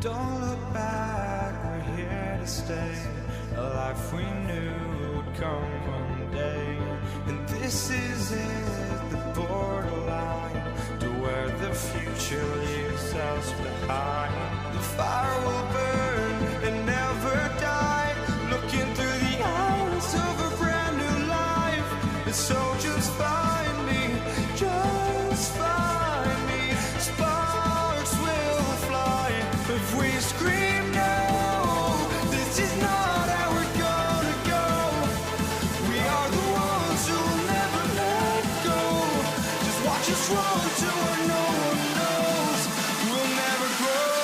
Don't look back, we're here to stay. A life we knew would come one day. And this is it, the borderline to where the future leaves us behind. The fire will burn and never die, looking through the eyes of a brand new life. And so just find me, just find me. Sparks will fly if we scream no. This is not how we're gonna go. We are the ones who will never let go. Just watch us run to where no one knows. We'll never grow.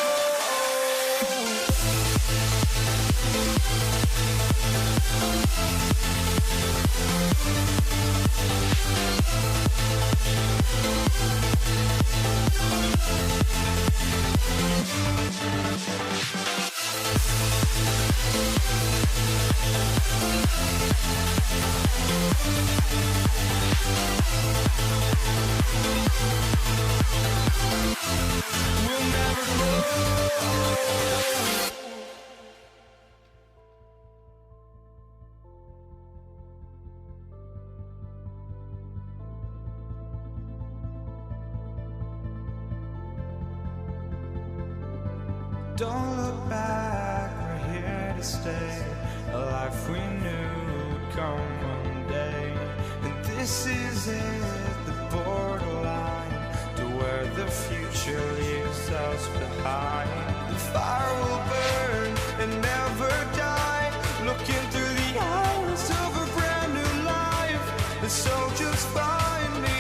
We'll never grow. Don't look back, we're here to stay. A life we knew would come one day. And this is it, the borderline to where the future leaves us behind. The fire will burn and never die, looking through the eyes of a brand new life. And so just find me,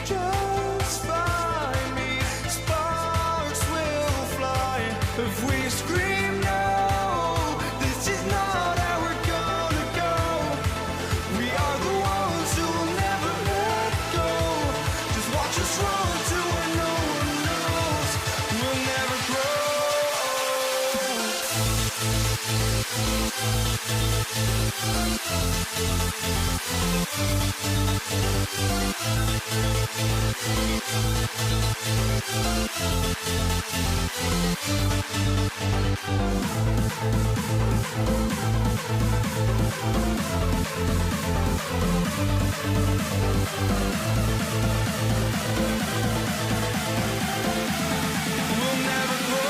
just find me. Sparks will fly if we scream no. This is not how we're gonna go. We are the ones who will never let go. Just watch us run to where no one knows. We'll never grow. We'll never grow.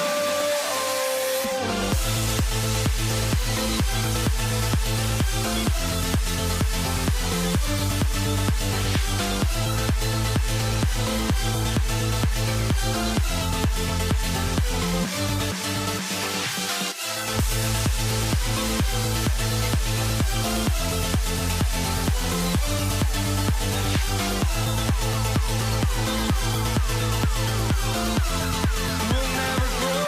We'll never grow.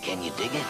Can you dig it?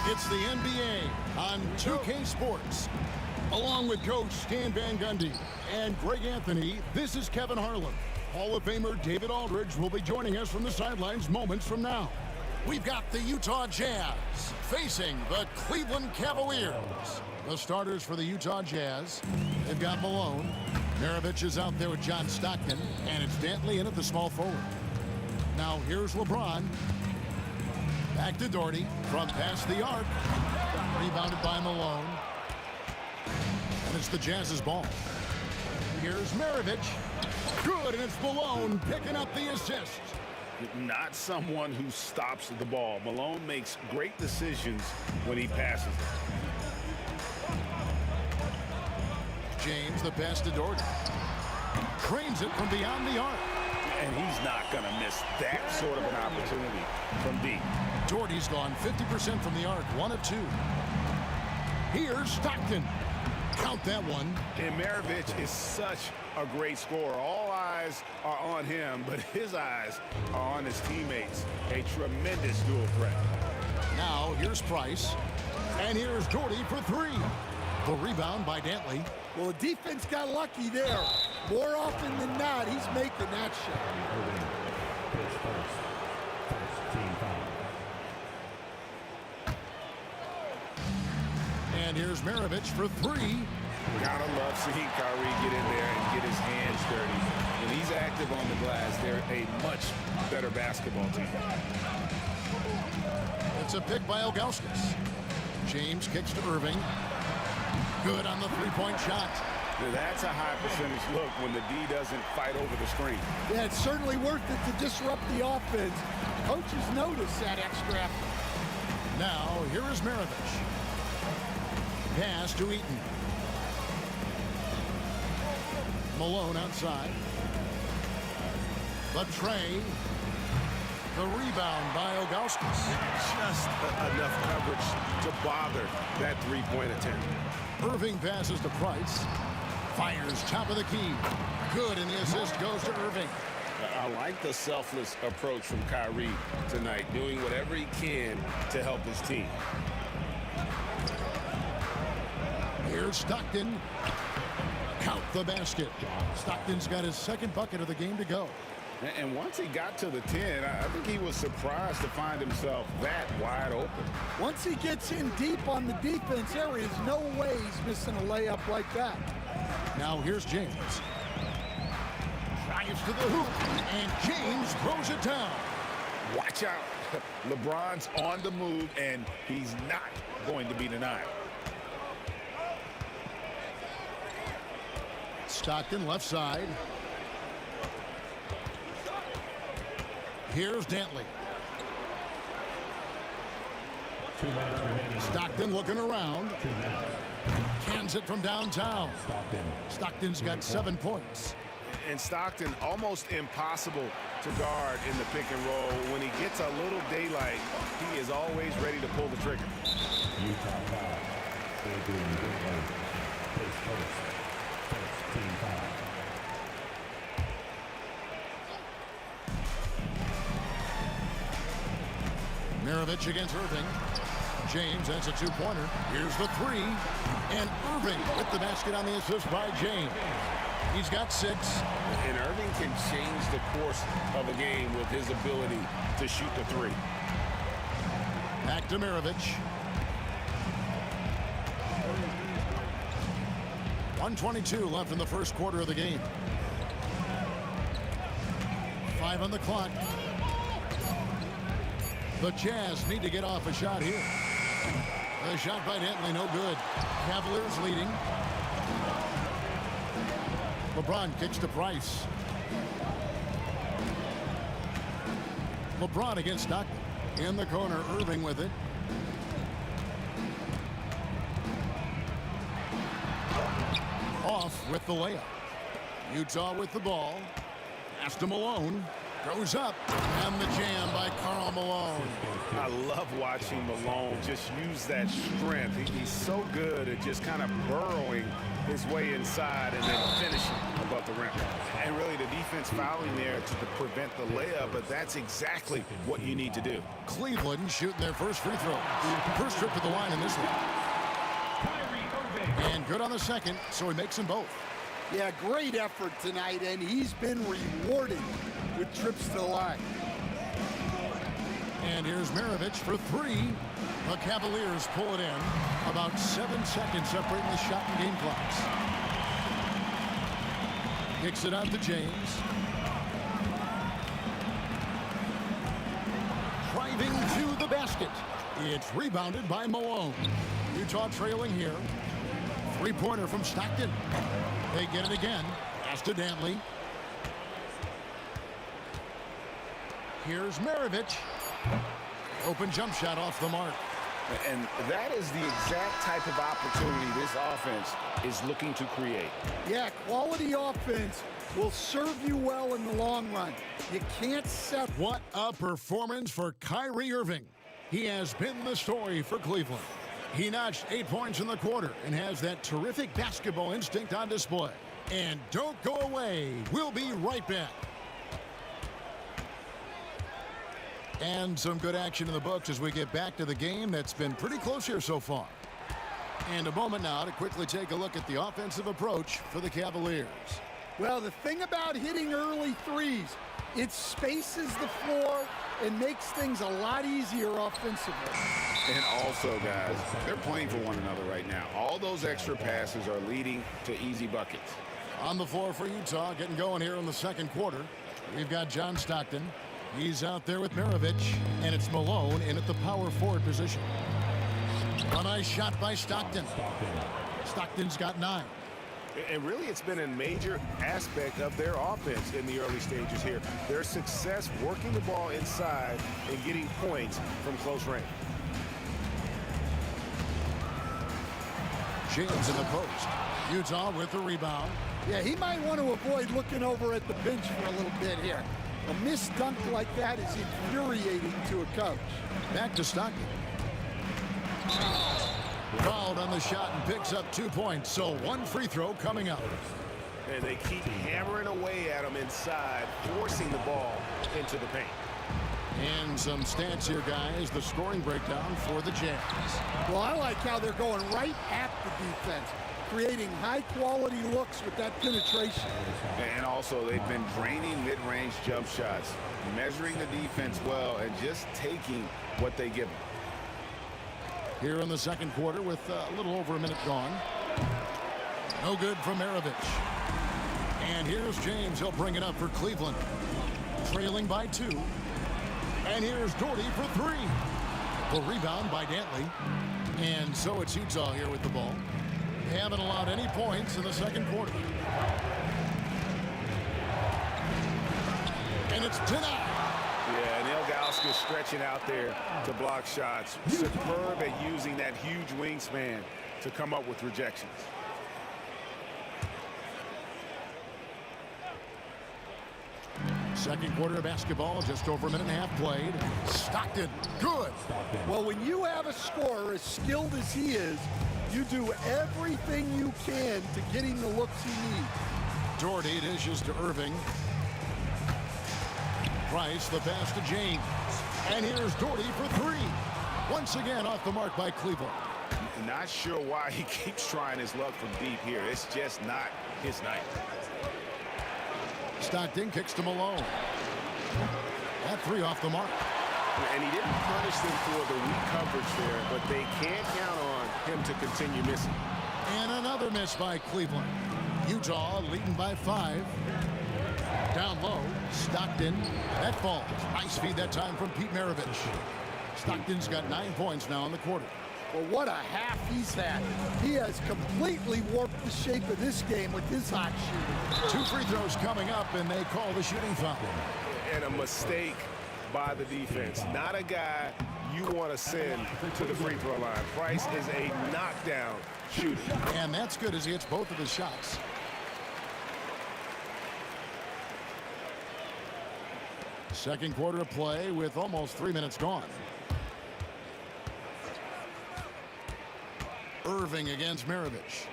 It's the NBA on 2K Sports. Along with Coach Stan Van Gundy and Greg Anthony, this is Kevin Harlan. Hall of Famer David Aldridge will be joining us from the sidelines moments from now. We've got the Utah Jazz facing the Cleveland Cavaliers. The starters for the Utah Jazz, they've got Malone. Maravich is out there with John Stockton, and it's Dantley in at the small forward. Now here's LeBron. Back to Doherty from past the arc. Rebounded by Malone. And it's the Jazz's ball. Here's Maravich. Good, and it's Malone picking up the assist. Not someone who stops the ball. Malone makes great decisions when he passes. James, the pass to Doherty. Trains it from beyond the arc. And he's not going to miss that sort of an opportunity from deep. Doherty's gone 50% from the arc, 1 of 2. Here's Stockton. Count that one. And Maravich is such a great scorer. All eyes are on him, but his eyes are on his teammates. A tremendous dual threat. Now here's Price. And here's Doherty for 3. The rebound by Dantley. Well, the defense got lucky there. More often than not, he's making that shot. And here's Maravich for 3. Gotta love seeing Kyrie get in there and get his hands dirty. When he's active on the glass, they're a much better basketball team. It's a pick by Ilgauskas. James kicks to Irving. Good on the three-point shot. Now that's a high percentage look when the D doesn't fight over the screen. Yeah, it's certainly worth it to disrupt the offense. Coaches notice that extra effort. Now, here is Maravich. Pass to Eaton. Malone outside. The tray. The rebound by Ilgauskas. Just enough coverage to bother that three-point attempt. Irving passes to Price. Fires top of the key. Good, and the assist goes to Irving. I like the selfless approach from Kyrie tonight, doing whatever he can to help his team. Here's Stockton. Count the basket. Stockton's got his second bucket of the game to go. And once he got to the 10, I think he was surprised to find himself that wide open. Once he gets in deep on the defense, there is no way he's missing a layup like that. Now here's James. Drives to the hoop, and James throws it down. Watch out. LeBron's on the move, and he's not going to be denied. Stockton left side. Here's Dantley. Stockton looking around. Cans it from downtown. Stockton's got 7 points. And Stockton almost impossible to guard in the pick and roll. When he gets a little daylight, he is always ready to pull the trigger. Utah foul. First team foul. Maravich against Irving. James, that's a 2-pointer. Here's the 3. And Irving with the basket on the assist by James. He's got 6. And Irving can change the course of a game with his ability to shoot the 3. Back to Maravich. 1:22 left in the first quarter of the game. 5 on the clock. The Jazz need to get off a shot here. The shot by Dantley, no good. Cavaliers leading. LeBron kicks to Price. LeBron against Stockton. In the corner, Irving with it. Off with the layup. Utah with the ball. Pass to Malone. Goes up. And the jam by Karl Malone. I love watching Malone just use that strength. He's so good at just kind of burrowing his way inside and then finishing above the rim. And really the defense fouling there to prevent the layup, but that's exactly what you need to do. Cleveland shooting their first free throw. First trip to the line in this one. And good on the second, so he makes them both. Yeah, great effort tonight, and he's been rewarded with trips to the line. And here's Maravich for 3. The Cavaliers pull it in. About 7 seconds separating the shot and game clocks. Kicks it out to James. Driving to the basket. It's rebounded by Malone. Utah trailing here. 3-pointer from Stockton. They get it again. Pass to Dantley. Here's Maravich. Open jump shot off the mark. And that is the exact type of opportunity this offense is looking to create. Yeah, quality offense will serve you well in the long run. You can't set. What a performance for Kyrie Irving. He has been the story for Cleveland. He notched 8 points in the quarter and has that terrific basketball instinct on display. And don't go away. We'll be right back. And some good action in the books as we get back to the game that's been pretty close here so far. And a moment now to quickly take a look at the offensive approach for the Cavaliers. Well, the thing about hitting early threes, it spaces the floor and makes things a lot easier offensively. And also, guys, they're playing for one another right now. All those extra passes are leading to easy buckets. On the floor for Utah, getting going here in the second quarter. We've got John Stockton. He's out there with Maravich, and it's Malone in at the power forward position. A nice shot by Stockton. Stockton's got 9. And really, it's been a major aspect of their offense in the early stages here. Their success working the ball inside and getting points from close range. James in the post. Utah with the rebound. Yeah, he might want to avoid looking over at the bench for a little bit here. A missed dunk like that is infuriating to a coach. Back to Stockton. Fouled on the shot and picks up 2 points, so 1 free throw coming up. And they keep hammering away at him inside, forcing the ball into the paint. And some stats here, guys. The scoring breakdown for the Jazz. Well, I like how they're going right at the defense, creating high-quality looks with that penetration. And also, they've been draining mid-range jump shots, measuring the defense well, and just taking what they give them. Here in the second quarter with a little over a minute gone. No good from Maravich. And here's James. He'll bring it up for Cleveland. Trailing by 2. And here's Doherty for 3. The rebound by Dantley. And so it's Utah here with the ball. They haven't allowed any points in the second quarter. And it's denied. Yeah, and they'll Ilgauskas stretching out there to block shots. Superb at using that huge wingspan to come up with rejections. Second quarter of basketball, just over a minute and a half played. Stockton, good. Well, when you have a scorer as skilled as he is, you do everything you can to get him the looks he needs. Doherty dishes to Irving. Price, the pass to James. And here's Doherty for three. Once again off the mark by Cleveland. Not sure why he keeps trying his luck from deep here. It's just not his night. Stockton kicks to Malone. That three off the mark. And he didn't punish them for the weak coverage there, but they can't count on him to continue missing. And another miss by Cleveland. Utah leading by 5. Down low, Stockton. That falls. Nice feed that time from Pete Maravich. Stockton's got 9 points now in the quarter. Well, what a half he's had. He has completely warped the shape of this game with his hot shooting. 2 free throws coming up, and they call the shooting foul. And a mistake by the defense. Not a guy you want to send to the free throw line. Price is a knockdown shooter. And that's good as he hits both of his shots. Second quarter of play with almost 3 minutes gone. Irving against Maravich.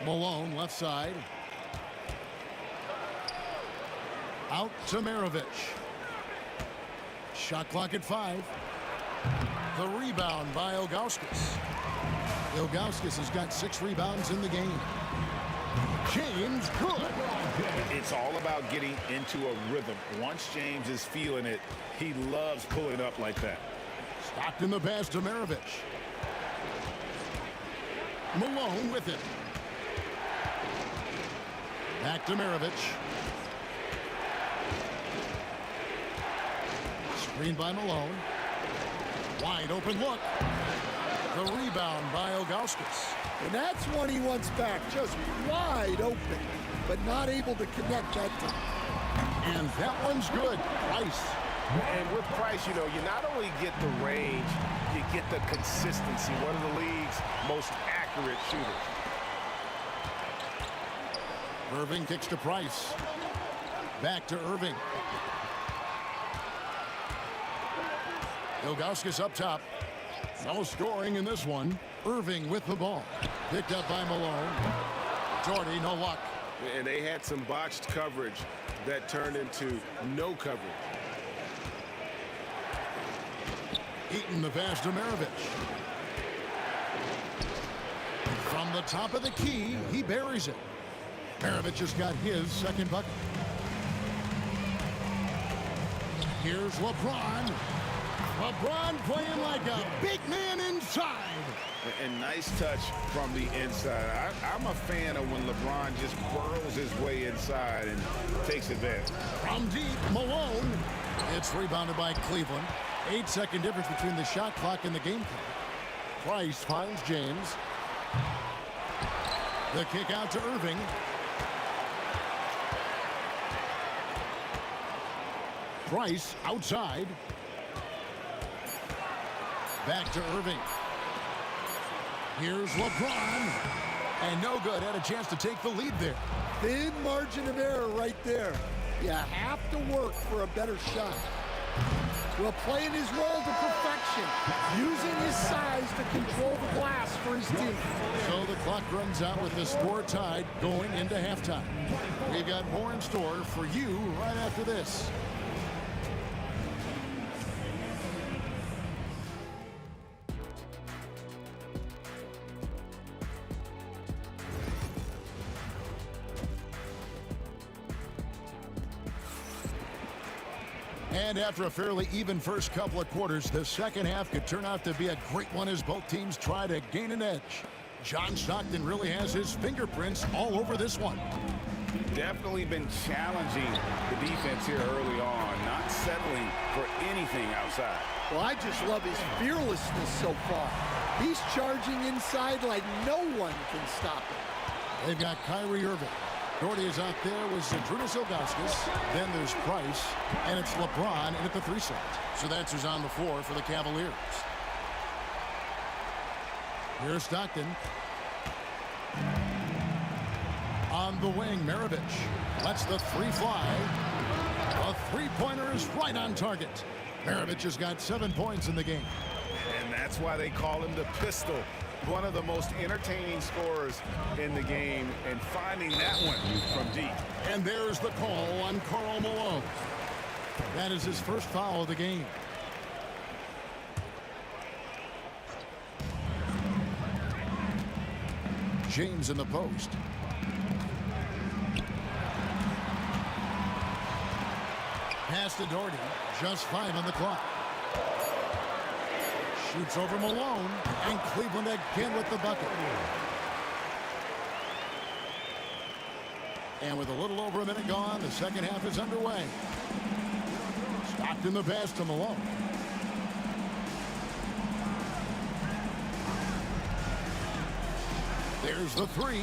Malone left side. Out to Maravich. Shot clock at 5. The rebound by Ilgauskas. Ilgauskas has got 6 rebounds in the game. James, good. It's all about getting into a rhythm. Once James is feeling it, he loves pulling up like that. Stockton the pass to Maravich. Malone with it. Back to Maravich. Screen by Malone. Wide open look. The rebound by Ilgauskas. And that's one he wants back, just wide open, but not able to connect that time. And that one's good. Price. And with Price, you know, you not only get the range, you get the consistency. One of the league's most accurate shooters. Irving kicks to Price. Back to Irving. Ilgauskas up top. No scoring in this one. Irving with the ball. Picked up by Malone. Doherty, no luck. And they had some botched coverage that turned into no coverage. Eaton the pass to Maravich. From the top of the key, he buries it. Maravich has got his second bucket. Here's LeBron. LeBron playing like a big man inside. And nice touch from the inside. I'm a fan of when LeBron just burrows his way inside and takes advantage. From deep, Malone. It's rebounded by Cleveland. 8-second difference between the shot clock and the game clock. Price finds James. The kick out to Irving. Price outside. Back to Irving. Here's LeBron. And no good. Had a chance to take the lead there. Thin margin of error right there. You have to work for a better shot. Well, playing his role to perfection, using his size to control the glass for his team. So the clock runs out with the score tied going into halftime. We've got more in store for you right after this. And after a fairly even first couple of quarters, the second half could turn out to be a great one as both teams try to gain an edge. John Stockton really has his fingerprints all over this one. Definitely been challenging the defense here early on, not settling for anything outside. Well, I just love his fearlessness so far. He's charging inside like no one can stop him. They've got Kyrie Irving. Doherty is out there with Zydrunas Ilgauskas. Then there's Price, and it's LeBron in at the 3 slot. So that's who's on the floor for the Cavaliers. Here's Stockton. On the wing, Maravich lets the 3 fly. A 3-pointer is right on target. Maravich has got 7 points in the game. And that's why they call him the pistol. One of the most entertaining scorers in the game, and finding that one from deep. And there's the call on Karl Malone. That is his first foul of the game. James in the post. Pass to Doherty. Just 5 on the clock. Shoots over Malone, and Cleveland again with the bucket. And with a little over a minute gone, the second half is underway. Stockton the pass to Malone. There's the 3.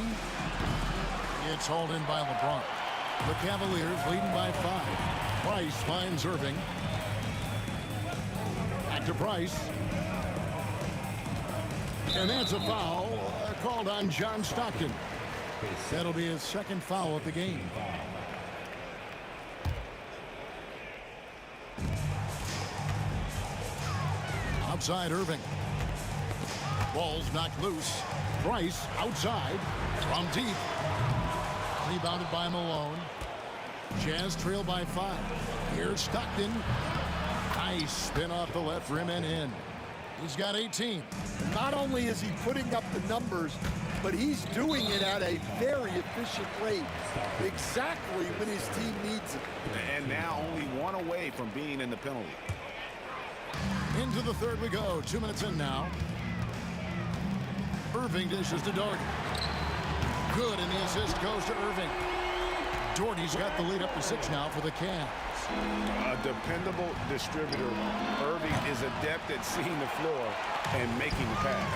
It's hauled in by LeBron. The Cavaliers leading by 5. Price finds Irving. Back to Price. And that's a foul called on John Stockton. That'll be his second foul of the game. Outside Irving. Ball's knocked loose. Price outside from deep. Rebounded by Malone. Jazz trail by 5. Here's Stockton. Nice spin off the left rim and in. He's got 18. Not only is he putting up the numbers, but he's doing it at a very efficient rate. Exactly when his team needs it. And now only 1 away from being in the penalty. Into the third we go. 2 minutes in now. Irving dishes to Doherty. Good, and the assist goes to Irving. Doherty's got the lead up to 6 now for the Cavs. A dependable distributor. Irving is adept at seeing the floor and making the pass.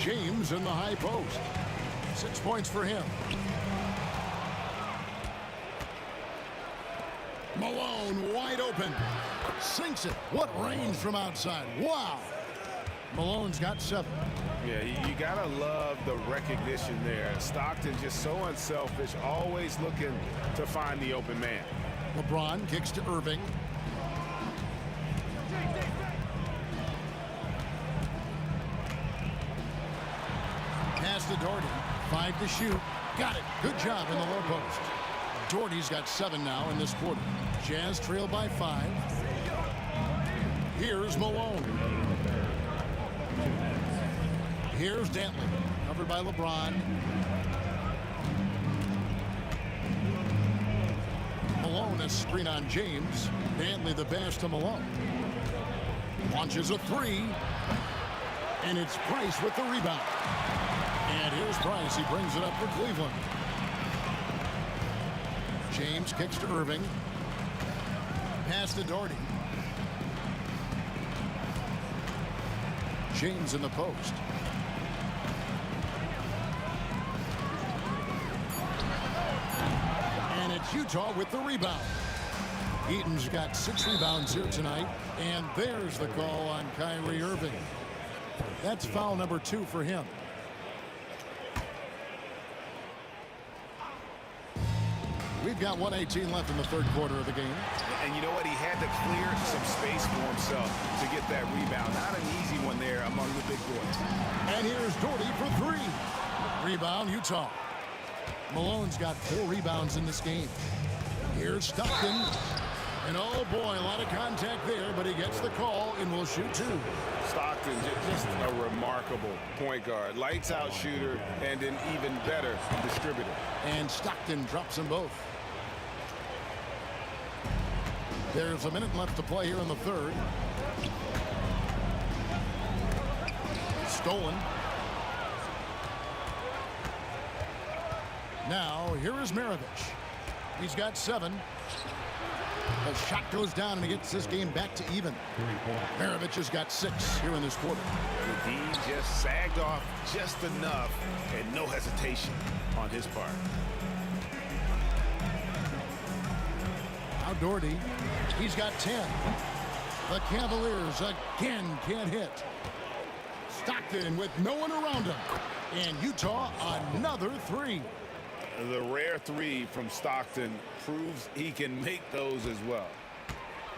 James in the high post. 6 points for him. Malone wide open. Sinks it. What range from outside. Wow. Malone's got 7. Yeah, you gotta love the recognition there. Stockton just so unselfish, always looking to find the open man. LeBron kicks to Irving. Pass to Doherty. 5 to shoot. Got it. Good job in the low post. Doherty's got 7 now in this quarter. Jazz trail by 5. Here's Malone. Here's Dantley, covered by LeBron. Malone a screen on James. Dantley the pass to Malone. Launches a 3. And it's Price with the rebound. And here's Price. He brings it up for Cleveland. James kicks to Irving. Pass to Doherty. James in the post. And it's Utah with the rebound. Eaton's got 6 rebounds here tonight. And there's the call on Kyrie Irving. That's foul number 2 for him. We've got 1:18 left in the third quarter of the game. And you know what? He had to clear some space for himself to get that rebound. Not an easy one there among the big boys. And here's Doherty for 3. Rebound, Utah. Malone's got 4 rebounds in this game. Here's Stockton. And oh boy, a lot of contact there, but he gets the call and will shoot 2. Stockton, just a remarkable point guard. Lights out shooter and an even better distributor. And Stockton drops them both. There's a minute left to play here in the third. Stolen. Now, here is Maravich. He's got 7. The shot goes down, and it gets this game back to even. Maravich has got 6 here in this quarter. He just sagged off just enough, and no hesitation on his part. Now Doherty, he's got 10. The Cavaliers again can't hit. Stockton with no one around him. And Utah another 3. The rare 3 from Stockton proves he can make those as well.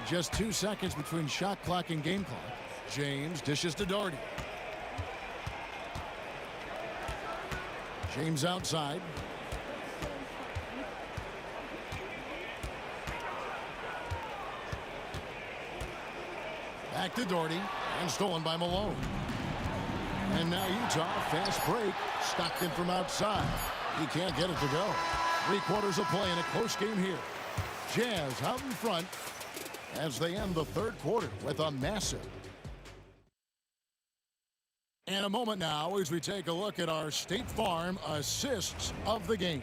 Just 2 seconds between shot clock and game clock. James dishes to Doherty. James outside. Back to Doherty, and stolen by Malone. And now Utah, fast break. Stockton from outside. He can't get it to go. 3 quarters of play in a close game here. Jazz out in front as they end the 3rd quarter with a massive. In a moment now as we take a look at our State Farm assists of the game.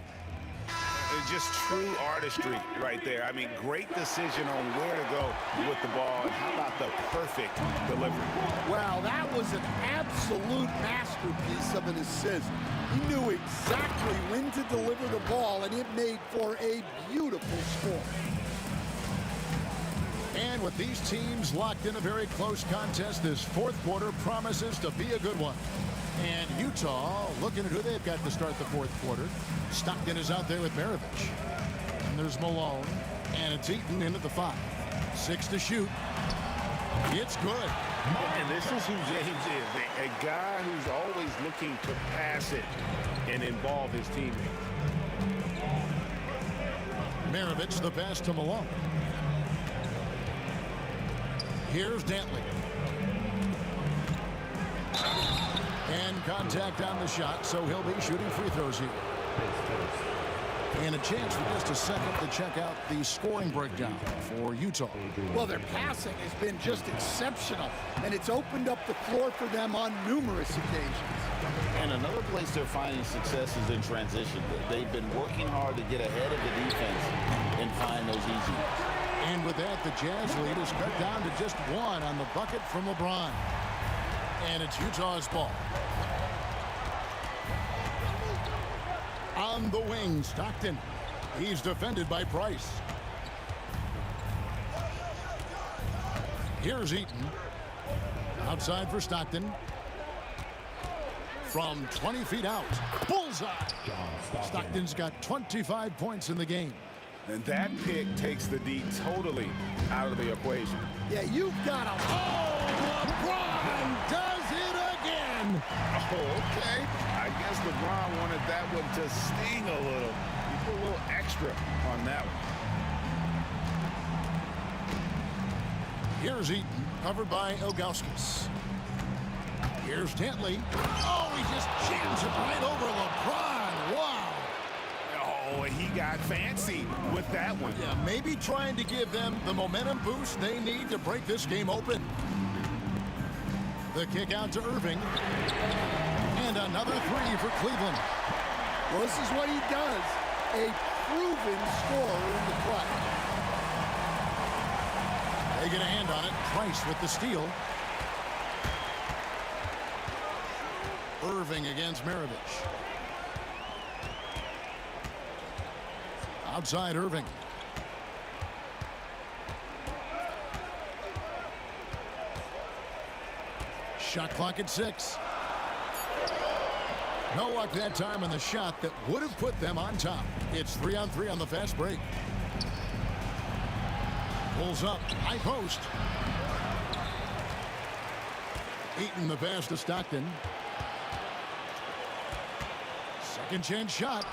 It's just true artistry right there. I mean, great decision on where to go with the ball. And how about the perfect delivery? Wow, that was an absolute masterpiece of an assist. He knew exactly when to deliver the ball, and it made for a beautiful score. And with these teams locked in a very close contest, this 4th quarter promises to be a good one. And Utah looking at who they've got to start the 4th quarter. Stockton is out there with Maravich. And there's Malone. And it's Eaton in at the 5. 6 to shoot. It's good. And this is who James is. A guy who's always looking to pass it and involve his teammates. Maravich the pass to Malone. Here's Dantley. And contact on the shot, so he'll be shooting free throws here. And a chance for just a second to check out the scoring breakdown for Utah. Well, their passing has been just exceptional, and it's opened up the floor for them on numerous occasions. And another place they're finding success is in transition. They've been working hard to get ahead of the defense and find those easy ones. And with that, the Jazz lead is cut down to just 1 on the bucket from LeBron. And it's Utah's ball. On the wing, Stockton. He's defended by Price. Here's Eaton. Outside for Stockton. From 20 feet out. Bullseye. Stockton's got 25 points in the game. And that pick takes the D totally out of the equation. Yeah, you've got to... Oh, LeBron does it again. Oh, okay. I guess LeBron wanted that one to sting a little. He put a little extra on that one. Here's Eaton, covered by Ilgauskas. Here's Dantley. Oh, he just jams it right over LeBron. Wow. Oh, he got fancy with that one. Yeah, maybe trying to give them the momentum boost they need to break this game open. The kick out to Irving. And another 3 for Cleveland. Well, this is what he does. A proven scorer in the clutch. They get a hand on it. Price with the steal. Irving against Maravich. Outside Irving. Shot clock at 6. No luck that time on the shot that would have put them on top. It's 3-on-3 on the fast break. Pulls up, high post. Eaton the pass to Stockton. Second chance shot.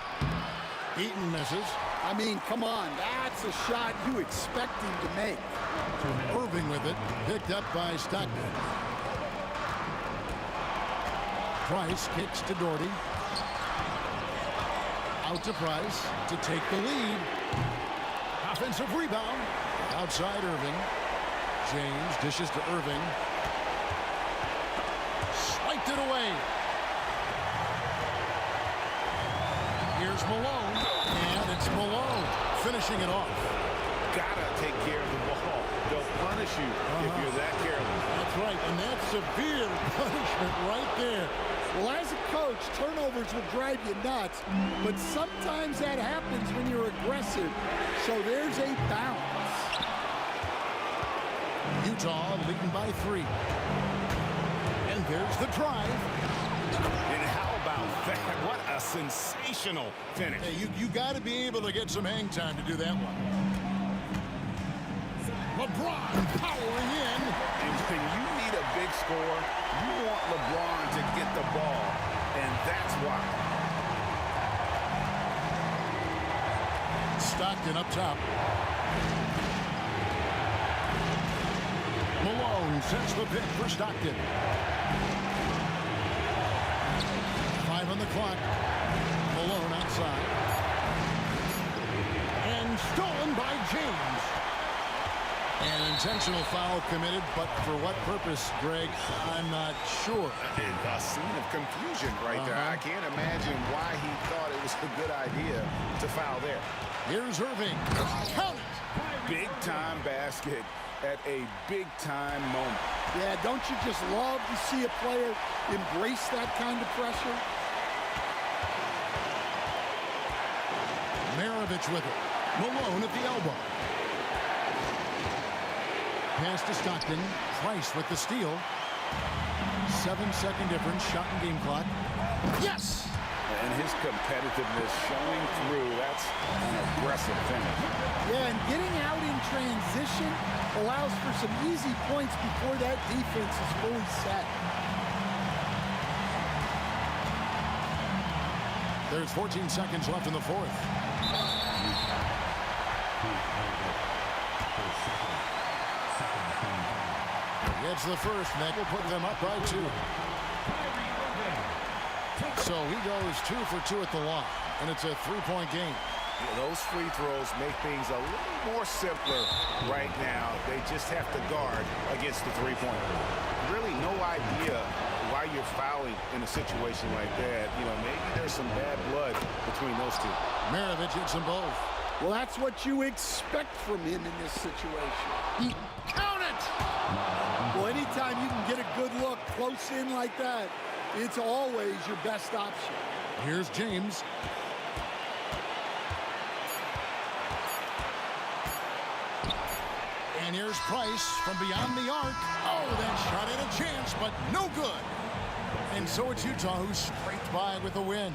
Eaton misses. I mean, come on, that's a shot you expect him to make. Irving with it, picked up by Stockton. Price kicks to Doherty. Out to Price to take the lead. Offensive rebound. Outside Irving. James dishes to Irving. Swiped it away. Here's Malone. And it's Malone finishing it off. Gotta take care of you if you're that careless. That's right, and that's severe punishment right there. Well, as a coach, turnovers will drive you nuts, but sometimes that happens when you're aggressive. So there's a balance. Utah leading by 3. And there's the drive. And how about that? What a sensational finish. Hey, you got to be able to get some hang time to do that one. LeBron powering in. And when you need a big score, you want LeBron to get the ball, and that's why. Stockton up top. Malone sets the pick for Stockton. 5 on the clock. Malone outside. And stolen by James. An intentional foul committed, but for what purpose, Greg, I'm not sure. A scene of confusion right there. I can't imagine why he thought it was a good idea to foul there. Here's Irving. Count it. Big-time basket at a big-time moment. Yeah, don't you just love to see a player embrace that kind of pressure? Maravich with it. Malone at the elbow. Pass to Stockton. Price with the steal. 7-second difference. Shot and game clock. Yes! And his competitiveness showing through. That's an aggressive finish. Yeah, and getting out in transition allows for some easy points before that defense is fully set. There's 14 seconds left in the fourth. Gets the first, and that will put them up by 2. So he goes 2 for 2 at the line, and it's a 3-point game. Yeah, those free throws make things a little more simpler right now. They just have to guard against the three-pointer. Really no idea why you're fouling in a situation like that. You know, maybe there's some bad blood between those two. Maravich hits them both. Well, that's what you expect from him in this situation. Count it! Well, anytime you can get a good look close in like that, it's always your best option. Here's James. And here's Price from beyond the arc. Oh, that shot had a chance, but no good. And so it's Utah who scraped by with a win.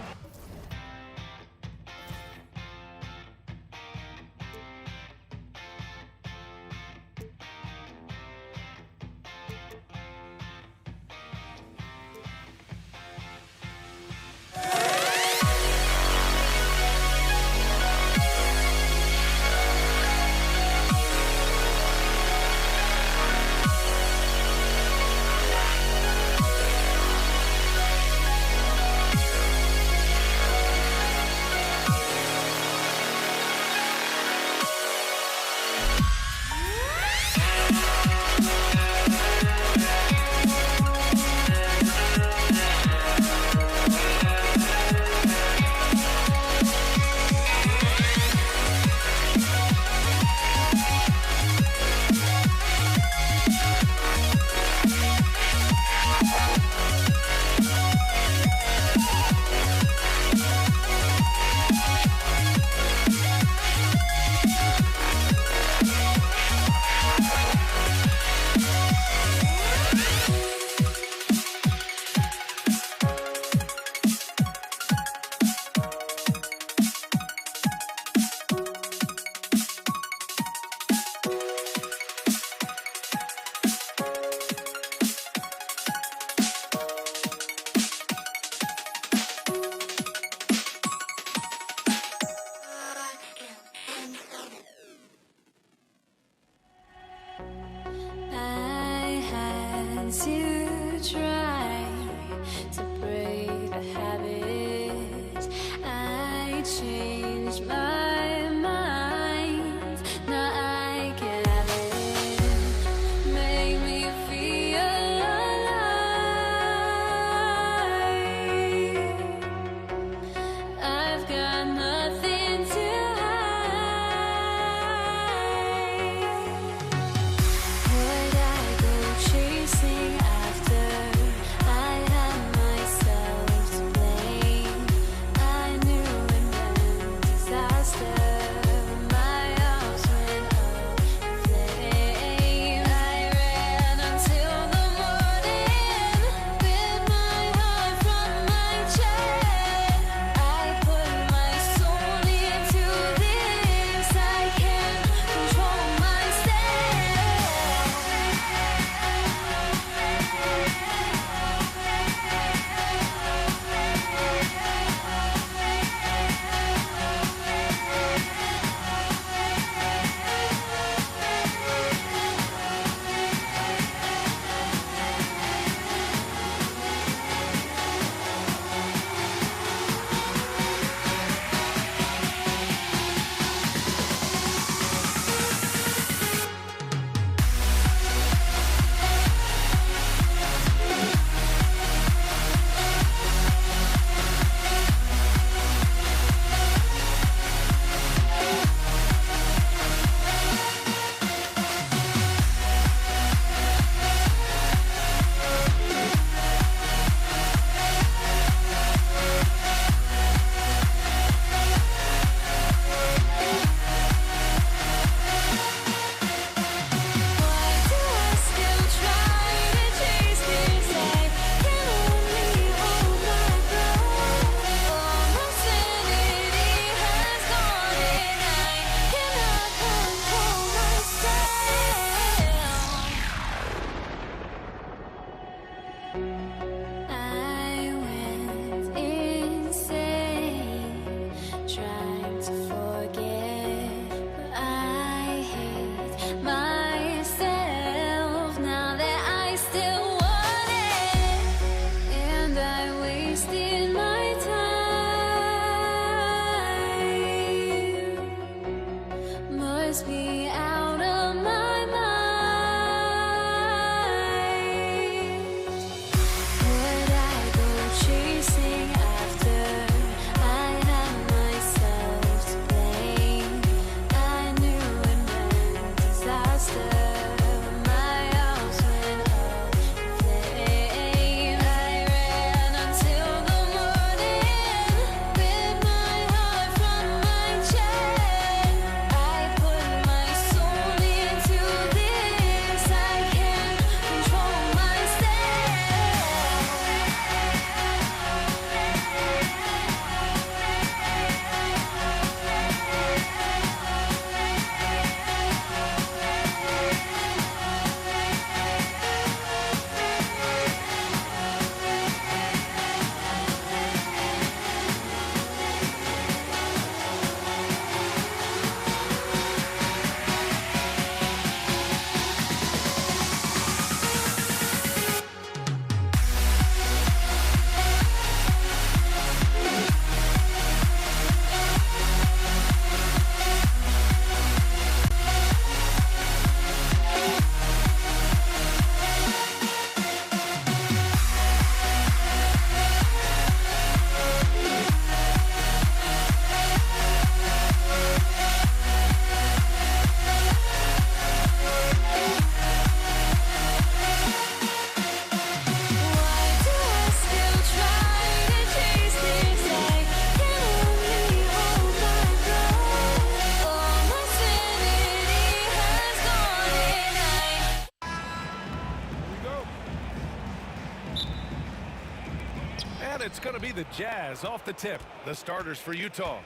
it's going to be the Jazz off the tip. The starters for Utah.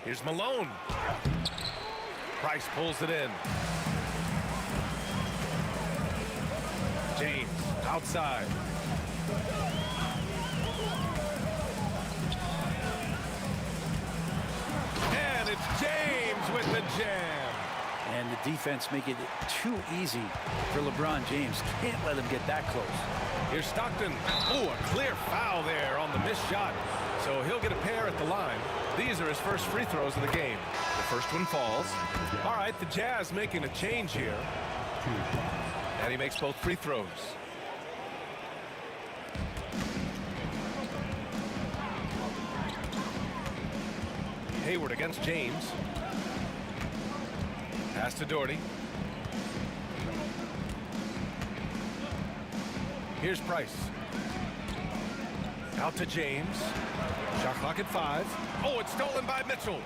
Here's Malone. Price pulls it in. James outside. And it's James with the jam. And the defense make it too easy for LeBron James. Can't let him get that close. Here's Stockton. Oh, a clear foul there on the missed shot. So he'll get a pair at the line. These are his first free throws of the game. The first one falls. All right, the Jazz making a change here. And he makes both free throws. Hayward against James. Pass to Doherty. Here's Price. Out to James. Shot clock at 5. Oh, it's stolen by Mitchell.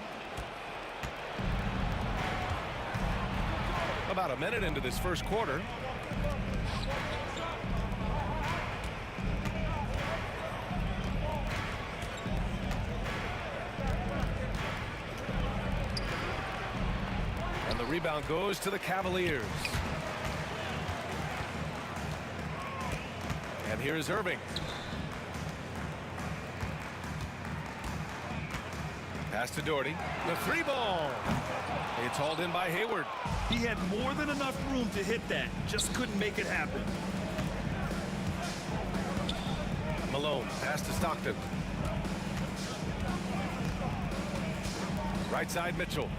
About a minute into this first quarter. And the rebound goes to the Cavaliers. And here is Irving. Pass to Doherty. The 3-ball. It's hauled in by Hayward. He had more than enough room to hit that. Just couldn't make it happen. Malone. Pass to Stockton. Right side Mitchell.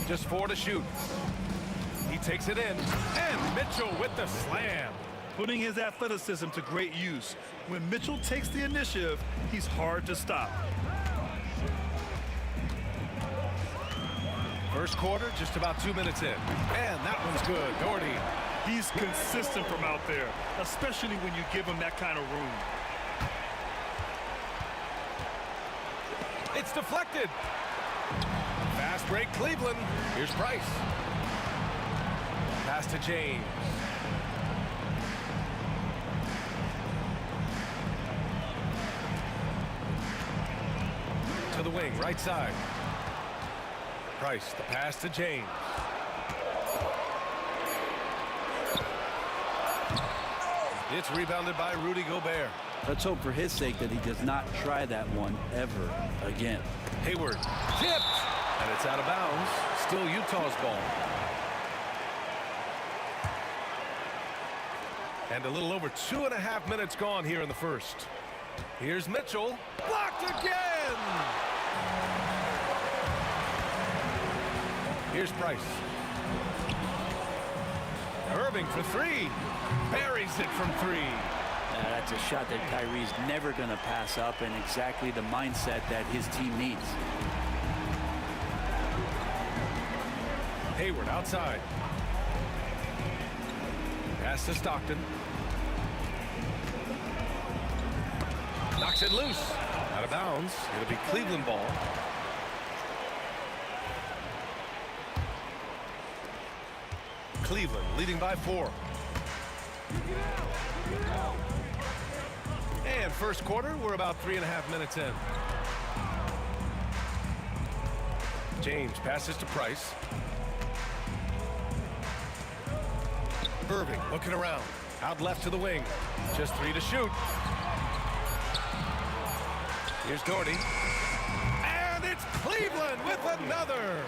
Just 4 to shoot. He takes it in. And Mitchell with the slam. Putting his athleticism to great use. When Mitchell takes the initiative, he's hard to stop. First quarter, just about 2 minutes in. And that one's good. Doherty. He's consistent from out there, especially when you give him that kind of room. It's deflected. Fast break, Cleveland. Here's Price. Pass to James. To the wing, right side. Price, the pass to James. It's rebounded by Rudy Gobert. Let's hope for his sake that he does not try that one ever again. Hayward tipped, and it's out of bounds. Still Utah's ball. And a little over 2.5 minutes gone here in the first. Here's Mitchell. Blocked again! Here's Price. Irving for 3. Buries it from 3. That's a shot that Kyrie's never going to pass up, and exactly the mindset that his team needs. Hayward outside. Pass to Stockton. Knocks it loose. Out of bounds. It'll be Cleveland ball. Cleveland leading by 4. And first quarter, we're about 3.5 minutes in. James passes to Price. Irving looking around. Out left to the wing. Just 3 to shoot. Here's Doherty. And it's Cleveland with another.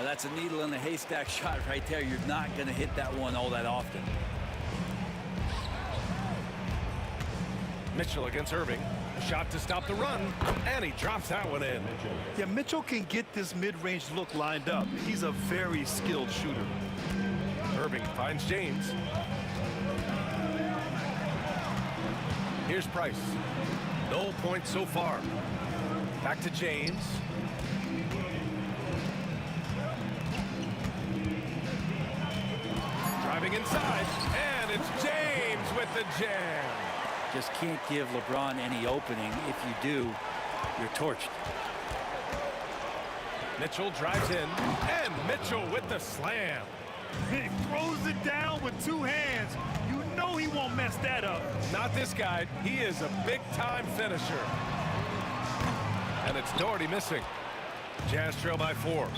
That's a needle in a haystack shot right there. You're not going to hit that one all that often. Mitchell against Irving. A shot to stop the run. And he drops that one in. Yeah, Mitchell can get this mid-range look lined up. He's a very skilled shooter. Irving finds James. Here's Price. No points so far. Back to James. Driving inside. And it's James with the jam. Just can't give LeBron any opening. If you do, you're torched. Mitchell drives in. And Mitchell with the slam. He throws it down with two hands. You know he won't mess that up. Not this guy. He is a big-time finisher. And it's Doherty missing. Jazz trail by 4.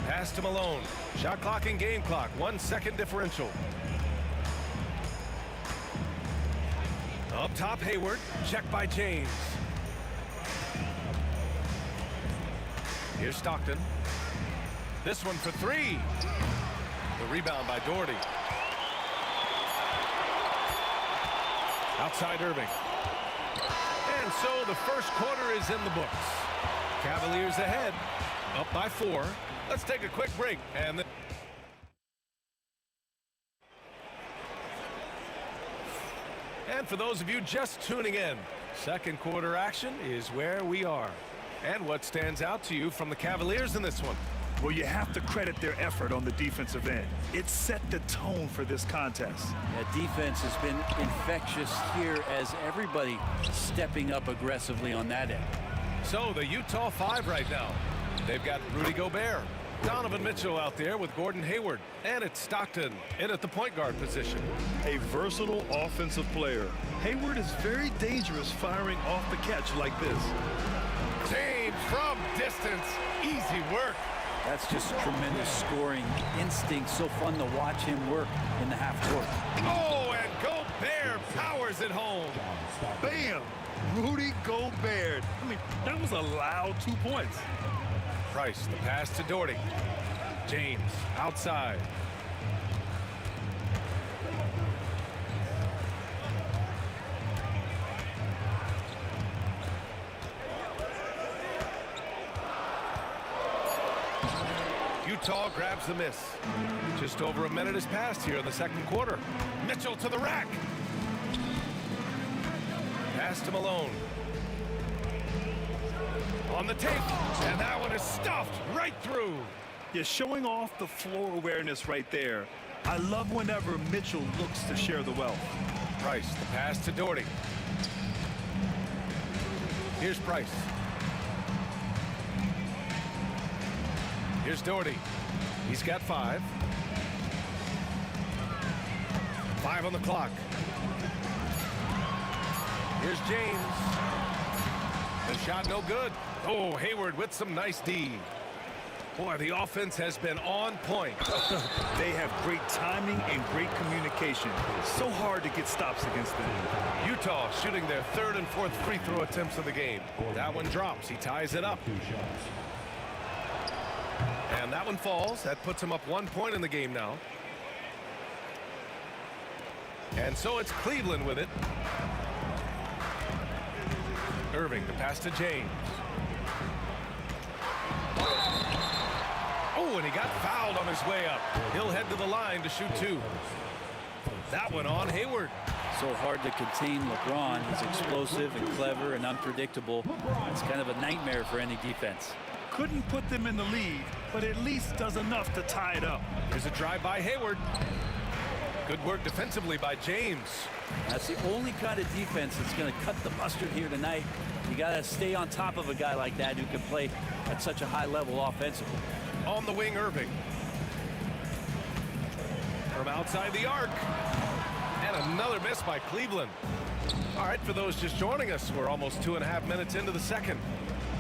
Pass to Malone. Shot clock and game clock. 1 second differential. Up top, Hayward. Check by James. Here's Stockton. This one for 3. The rebound by Doherty. Outside Irving. And so the first quarter is in the books. Cavaliers ahead. Up by 4. Let's take a quick break. And for those of you just tuning in, second quarter action is where we are. And what stands out to you from the Cavaliers in this one? Well, you have to credit their effort on the defensive end. It set the tone for this contest. That defense has been infectious here as everybody stepping up aggressively on that end. So the Utah 5 right now. They've got Rudy Gobert, Donovan Mitchell out there with Gordon Hayward, and it's Stockton in at the point guard position. A versatile offensive player. Hayward is very dangerous firing off the catch like this. James from distance. Easy work. That's just tremendous scoring instinct. So fun to watch him work in the half court. Oh, and Gobert powers it home. Bam! Rudy Gobert. I mean, that was a loud 2 points. Price, the pass to Doherty. James outside. Utah grabs the miss. Just over a minute has passed here in the second quarter. Mitchell to the rack. Pass to Malone. On the tape, and that one is stuffed right through. You're showing off the floor awareness right there. I love whenever Mitchell looks to share the wealth. Price, the pass to Doherty. Here's Price. Here's Doherty. He's got 5. 5 on the clock. Here's James. The shot no good. Oh, Hayward with some nice D. Boy, the offense has been on point. They have great timing and great communication. So hard to get stops against them. Utah shooting their 3rd and 4th free throw attempts of the game. That one drops. He ties it up. And that one falls. That puts him up 1 point in the game now. And so it's Cleveland with it. Irving, the pass to James. Oh, and he got fouled on his way up. He'll head to the line to shoot 2. That one on Hayward. So hard to contain LeBron. He's explosive and clever and unpredictable. It's kind of a nightmare for any defense. Couldn't put them in the lead, but at least does enough to tie it up. Here's a drive by Hayward. Good work defensively by James. That's the only kind of defense that's going to cut the mustard here tonight. You got to stay on top of a guy like that who can play at such a high level offensively. On the wing, Irving. From outside the arc. And another miss by Cleveland. All right, for those just joining us, we're almost 2.5 minutes into the second.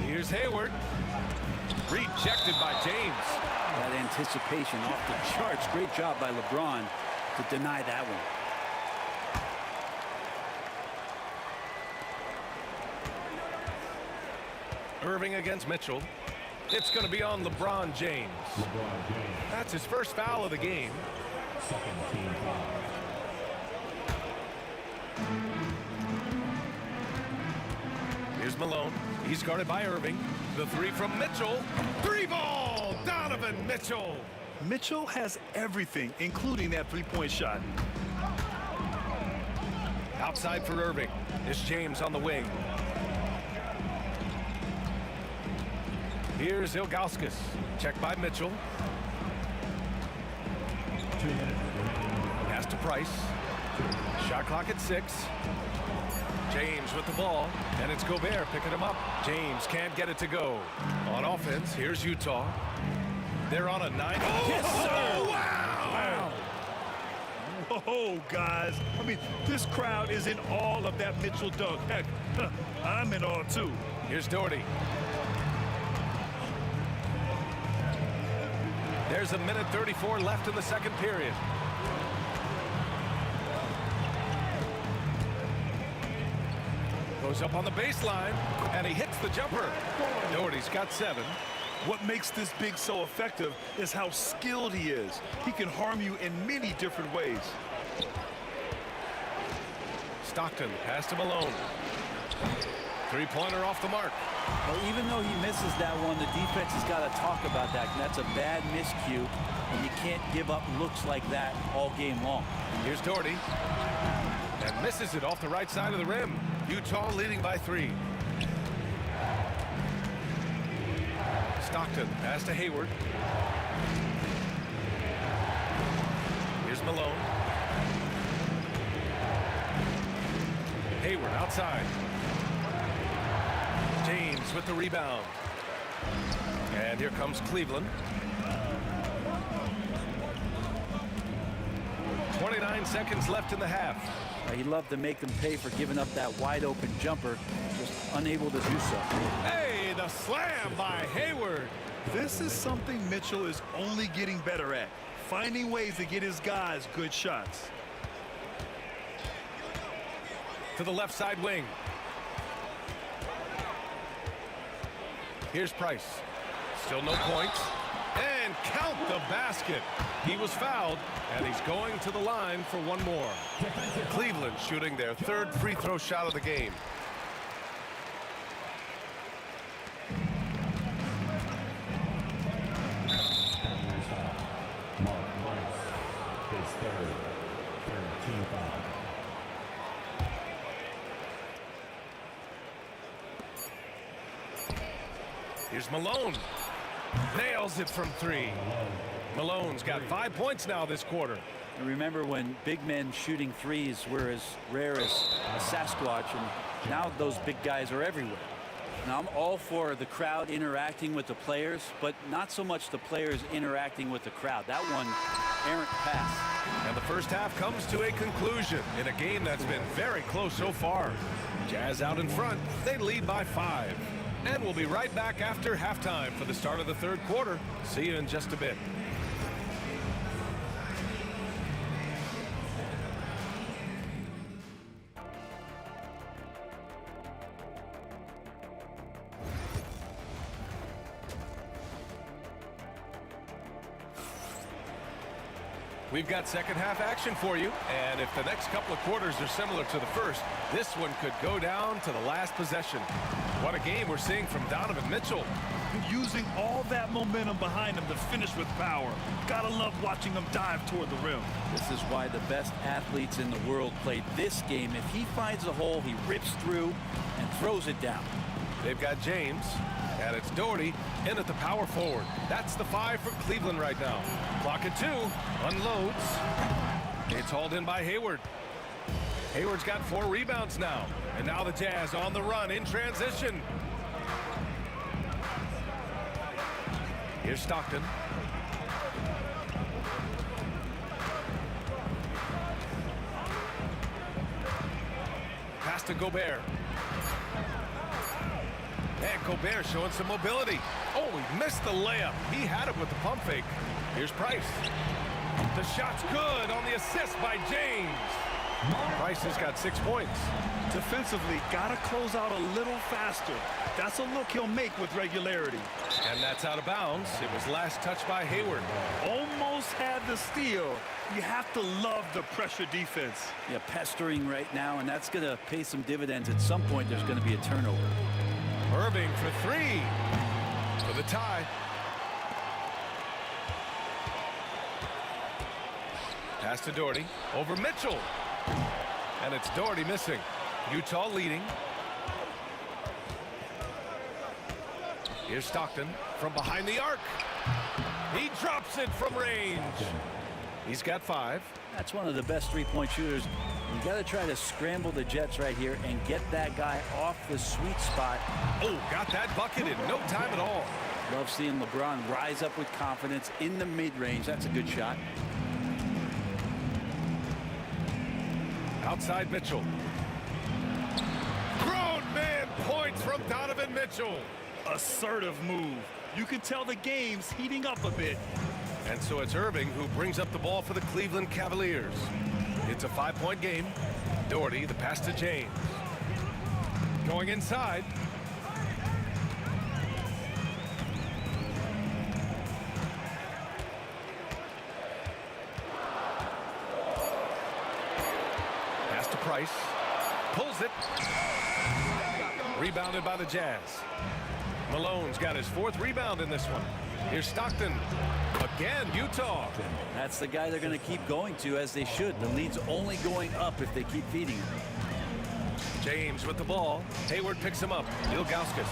Here's Hayward. Rejected by James. That anticipation off the charts. Great job by LeBron to deny that one. Irving against Mitchell. It's going to be on LeBron James. That's his first foul of the game. Second team foul. Here's Malone. He's guarded by Irving. The 3 from Mitchell. 3-ball! Donovan Mitchell. Mitchell has everything, including that three-point shot. Outside for Irving. It's James on the wing. Here's Ilgauskas. Checked by Mitchell. 2 minutes remaining. Pass to Price. Shot clock at 6. James with the ball, and it's Gobert picking him up. James can't get it to go. On offense, here's Utah. They're on a 9. Yes, sir! Wow. Oh, guys. I mean, this crowd is in awe of that Mitchell dunk. Heck, I'm in awe, too. Here's Doherty. There's a minute 34 left in the second period. Goes up on the baseline, and he hits the jumper. Doherty's got 7. What makes this big so effective is how skilled he is. He can harm you in many different ways. Stockton passed him alone. Three-pointer off the mark. Well, even though he misses that one, the defense has got to talk about that. And that's a bad miscue, and you can't give up looks like that all game long. Here's Doherty. And misses it off the right side of the rim. Utah leading by 3. Stockton pass to Hayward. Here's Malone. Hayward outside. James with the rebound. And here comes Cleveland. 29 seconds left in the half. He loved to make them pay for giving up that wide-open jumper. Just unable to do so. Hey, the slam by Hayward. This is something Mitchell is only getting better at, finding ways to get his guys good shots. To the left side wing. Here's Price. Still no points. And count the basket. He was fouled, and he's going to the line for one more. Cleveland shooting their 3rd free throw shot of the game. Mark Price, his 3rd team foul. Here's Malone. Nails it from 3. Malone's got 5 points now this quarter. And remember when big men shooting threes were as rare as a Sasquatch, and now those big guys are everywhere. Now I'm all for the crowd interacting with the players, but not so much the players interacting with the crowd. That one, errant pass. And the first half comes to a conclusion in a game that's been very close so far. Jazz out in front. They lead by 5. And we'll be right back after halftime for the start of the 3rd quarter. See you in just a bit. We've got second half action for you, and if the next couple of quarters are similar to the first, this one could go down to the last possession. What a game we're seeing from Donovan Mitchell. Using all that momentum behind him to finish with power. Gotta love watching him dive toward the rim. This is why the best athletes in the world play this game. If he finds a hole, he rips through and throws it down. They've got James, and it's Doherty in at the power forward. That's the 5 for Cleveland right now. Clock at 2, unloads. It's hauled in by Hayward. Hayward's got 4 rebounds now, and now the Jazz on the run in transition. Here's Stockton. Pass to Gobert. And Gobert showing some mobility. Oh, he missed the layup. He had it with the pump fake. Here's Price. The shot's good on the assist by James. Price has got 6 points. Defensively, gotta close out a little faster. That's a look he'll make with regularity. And that's out of bounds. It was last touched by Hayward. Almost had the steal. You have to love the pressure defense. Yeah, pestering right now, and that's going to pay some dividends. At some point, there's going to be a turnover. Irving for 3 for the tie. Pass to Doherty over Mitchell. And it's Doherty missing. Utah leading. Here's Stockton from behind the arc. He drops it from range. He's got 5. That's one of the best three-point shooters. You got to try to scramble the Jets right here and get that guy off the sweet spot. Oh, got that bucket in no time at all. Love seeing LeBron rise up with confidence in the mid-range. That's a good shot. Outside Mitchell. Grown man points from Donovan Mitchell. Assertive move. You can tell the game's heating up a bit. And so it's Irving who brings up the ball for the Cleveland Cavaliers. It's a 5-point game. Doherty, the pass to James. Going inside. Pass to Price. Pulls it. Rebounded by the Jazz. Malone's got his 4th rebound in this one. Here's Stockton. Again, Utah. That's the guy they're going to keep going to, as they should. The lead's only going up if they keep feeding him. James with the ball. Hayward picks him up. Ilgauskas.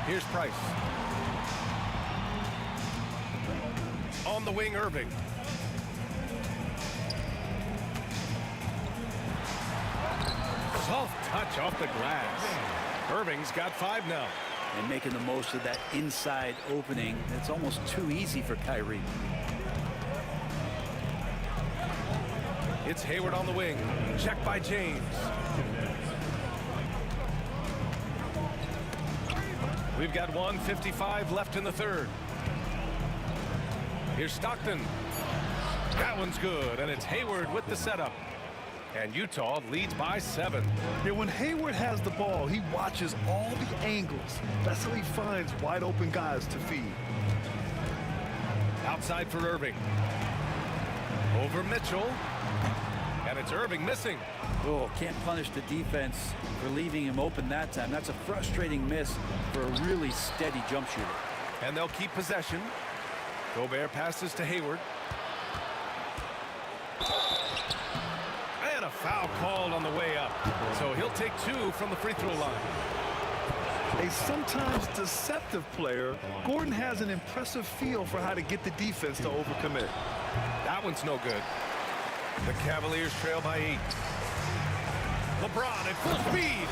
Here's Price. On the wing, Irving. Soft touch off the glass. Irving's got 5 now. And making the most of that inside opening. It's almost too easy for Kyrie. It's Hayward on the wing. Checked by James. We've got 1:55 left in the third. Here's Stockton. That one's good, and it's Hayward with the setup. And Utah leads by 7. Yeah, when Hayward has the ball, he watches all the angles. That's how he finds wide open guys to feed. Outside for Irving. Over Mitchell. And it's Irving missing. Oh, can't punish the defense for leaving him open that time. That's a frustrating miss for a really steady jump shooter. And they'll keep possession. Gobert passes to Hayward. And a foul called on the way up. So he'll take 2 from the free throw line. A sometimes deceptive player, Gordon has an impressive feel for how to get the defense to overcommit. That one's no good. The Cavaliers trail by 8. LeBron at full speed.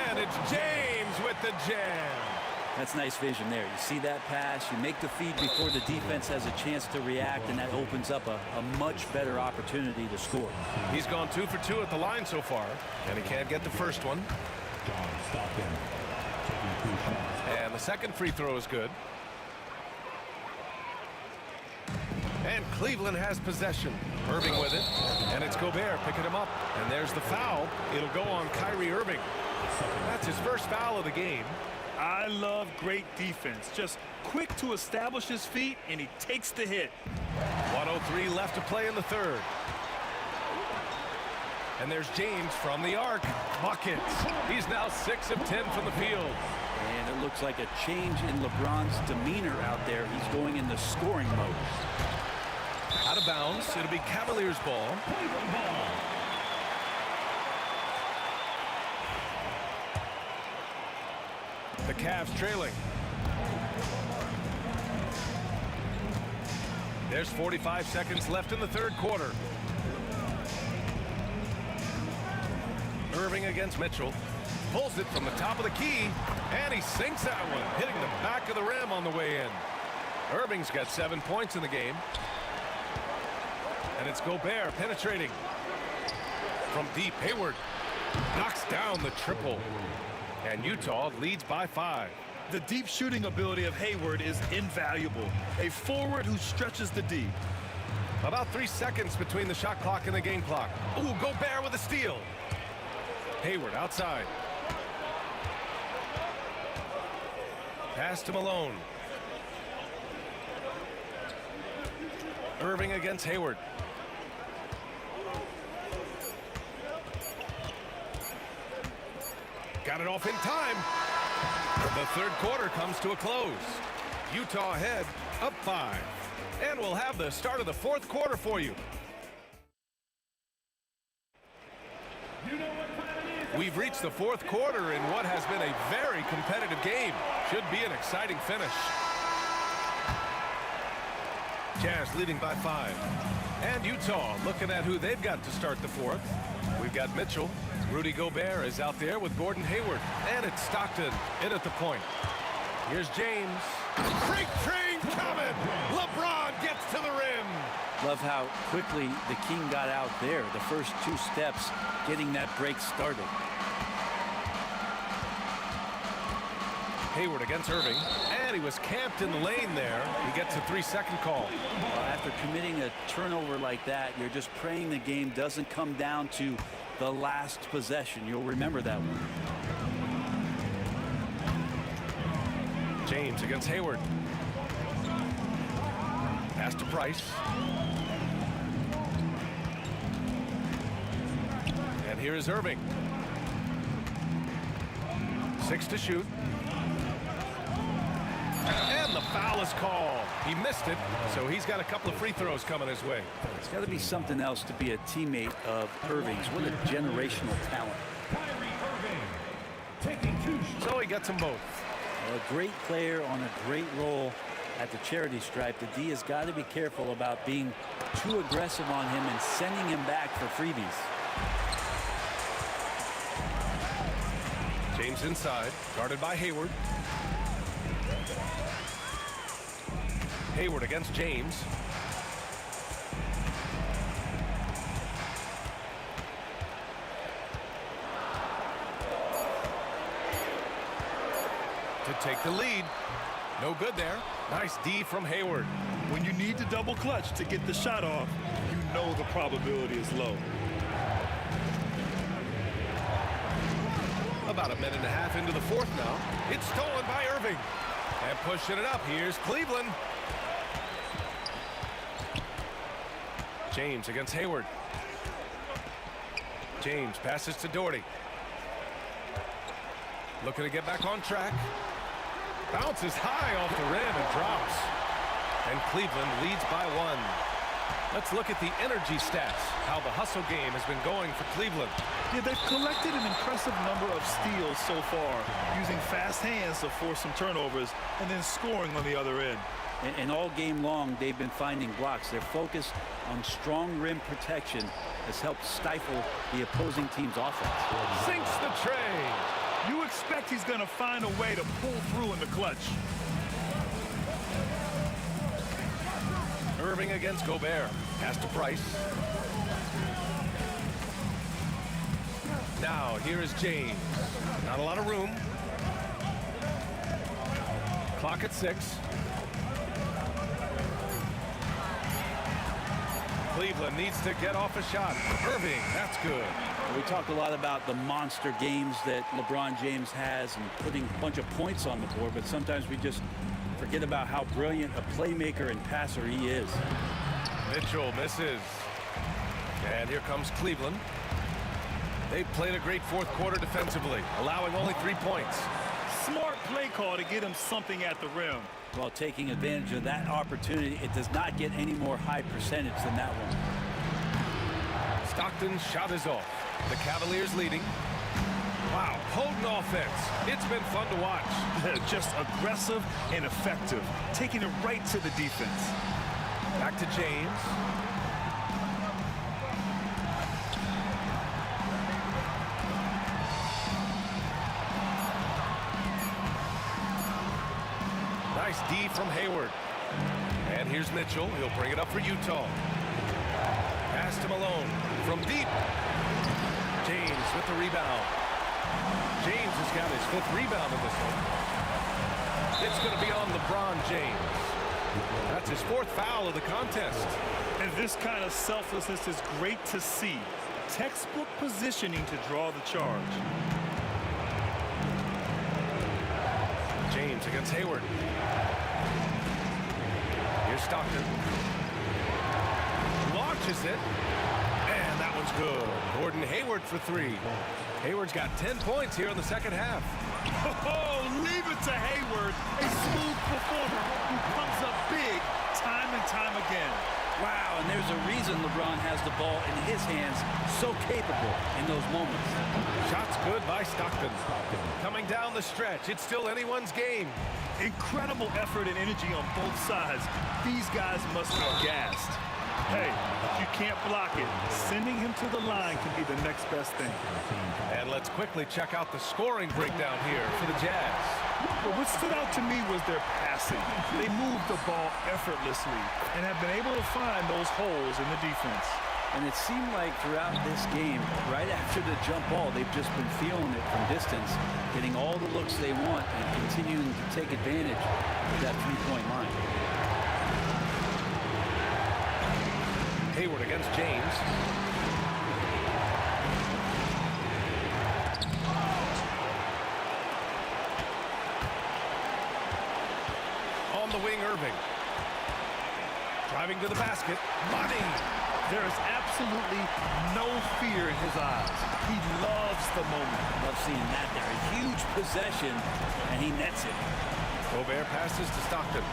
And it's James with the jam. That's nice vision there. You see that pass, you make the feed before the defense has a chance to react, and that opens up a much better opportunity to score. He's gone 2 for 2 at the line so far, and he can't get the first one. And the second free throw is good. And Cleveland has possession. Irving with it, and it's Gobert picking him up. And there's the foul. It'll go on Kyrie Irving. That's his first foul of the game. I love great defense. Just quick to establish his feet, and he takes the hit. 1:03 left to play in the third. And there's James from the arc. Buckets. He's now 6 of 10 from the field. And it looks like a change in LeBron's demeanor out there. He's going in the scoring mode. Out of bounds. It'll be Cavaliers ball. The Cavs trailing. There's 45 seconds left in the third quarter. Irving against Mitchell. Pulls it from the top of the key, and he sinks that one, hitting the back of the rim on the way in. Irving's got 7 points in the game. And it's Gobert penetrating. From deep, Hayward knocks down the triple. And Utah leads by 5. The deep shooting ability of Hayward is invaluable. A forward who stretches the deep. About 3 seconds between the shot clock and the game clock. Ooh, Gobert with a steal. Hayward outside. Pass to Malone. Irving against Hayward. Got it off in time. The third quarter comes to a close. Utah ahead, up 5. And we'll have the start of the fourth quarter for you. We've reached the fourth quarter in what has been a very competitive game. Should be an exciting finish. Jazz leading by 5. And Utah looking at who they've got to start the fourth. We've got Mitchell. Rudy Gobert is out there with Gordon Hayward. And it's Stockton in at the point. Here's James. Freight train coming. LeBron gets to the rim. Love how quickly the King got out there. The first 2 steps getting that break started. Hayward against Irving. And he was camped in the lane there. He gets a 3-second call. After committing a turnover like that, you're just praying the game doesn't come down to the last possession. You'll remember that one. James against Hayward. Pass to Price. And here is Irving. 6 to shoot. And the foul is called. He missed it, so he's got a couple of free throws coming his way. It's got to be something else to be a teammate of Irving's. What a generational talent. So he gets them both. A great player on a great role at the charity stripe. The D has got to be careful about being too aggressive on him and sending him back for freebies. James inside, guarded by Hayward. Hayward against James. To take the lead. No good there. Nice D from Hayward. When you need to double clutch to get the shot off, you know the probability is low. About a minute and a half into the fourth now. It's stolen by Irving. And pushing it up. Here's Cleveland. James against Hayward. James passes to Doherty. Looking to get back on track. Bounces high off the rim and drops. And Cleveland leads by 1. Let's look at the energy stats. How the hustle game has been going for Cleveland. Yeah, they've collected an impressive number of steals so far, using fast hands to force some turnovers and then scoring on the other end. And all game long, they've been finding blocks. Their focus on strong rim protection has helped stifle the opposing team's offense. Sinks the tray. You expect he's going to find a way to pull through in the clutch. Irving against Gobert. Pass to Price. Now, here is James. Not a lot of room. Clock at 6. Cleveland needs to get off a shot. Irving, that's good. We talk a lot about the monster games that LeBron James has and putting a bunch of points on the board, but sometimes we just forget about how brilliant a playmaker and passer he is. Mitchell misses. And here comes Cleveland. They've played a great fourth quarter defensively, allowing only 3 points. Smart play call to get him something at the rim. While taking advantage of that opportunity, it does not get any more high percentage than that one. Stockton's shot is off. The Cavaliers leading. Wow, potent offense. It's been fun to watch. Just aggressive and effective, taking it right to the defense. Back to James. Nice D from Hayward. And here's Mitchell. He'll bring it up for Utah. Pass to Malone from deep. James with the rebound. James has got his 5th rebound in this one. It's going to be on LeBron James. That's his 4th foul of the contest. And this kind of selflessness is great to see. Textbook positioning to draw the charge. James against Hayward. Here's Stockton. Launches it. And that one's good. Gordon Hayward for 3. Hayward's got 10 points here in the second half. Oh, leave it to Hayward, a smooth performer who comes up big time and time again. Wow, and there's a reason LeBron has the ball in his hands, so capable in those moments. Shots good by Stockton. Coming down the stretch, it's still anyone's game. Incredible effort and energy on both sides. These guys must be gassed. Hey, if you can't block it, sending him to the line can be the next best thing. And let's quickly check out the scoring breakdown here for the Jazz. But what stood out to me was their passing. They moved the ball effortlessly and have been able to find those holes in the defense. And it seemed like throughout this game, right after the jump ball, they've just been feeling it from distance, getting all the looks they want and continuing to take advantage of that three-point line. Hayward against James. On the wing, Irving. Driving to the basket. Money! There is absolutely no fear in his eyes. He loves the moment. Love seeing that there. A huge possession, and he nets it. Gobert passes to Stockton.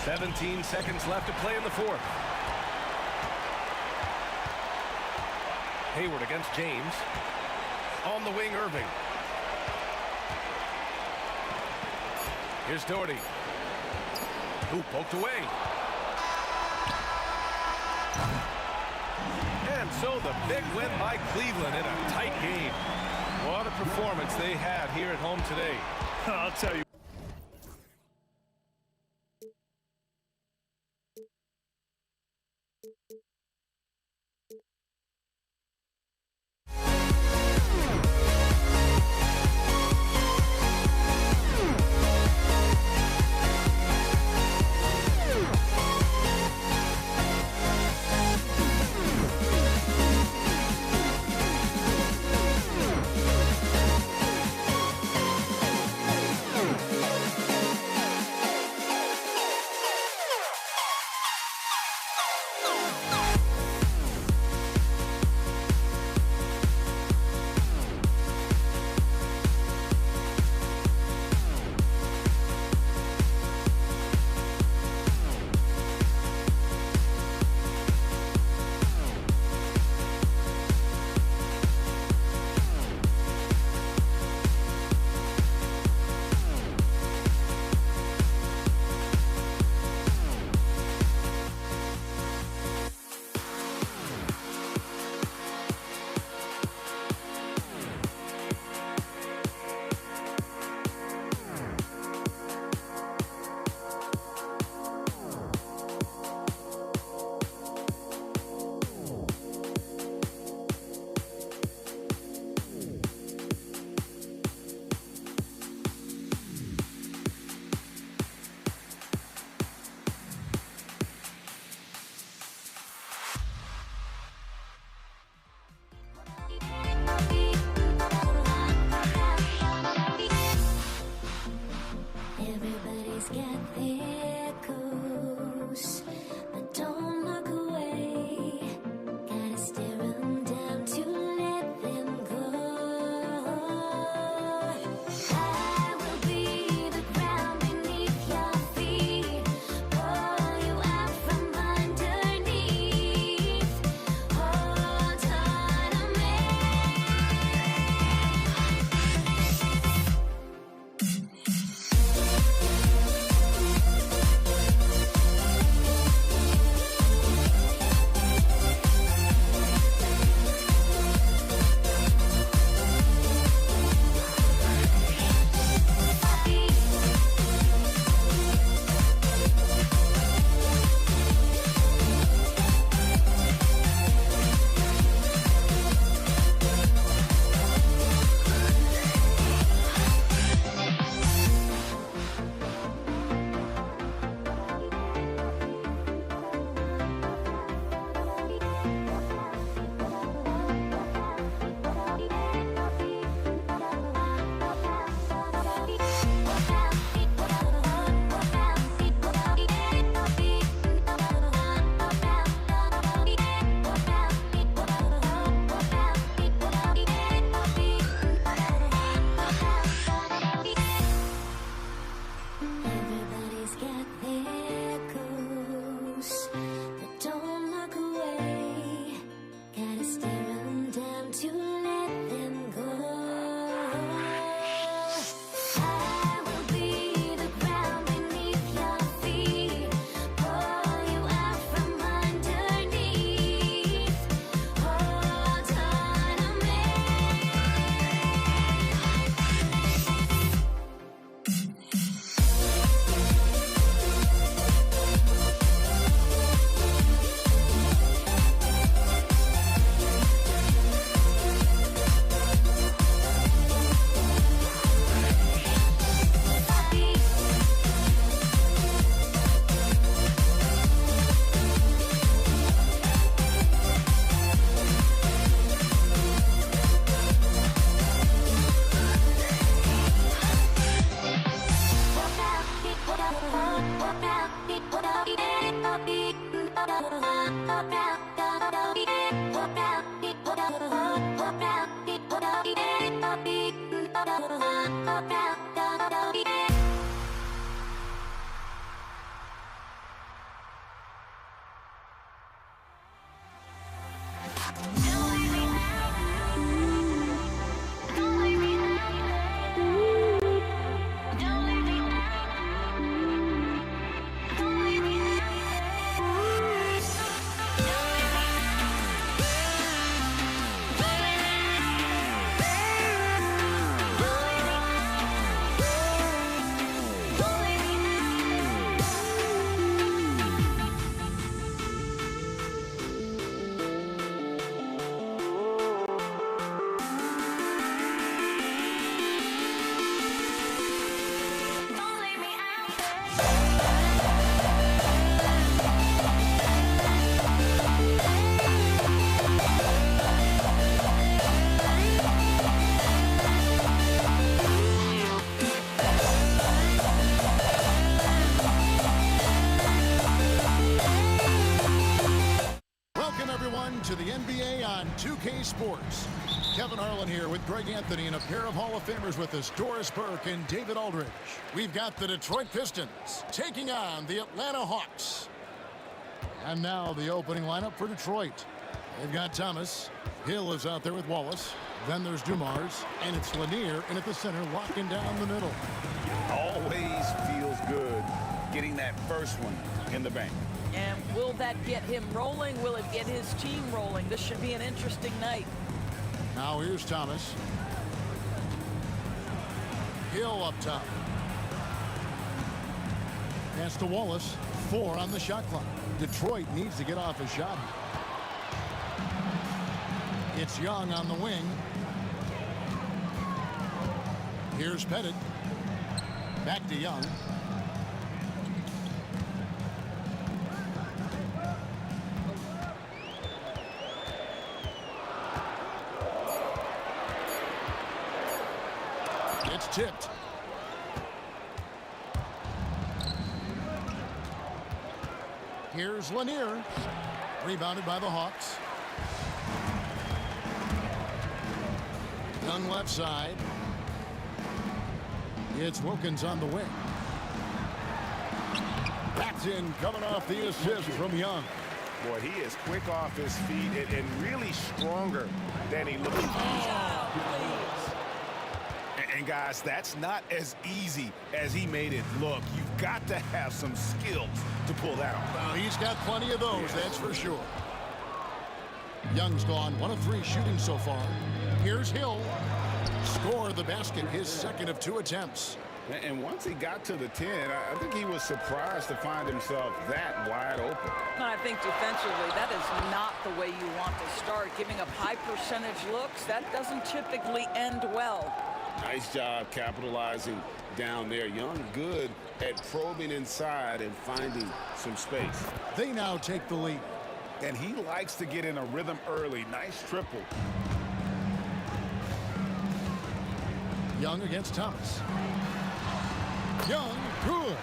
17 seconds left to play in the fourth. Hayward against James. On the wing, Irving. Here's Doherty. Who poked away. And so the big win by Cleveland in a tight game. What a performance they had here at home today. I'll tell you. To the NBA on 2K Sports. Kevin Harlan here with Greg Anthony and a pair of Hall of Famers with us, Doris Burke and David Aldridge. We've got the Detroit Pistons taking on the Atlanta Hawks. And now the opening lineup for Detroit. They've got Thomas. Hill is out there with Wallace. Then there's Dumars, and it's Lanier in at the center, locking down the middle. Always feels good getting that first one in the bank. And will that get him rolling? Will it get his team rolling? This should be an interesting night. Now here's Thomas. Hill up top. Pass to Wallace. 4 on the shot clock. Detroit needs to get off a shot. It's Young on the wing. Here's Pettit. Back to Young. It's tipped. Here's Lanier. Rebounded by the Hawks. Young left side. It's Wilkins on the wing. That's in, coming off the assist from Young. Boy, he is quick off his feet and really stronger than he looks. And guys, that's not as easy as he made it look. You've got to have some skills to pull that off. Well, he's got plenty of those, that's for sure. Young's gone 1 of 3 shooting so far. Here's Hill. Score the basket, his second of 2 attempts. And once he got to the 10, I think he was surprised to find himself that wide open. I think defensively, that is not the way you want to start. Giving up high percentage looks, that doesn't typically end well. Nice job capitalizing down there. Young good at probing inside and finding some space. They now take the lead. And he likes to get in a rhythm early. Nice triple. Young against Thomas. Young, good.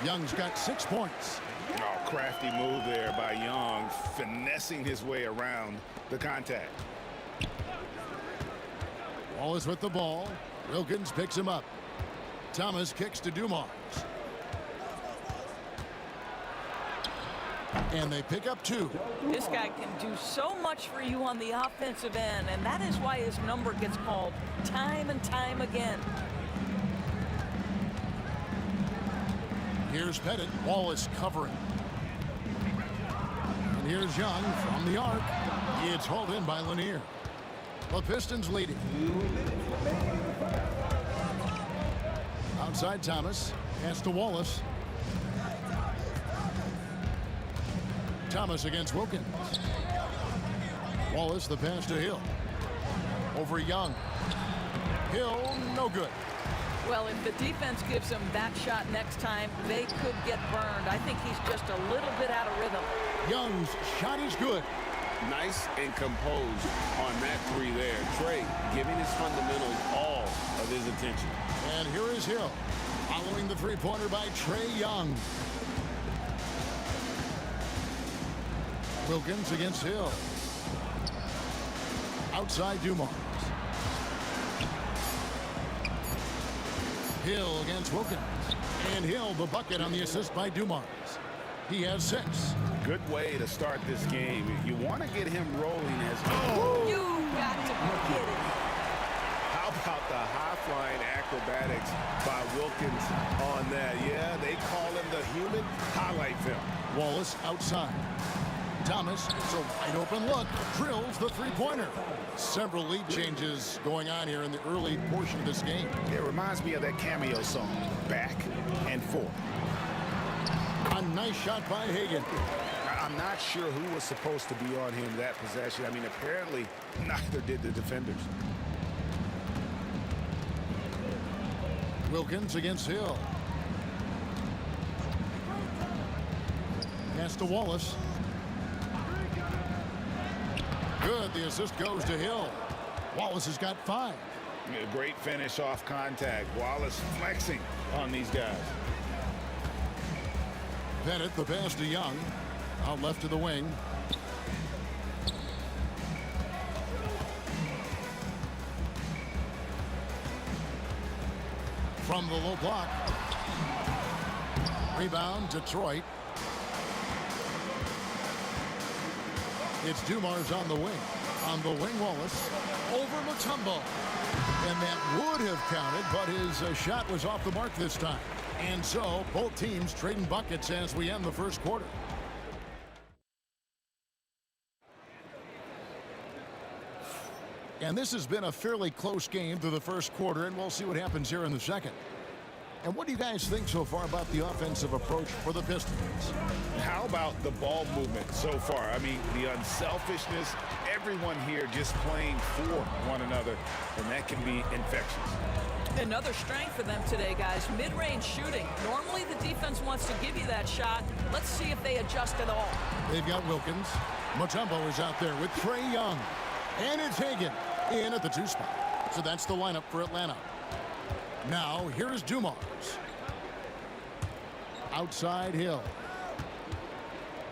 Young's got 6 points. Oh, crafty move there by Young, finessing his way around the contact. Wallace with the ball. Wilkins picks him up. Thomas kicks to Dumars. And they pick up 2. This guy can do so much for you on the offensive end, and that is why his number gets called time and time again. Here's Pettit. Wallace covering. And here's Young from the arc. It's hauled in by Lanier. The Pistons leading. Outside Thomas. Pass to Wallace. Thomas against Wilkins. Wallace, the pass to Hill. Over Young. Hill, no good. Well, if the defense gives him that shot next time, they could get burned. I think he's just a little bit out of rhythm. Young's shot is good. Nice and composed on that 3 there. Trey giving his fundamentals all of his attention. And here is Hill, following the 3-pointer by Trae Young. Wilkins against Hill. Outside Dumars. Hill against Wilkins. And Hill the bucket on the assist by Dumars. He has 6. Good way to start this game. You want to get him rolling as You got to be kidding. How about the high-flying acrobatics by Wilkins on that? Yeah, they call him the human highlight film. Wallace outside. Thomas, it's a wide open look, drills the three-pointer. Several lead changes going on here in the early portion of this game. It reminds me of that cameo song, Back and Forth. A nice shot by Hagan. I'm not sure who was supposed to be on him that possession. I mean, apparently neither did the defenders. Wilkins against Hill. Pass to Wallace. Good. The assist goes to Hill. Wallace has got 5. A great finish off contact. Wallace flexing on these guys. Bennett, the pass to Young. Out left to the wing. From the low block. Rebound, Detroit. It's Dumars on the wing. On the wing, Wallace. Over Mutombo. And that would have counted, but his shot was off the mark this time. And so, both teams trading buckets as we end the first quarter. And this has been a fairly close game through the first quarter, and we'll see what happens here in the second. And what do you guys think so far about the offensive approach for the Pistons? How about the ball movement so far? I mean, the unselfishness, everyone here just playing for one another, and that can be infectious. Another strength for them today, guys. Mid-range shooting. Normally the defense wants to give you that shot. Let's see if they adjust at all. They've got Wilkins. Mutombo is out there with Trae Young. And it's Hagan in at the 2 spot. So that's the lineup for Atlanta. Now, here's Dumars. Outside Hill.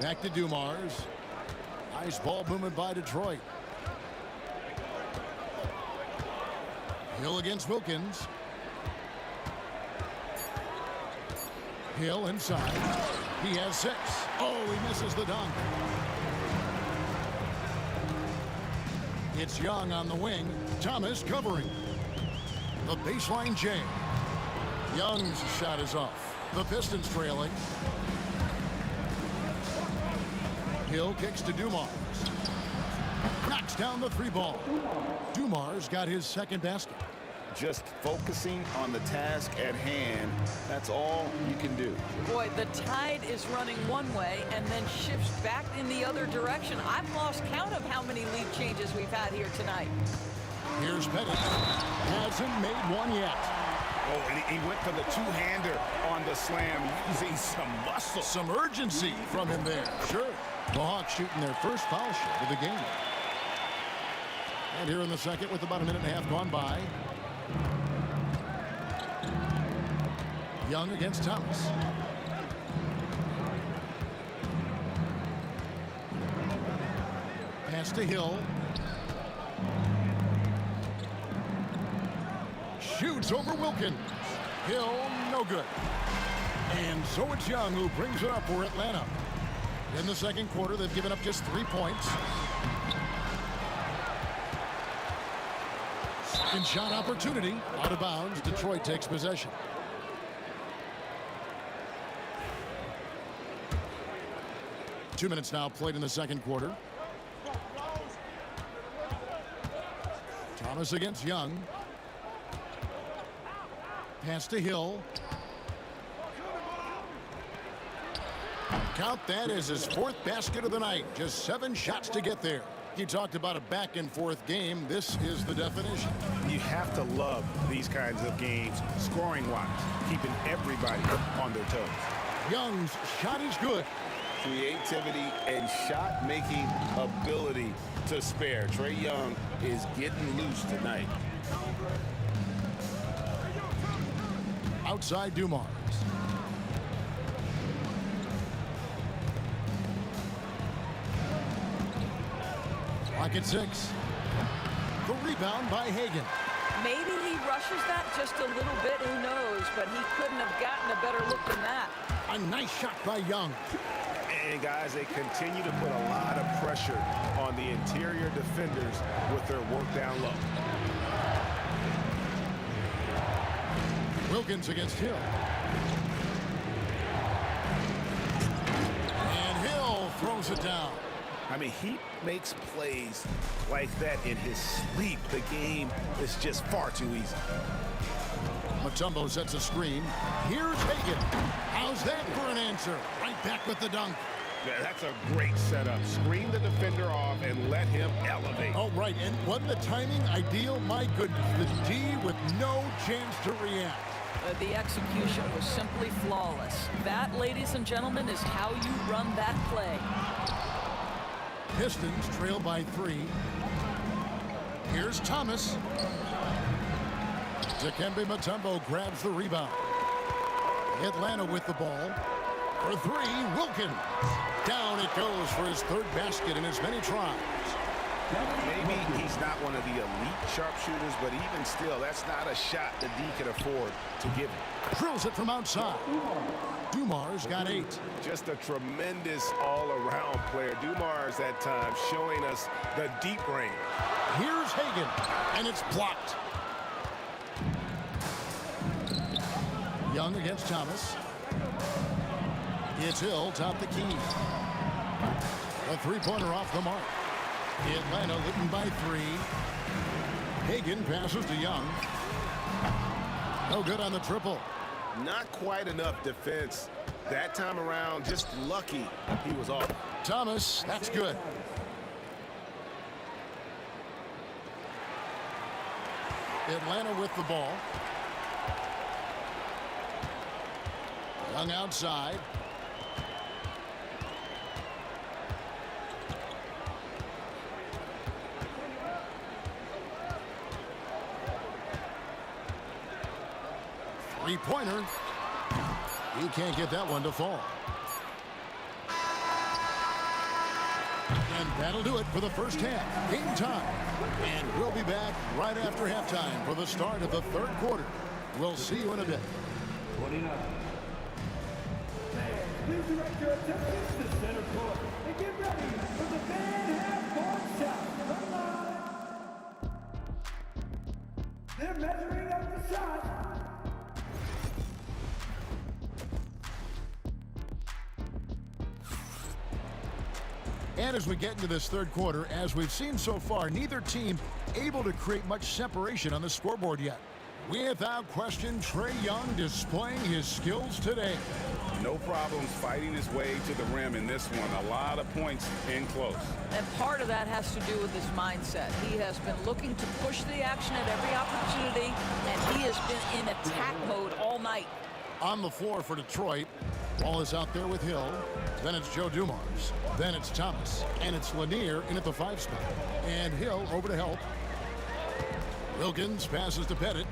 Back to Dumars. Nice ball movement by Detroit. Hill against Wilkins. Hill inside. He has 6. Oh, he misses the dunk. It's Young on the wing. Thomas covering. The baseline J. Young's shot is off. The Pistons trailing. Hill kicks to Dumars. Knocks down the 3 ball. Dumars got his 2nd basket. Just focusing on the task at hand. That's all you can do. Boy, the tide is running one way and then shifts back in the other direction. I've lost count of how many lead changes we've had here tonight. Here's Bennett. Hasn't made one yet. Oh, and he went for the two-hander on the slam, using some muscle. Some urgency from him there. Sure. The Hawks shooting their first foul shot of the game. And here in the second with about a minute and a half gone by. Young against Thomas. Pass to Hill. Shoots over Wilkins. Hill, no good. And so it's Young who brings it up for Atlanta. In the second quarter, they've given up just 3 points. Second shot opportunity. Out of bounds. Detroit takes possession. Two minutes now played in the second quarter. Thomas against Young. Pass to Hill. Count that as his 4th basket of the night. Just 7 shots to get there. You talked about a back and forth game. This is the definition. You have to love these kinds of games, scoring-wise, keeping everybody on their toes. Young's shot is good. Creativity and shot-making ability to spare. Trae Young is getting loose tonight. Outside Dumars. Clock at 6. The rebound by Hagan. Maybe he rushes that just a little bit, who knows, but he couldn't have gotten a better look than that. A nice shot by Young. And guys, they continue to put a lot of pressure on the interior defenders with their work down low. Wilkins against Hill. And Hill throws it down. I mean, he makes plays like that in his sleep. The game is just far too easy. Mutombo sets a screen. Here's Hagan. How's that for an answer? Right back with the dunk. Yeah, that's a great setup. Screen the defender off and let him elevate. Oh, right. And wasn't the timing ideal? My goodness. The D with no chance to react. The execution was simply flawless. That, ladies and gentlemen, is how you run that play. Pistons trail by 3. Here's Thomas. Dikembe Mutombo grabs the rebound. Atlanta with the ball. For 3, Wilkins. Down it goes for his 3rd basket in as many tries. Maybe he's not one of the elite sharpshooters, but even still, that's not a shot that D can afford to give him. Drills it from outside. Dumars got 8. Just a tremendous all-around player. Dumars at times showing us the deep range. Here's Hagan, and it's blocked. Young against Thomas. It's Hill, top the key. A 3-pointer off the mark. Atlanta leading by 3. Hagan passes to Young. No good on the triple. Not quite enough defense that time around. Just lucky he was off. Thomas, that's good. Atlanta with the ball. Young outside. Three-pointer. He can't get that one to fall. And that'll do it for the first half. Game time. And we'll be back right after halftime for the start of the 3rd quarter. We'll see you in a bit. 29. Please direct your attention to center court and get ready for the fan half-court shot. They're measuring up the shot. And as we get into this 3rd quarter, as we've seen so far, neither team able to create much separation on the scoreboard yet. Without question, Trae Young displaying his skills today. No problems fighting his way to the rim in this one. A lot of points in close. And part of that has to do with his mindset. He has been looking to push the action at every opportunity, and he has been in attack mode all night. On the floor for Detroit, ball is out there with Hill. Then it's Joe Dumars. Then it's Thomas. And it's Lanier in at the 5 spot. And Hill over to help. Wilkins passes to Pettit.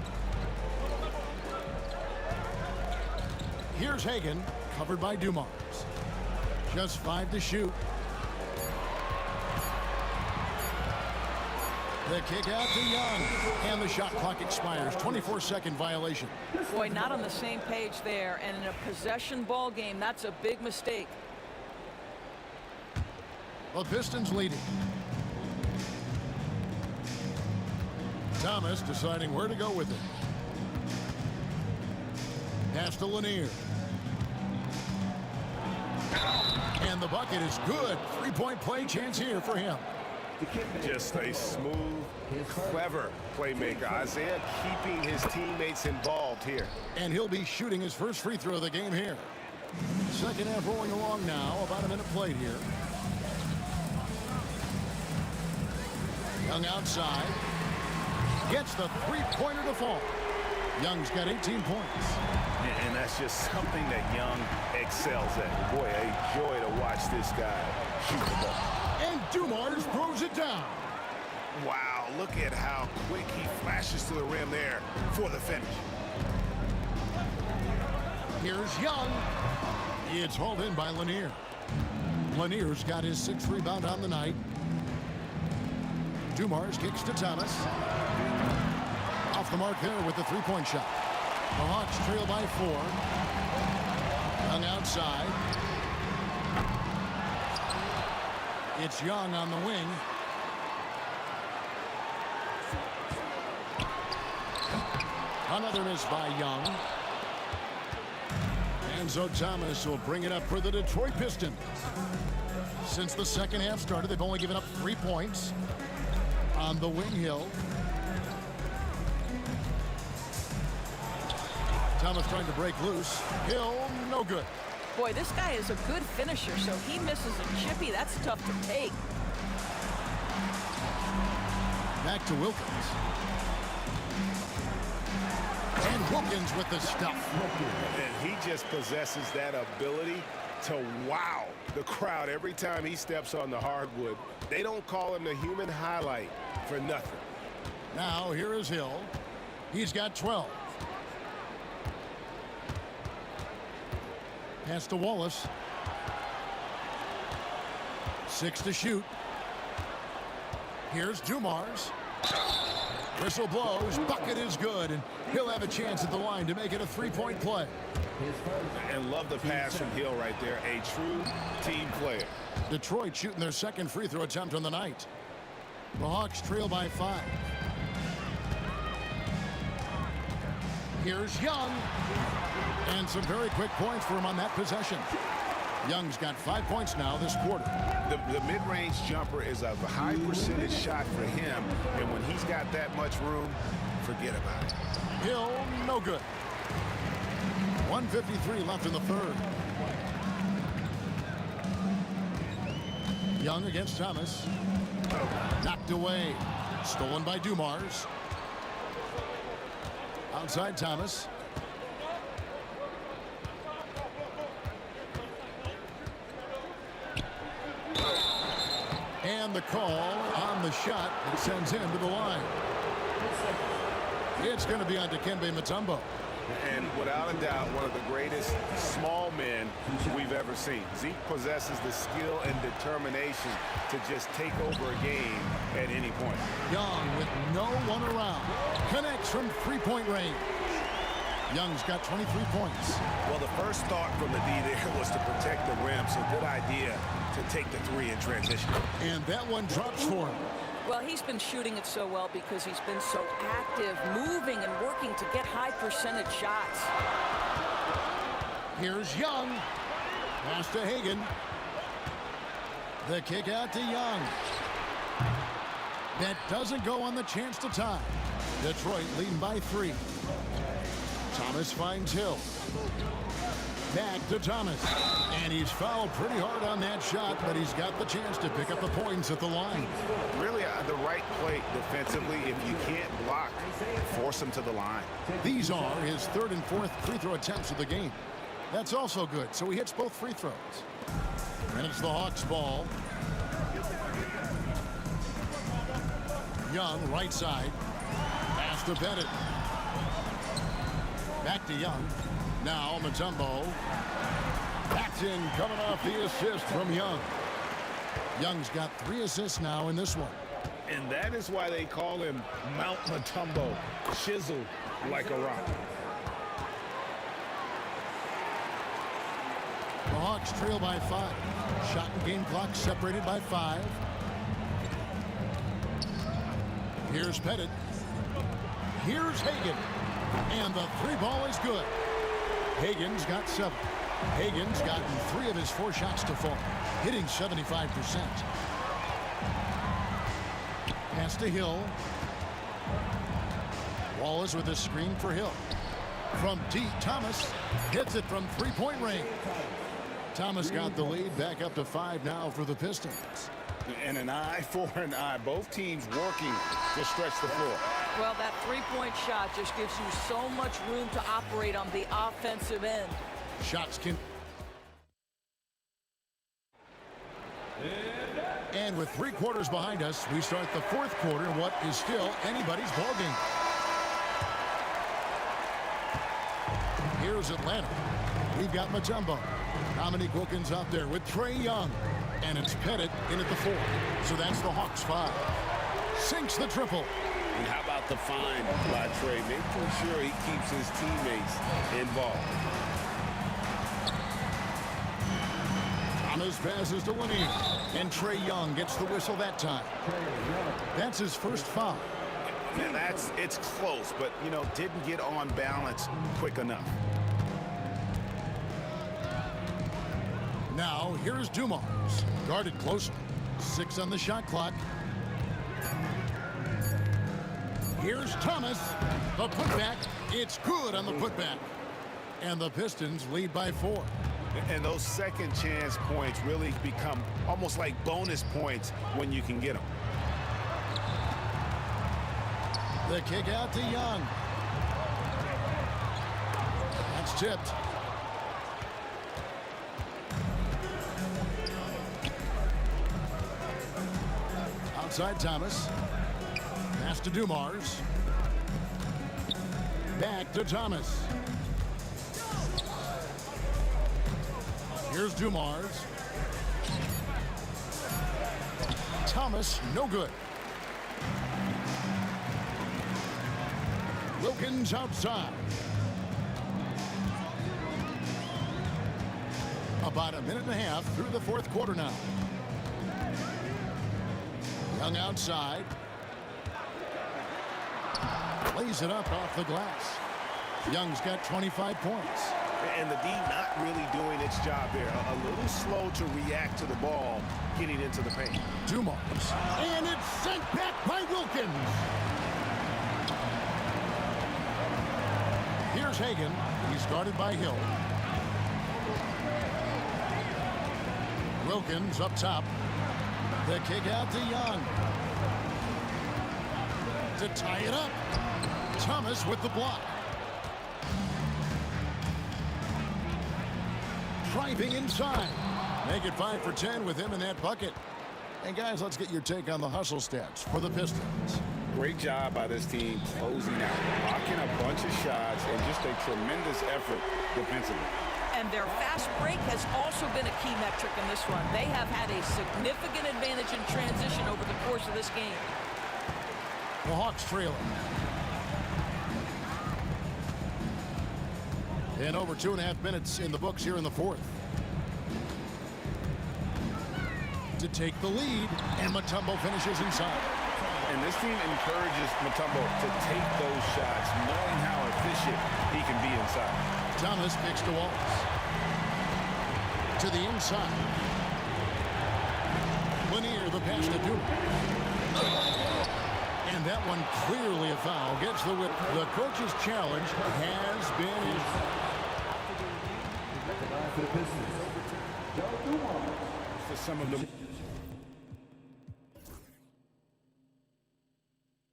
Here's Hagan, covered by Dumars. Just 5 to shoot. The kick out to Young. And the shot clock expires. 24-second violation. Boy, not on the same page there. And in a possession ball game, that's a big mistake. The Pistons leading. Thomas deciding where to go with it. Pass to Lanier. And the bucket is good. 3-point play chance here for him. Just a smooth, clever playmaker. Isaiah keeping his teammates involved here. And he'll be shooting his first free throw of the game here. Second half rolling along now. About a minute played here. Young outside. Gets the 3-pointer to fall. Young's got 18 points. And that's just something that Young excels at. Boy, a joy to watch this guy shoot the ball. And Dumars throws it down. Wow, look at how quick he flashes to the rim there for the finish. Here's Young. It's hauled in by Lanier. Lanier's got his 6th rebound on the night. Dumars kicks to Thomas. Off the mark there with the three-point shot. The Hawks trail by 4. Young outside. It's Young on the wing. Another miss by Young. And so Thomas will bring it up for the Detroit Pistons. Since the second half started, they've only given up 3 points. On the wing, Hill. Thomas trying to break loose. Hill, no good. Boy, this guy is a good finisher, so he misses a chippy. That's tough to take. Back to Wilkins. And Wilkins with the stuff. And he just possesses that ability to wow the crowd every time he steps on the hardwood. They don't call him the human highlight for nothing. Now here is Hill. He's got 12. Pass to Wallace. 6 to shoot. Here's Dumars. Whistle blows. Bucket is good, and he'll have a chance at the line to make it a 3-point play. And love the pass from Hill right there. A true team player. Detroit shooting their second free throw attempt on the night. The Hawks trail by 5. Here's Young. And some very quick points for him on that possession. Young's got 5 points now this quarter. The mid-range jumper is a high percentage shot for him, and when he's got that much room, forget about it. Hill, no good. 1:53 left in the third. Young against Thomas. Knocked away. Stolen by Dumars. Outside Thomas. And the call on the shot that sends him to the line. It's going to be on Dikembe Mutombo. And without a doubt, one of the greatest small men we've ever seen. Zeke possesses the skill and determination to just take over a game at any point. Young with no one around. Connects from three-point range. Young's got 23 points. Well, the first thought from the D there was to protect the rim, so good idea to take the 3 in transition. And that one drops for him. Well, he's been shooting it so well because he's been so active, moving and working to get high percentage shots. Here's Young. Pass to Hagan. The kick out to Young. That doesn't go on the chance to tie. Detroit leading by 3. Thomas finds Hill. Back to Thomas. And he's fouled pretty hard on that shot, but he's got the chance to pick up the points at the line. Really the right play defensively. If you can't block, force him to the line. These are his 3rd and 4th free throw attempts of the game. That's also good, so he hits both free throws. And it's the Hawks' ball. Young, right side. Pass to Bennett. Back to Young. Now Mutombo. That's in, coming off the assist from Young. Young's got 3 assists now in this one. And that is why they call him Mount Mutombo. Chiseled like a rock. The Hawks trail by 5. Shot and game clock separated by 5. Here's Pettit. Here's Hagan. And the 3 ball is good. Hagan's got 7. Hagan's gotten 3 of his 4 shots to fall, hitting 75%. Pass to Hill. Wallace with a screen for Hill. From deep, Thomas hits it from 3-point range. Thomas got the lead, back up to 5 now for the Pistons. And an eye for an eye. Both teams working to stretch the floor. Well, that 3-point shot just gives you so much room to operate on the offensive end. Shots can. And with 3 quarters behind us, we start the 4th quarter in what is still anybody's ballgame. Here's Atlanta. We've got Mutombo. Dominique Wilkins out there with Trae Young. And it's Pettit in at the 4. So that's the Hawks 5. sinks the triple. And how about the find by Trey? Making sure he keeps his teammates involved. Thomas passes to Linney. And Trae Young gets the whistle that time. That's his first foul. And it's close, but, you know, didn't get on balance quick enough. Now, here's Dumars. Guarded closely. 6 on the shot clock. Here's Thomas. The putback. It's good on the putback. And the Pistons lead by 4. And those second chance points really become almost like bonus points when you can get them. The kick out to Young. That's tipped. Outside Thomas. Pass to Dumars. Back to Thomas. Here's Dumars. Thomas, no good. Wilkins outside. About a minute and a half through the fourth quarter now. Young outside. Lays it up off the glass. Young's got 25 points. And the D not really doing its job there. A little slow to react to the ball getting into the paint. Dumars. And it's sent back by Wilkins. Here's Hagan. He's guarded by Hill. Wilkins up top. The kick out to Young. To tie it up. Thomas with the block. Driving inside. Make it 5 for 10 with him in that bucket. And guys, let's get your take on the hustle stats for the Pistons. Great job by this team closing out, blocking a bunch of shots, and just a tremendous effort defensively. And their fast break has also been a key metric in this one. They have had a significant advantage in transition over the course of this game. The Hawks trailing. And over 2.5 minutes in the books here in the fourth. To take the lead, and Mutombo finishes inside. And this team encourages Mutombo to take those shots, knowing how efficient he can be inside. Thomas kicks to Wallace. To the inside. Lanier, the pass to Duke. And that one clearly a foul. Gets the whip. The coach's challenge has been issued. For some of the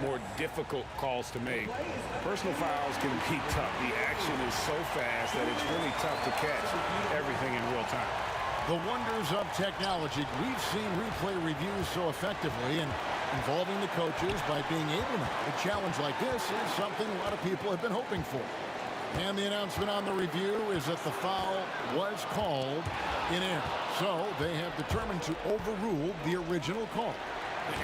more difficult calls to make. Personal fouls can be tough. The action is so fast that it's really tough to catch everything in real time. The wonders of technology. We've seen replay reviews so effectively and involving the coaches by being able to. A challenge like this is something a lot of people have been hoping for. And the announcement on the review is that the foul was called in error. So they have determined to overrule the original call.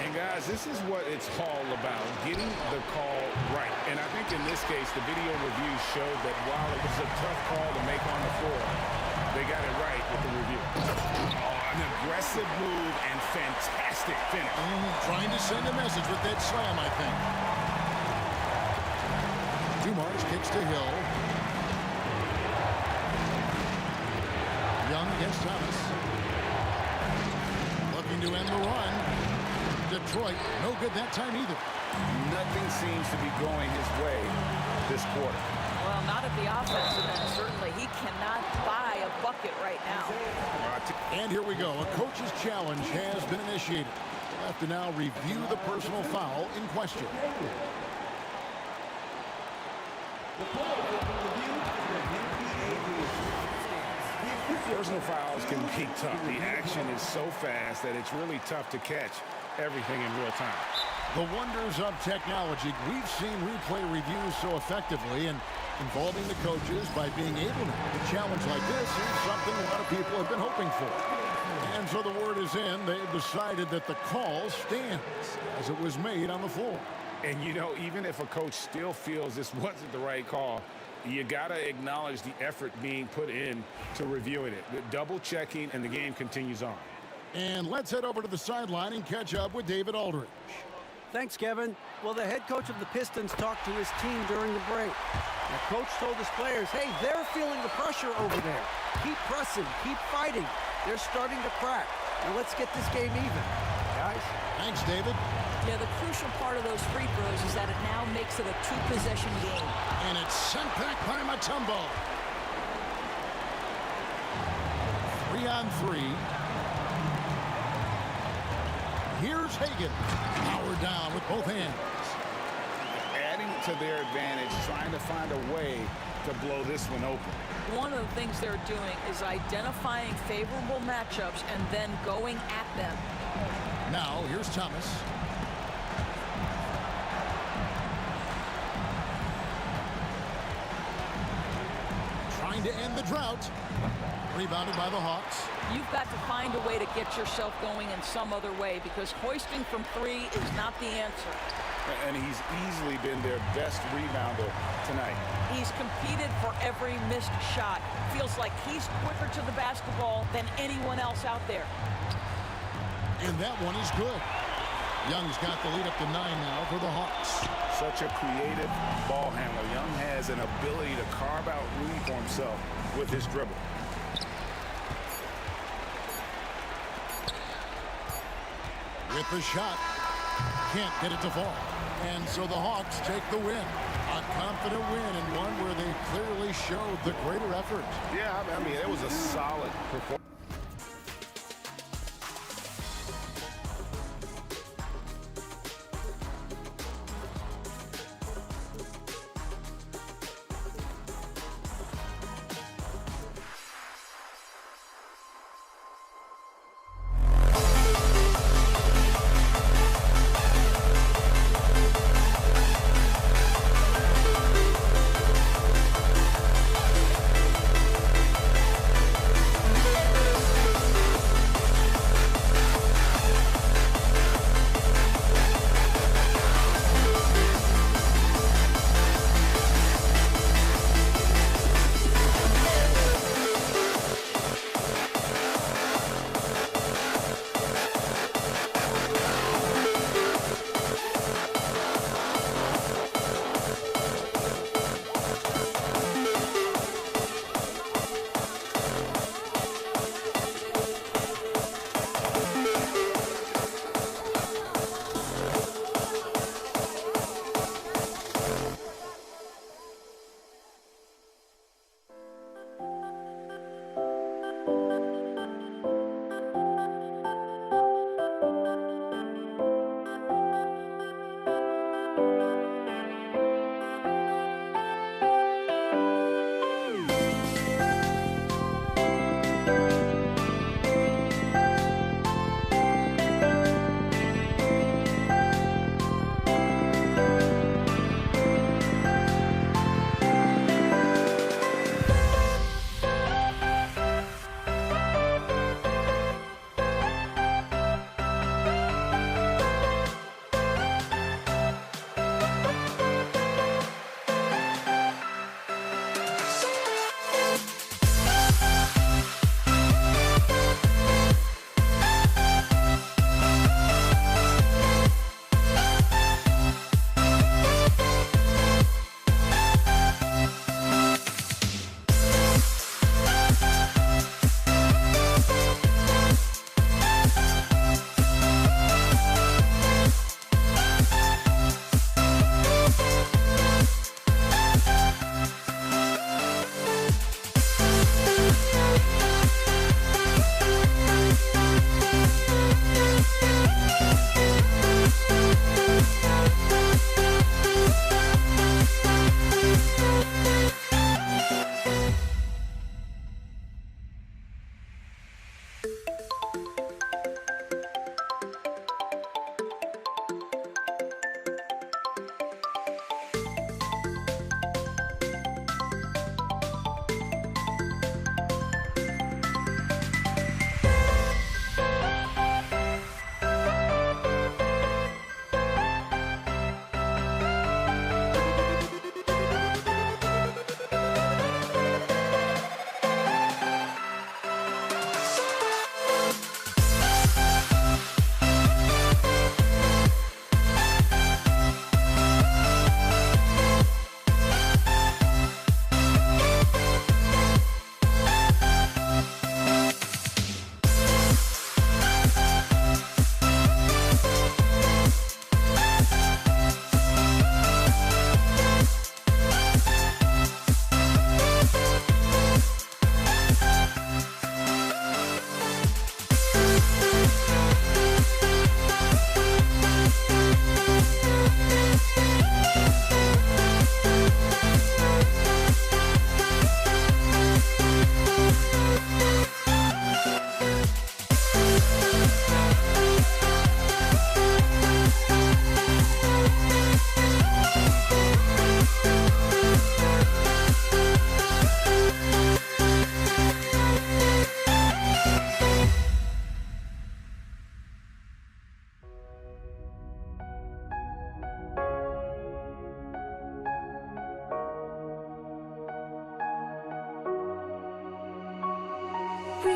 And guys, this is what it's all about, getting the call right. And I think in this case, the video review showed that while it was a tough call to make on the floor, they got it right with the review. Oh, an aggressive move and fantastic finish. Trying to send a message with that slam, I think. Dumars kicks to Hill. Young against Thomas. Looking to end the run. Detroit, no good that time either. Nothing seems to be going his way this quarter. Well, not at the offensive end, certainly. He cannot buy a bucket right now. And here we go. A coach's challenge has been initiated. We'll have to now review the personal foul in question. Personal fouls can be tough. The action is so fast that it's really tough to catch everything in real time. The wonders of technology. We've seen replay reviews so effectively and involving the coaches by being able to. A challenge like this is something a lot of people have been hoping for. And And so the word is in. They've decided that the call stands as it was made on the floor. And, you know, even if a coach still feels this wasn't the right call, you got to acknowledge the effort being put in to reviewing it. The double checking, and the game continues on. And let's head over to the sideline and catch up with David Aldridge. Thanks, Kevin. Well, the head coach of the Pistons talked to his team during the break. The coach told his players, hey, they're feeling the pressure over there. Keep pressing, keep fighting. They're starting to crack. Now let's get this game even, guys. Thanks, David. Yeah, the crucial part of those free throws is that it now makes it a two-possession game. And it's sent back by Mutombo. 3-on-3. Here's Hagan. Power down with both hands. Adding to their advantage, trying to find a way to blow this one open. One of the things they're doing is identifying favorable matchups and then going at them. Now, here's Thomas. Trying to end the drought. Rebounded by the Hawks. You've got to find a way to get yourself going in some other way, because hoisting from three is not the answer. And he's easily been their best rebounder tonight. He's competed for every missed shot. Feels like he's quicker to the basketball than anyone else out there. And that one is good. Young's got the lead up to 9 now for the Hawks. Such a creative ball handler. Young has an ability to carve out room for himself with his dribble. With the shot. Can't get it to fall. And so the Hawks take the win. A confident win, and one where they clearly showed the greater effort. Yeah, I mean, it was a solid performance.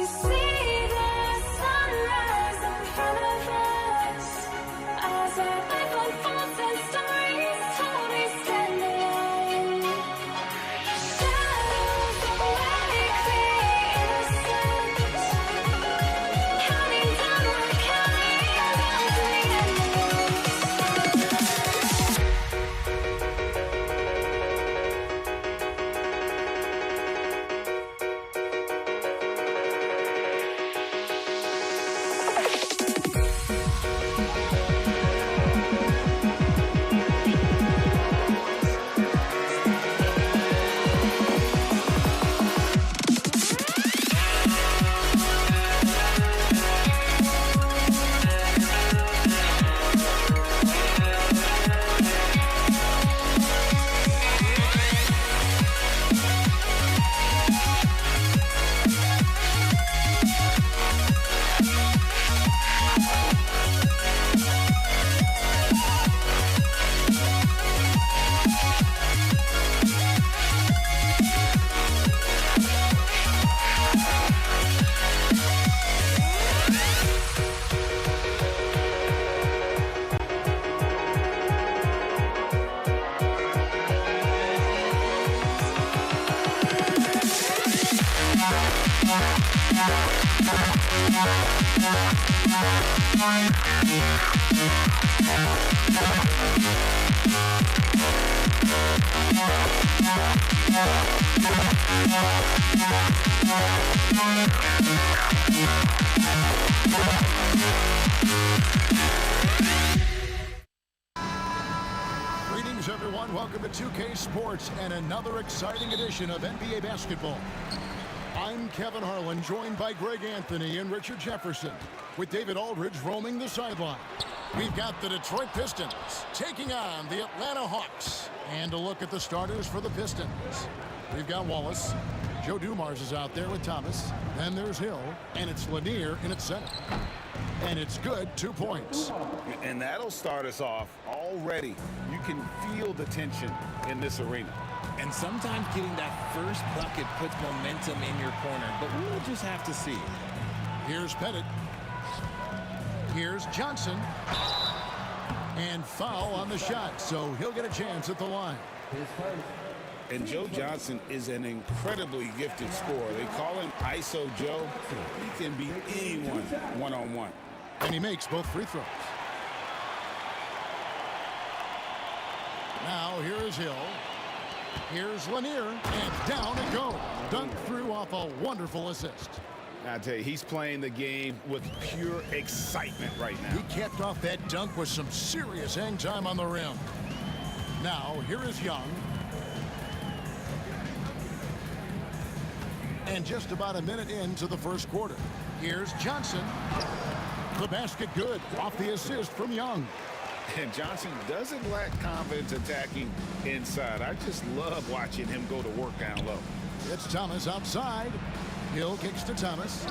see the sunrise in front of us as our life unfolds and stories told we stand alone. Shadows awake the innocent, counting downward, counting down to the Greetings, everyone. Welcome to 2K Sports and another exciting edition of NBA basketball. I'm Kevin Harlan, joined by Greg Anthony and Richard Jefferson, with David Aldridge roaming the sideline. We've got the Detroit Pistons taking on the Atlanta Hawks. And a look at the starters for the Pistons. We've got Wallace. Joe Dumars is out there with Thomas. Then there's Hill, and it's Lanier in at center. And it's good, 2 points. And that'll start us off already. You can feel the tension in this arena. And sometimes getting that first bucket puts momentum in your corner, but we'll just have to see. Here's Pettit. Here's Johnson. And foul on the shot, so he'll get a chance at the line. And Joe Johnson is an incredibly gifted scorer. They call him ISO Joe. He can beat anyone one-on-one. And he makes both free throws. Now here is Hill. Here's Lanier, and down it goes. Dunked through off a wonderful assist. I tell you, he's playing the game with pure excitement right now. He capped off that dunk with some serious hang time on the rim. Now here is Young. And just about a minute into the first quarter. Here's Johnson. The basket good off the assist from Young. And Johnson doesn't lack confidence attacking inside. I just love watching him go to work down low. It's Thomas outside. Hill kicks to Thomas.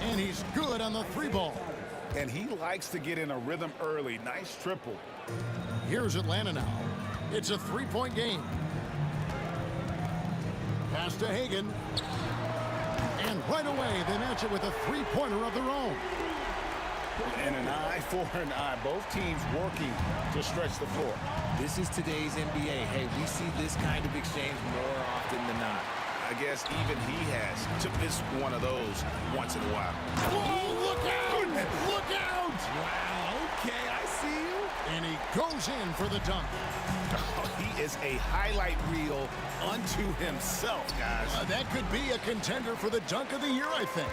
And he's good on the three ball. And he likes to get in a rhythm early. Nice triple. Here's Atlanta now. It's a three-point game. Pass to Hagan. And right away, they match it with a three-pointer of their own. And an eye for an eye. Both teams working to stretch the floor. This is today's NBA. Hey, we see this kind of exchange more often than not. I guess even he has to miss one of those once in a while. Whoa, look out! Look out! Wow, okay, I see you. And he goes in for the dunk. Oh, he is a highlight reel unto himself, guys. That could be a contender for the dunk of the year, I think.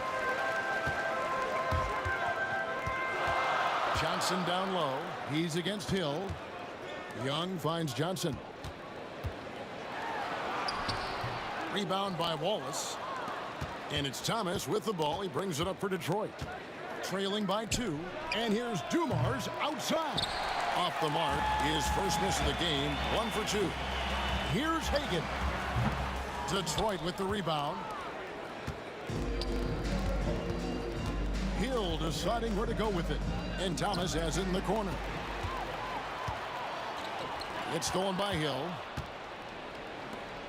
Johnson down low. He's against Hill. Young finds Johnson. Rebound by Wallace. And it's Thomas with the ball. He brings it up for Detroit. Trailing by 2. And here's Dumars outside. Off the mark. His first miss of the game. 1 for 2. Here's Hagan. Detroit with the rebound. Hill deciding where to go with it. And Thomas has it in the corner. It's stolen by Hill.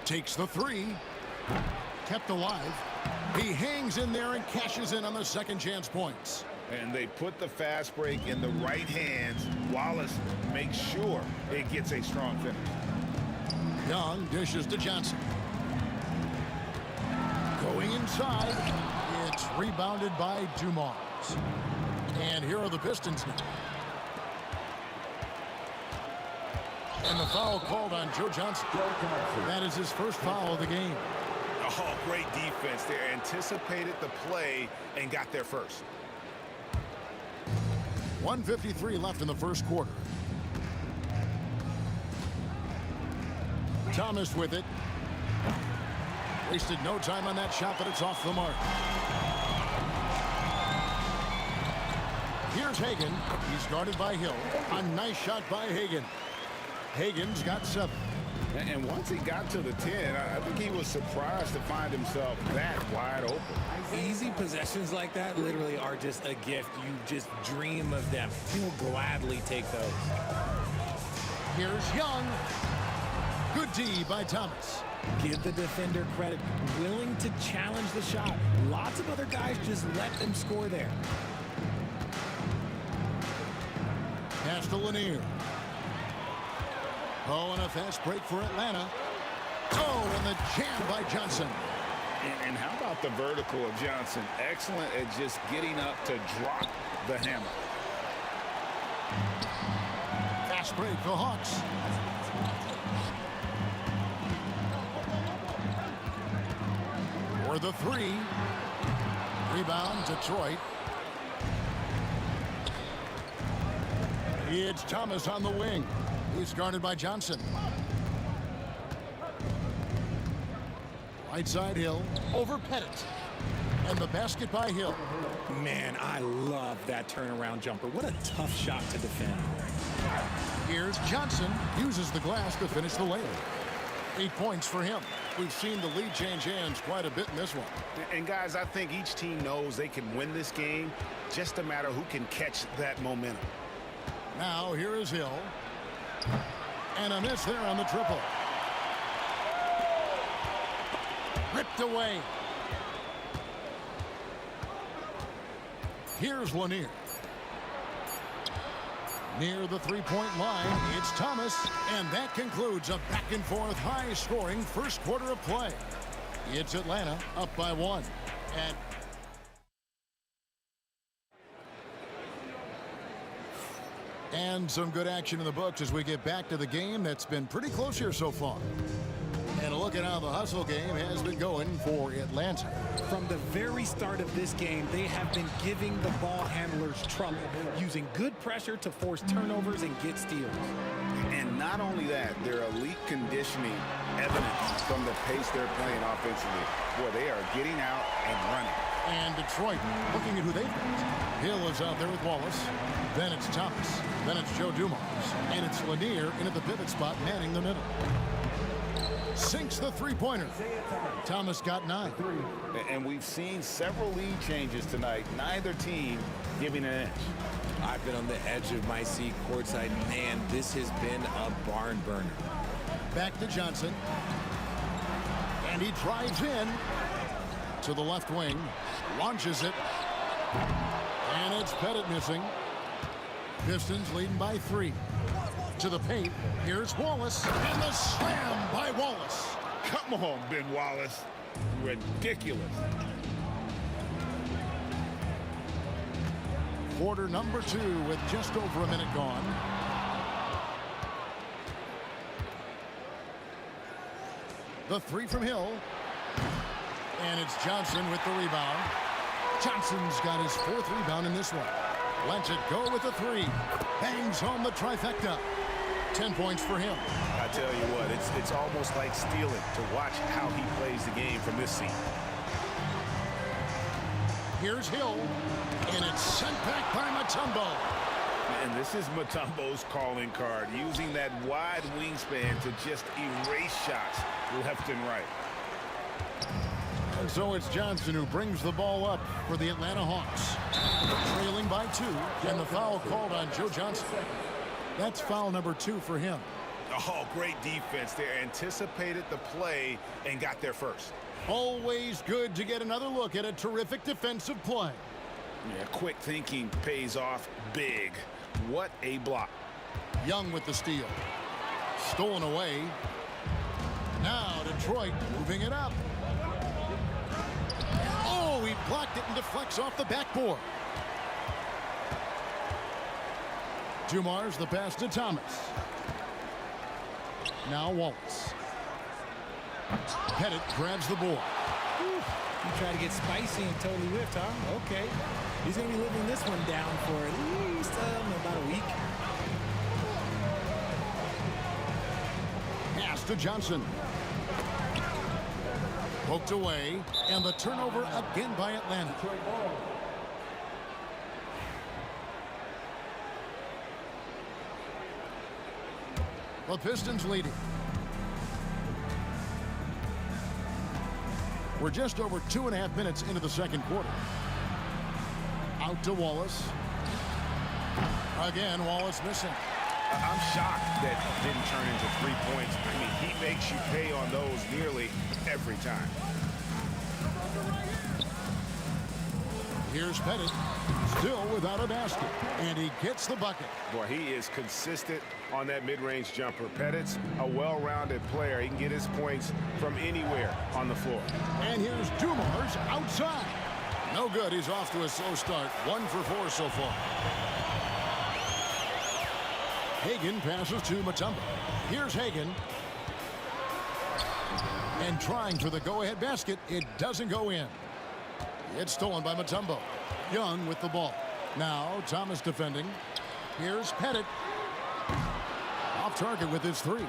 Takes the 3. Kept alive. He hangs in there and cashes in on the second chance points. And they put the fast break in the right hands. Wallace makes sure it gets a strong finish. Young dishes to Johnson. Going inside. It's rebounded by Dumars. And here are the Pistons now. And the foul called on Joe Johnson. That is his first foul of the game. Oh, great defense there. Anticipated the play and got there first. 1:53 left in the first quarter. Thomas with it. Wasted no time on that shot, but it's off the mark. Here's Hagan. He's guarded by Hill. A nice shot by Hagan. Hagan's got 7. And once he got to the 10, I think he was surprised to find himself that wide open. Easy possessions like that literally are just a gift. You just dream of them. He'll gladly take those. Here's Young. Good D by Thomas. Give the defender credit. Willing to challenge the shot. Lots of other guys just let them score there. Pass to Lanier. Oh, and a fast break for Atlanta. Oh, and the jam by Johnson. And how about the vertical of Johnson? Excellent at just getting up to drop the hammer. Fast break for Hawks. For the 3. Rebound, Detroit. It's Thomas on the wing. He's guarded by Johnson. Right side Hill. Over Pettit. And the basket by Hill. Man, I love that turnaround jumper. What a tough shot to defend. Here's Johnson. Uses the glass to finish the layup. 8 points for him. We've seen the lead change hands quite a bit in this one. And guys, I think each team knows they can win this game. Just a matter who can catch that momentum. Now here is Hill. And a miss there on the triple. Ripped away. Here's Lanier. Near the three-point line, it's Thomas. And that concludes a back-and-forth, high-scoring first quarter of play. It's Atlanta up by 1. And some good action in the books as we get back to the game that's been pretty close here so far. And a look at how the hustle game has been going for Atlanta. From the very start of this game, they have been giving the ball handlers trouble, using good pressure to force turnovers and get steals. And not only that, their elite conditioning evidence from the pace they're playing offensively. Boy, they are getting out and running. And Detroit looking at who they've got. Hill is out there with Wallace. Then it's Thomas. Then it's Joe Dumars. And it's Lanier in at the pivot spot, manning the middle. Sinks the three-pointer. Thomas got 9. And we've seen several lead changes tonight. Neither team giving an inch. I've been on the edge of my seat courtside. Man, this has been a barn burner. Back to Johnson. And he drives in to the left wing. Launches it. And it's Pettit missing. Pistons leading by 3. To the paint. Here's Wallace. And the slam by Wallace. Come on, Ben Wallace. Ridiculous. Quarter number 2 with just over a minute gone. The 3 from Hill. And it's Johnson with the rebound. Johnson's got his 4th rebound in this one. Lets it go with the 3. Bangs home the trifecta. 10 points for him. I tell you what, it's almost like stealing to watch how he plays the game from this seat. Here's Hill. And it's sent back by Mutombo. And this is Mutombo's calling card, using that wide wingspan to just erase shots left and right. And so it's Johnson who brings the ball up for the Atlanta Hawks. Trailing by 2, and the foul called on Joe Johnson. That's foul number 2 for him. Oh, great defense there. Anticipated the play and got there first. Always good to get another look at a terrific defensive play. Yeah, quick thinking pays off big. What a block. Young with the steal. Stolen away. Now Detroit moving it up. Oh, he blocked it and deflects off the backboard. Dumars the pass to Thomas. Now Wallace. Pettit grabs the ball. You try to get spicy and totally whiffed, huh? Okay. He's going to be living this one down for at least about a week. Pass to Johnson. Poked away, and the turnover again by Atlanta. The Pistons leading. We're just over 2.5 minutes into the second quarter. Out to Wallace. Again, Wallace missing. I'm shocked that didn't turn into 3 points. I mean, he makes you pay on those nearly every time. Here's Pettit, still without a basket, and he gets the bucket. Boy, he is consistent on that mid-range jumper. Pettit's a well-rounded player. He can get his points from anywhere on the floor. And here's Dumars outside. No good. He's off to a slow start. 1 for 4 so far. Hagan passes to Mutombo. Here's Hagan. And trying for the go-ahead basket. It doesn't go in. It's stolen by Mutombo. Young with the ball. Now Thomas defending. Here's Pettit. Off target with his 3.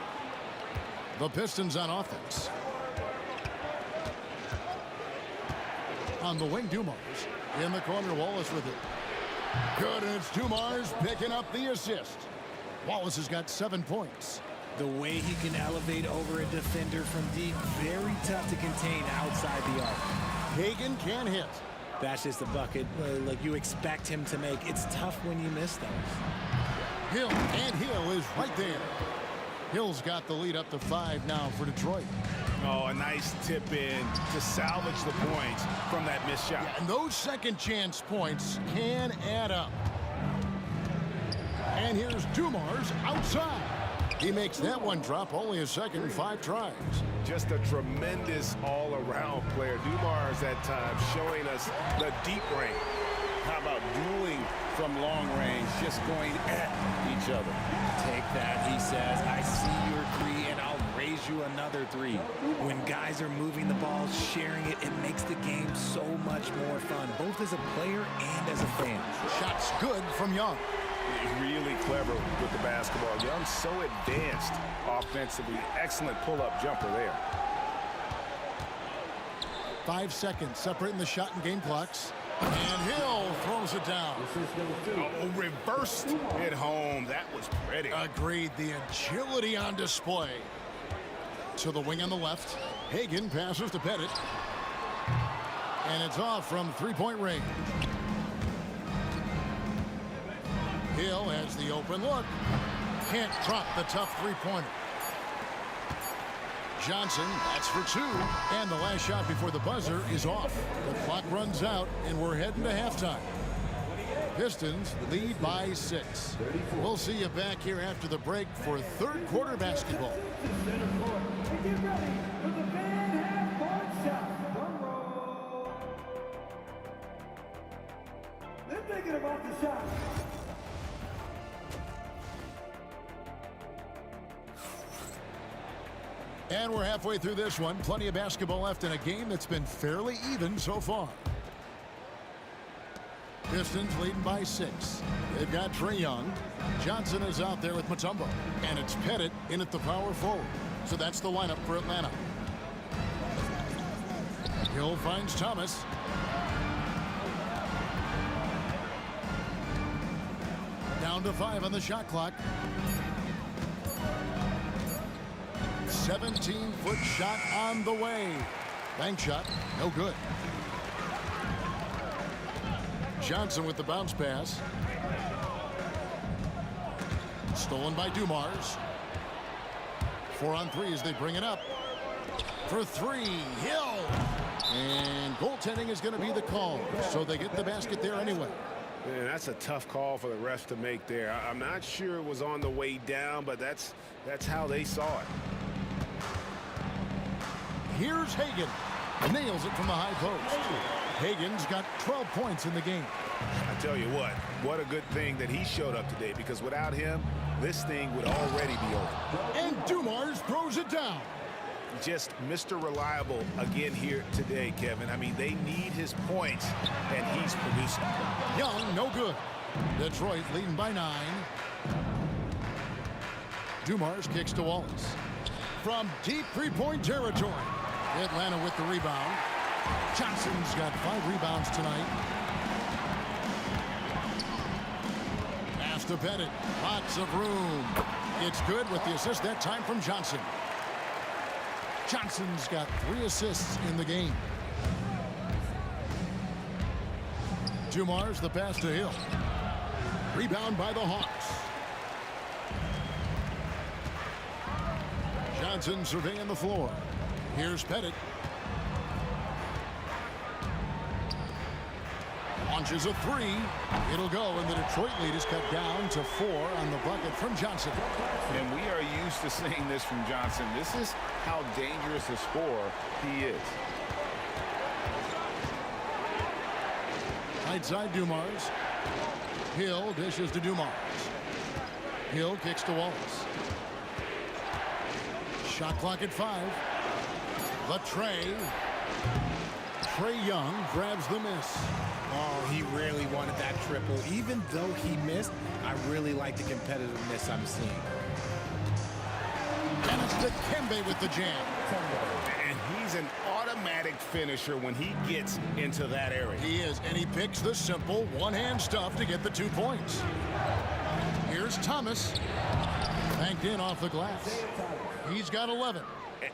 The Pistons on offense. On the wing, Dumars. In the corner, Wallace with it. Good, and it's Dumars picking up the assist. Wallace has got 7 points. The way he can elevate over a defender from deep, very tough to contain outside the arc. Hagan can hit. That's just a bucket like you expect him to make. It's tough when you miss those. Hill, and Hill is right there. Hill's got the lead up to 5 now for Detroit. Oh, a nice tip in to salvage the points from that missed shot. Yeah, and those second chance points can add up. And here's Dumars outside. He makes that one drop, only a second, 5 tries. Just a tremendous all-around player. Dumars at times showing us the deep range. How about dueling from long range, just going at each other? Take that, he says. I see your 3, and I'll raise you another 3. When guys are moving the ball, sharing it, it makes the game so much more fun, both as a player and as a fan. Shots good from Young. Really clever with the basketball. Young so advanced offensively. Excellent pull-up jumper there. 5 seconds separating the shot and game clocks. And Hill throws it down. Oh, reversed it home. That was pretty. Agreed. The agility on display. To the wing on the left. Hagan passes to Pettit. And it's off from 3-point range. Hill has the open look. Can't drop the tough 3-pointer. Johnson, that's for 2. And the last shot before the buzzer is off. The clock runs out, and we're heading to halftime. Pistons lead by 6. We'll see you back here after the break for third quarter basketball. They're thinking about the shot. And we're halfway through this one. Plenty of basketball left in a game that's been fairly even so far. Pistons leading by 6. They've got Trae Young. Johnson is out there with Mutombo. And it's Pettit in at the power forward. So that's the lineup for Atlanta. Hill finds Thomas. Down to 5 on the shot clock. 17-foot shot on the way. Bank shot, no good. Johnson with the bounce pass. Stolen by Dumars. 4 on 3 as they bring it up. For 3, Hill. And goaltending is going to be the call, so they get the basket there anyway. Man, that's a tough call for the refs to make there. I'm not sure it was on the way down, but that's how they saw it. Here's Hagen. Nails it from the high post. Hagen's got 12 points in the game. I tell you what a good thing that he showed up today, because without him, this thing would already be over. And Dumars throws it down. Just Mr. Reliable again here today, Kevin. I mean, they need his points, and he's producing. Young, no good. Detroit leading by 9. Dumars kicks to Wallace. From deep three-point territory. Atlanta with the rebound. Johnson's got 5 rebounds tonight. Pass to Pettit. Lots of room. It's good with the assist that time from Johnson. Johnson's got 3 assists in the game. Dumars the pass to Hill. Rebound by the Hawks. Johnson surveying the floor. Here's Pettit. Launches a 3. It'll go, and the Detroit lead is cut down to 4 on the bucket from Johnson. And we are used to seeing this from Johnson. This is how dangerous a scorer he is. Right side, Dumars. Hill dishes to Dumars. Hill kicks to Wallace. Shot clock at 5. The Trey Young grabs the miss. Oh, he really wanted that triple. Even though he missed, I really like the competitiveness I'm seeing. And it's Dikembe with the jam. And he's an automatic finisher when he gets into that area. He is, and he picks the simple one-hand stuff to get the 2 points. Here's Thomas. Banked in off the glass. He's got 11.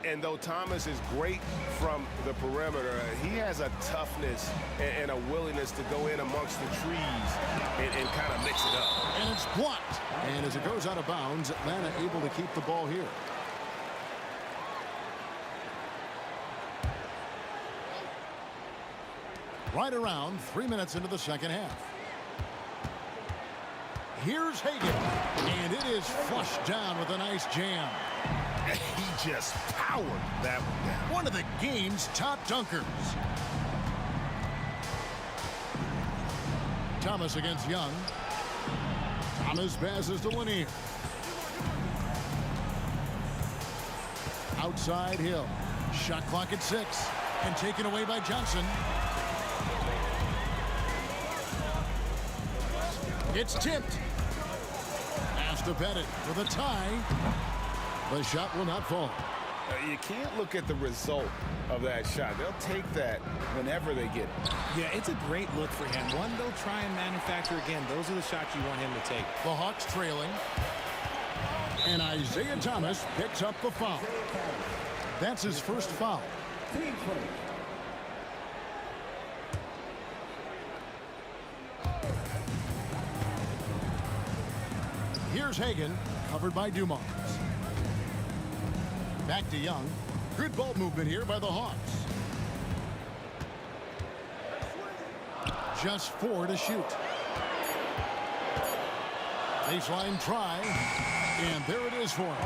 And though Thomas is great from the perimeter, he has a toughness and a willingness to go in amongst the trees and kind of mix it up. And it's blocked. And as it goes out of bounds, Atlanta able to keep the ball here. Right around 3 minutes into the second half. Here's Hagen. And it is flushed down with a nice jam. He just powered that one down. One of the game's top dunkers. Thomas against Young. Thomas passes to Lanier. Outside Hill. Shot clock at 6. And taken away by Johnson. It's tipped. Pass to Pettit for the tie. The shot will not fall. You can't look at the result of that shot. They'll take that whenever they get it. Yeah, it's a great look for him. One they'll try and manufacture again. Those are the shots you want him to take. The Hawks trailing. And Isaiah Thomas picks up the foul. That's his first foul. Here's Hagen, covered by Dumars. Back to Young. Good ball movement here by the Hawks. Just 4 to shoot. Baseline try. And there it is for him.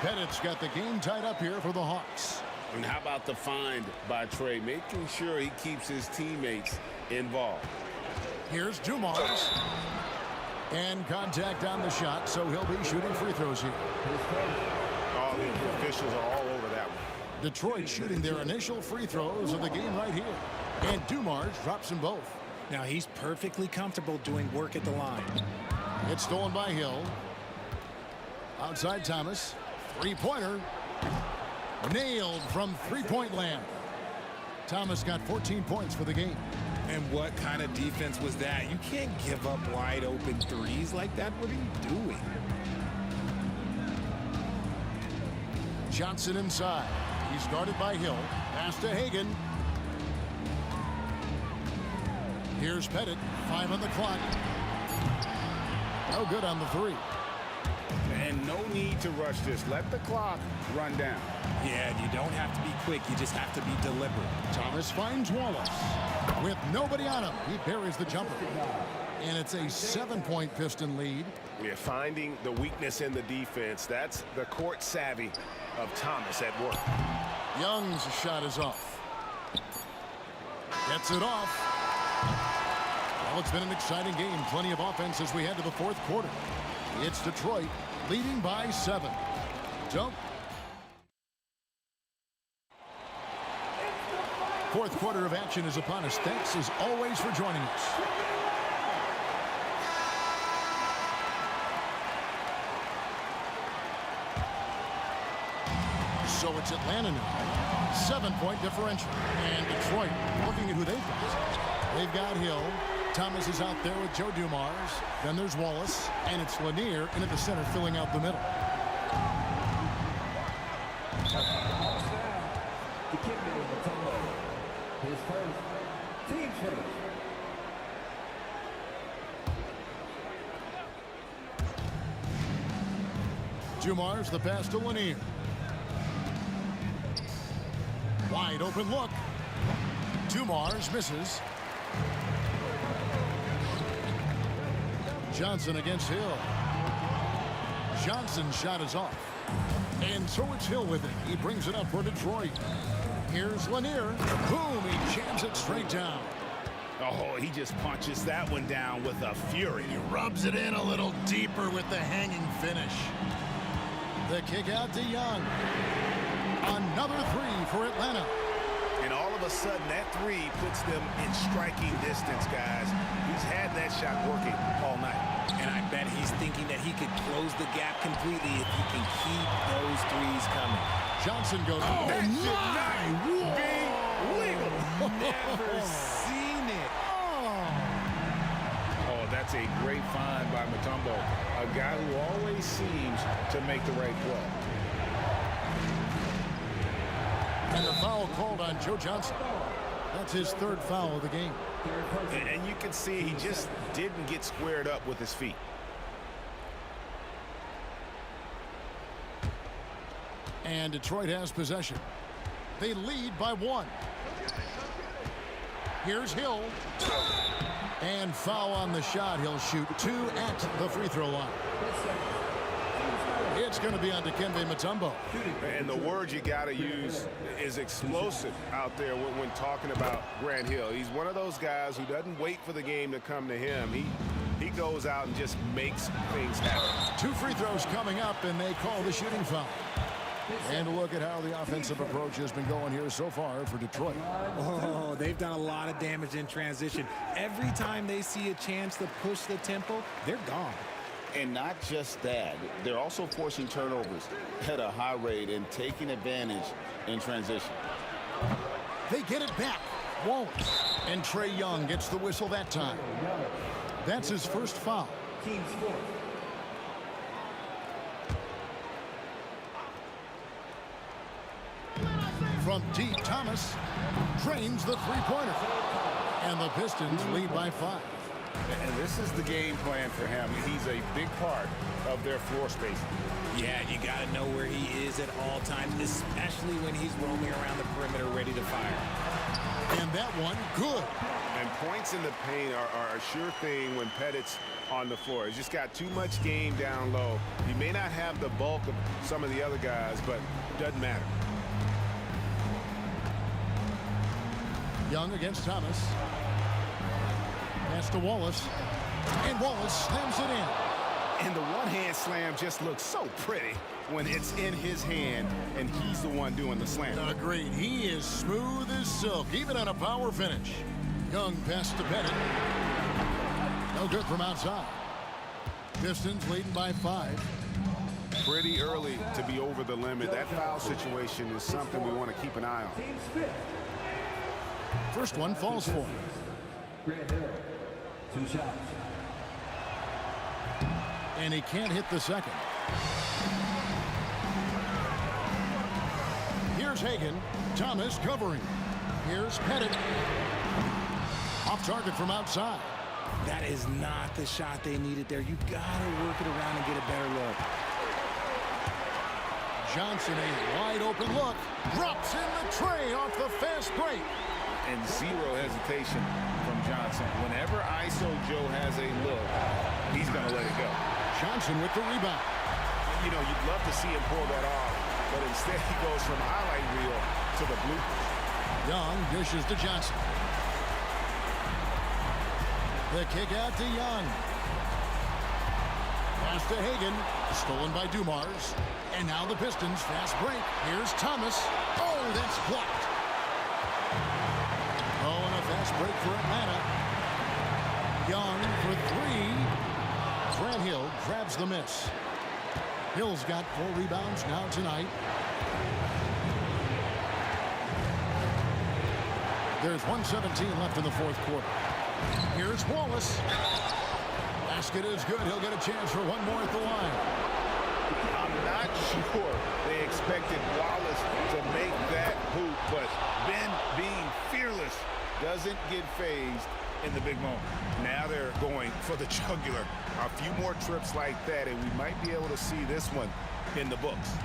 Pettit's got the game tied up here for the Hawks. And how about the find by Trey, making sure he keeps his teammates involved. Here's Dumars. And contact on the shot, so he'll be shooting free throws here. Oh, the officials are all over that one. Detroit shooting their initial free throws of the game right here. And Dumars drops them both. Now he's perfectly comfortable doing work at the line. It's stolen by Hill. Outside Thomas. Three-pointer. Nailed from three-point land. Thomas got 14 points for the game. And what kind of defense was that? You can't give up wide open threes like that. What are you doing? Johnson inside. He's guarded by Hill. Pass to Hagen. Here's Pettit. 5 on the clock. No good on the 3. And no need to rush this. Let the clock run down. Yeah, you don't have to be quick. You just have to be deliberate. Thomas finds Wallace. With nobody on him, he buries the jumper. And it's a 7-point Piston lead. We're finding the weakness in the defense. That's the court savvy of Thomas at work. Young's shot is off. Gets it off. Well, it's been an exciting game. Plenty of offense as we head to the fourth quarter. It's Detroit leading by 7. Don't. Fourth quarter of action is upon us. Thanks as always for joining us. So it's Atlanta now. 7-point differential. And Detroit looking at who they've got. They've got Hill. Thomas is out there with Joe Dumars. Then there's Wallace. And it's Lanier in at the center filling out the middle. His first team's first. Dumars the pass to Lanier. Wide open look. Dumars misses. Johnson against Hill. Johnson's shot is off. And so it's Hill with it. He brings it up for Detroit. Here's Lanier. Boom, he jams it straight down. Oh, he just punches that one down with a fury. He rubs it in a little deeper with the hanging finish. The kick out to Young. Another 3 for Atlanta. And all of a sudden, that 3 puts them in striking distance, guys. He's had that shot working all night. And I bet he's thinking that he could close the gap completely if he can keep those threes coming. Johnson goes. Oh, that should not be legal. Never seen it. Oh, that's a great find by Mutombo, a guy who always seems to make the right play. And the foul called on Joe Johnson. That's his 3rd foul of the game. And you can see he just didn't get squared up with his feet. And Detroit has possession. They lead by 1. Here's Hill. And foul on the shot. He'll shoot 2 at the free throw line. It's going to be on Dikembe Mutombo. And the word you got to use is explosive out there when talking about Grant Hill. He's one of those guys who doesn't wait for the game to come to him. He goes out and just makes things happen. 2 free throws coming up, and they call the shooting foul. And look at how the offensive approach has been going here so far for Detroit. Oh, they've done a lot of damage in transition. Every time they see a chance to push the tempo, they're gone. And not just that, they're also forcing turnovers at a high rate and taking advantage in transition. They get it back. Wallace. And Trae Young gets the whistle that time. That's his first foul. Team's fourth. From deep, Thomas drains the three-pointer. And the Pistons lead by 5. And this is the game plan for him. He's a big part of their floor spacing. Yeah, you got to know where he is at all times, especially when he's roaming around the perimeter ready to fire. And that one, good. And points in the paint are a sure thing when Pettit's on the floor. He's just got too much game down low. He may not have the bulk of some of the other guys, but it doesn't matter. Young against Thomas. Pass to Wallace. And Wallace slams it in. And the one-hand slam just looks so pretty when it's in his hand and he's the one doing the slam. Agreed. He is smooth as silk, even on a power finish. Young pass to Pettit. No good from outside. Pistons leading by 5. Pretty early to be over the limit. That foul situation is something we want to keep an eye on. First one falls for him. Grant Hill, 2 shots. And he can't hit the second. Here's Hagan. Thomas covering. Here's Pettit. Off target from outside. That is not the shot they needed there. You got to work it around and get a better look. Johnson, a wide open look. Drops in the tray off the fast break. And zero hesitation from Johnson. Whenever ISO Joe has a look, he's going to let it go. Johnson with the rebound. You know, you'd love to see him pull that off, but instead he goes from highlight reel to the bloopers. Young dishes to Johnson. The kick out to Young. Pass to Hagan. Stolen by Dumars. And now the Pistons fast break. Here's Thomas. Oh, that's blocked. Oh, and a fast break for Atlanta. Young for three. Grant Hill grabs the miss. Hill's got 4 rebounds now tonight. There's 1:17 left in the fourth quarter. Here's Wallace. Basket is good. He'll get a chance for one more at the line. I'm not sure they expected Wallace to make that hoop, but Ben, being fearless, doesn't get phased in the big moment. Now they're going for the jugular. A few more trips like that, and we might be able to see this one in the books.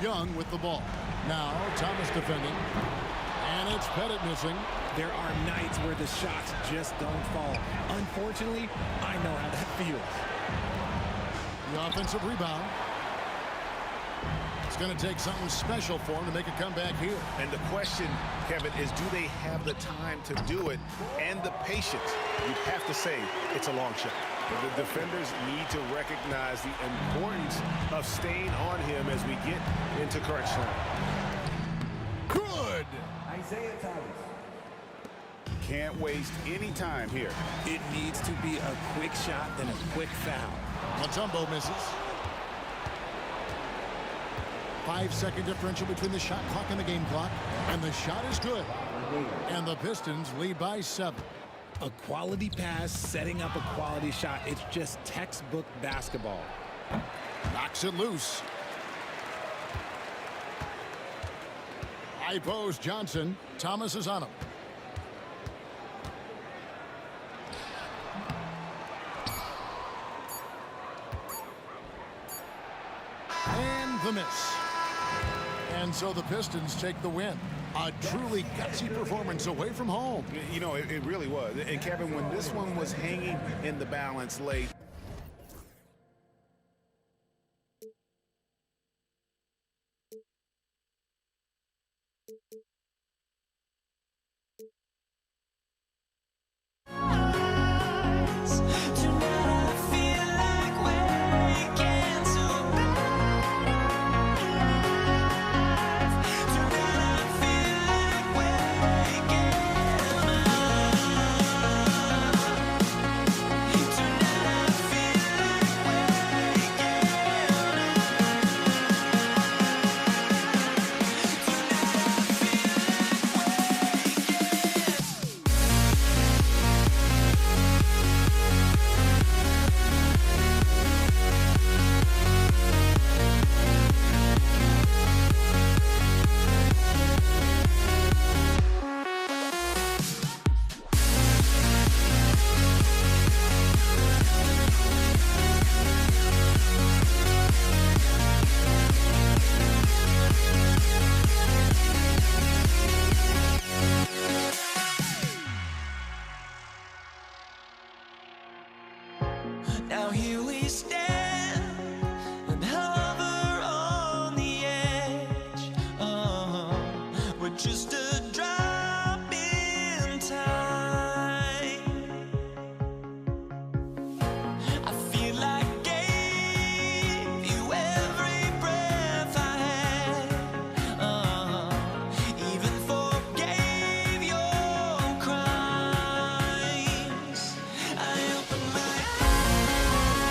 Young with the ball. Now Thomas defending. And it's Pettit missing. There are nights where the shots just don't fall. Unfortunately, I know how that feels. The offensive rebound. It's going to take something special for him to make a comeback here. And the question, Kevin, is do they have the time to do it and the patience? You have to say it's a long shot. The defenders need to recognize the importance of staying on him as we get into crunch time. Good! Isaiah Thomas. Can't waste any time here. It needs to be a quick shot then a quick foul. Mutombo misses. 5-second differential between the shot clock and the game clock. And the shot is good. And the Pistons lead by 7. A quality pass setting up a quality shot. It's just textbook basketball. Knocks it loose. High post Johnson. Thomas is on him. And the miss. And so the Pistons take the win. A truly gutsy performance away from home. You know, it really was. And Kevin, when this one was hanging in the balance late, Now here we stand and hover on the edge. We're just a drop in time. I feel like I gave you every breath I had. Even forgave your crimes. I opened my eyes.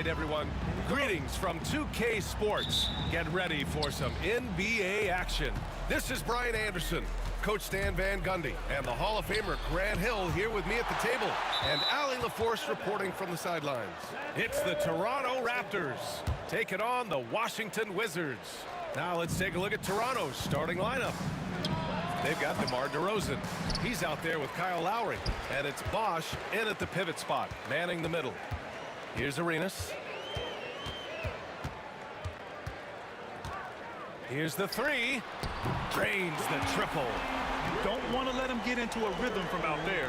Everyone, greetings from 2K Sports. Get ready for some NBA action. This is Brian Anderson, Coach Stan Van Gundy, and the Hall of Famer Grant Hill here with me at the table, and Allie LaForce reporting from the sidelines. It's the Toronto Raptors taking on the Washington Wizards. Now let's take a look at Toronto's starting lineup. They've got DeMar DeRozan. He's out there with Kyle Lowry, and it's Bosch in at the pivot spot, manning the middle. Here's Arenas. Here's the three. Drains the triple. You don't want to let him get into a rhythm from out there.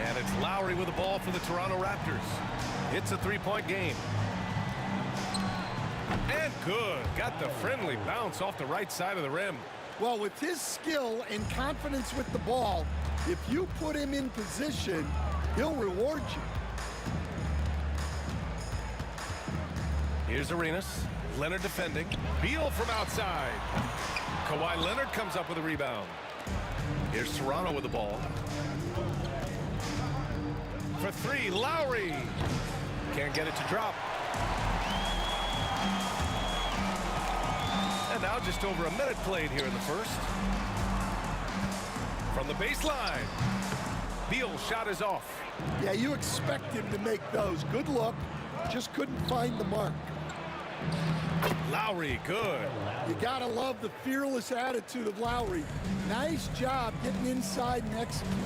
And it's Lowry with the ball for the Toronto Raptors. It's a three-point game. And good. Got the friendly bounce off the right side of the rim. Well, with his skill and confidence with the ball, if you put him in position, he'll reward you. Here's Arenas. Leonard defending. Beal from outside. Kawhi Leonard comes up with a rebound. Here's Toronto with the ball. For three, Lowry. Can't get it to drop. And now just over a minute played here in the first. From the baseline. Beal's shot is off. Yeah, you expect him to make those. Good look. Just couldn't find the mark. Lowry, good. You gotta love the fearless attitude of Lowry. Nice job getting inside and executing.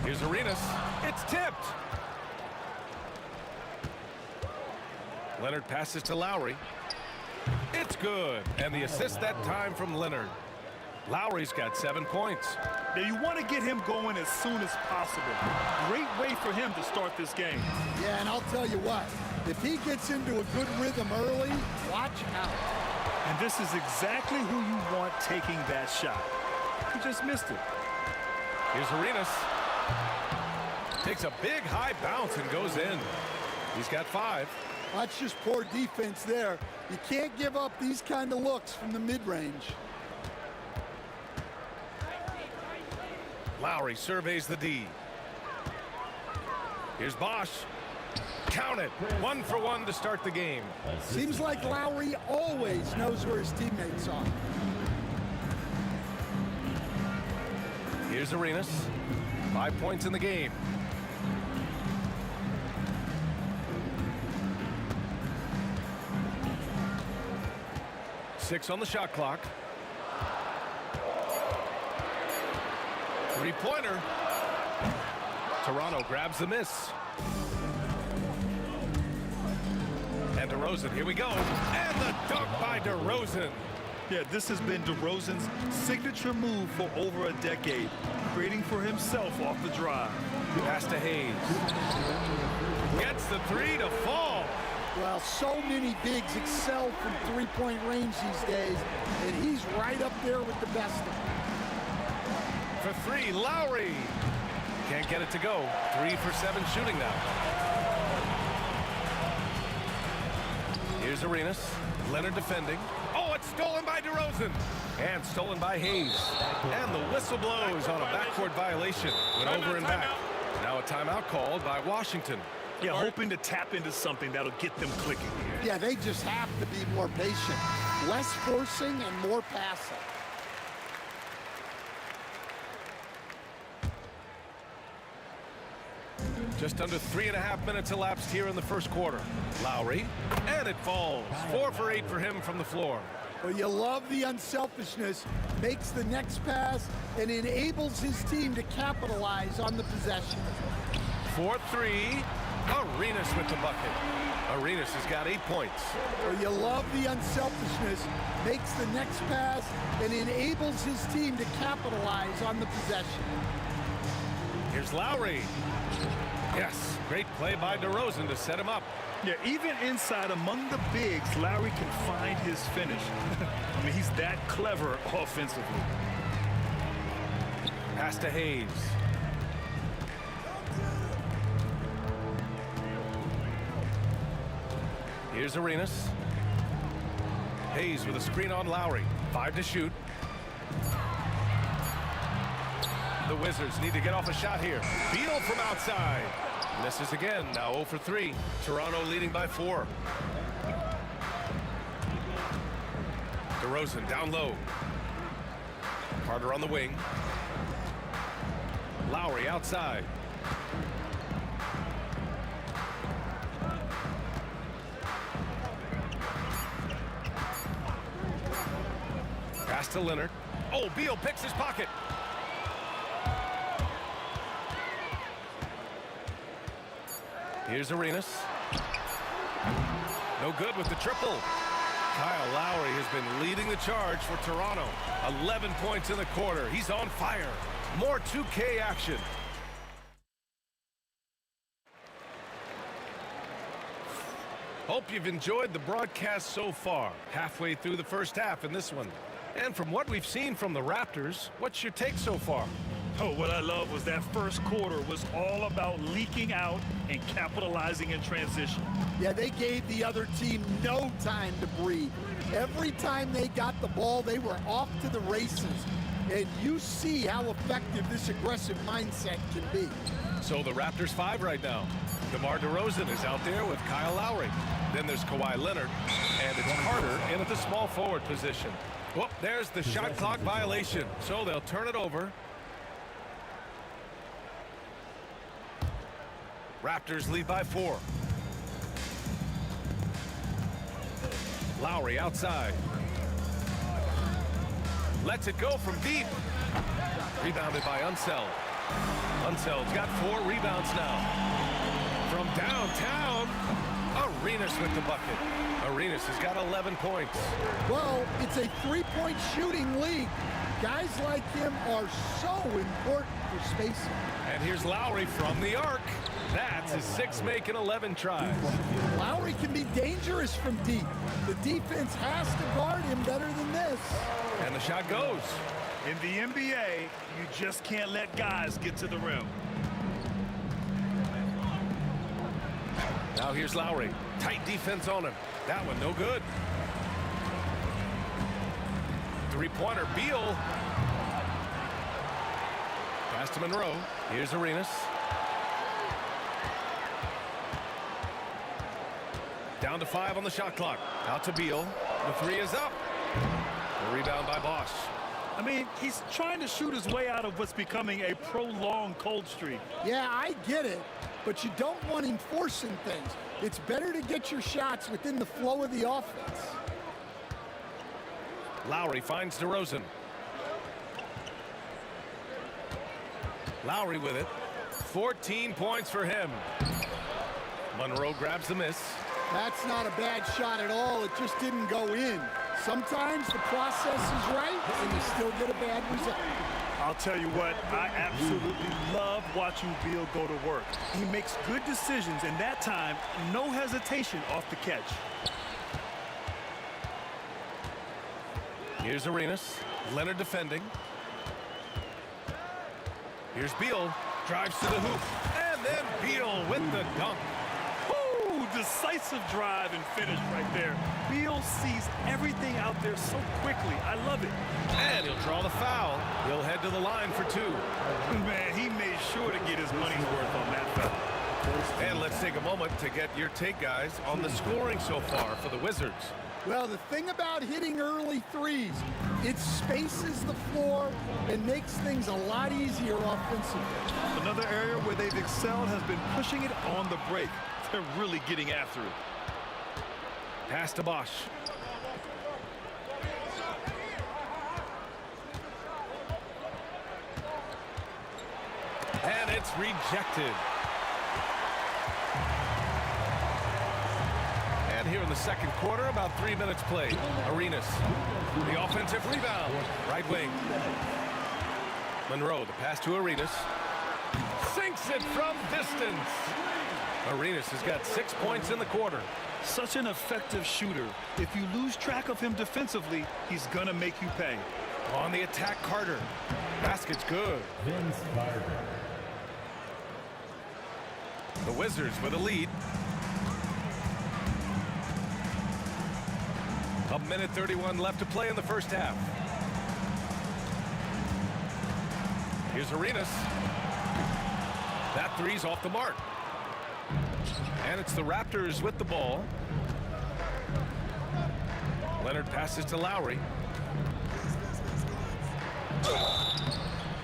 Here's Arenas. It's tipped. Leonard passes to Lowry. It's good. And the assist that time from Leonard. Lowry's got 7 points. Now you want to get him going as soon as possible. Great way for him to start this game. Yeah, and I'll tell you what. If he gets into a good rhythm early, watch out. And this is exactly who you want taking that shot. He just missed it. Here's Arenas. Takes a big high bounce and goes in. He's got 5. That's just poor defense there. You can't give up these kind of looks from the mid-range. Lowry surveys the D. Here's Bosch. Count it. 1 for 1 to start the game. Seems like Lowry always knows where his teammates are. Here's Arenas. 5 points in the game. 6 on the shot clock. Three-pointer. Toronto grabs the miss. And DeRozan, here we go. And the dunk by DeRozan. Yeah, this has been DeRozan's signature move for over a decade, creating for himself off the drive. Pass to Hayes. Gets the three to fall. Well, so many bigs excel from three-point range these days, and he's right up there with the best of them. For three, Lowry. Can't get it to go. 3 for 7 shooting now. Here's Arenas. Leonard defending. Oh, it's stolen by DeRozan. And stolen by Hayes. And the whistle blows on a backcourt violation. Went over and back. Now a timeout called by Washington. Yeah, hoping to tap into something that'll get them clicking. Yeah, they just have to be more patient. Less forcing and more passing. Just under 3.5 minutes elapsed here in the first quarter. Lowry, and it falls. 4 for 8 for him from the floor. Well, you love the unselfishness, makes the next pass, and enables his team to capitalize on the possession. 4-3, Arenas with the bucket. Arenas has got 8 points. Well, you love the unselfishness, makes the next pass, and enables his team to capitalize on the possession. Here's Lowry. Yes, great play by DeRozan to set him up. Yeah, even inside among the bigs, Lowry can find his finish. I mean, he's that clever offensively. Pass to Hayes. Here's Arenas. Hayes with a screen on Lowry. 5 to shoot. The Wizards need to get off a shot here. Beal from outside. Misses again. Now 0 for 3. Toronto leading by 4. DeRozan down low. Carter on the wing. Lowry outside. Pass to Leonard. Oh, Beal picks his pocket. Here's Arenas. No good with the triple. Kyle Lowry has been leading the charge for Toronto. 11 points in the quarter. He's on fire. More 2K action. Hope you've enjoyed the broadcast so far. Halfway through the first half in this one. And from what we've seen from the Raptors, what's your take so far? Oh, what I love was that first quarter was all about leaking out and capitalizing in transition. Yeah, they gave the other team no time to breathe. Every time they got the ball, they were off to the races. And you see how effective this aggressive mindset can be. So the Raptors 5 right now. DeMar DeRozan is out there with Kyle Lowry. Then there's Kawhi Leonard. And it's Carter in at the small forward position. Well, there's the shot clock violation. So they'll turn it over. Raptors lead by 4. Lowry outside. Lets it go from deep. Rebounded by Unseld. Unseld's got 4 rebounds now. From downtown, Arenas with the bucket. Arenas has got 11 points. Well, it's a three-point shooting league. Guys like him are so important for spacing. And here's Lowry from the arc. That's his 6 making 11 tries. Lowry can be dangerous from deep. The defense has to guard him better than this. And the shot goes. In the NBA, you just can't let guys get to the rim. Now here's Lowry. Tight defense on him. That one no good. Three-pointer, Beal. Pass to Monroe. Here's Arenas. Down to 5 on the shot clock. Out to Beal. The 3 is up. A rebound by Bosch. I mean, he's trying to shoot his way out of what's becoming a prolonged cold streak. Yeah, I get it, but you don't want him forcing things. It's better to get your shots within the flow of the offense. Lowry finds DeRozan. Lowry with it. 14 points for him. Monroe grabs the miss. That's not a bad shot at all. It just didn't go in. Sometimes the process is right, and you still get a bad result. I'll tell you what, I absolutely love watching Beal go to work. He makes good decisions, and that time, no hesitation off the catch. Here's Arenas. Leonard defending. Here's Beal. Drives to the hoop. And then Beal with the dunk. Ooh, decisive drive and finish right there. Beal sees everything out there so quickly. I love it. And he'll draw the foul. He'll head to the line for 2. Man, he made sure to get his money's worth on that foul. And let's take a moment to get your take, guys, on the scoring so far for the Wizards. Well, the thing about hitting early threes, it spaces the floor and makes things a lot easier offensively. Another area where they've excelled has been pushing it on the break. They're really getting after it. Pass to Bosch. And it's rejected. And here in the second quarter, about 3 minutes played. Arenas, the offensive rebound. Right wing. Monroe, the pass to Arenas. Sinks it from distance. Arenas has got 6 points in the quarter. Such an effective shooter. If you lose track of him defensively, he's gonna make you pay. On the attack, Carter. Basket's good. Vince Carter. The Wizards with a lead. A minute 31 left to play in the first half. Here's Arenas. That three's off the mark. And it's the Raptors with the ball. Leonard passes to Lowry.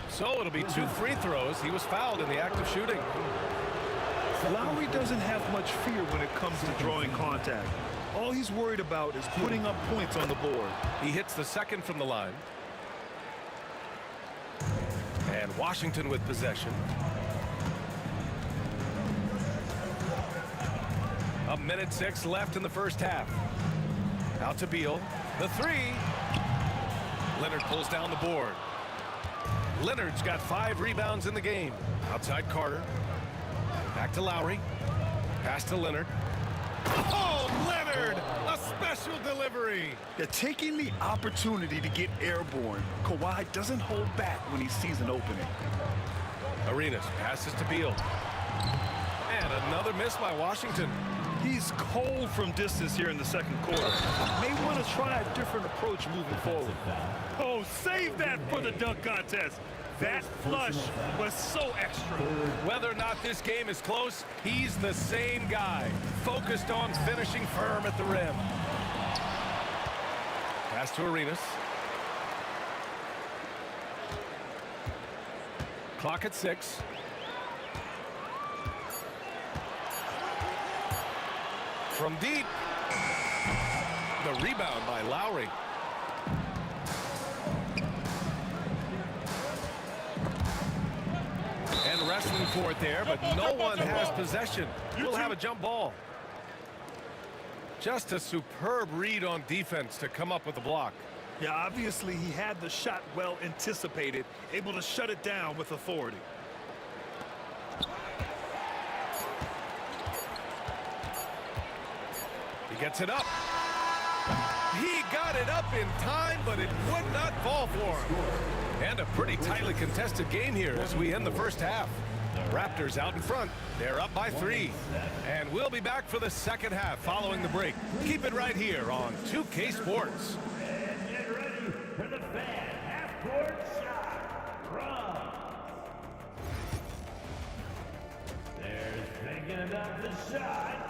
So it'll be 2 free throws. He was fouled in the act of shooting. Lowry doesn't have much fear when it comes to drawing contact. All he's worried about is putting up points on the board. He hits the second from the line. And Washington with possession. A minute 6 left in the first half. Out to Beal. The 3. Leonard pulls down the board. Leonard's got 5 rebounds in the game. Outside Carter. Back to Lowry. Pass to Leonard. Oh, Leonard! A special delivery. They're taking the opportunity to get airborne. Kawhi doesn't hold back when he sees an opening. Arenas passes to Beal. And another miss by Washington. He's cold from distance here in the second quarter. May want to try a different approach moving forward. Oh, save that for the dunk contest. That flush was so extra. Whether or not this game is close, he's the same guy, focused on finishing firm at the rim. Pass to Arenas. Clock at 6. From deep. The rebound by Lowry. And wrestling for it there, but no one has possession. We'll have a jump ball. Just a superb read on defense to come up with the block. Yeah, obviously he had the shot well anticipated, able to shut it down with authority. He gets it up. He got it up in time, but it would not fall for him. And a pretty tightly contested game here as we end the first half. Raptors out in front. They're up by 3. And we'll be back for the second half following the break. Keep it right here on 2K Sports. And get ready for the fan half-court shot. Run. They're thinking about the shot.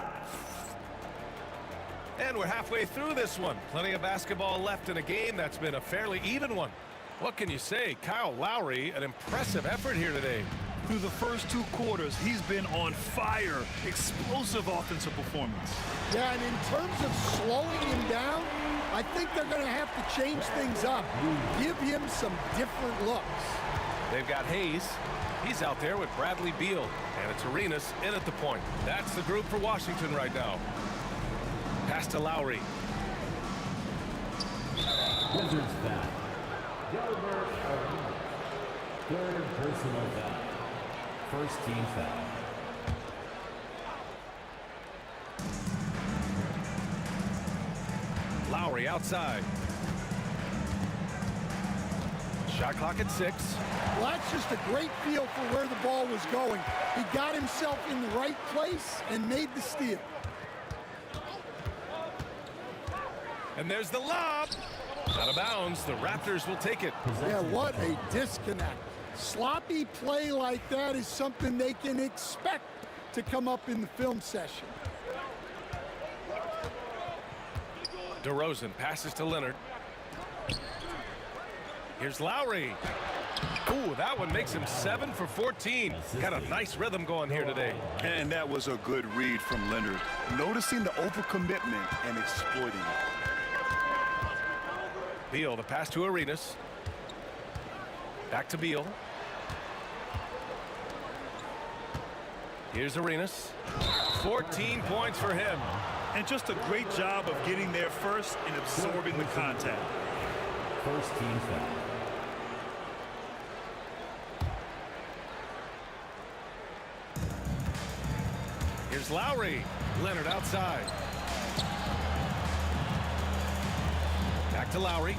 And we're halfway through this one. Plenty of basketball left in a game that's been a fairly even one. What can you say? Kyle Lowry, an impressive effort here today. Through the first 2 quarters, he's been on fire. Explosive offensive performance. Yeah, and in terms of slowing him down, I think they're going to have to change things up. Give him some different looks. They've got Hayes. He's out there with Bradley Beal. And it's Arenas in at the point. That's the group for Washington right now. Pass to Lowry. Wizards foul. Gilbert Arenas. 3rd personal foul. First team foul. Lowry outside. Shot clock at 6. Well, that's just a great feel for where the ball was going. He got himself in the right place and made the steal. And there's the lob. Out of bounds. The Raptors will take it. Yeah, what a disconnect. Sloppy play like that is something they can expect to come up in the film session. DeRozan passes to Leonard. Here's Lowry. Ooh, that one makes him 7 for 14. Got a nice rhythm going here today. And that was a good read from Leonard. Noticing the overcommitment and exploiting it. Beal, the pass to Arenas. Back to Beal. Here's Arenas. 14 points for him. And just a great job of getting there first and absorbing the contact. First team foul. Here's Lowry. Leonard outside. Back to Lowry.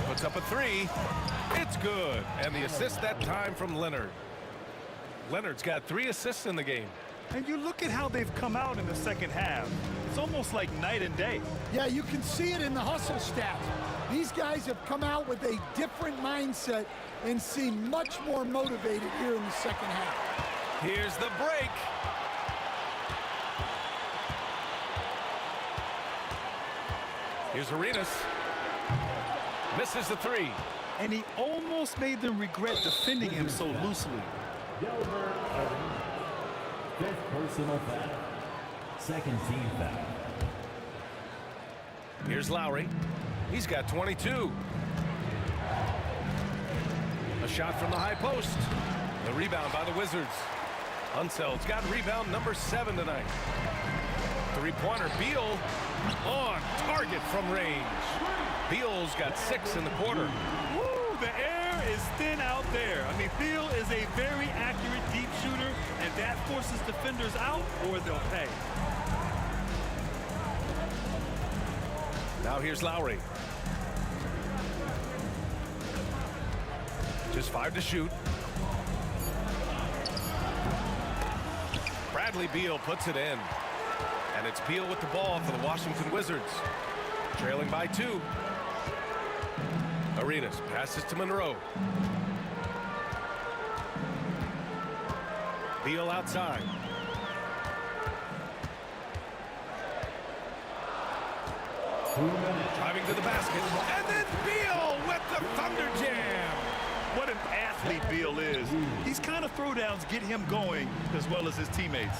Puts up a 3. It's good. And the assist that time from Leonard. Leonard's got 3 assists in the game. And you look at how they've come out in the second half. It's almost like night and day. Yeah, you can see it in the hustle stats. These guys have come out with a different mindset and seem much more motivated here in the second half. Here's the break. Here's Arenas. Misses the 3. And he almost made them regret defending him so loosely. Gilbert Arenas. 5th personal foul. Second team foul. Here's Lowry. He's got 22. A shot from the high post. The rebound by the Wizards. Unseld's got rebound number 7 tonight. 3-pointer. Beal on target from range. Beal's got 6 in the quarter. Woo, the air is thin out there. I mean, Beal is a very accurate deep shooter, and that forces defenders out or they'll pay. Now here's Lowry. Just 5 to shoot. Bradley Beal puts it in. And it's Beal with the ball for the Washington Wizards. Trailing by 2. Arenas passes to Monroe. Beal outside. Driving to the basket. And then Beal with the Thunder Jam. What an athlete Beal is. These kind of throwdowns get him going as well as his teammates.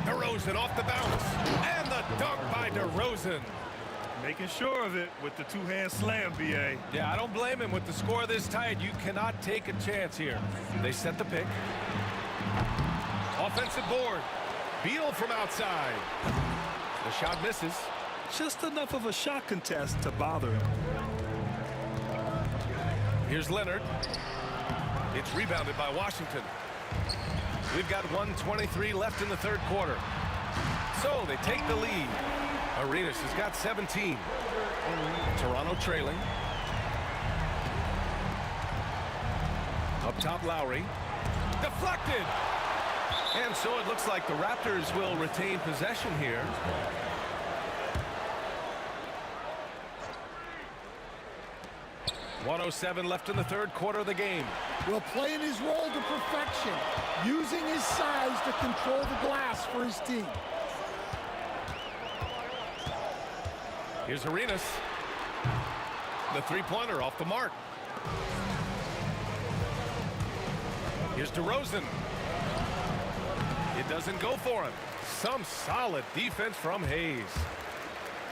DeRozan off the bounce. And the dunk by DeRozan. Making sure of it with the two-hand slam, B.A. Yeah, I don't blame him with the score this tight. You cannot take a chance here. They set the pick. Offensive board. Beal from outside. The shot misses. Just enough of a shot contest to bother him. Here's Leonard. It's rebounded by Washington. We've got 1:23 left in the third quarter. So they take the lead. Arenas has got 17. Toronto trailing. Up top, Lowry. Deflected. And so it looks like the Raptors will retain possession here. .107 left in the third quarter of the game. Well, playing his role to perfection, using his size to control the glass for his team. Here's Arenas. The three-pointer off the mark. Here's DeRozan. It doesn't go for him. Some solid defense from Hayes.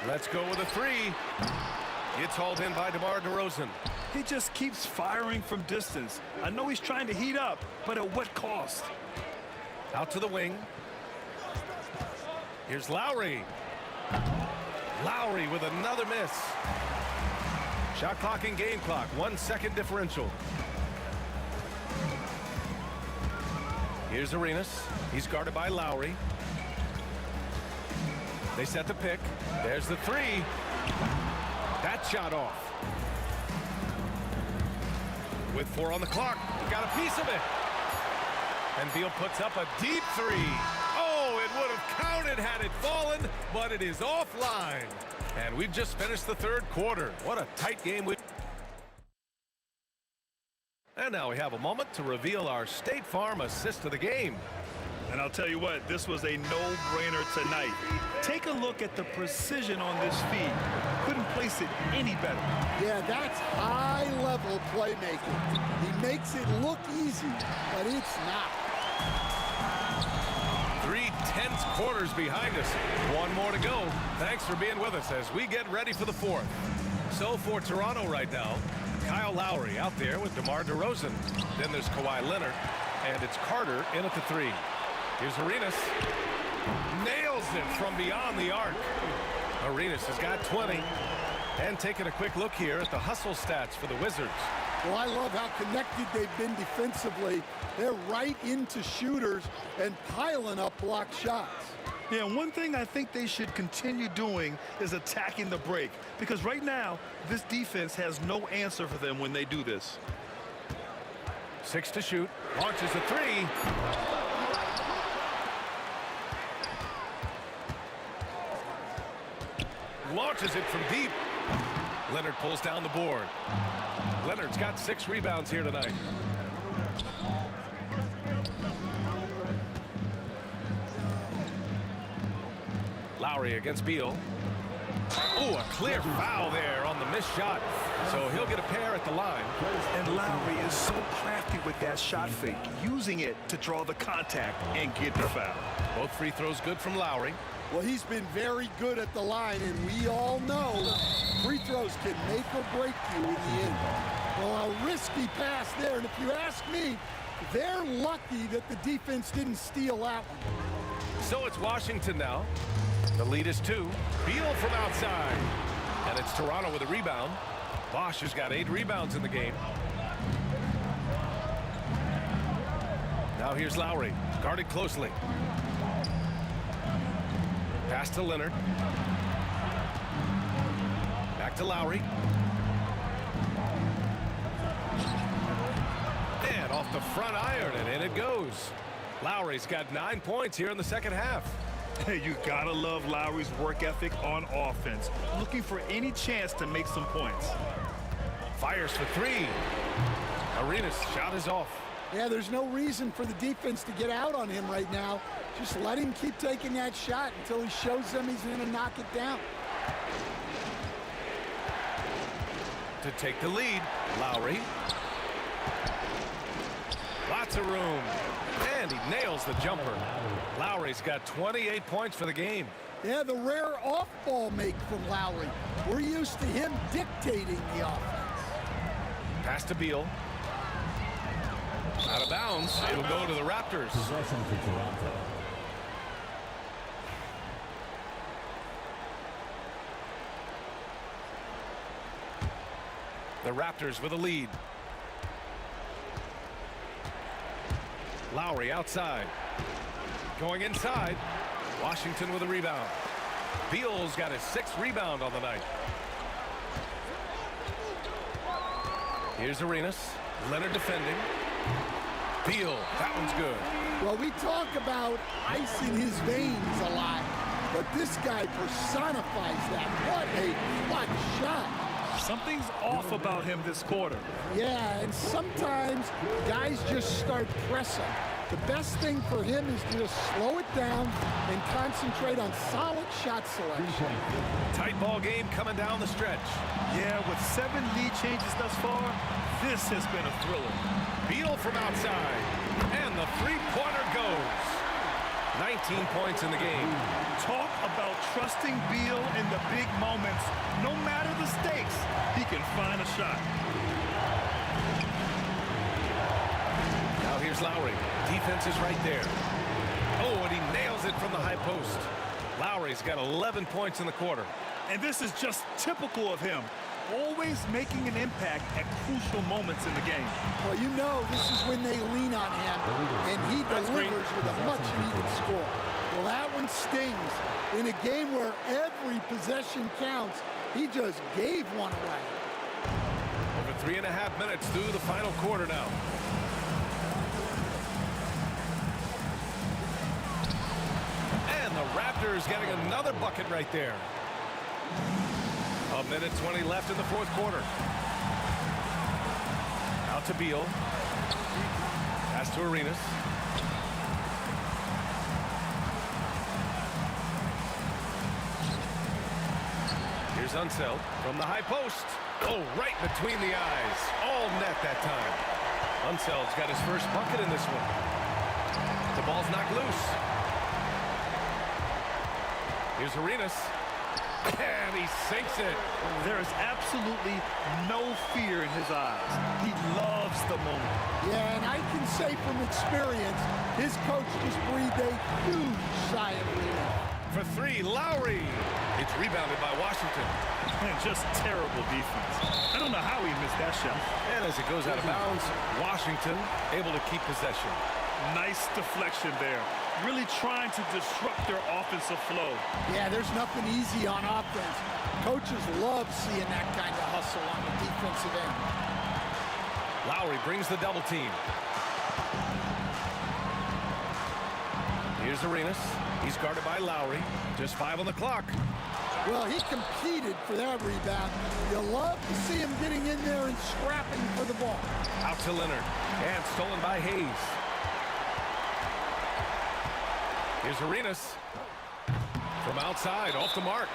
Let's go with a three. It's hauled in by DeMar DeRozan. He just keeps firing from distance. I know he's trying to heat up, but at what cost? Out to the wing. Here's Lowry. Lowry with another miss. Shot clock and game clock. 1 second differential. Here's Arenas. He's guarded by Lowry. They set the pick. There's the three. That shot off. With 4 on the clock. Got a piece of it. And Beal puts up a deep three. Oh, it would have counted had it fallen, but it is offline. And we've just finished the third quarter. What a tight game. And now we have a moment to reveal our State Farm assist of the game. And I'll tell you what, this was a no-brainer tonight. Take a look at the precision on this feed. Couldn't place it any better. Yeah, that's high-level playmaking. He makes it look easy, but it's not. 3 tense quarters behind us. 1 more to go. Thanks for being with us as we get ready for the fourth. So for Toronto right now, Kyle Lowry out there with DeMar DeRozan. Then there's Kawhi Leonard, and it's Carter in at the 3. Here's Arenas. Nails it from beyond the arc. Arenas has got 20. And taking a quick look here at the hustle stats for the Wizards. Well, I love how connected they've been defensively. They're right into shooters and piling up block shots. Yeah, one thing I think they should continue doing is attacking the break. Because right now, this defense has no answer for them when they do this. 6 to shoot. Launches a 3. Launches it from deep. Leonard pulls down the board. Leonard's got 6 rebounds here tonight. Lowry against Beal. Ooh, a clear foul there on the missed shot. So he'll get a pair at the line. And Lowry is so crafty with that shot fake, using it to draw the contact and get the foul. Both free throws good from Lowry. Well, he's been very good at the line, and we all know free throws can make or break you in the end. Well, a risky pass there, and if you ask me, they're lucky that the defense didn't steal that one. So it's Washington now. The lead is 2. Beal from outside. And it's Toronto with a rebound. Bosch has got 8 rebounds in the game. Now here's Lowry, guarded closely. Pass to Leonard. Back to Lowry. And off the front iron, and in it goes. Lowry's got 9 points here in the second half. Hey, you gotta love Lowry's work ethic on offense. Looking for any chance to make some points. Fires for 3. Arenas' shot is off. Yeah, there's no reason for the defense to get out on him right now. Just let him keep taking that shot until he shows them he's going to knock it down. To take the lead, Lowry. Lots of room. And he nails the jumper. Lowry's got 28 points for the game. Yeah, the rare off-ball make from Lowry. We're used to him dictating the offense. Pass to Beal. Out of bounds. It'll go to the Raptors. Possession for Toronto. The Raptors with a lead. Lowry outside. Going inside. Washington with a rebound. Beal's got his 6th rebound on the night. Here's Arenas. Leonard defending. Beal, that one's good. Well, we talk about ice in his veins a lot, but this guy personifies that. What a clutch shot. Something's off about him this quarter. Yeah, and sometimes guys just start pressing. The best thing for him is to just slow it down and concentrate on solid shot selection. Tight ball game coming down the stretch. Yeah, with 7 lead changes thus far, this has been a thriller. Beal from outside. 19 points in the game. Talk about trusting Beal in the big moments. No matter the stakes, he can find a shot. Now here's Lowry. Defense is right there. Oh, and he nails it from the high post. Lowry's got 11 points in the quarter. And this is just typical of him. Always making an impact at crucial moments in the game. Well, you know this is when they lean on him, and he delivers with a much-needed score. Well, that one stings. In a game where every possession counts, he just gave one away. Over 3.5 minutes through the final quarter now. And the Raptors getting another bucket right there. A minute 20 left in the fourth quarter. Out to Beal. Pass to Arenas. Here's Unseld from the high post. Oh, right between the eyes. All net that time. Unseld's got his first bucket in this one. The ball's knocked loose. Here's Arenas. And he sinks it. There is absolutely no fear in his eyes. He loves the moment. Yeah, and I can say from experience, his coach just breathed a huge sigh of relief. For three, Lowry. It's rebounded by Washington. And just terrible defense. I don't know how he missed that shot. And as it goes out of bounds, Washington able to keep possession. Nice deflection there. Really trying to disrupt their offensive flow. Yeah, there's nothing easy on offense. Coaches love seeing that kind of hustle on the defensive end. Lowry brings the double team. Here's Arenas. He's guarded by Lowry. Just 5 on the clock. Well, he competed for that rebound. You love to see him getting in there and scrapping for the ball. Out to Leonard. And stolen by Hayes. Here's Arenas. From outside, off the mark.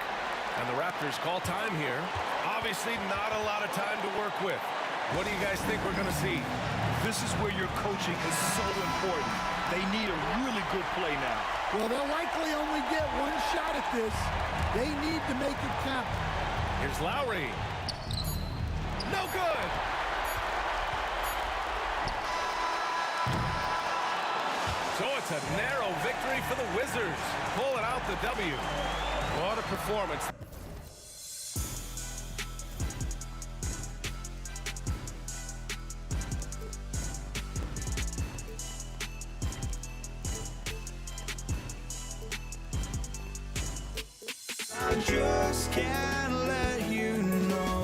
And the Raptors call time here. Obviously not a lot of time to work with. What do you guys think we're going to see? This is where your coaching is so important. They need a really good play now. Well, they'll likely only get one shot at this. They need to make it count. Here's Lowry. No good. So it's a narrow victory for the Wizards. Pulling out the W. What a performance. I just can't let you know.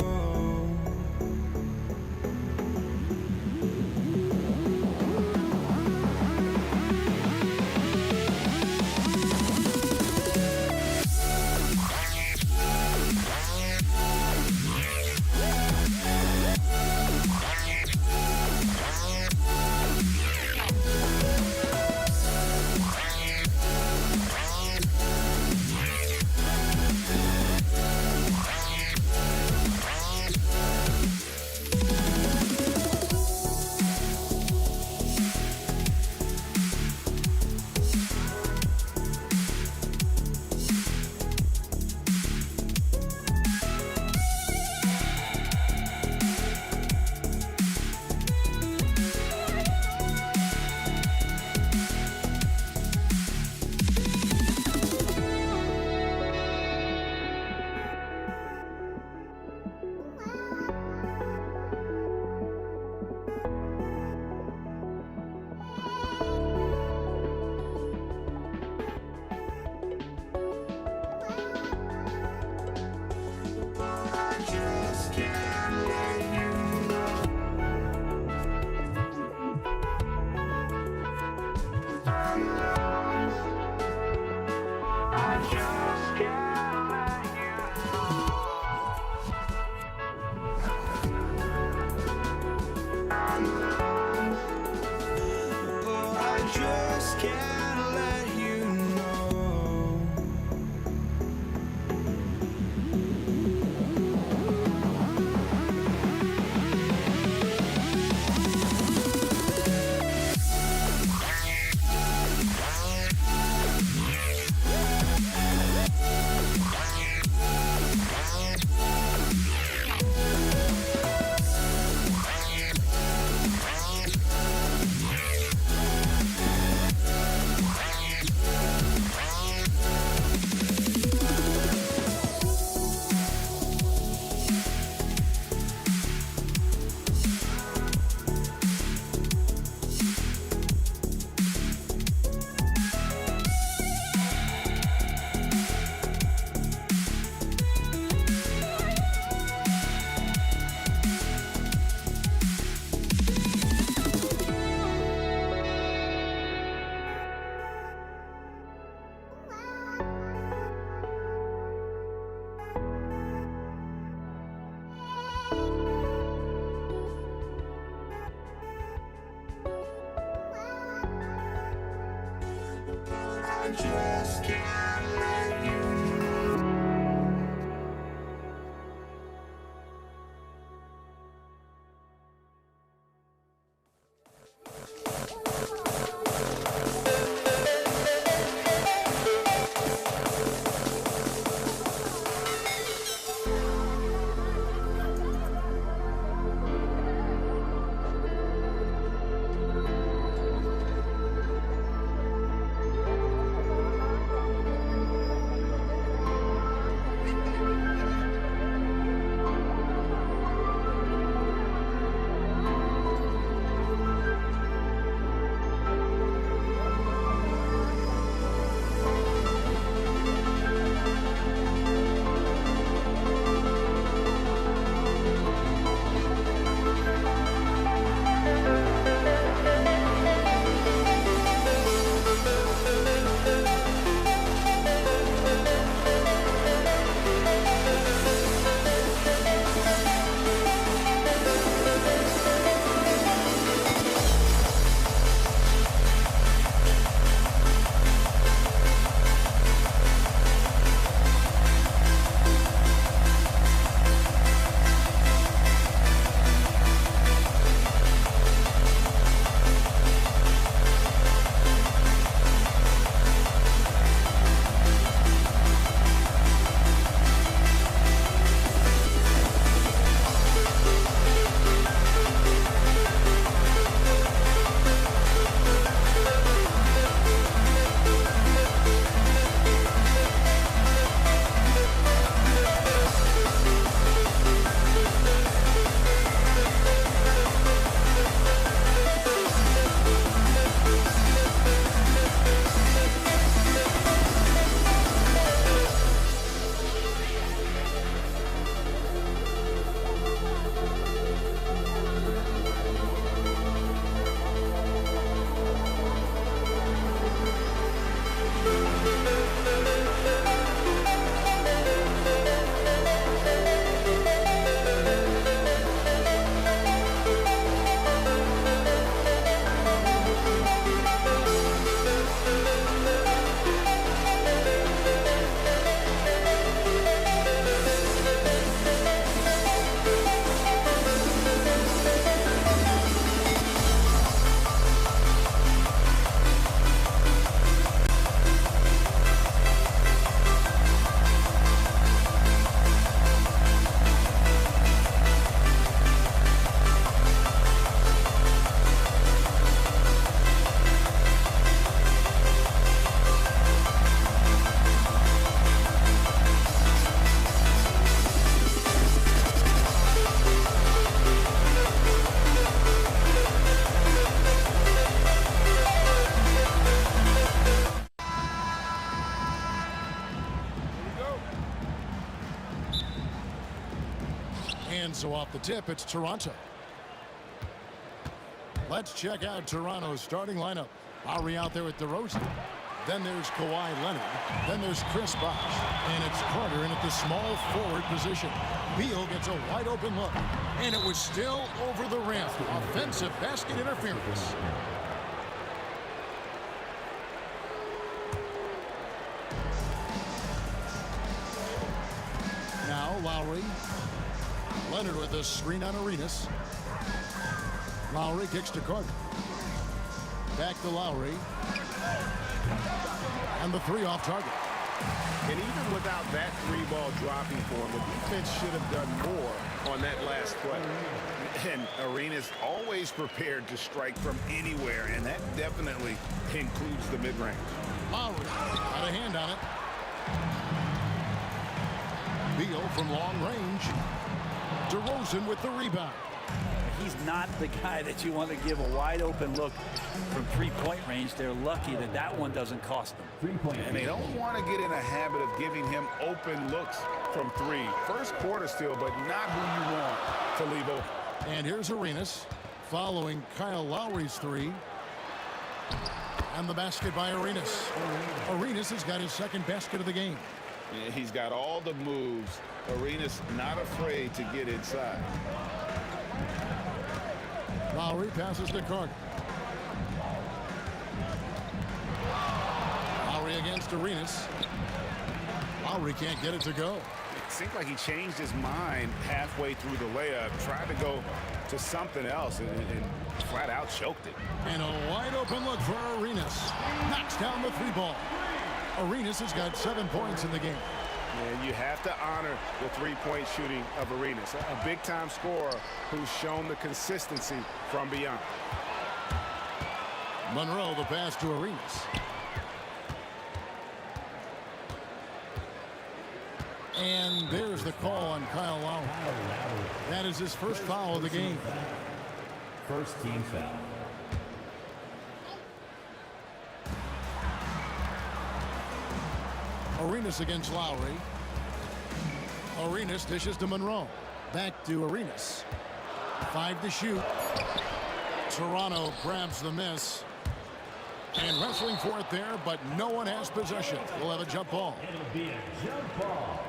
I just can't let you. And so off the tip, it's Toronto. Let's check out Toronto's starting lineup. Lowry out there with DeRozan. Then there's Kawhi Leonard. Then there's Chris Bosh. And it's Carter in at the small forward position. Beal gets a wide open look. And it was still over the rim. Offensive basket interference. Now Lowry. Leonard with a screen on Arenas. Lowry kicks to Carter. Back to Lowry. And the three off target. And even without that three ball dropping for him, the defense should have done more on that last play. And Arenas always prepared to strike from anywhere, and that definitely includes the mid-range. Lowry got a hand on it. Beal from long range. DeRozan with the rebound. He's not the guy that you want to give a wide open look from three-point range. They're lucky that that one doesn't cost them. And they don't want to get in a habit of giving him open looks from three. First quarter still, but not who you want to leave open. And here's Arenas following Kyle Lowry's three. And the basket by Arenas. Arenas has got his second basket of the game. Yeah, he's got all the moves. Arenas not afraid to get inside. Lowry passes to Carter. Lowry again. against Arenas. Lowry can't get it to go. It seemed like he changed his mind halfway through the layup, tried to go to something else, and flat out choked it. And a wide open look for Arenas. Knocks down the 3-ball. Arenas has got 7 points in the game. And you have to honor the three-point shooting of Arenas, a big-time scorer who's shown the consistency from beyond. Monroe, the pass to Arenas. And there's the call on Kyle Lowry. That is his first foul of the game. First team foul. Arenas against Lowry. Arenas dishes to Monroe. Back to Arenas. 5 to shoot. Toronto grabs the miss. And wrestling for it there, but no one has possession. We'll have a jump ball. It'll be a jump ball.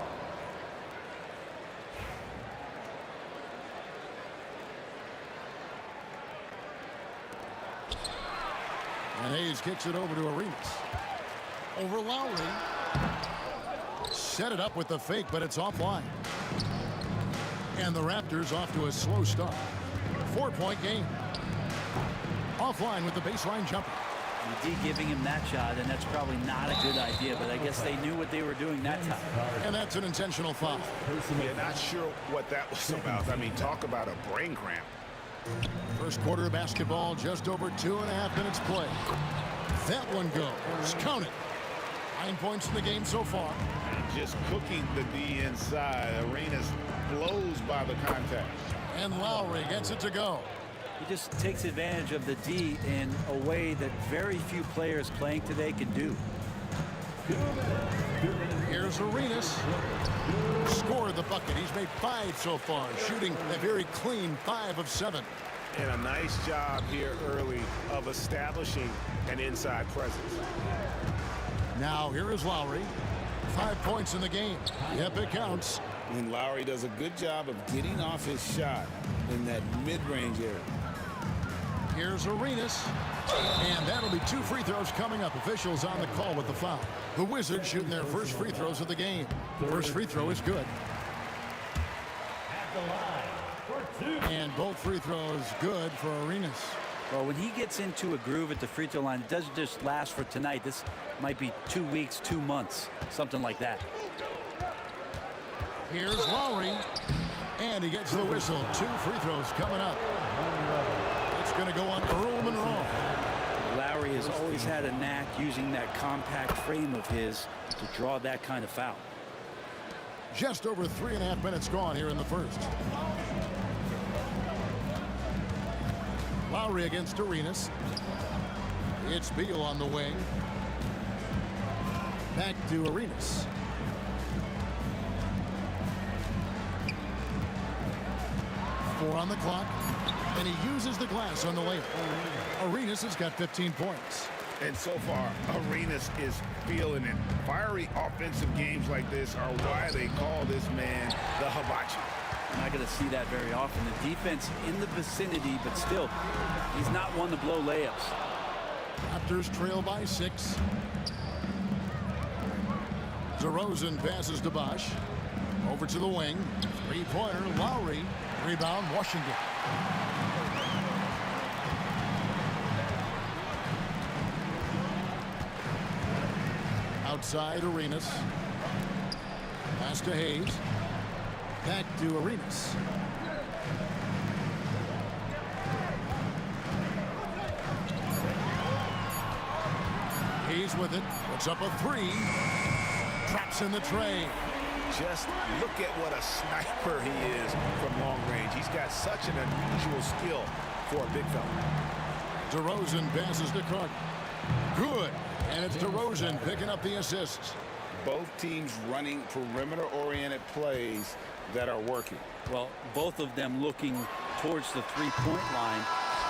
And Hayes kicks it over to Arenas. Over Lowry. Set it up with the fake, but it's offline. And the Raptors off to a slow start. 4-point game. Offline with the baseline jumper. D giving him that shot, and that's probably not a good idea, but I guess they knew what they were doing that time. And that's an intentional foul. Yeah, not sure what that was about. I mean, talk about a brain cramp. First quarter of basketball, just over 2.5 minutes play. That one goes. Count it. 9 points in the game so far. Just cooking the D inside. Arenas blows by the contact. And Lowry gets it to go. He just takes advantage of the D in a way that very few players playing today can do. Here's Arenas. Scored the bucket. He's made 5 so far, shooting a very clean 5 of 7. And a nice job here early of establishing an inside presence. Now here is Lowry. 5 points in the game. Yep, it counts. And Lowry does a good job of getting off his shot in that mid-range area. Here's Arenas. And that'll be 2 free throws coming up. Officials on the call with the foul. The Wizards shooting their first free throws of the game. First free throw is good. At the line for 2. And both free throws good for Arenas. Well, when he gets into a groove at the free throw line, it doesn't just last for tonight. This might be 2 weeks, 2 months, something like that. Here's Lowry. And he gets the whistle. 2 free throws coming up. It's going to go on Earl Monroe. Lowry has always had a knack using that compact frame of his to draw that kind of foul. Just over 3.5 minutes gone here in the first. Lowry against Arenas. It's Beal on the wing. Back to Arenas. Four on the clock. And he uses the glass on the layup. Arenas has got 15 points. And so far, Arenas is feeling it. Fiery offensive games like this are why they call this man the hibachi. I'm not going to see that very often. The defense in the vicinity, but still, he's not one to blow layups. Raptors trail by 6. DeRozan passes to Bosch. Over to the wing. 3-pointer, Lowry. Rebound, Washington. Outside, Arenas. Pass to Hayes. Back to Arenas. Hayes with it. Puts up a 3. Traps in the tray. Just look at what a sniper he is from long range. He's got such an unusual skill for a big fella. DeRozan passes to Carter. Good. And it's DeRozan picking up the assists. Both teams running perimeter-oriented plays that are working. Well, both of them looking towards the three-point line.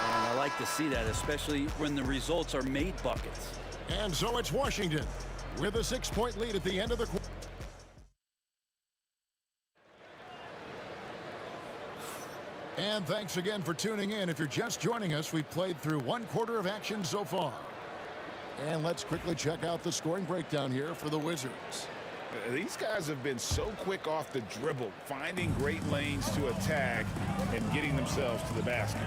And I like to see that, especially when the results are made buckets. And so it's Washington with a 6-point lead at the end of the quarter. And thanks again for tuning in. If you're just joining us, we've played through 1 quarter of action so far. And let's quickly check out the scoring breakdown here for the Wizards. These guys have been so quick off the dribble, finding great lanes to attack and getting themselves to the basket.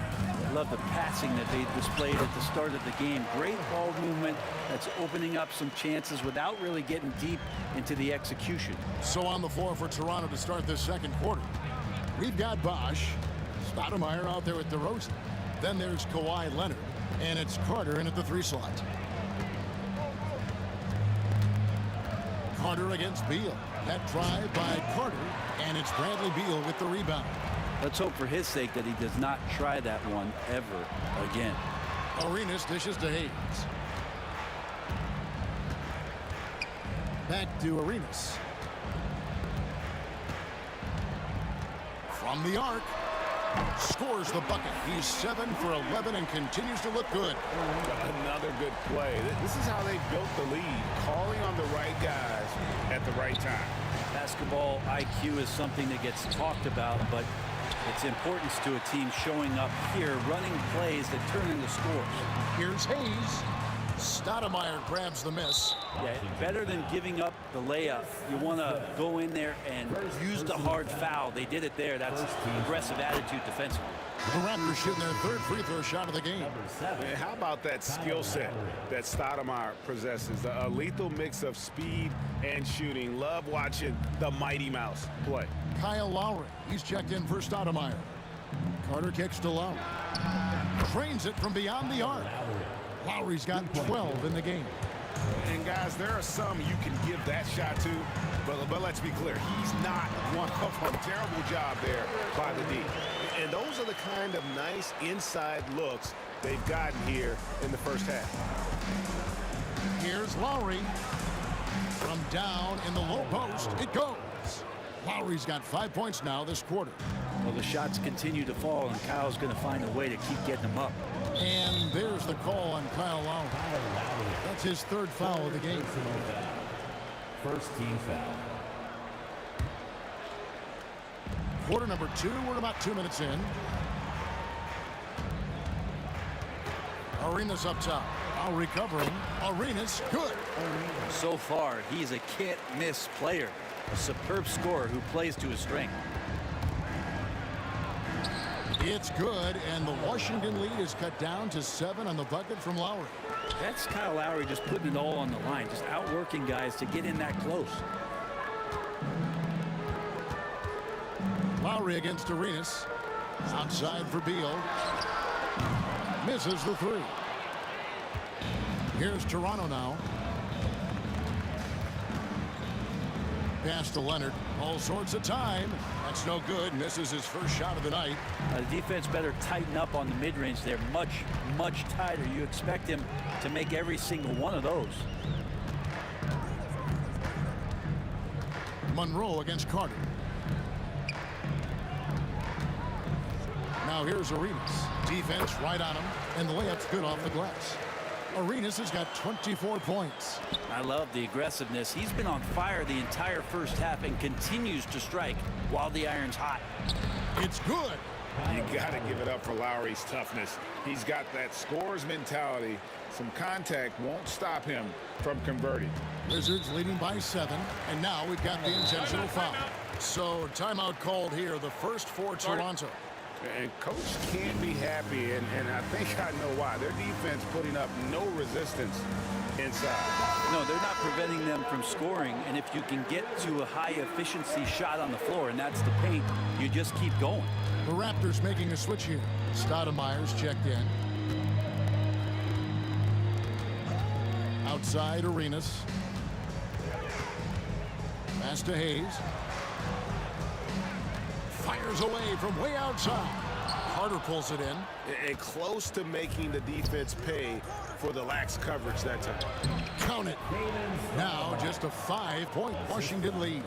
I love the passing that they displayed at the start of the game. Great ball movement that's opening up some chances without really getting deep into the execution. So on the floor for Toronto to start this second quarter, we've got Bosch, Stoudemire out there with DeRozan. Then there's Kawhi Leonard, and it's Carter in at the 3 slot. Carter against Beal. That drive by Carter, and it's Bradley Beal with the rebound. Let's hope for his sake that he does not try that one ever again. Arenas dishes to Hayes. Back to Arenas. From the arc. Scores the bucket. He's 7 for 11 and continues to look good. Another good play. This is how they built the lead, calling on the right guys at the right time. Basketball IQ is something that gets talked about, but its importance to a team showing up here, running plays that turn into scores. Here's Hayes. Stoudemire grabs the miss. Yeah, better than giving up the layup. You want to go in there and use the hard foul. They did it there. That's aggressive attitude defensively. The Raptors shooting their 3rd free throw shot of the game. Man, how about that skill set that Stoudemire possesses? A lethal mix of speed and shooting. Love watching the Mighty Mouse play. Kyle Lowry. He's checked in for Stoudemire. Carter kicks to Lowry. Trains it from beyond the arc. Lowry's got 12 in the game. And guys, there are some you can give that shot to, but let's be clear, he's not one of them. Terrible job there by the D. And those are the kind of nice inside looks they've gotten here in the first half. Here's Lowry. From down in the low post, it goes. Lowry's got 5 points now this quarter. Well, the shots continue to fall, and Kyle's going to find a way to keep getting them up. And there's the call on Kyle Lowry. That's his 3rd foul of the game. First team foul. Quarter number 2, we're about 2 minutes in. Arenas up top. Now recovering. Arenas, good. So far, he's a can't-miss player. A superb scorer who plays to his strength. It's good, and the Washington lead is cut down to 7 on the bucket from Lowry. That's Kyle Lowry just putting it all on the line, just outworking guys to get in that close. Lowry against Arenas. Outside for Beal. Misses the 3. Here's Toronto now. Pass to Leonard. All sorts of time. That's no good. Misses his first shot of the night. The defense better tighten up on the mid-range. They're much, much tighter. You expect him to make every single one of those. Monroe against Carter. Now here's Arenas. Defense right on him, and the layup's good off the glass. Arenas has got 24 points. I love the aggressiveness. He's been on fire the entire first half and continues to strike while the iron's hot. It's good. You got to give it up for Lowry's toughness. He's got that scorer's mentality. Some contact won't stop him from converting. Wizards leading by 7, and now we've got the intentional foul. So timeout called here, the first for Toronto. And coach can't be happy, and I think I know why. Their defense putting up no resistance inside. No, they're not preventing them from scoring, and if you can get to a high-efficiency shot on the floor, and that's the paint, you just keep going. The Raptors making a switch here. Stoudemire's checked in. Outside Arenas. Pass to Hayes. Fires away from way outside. Carter pulls it in. And close to making the defense pay for the lax coverage that time. Count it. Now just a 5-point Washington lead.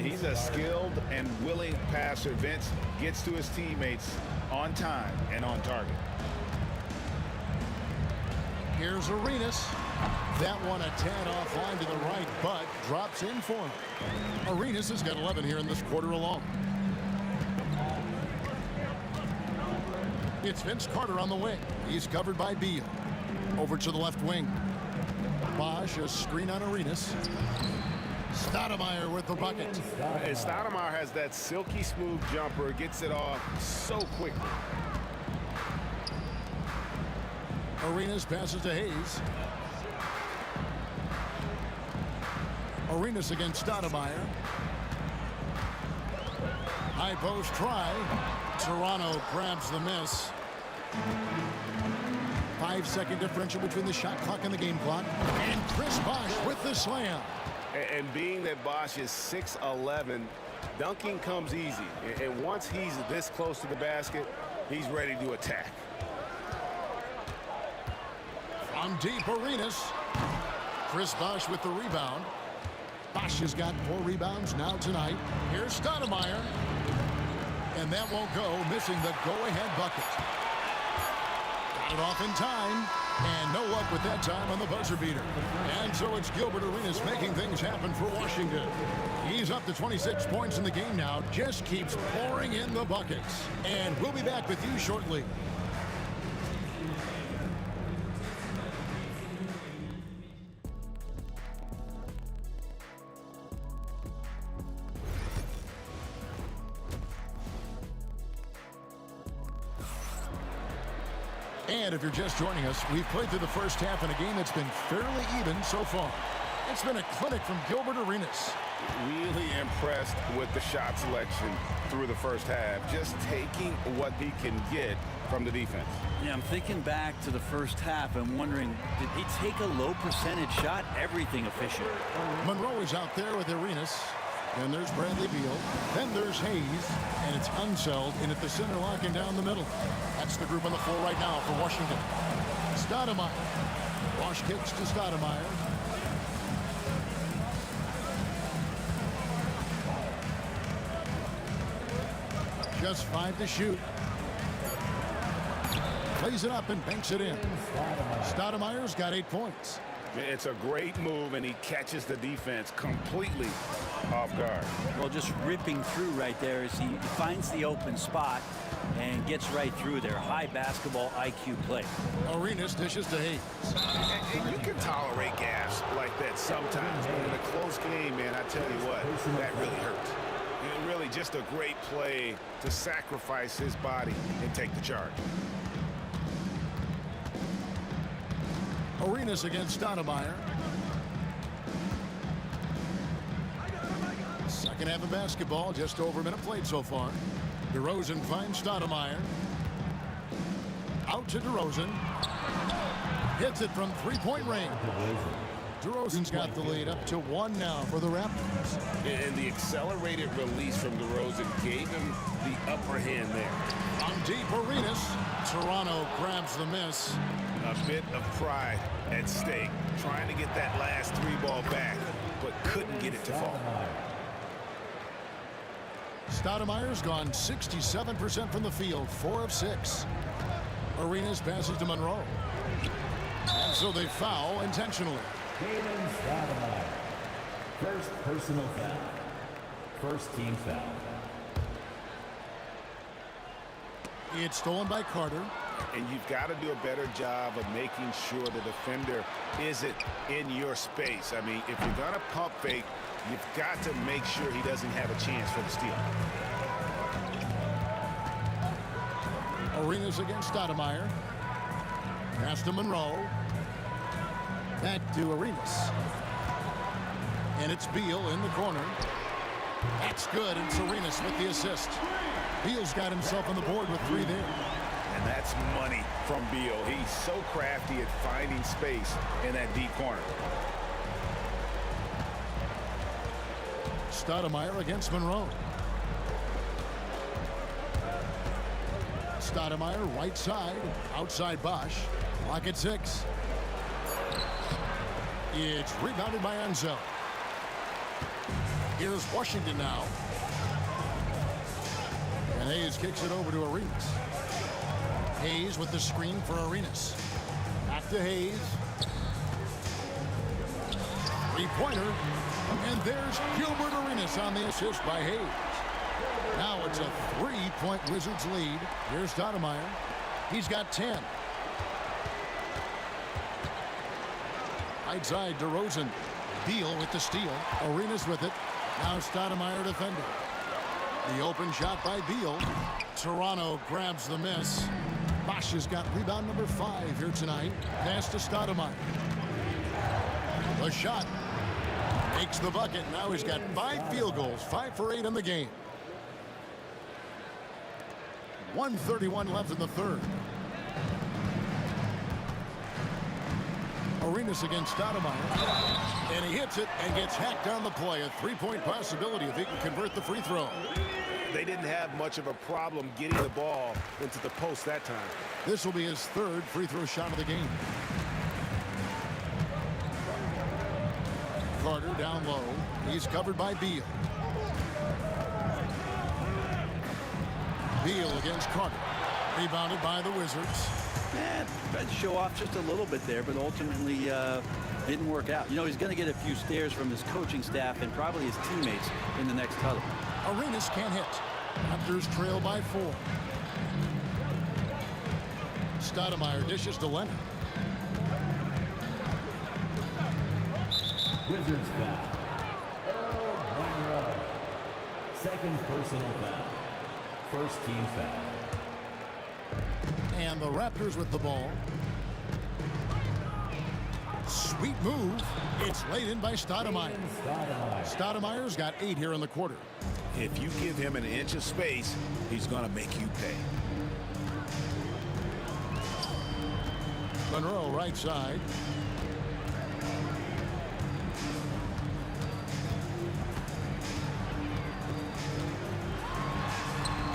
He's a skilled and willing passer. Vince gets to his teammates on time and on target. Here's Arenas. That one a tad offline to the right, but drops in for him. Arenas has got 11 here in this quarter alone. It's Vince Carter on the wing. He's covered by Beal. Over to the left wing. Bosch, a screen on Arenas. Stoudemire with the bucket. And Stoudemire has that silky smooth jumper, gets it off so quickly. Arenas passes to Hayes. Arenas against Stoudemire. High post try. Toronto grabs the miss. 5-second differential between the shot clock and the game clock. And Chris Bosch with the slam. And being that Bosch is 6'11", dunking comes easy. And once he's this close to the basket, he's ready to attack. From deep, Arenas. Chris Bosch with the rebound. Bosch has got 4 rebounds now tonight. Here's Stoudemire. And that won't go, missing the go-ahead bucket. Got it off in time. And no luck with that time on the buzzer beater. And so it's Gilbert Arenas making things happen for Washington. He's up to 26 points in the game now. Just keeps pouring in the buckets. And we'll be back with you shortly. And if you're just joining us, we've played through the first half in a game that's been fairly even so far. It's been a clinic from Gilbert Arenas. Really impressed with the shot selection through the first half, just taking what he can get from the defense. Yeah, I'm thinking back to the first half. I'm wondering, did he take a low percentage shot? Everything efficient. Monroe is out there with Arenas. Then there's Bradley Beal. Then there's Hayes. And it's Unseld in at the center, locking down the middle. That's the group on the floor right now for Washington. Stoudemire. Bosch kicks to Stoudemire. Just 5 to shoot. Plays it up and banks it in. Stoudemire's got 8 points. It's a great move, and he catches the defense completely off guard. Well, just ripping through right there as he finds the open spot and gets right through there. High basketball IQ play. Arenas dishes to Hayes. And you can tolerate gaps like that sometimes, but in a close game, man, I tell you what, that really hurts. Really just a great play to sacrifice his body and take the charge. Arenas against Stoudemire. Second half of basketball, just over a minute played so far. DeRozan finds Stoudemire. Out to DeRozan. Hits it from three-point range. DeRozan's got the lead up to 1 now for the Raptors. And the accelerated release from DeRozan gave him the upper hand there. On deep, Arenas. Toronto grabs the miss. A bit of pride at stake, trying to get that last 3-ball back, but couldn't get it to fall. Stoudemire's gone 67% from the field, 4 of 6. Arenas passes to Monroe. And so they foul intentionally. Stoudemire. First personal foul. First team foul. It's stolen by Carter. And you've got to do a better job of making sure the defender isn't in your space. I mean, if you're going to pump fake, you've got to make sure he doesn't have a chance for the steal. Arenas against Stoudemire. Pass to Monroe. Back to Arenas. And it's Beal in the corner. That's good, and it's Arenas with the assist. Beal's got himself on the board with 3 there. And that's money from Beal. He's so crafty at finding space in that deep corner. Stoudemire against Monroe. Stoudemire right side, outside Bosch. Lock at 6. It's rebounded by Ansel. Here's Washington now. And Hayes kicks it over to Arenas. Hayes with the screen for Arenas. Back to Hayes. 3-pointer. And there's Gilbert Arenas on the assist by Hayes. Now it's a 3-point Wizards lead. Here's Stoudemire. He's got 10. Right side, DeRozan. Beal with the steal. Arenas with it. Now Stoudemire defending. The open shot by Beal. Toronto grabs the miss. Bosch has got rebound number 5 here tonight. Pass to Stoudemire. The shot. Makes the bucket. Now he's got 5 field goals. 5 for 8 in the game. 1:31 left in the third. Arenas against Stoudemire. And he hits it and gets hacked on the play. A 3-point possibility if he can convert the free throw. They didn't have much of a problem getting the ball into the post that time. This will be his 3rd free throw shot of the game. Carter down low. He's covered by Beal. Beal against Carter. Rebounded by the Wizards. Tried to show off just a little bit there, but ultimately didn't work out. You know, he's going to get a few stares from his coaching staff and probably his teammates in the next huddle. Arenas can't hit. Raptors trail by 4. Stoudemire dishes to Leonard. Wizards foul. Monroe. Second personal foul. First team foul. And the Raptors with the ball. Sweet move. It's laid in by Stoudemire. Stoudemire's got 8 here in the quarter. If you give him an inch of space, he's going to make you pay. Monroe right side.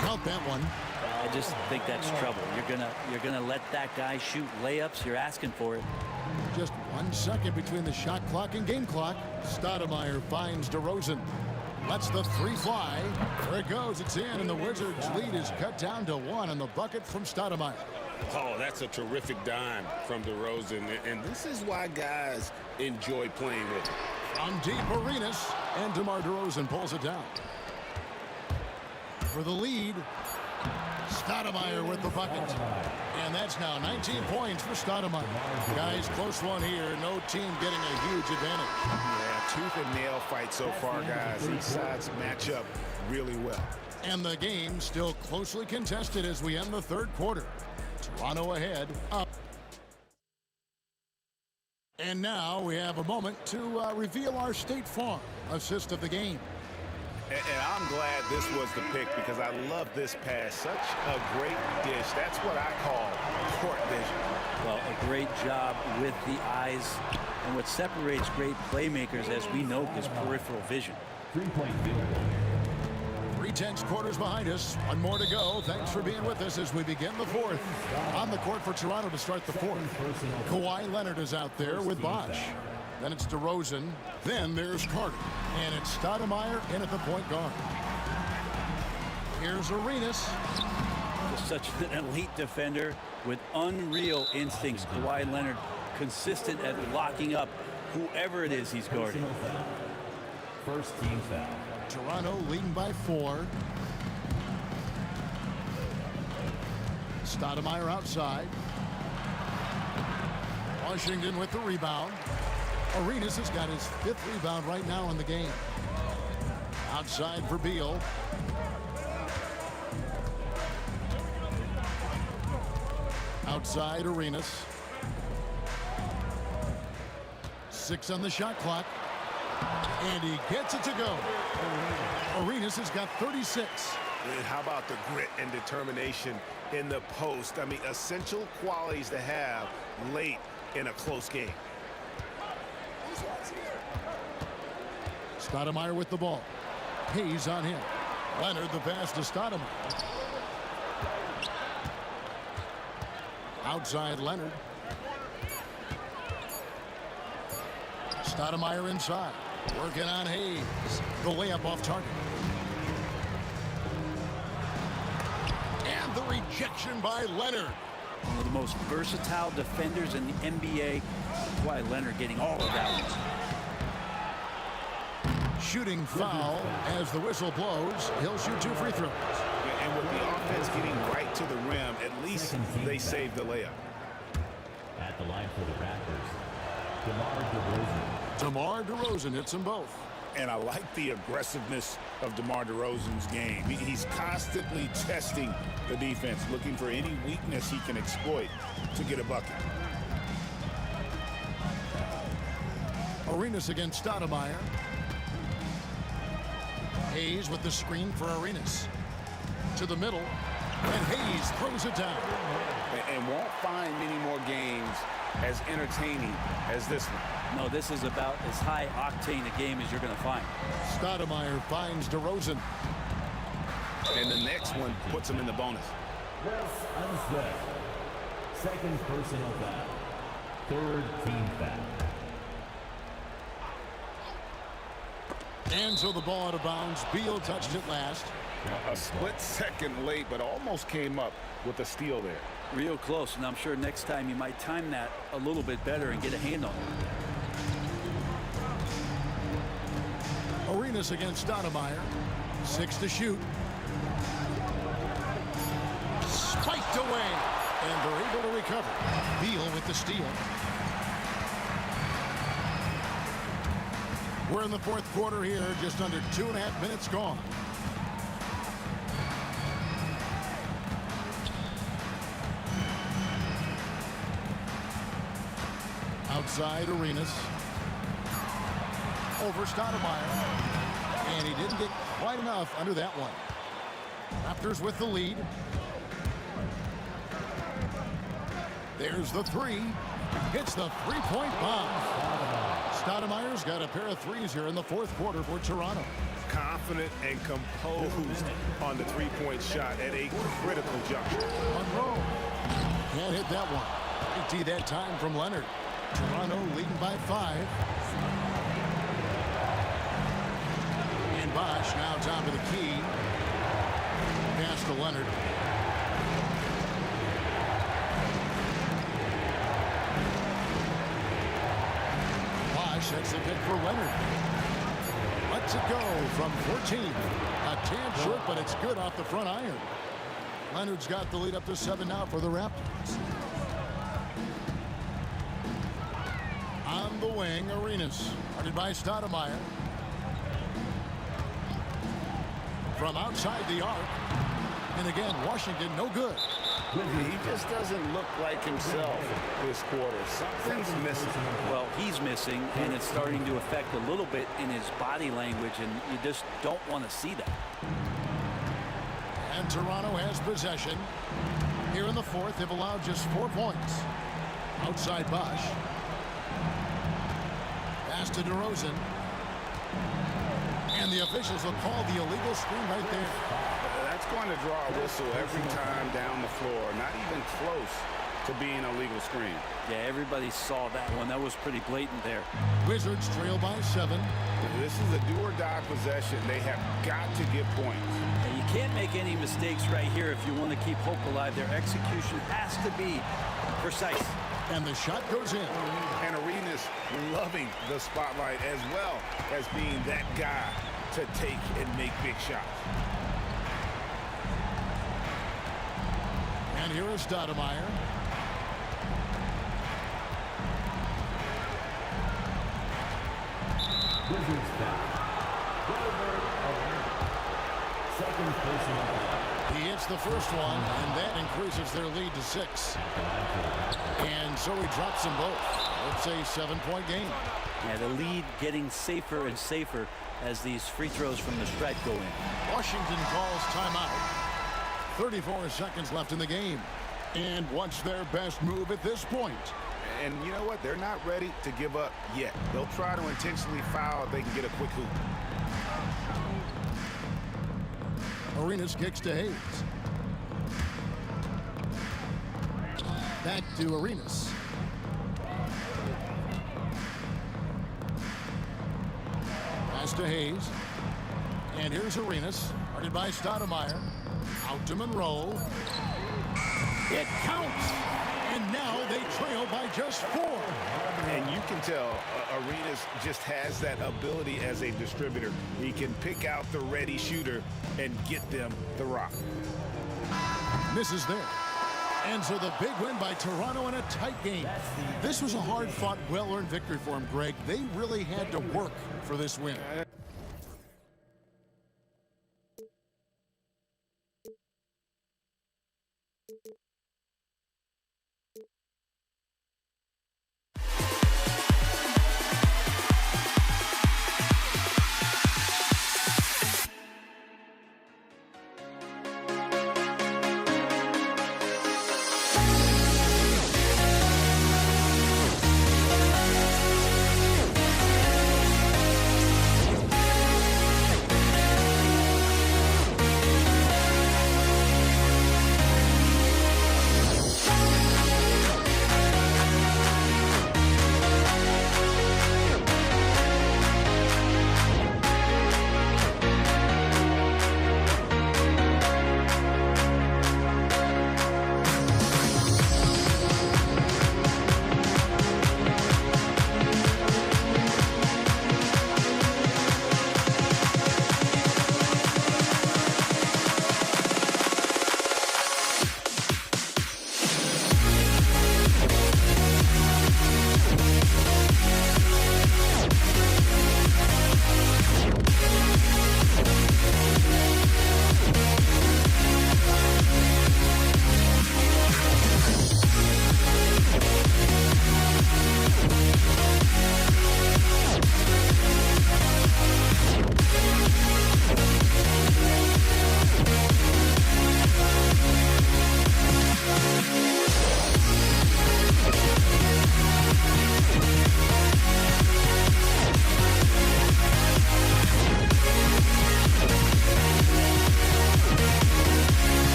Count that one. I just think that's trouble. You're gonna let that guy shoot layups. You're asking for it. Just 1 second between the shot clock and game clock. Stoudemire finds DeRozan. Lets the 3 fly. There it goes. It's in, and the Wizards' lead is cut down to 1 on the bucket from Stoudemire. Oh, that's a terrific dime from DeRozan, and this is why guys enjoy playing with him. From deep, Arenas, and DeMar DeRozan pulls it down. For the lead, Stoudemire with the bucket. And that's now 19 points for Stoudemire. Guys, close one here. No team getting a huge advantage. Yeah, tooth and nail fight so far, guys. These sides match up really well. And the game still closely contested as we end the third quarter. Toronto ahead, up. And now we have a moment to reveal our State Farm assist of the game. And I'm glad this was the pick because I love this pass. Such a great dish. That's what I call court vision. Well, a great job with the eyes. And what separates great playmakers, as we know, is peripheral vision. 3-point field goal. 3/10 quarters behind us. 1 more to go. Thanks for being with us as we begin the fourth. On the court for Toronto to start the fourth. Kawhi Leonard is out there with Bosch. Then it's DeRozan. Then there's Carter. And it's Stoudemire in at the point guard. Here's Arenas. Just such an elite defender with unreal instincts. Kawhi Leonard consistent at locking up whoever it is he's guarding. First team foul. Toronto leading by 4. Stoudemire outside. Washington with the rebound. Arenas has got his 5th rebound right now in the game. Outside for Beal. Outside Arenas. 6 on the shot clock. And he gets it to go. Arenas has got 36. And how about the grit and determination in the post? I mean, essential qualities to have late in a close game. Stoudemire with the ball. Hayes on him. Leonard the pass to Stoudemire. Outside Leonard. Stoudemire inside. Working on Hayes. The layup off target. And the rejection by Leonard. One of the most versatile defenders in the NBA. Why Leonard getting all of that one. Shooting foul as the whistle blows. He'll shoot 2 free throws. And with the offense getting right to the rim, at least they saved the layup. At the line for the Raptors, DeMar DeRozan hits them both. And I like the aggressiveness of DeMar DeRozan's game. He's constantly testing the defense, looking for any weakness he can exploit to get a bucket. Arenas against Stoudemire. Hayes with the screen for Arenas. To the middle, and Hayes throws it down. And won't find many more games as entertaining as this one. No, this is about as high octane a game as you're going to find. Stoudemire finds DeRozan. And the next one puts him in the bonus. Second personal foul. Third team foul. And so the ball out of bounds. Beal touched it last. A split second late, but almost came up with a steal there. Real close, and I'm sure next time you might time that a little bit better and get a hand on it. Arenas against Stoudemire. 6 to shoot. Spiked away. And they're able to recover. Beal with the steal. We're in the fourth quarter here. Just under 2.5 minutes gone. Outside Arenas. Over Stoudemire. And he didn't get quite enough under that one. Raptors with the lead. There's the three. Hits the three-point bomb. Stoudemire's got a pair of threes here in the fourth quarter for Toronto. Confident and composed on the three-point shot at a critical juncture. Monroe can't hit that one. 80 that time from Leonard. Toronto leading by 5. And Bosch now top of the key. Pass to Leonard. Bosch sets the pick for Leonard. Lets it go from 14. A tad short, but it's good off the front iron. Leonard's got the lead up to 7 now for the Raptors. On the wing, Arenas. Guarded by Stoudemire. From outside the arc. And again, Washington no good. He just doesn't look like himself this quarter. Something's missing. Well, he's missing, and it's starting to affect a little bit in his body language, and you just don't want to see that. And Toronto has possession. Here in the fourth, they've allowed just 4 points. Outside Bosch. Pass to DeRozan. And the officials will call the illegal screen right there. That's going to draw a whistle every time down the floor. Not even close to being a legal screen. Yeah, everybody saw that one. That was pretty blatant there. Wizards trail by 7. This is a do-or-die possession. They have got to get points. And you can't make any mistakes right here if you want to keep hope alive. Their execution has to be precise. And the shot goes in. And Arenas loving the spotlight as well as being that guy to take and make big shots. And here is Stoudemire. Wizards foul. Second personal foul. He hits the first one, and that increases their lead to 6. And so he drops them both. It's a 7-point game. Yeah, the lead getting safer and safer as these free throws from the stripe go in. Washington calls timeout. 34 seconds left in the game. And what's their best move at this point? And you know what? They're not ready to give up yet. They'll try to intentionally foul if they can get a quick hoop. Arenas kicks to Hayes. Back to Arenas. Pass to Hayes. And here's Arenas, guarded by Stoudemire. Out to Monroe. It counts. And now they trail by just 4. And you can tell Arenas just has that ability as a distributor. He can pick out the ready shooter and get them the rock. Misses there. And so the big win by Toronto in a tight game. This was a hard-fought, well-earned victory for him, Greg. They really had to work for this win.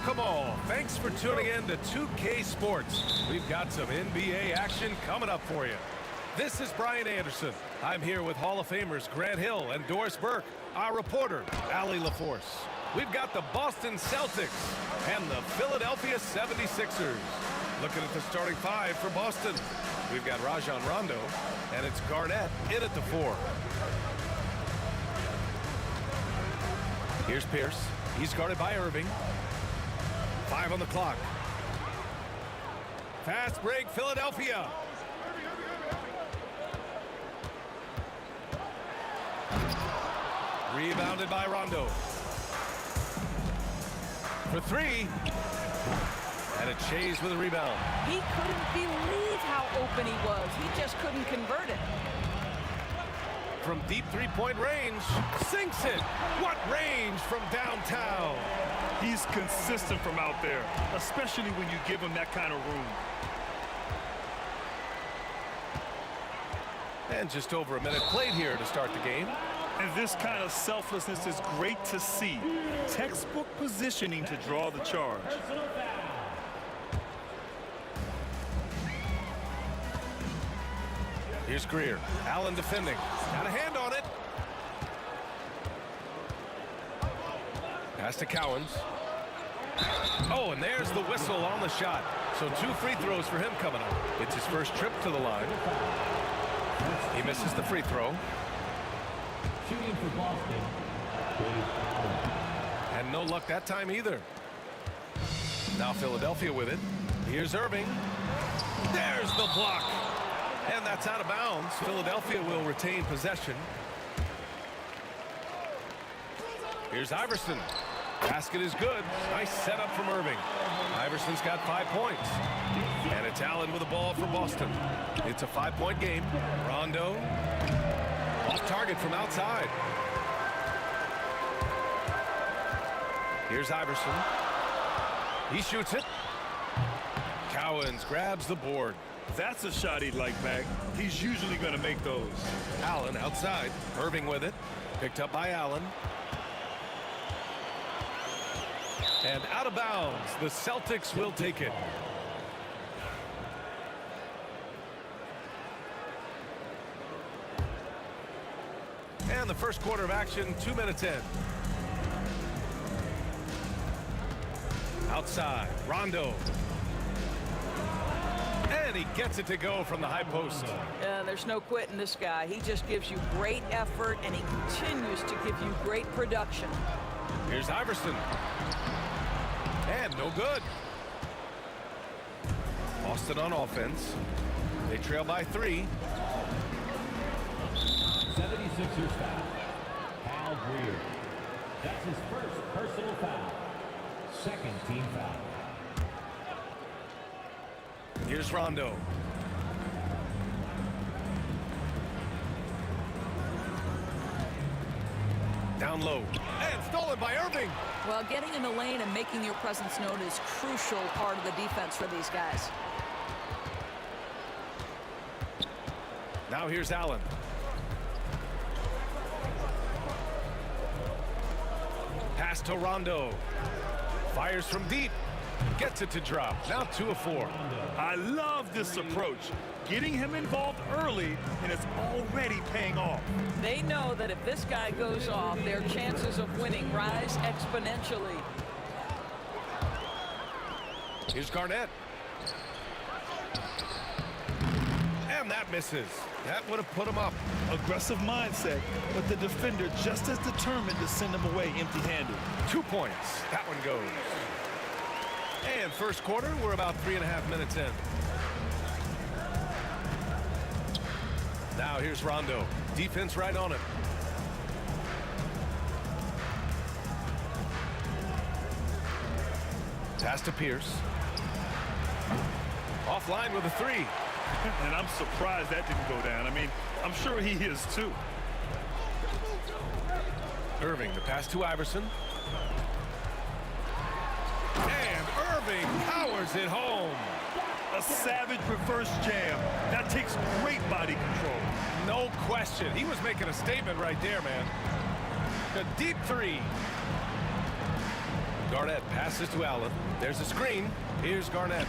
Welcome all. Thanks for tuning in to 2K Sports. We've got some NBA action coming up for you. This is Brian Anderson. I'm here with Hall of Famers Grant Hill and Doris Burke, our reporter, Allie LaForce. We've got the Boston Celtics and the Philadelphia 76ers. Looking at the starting five for Boston. We've got Rajon Rondo, and it's Garnett in at the 4. Here's Pierce. He's guarded by Irving. 5 on the clock. Fast break, Philadelphia. Rebounded by Rondo. For 3. And a Chase with a rebound. He couldn't believe how open he was. He just couldn't convert it. From deep three-point range, sinks it. What range from downtown. He's consistent from out there, especially when you give him that kind of room. And just over a minute played here to start the game. And this kind of selflessness is great to see. Textbook positioning to draw the charge. Here's Greer. Allen defending. Got a hand on it. Pass to Cowens. Oh, and there's the whistle on the shot. So 2 free throws for him coming up. It's his first trip to the line. He misses the free throw. Shooting for Boston. And no luck that time either. Now Philadelphia with it. Here's Irving. There's the block. And that's out of bounds. Philadelphia will retain possession. Here's Iverson. Basket is good. Nice setup from Irving. Iverson's got 5 points. And it's Allen with the ball for Boston. It's a 5-point game. Rondo off target from outside. Here's Iverson. He shoots it. Cowens grabs the board. That's a shot he'd like back. He's usually going to make those. Allen outside. Irving with it. Picked up by Allen. And out of bounds. The Celtics will take it. And the first quarter of action, 2 minutes in. Outside, Rondo. And he gets it to go from the high post. There's no quitting this guy. He just gives you great effort, and he continues to give you great production. Here's Iverson. And no good. Boston on offense. They trail by 3. 76ers foul. Hal Greer. That's his first personal foul. Second team foul. Here's Rondo. Down low. And stolen by Irving. Well, getting in the lane and making your presence known is crucial part of the defense for these guys. Now here's Allen. Pass to Rondo. Fires from deep. Gets it to drop. Now 2 of 4. I love this approach. Getting him involved early, and it's already paying off. They know that if this guy goes off, their chances of winning rise exponentially. Here's Garnett. And that misses. That would have put him up. Aggressive mindset, but the defender just as determined to send him away empty-handed. 2 points. That one goes. And first quarter, we're about 3.5 minutes in. Now here's Rondo. Defense right on him. Pass to Pierce. Offline with a 3. And I'm surprised that didn't go down. I mean, I'm sure he is too. Irving, the pass to Iverson. And Irving powers it home. A savage reverse jam. That takes great body control. No question. He was making a statement right there, man. The deep 3. Garnett passes to Allen. There's a screen. Here's Garnett.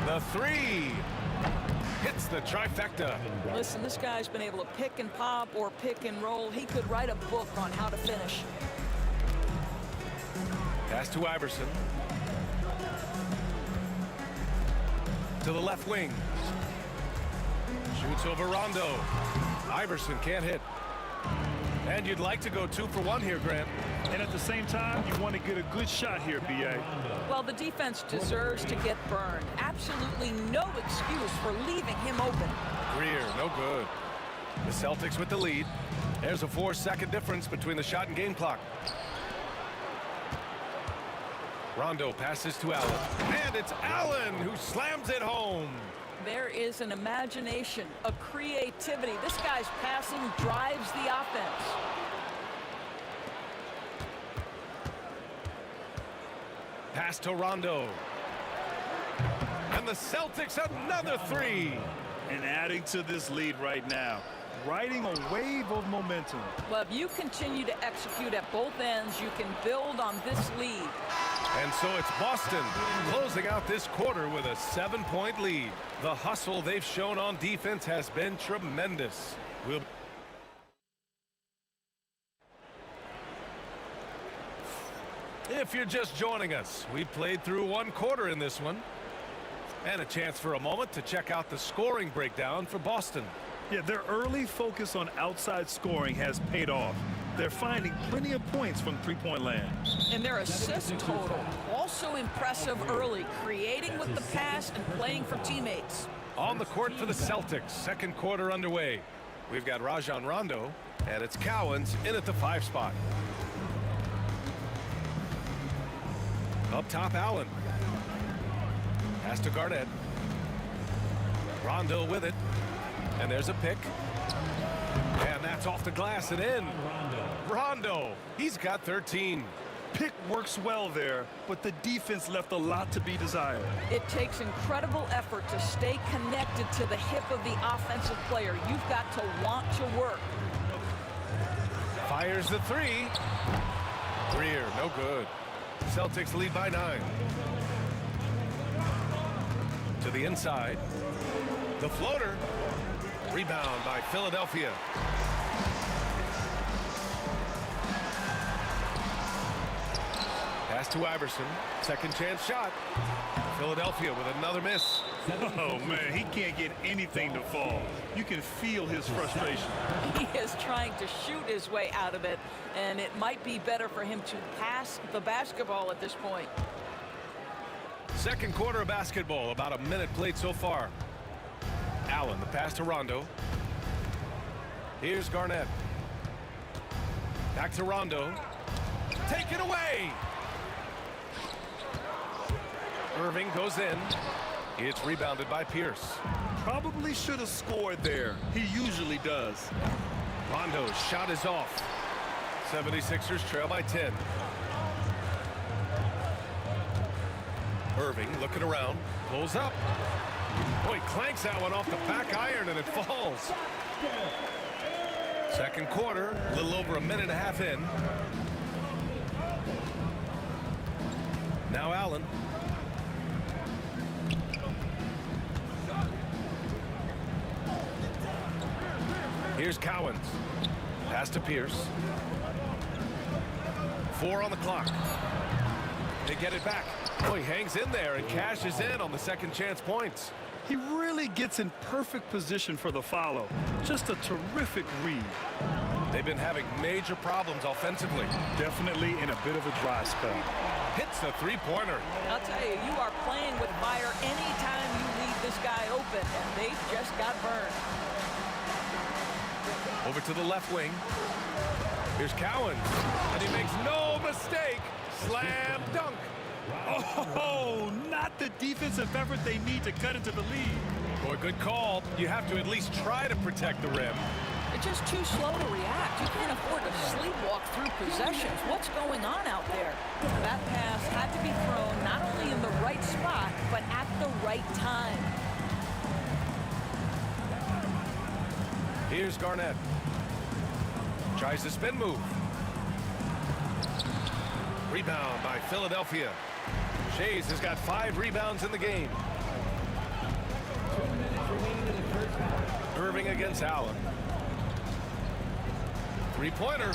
The three. Hits the trifecta. Listen, this guy's been able to pick and pop or pick and roll. He could write a book on how to finish. Pass to Iverson. To the left wing. Shoots over Rondo. Iverson can't hit. And you'd like to go 2 for 1 here, Grant. And at the same time, you want to get a good shot here, B.A. Well, the defense deserves to get burned. Absolutely no excuse for leaving him open. Greer, no good. The Celtics with the lead. There's a 4-second difference between the shot and game clock. Rondo passes to Allen. And it's Allen who slams it home. There is an imagination, a creativity. This guy's passing drives the offense. Pass to Rondo. And the Celtics another three. And adding to this lead right now. Riding a wave of momentum. Well, if you continue to execute at both ends, you can build on this lead. And so it's Boston closing out this quarter with a 7-point lead. The hustle they've shown on defense has been tremendous. If you're just joining us, we played through 1 quarter in this one. And a chance for a moment to check out the scoring breakdown for Boston. Yeah, their early focus on outside scoring has paid off. They're finding plenty of points from three-point land. And their assist total, also impressive early, creating with the pass and playing for teammates. On the court for the Celtics, second quarter underway. We've got Rajon Rondo, and it's Cowens in at the 5 spot. Up top, Allen. Pass to Garnett. Rondo with it. And there's a pick. And that's off the glass and in. Rondo, he's got 13. Pick works well there, but the defense left a lot to be desired. It takes incredible effort to stay connected to the hip of the offensive player. You've got to want to work. Fires the three. Greer, no good. Celtics lead by 9. To the inside. The floater. Rebound by Philadelphia. Pass to Iverson. Second chance shot. Philadelphia with another miss. Oh, man, he can't get anything to fall. You can feel his frustration. He is trying to shoot his way out of it, and it might be better for him to pass the basketball at this point. Second quarter of basketball, about a minute played so far. Allen, the pass to Rondo. Here's Garnett. Back to Rondo. Take it away. Irving goes in. It's rebounded by Pierce. Probably should have scored there. He usually does. Rondo's shot is off. 76ers trail by 10. Irving looking around. Pulls up. Boy, clanks that one off the back iron and it falls. Second quarter, a little over a minute and a half in. Now Allen. Here's Cowens. Pass to Pierce. 4 on the clock. They get it back. Oh, he hangs in there and cashes in on the second chance points. He really gets in perfect position for the follow. Just a terrific read. They've been having major problems offensively. Definitely in a bit of a dry spell. Hits the three-pointer. I'll tell you, you are playing with fire anytime you leave this guy open, and they just got burned. Over to the left wing. Here's Cowens, and he makes no mistake. Slam dunk. Oh, not the defensive effort they need to cut into the lead. Boy, good call. You have to at least try to protect the rim. They're just too slow to react. You can't afford to sleepwalk through possessions. What's going on out there? That pass had to be thrown not only in the right spot, but at the right time. Here's Garnett. Tries the spin move. Rebound by Philadelphia. Shays has got 5 rebounds in the game. Irving against Allen. Three-pointer.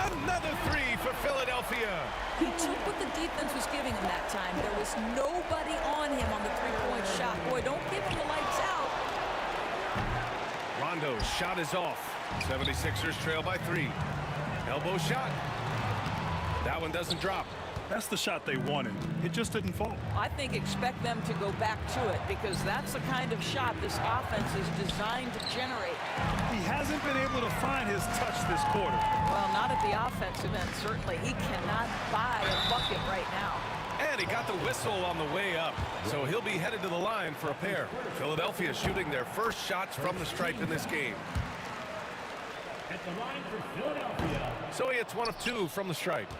Another 3 for Philadelphia. He took what the defense was giving him that time. There was nobody on him on the three-point shot. Boy, don't give him the lights out. Rondo's shot is off. 76ers trail by 3. Elbow shot. That one doesn't drop. That's the shot they wanted. It just didn't fall. I think expect them to go back to it because that's the kind of shot this offense is designed to generate. He hasn't been able to find his touch this quarter. Well, not at the offensive end, certainly. He cannot buy a bucket right now. And he got the whistle on the way up, so he'll be headed to the line for a pair. Philadelphia shooting their first shots from the stripe in this game. At the line for Philadelphia. So he hits 1 of 2 from the stripe.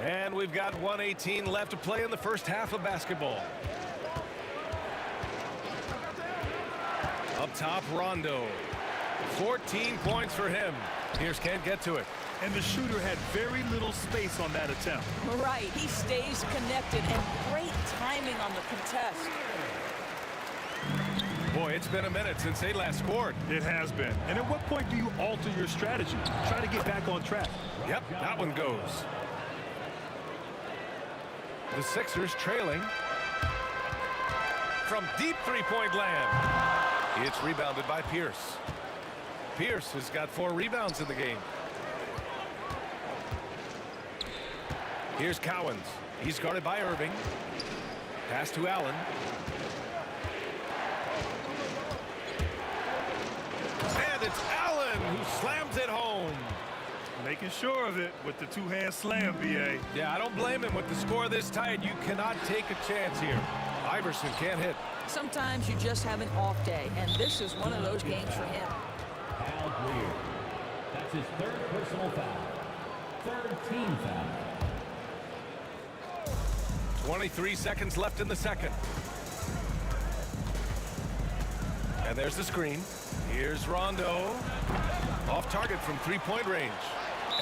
And we've got 1:18 left to play in the first half of basketball. Up top, Rondo. 14 points for him. Pierce can't get to it. And the shooter had very little space on that attempt. Right, he stays connected and great timing on the contest. Boy, it's been a minute since they last scored. It has been. And at what point do you alter your strategy? Try to get back on track. Yep, that one goes. The Sixers trailing from deep three-point land. It's rebounded by Pierce. Pierce has got 4 rebounds in the game. Here's Cowens. He's guarded by Irving. Pass to Allen. And it's Allen who slams it home. Making sure of it with the two-hand slam, B.A. Yeah, I don't blame him with the score this tight. You cannot take a chance here. Iverson can't hit. Sometimes you just have an off day, and this is one of those games for him. Al Greer. That's his 3rd personal foul. 3rd team foul. 23 seconds left in the second. And there's the screen. Here's Rondo. Off target from three-point range.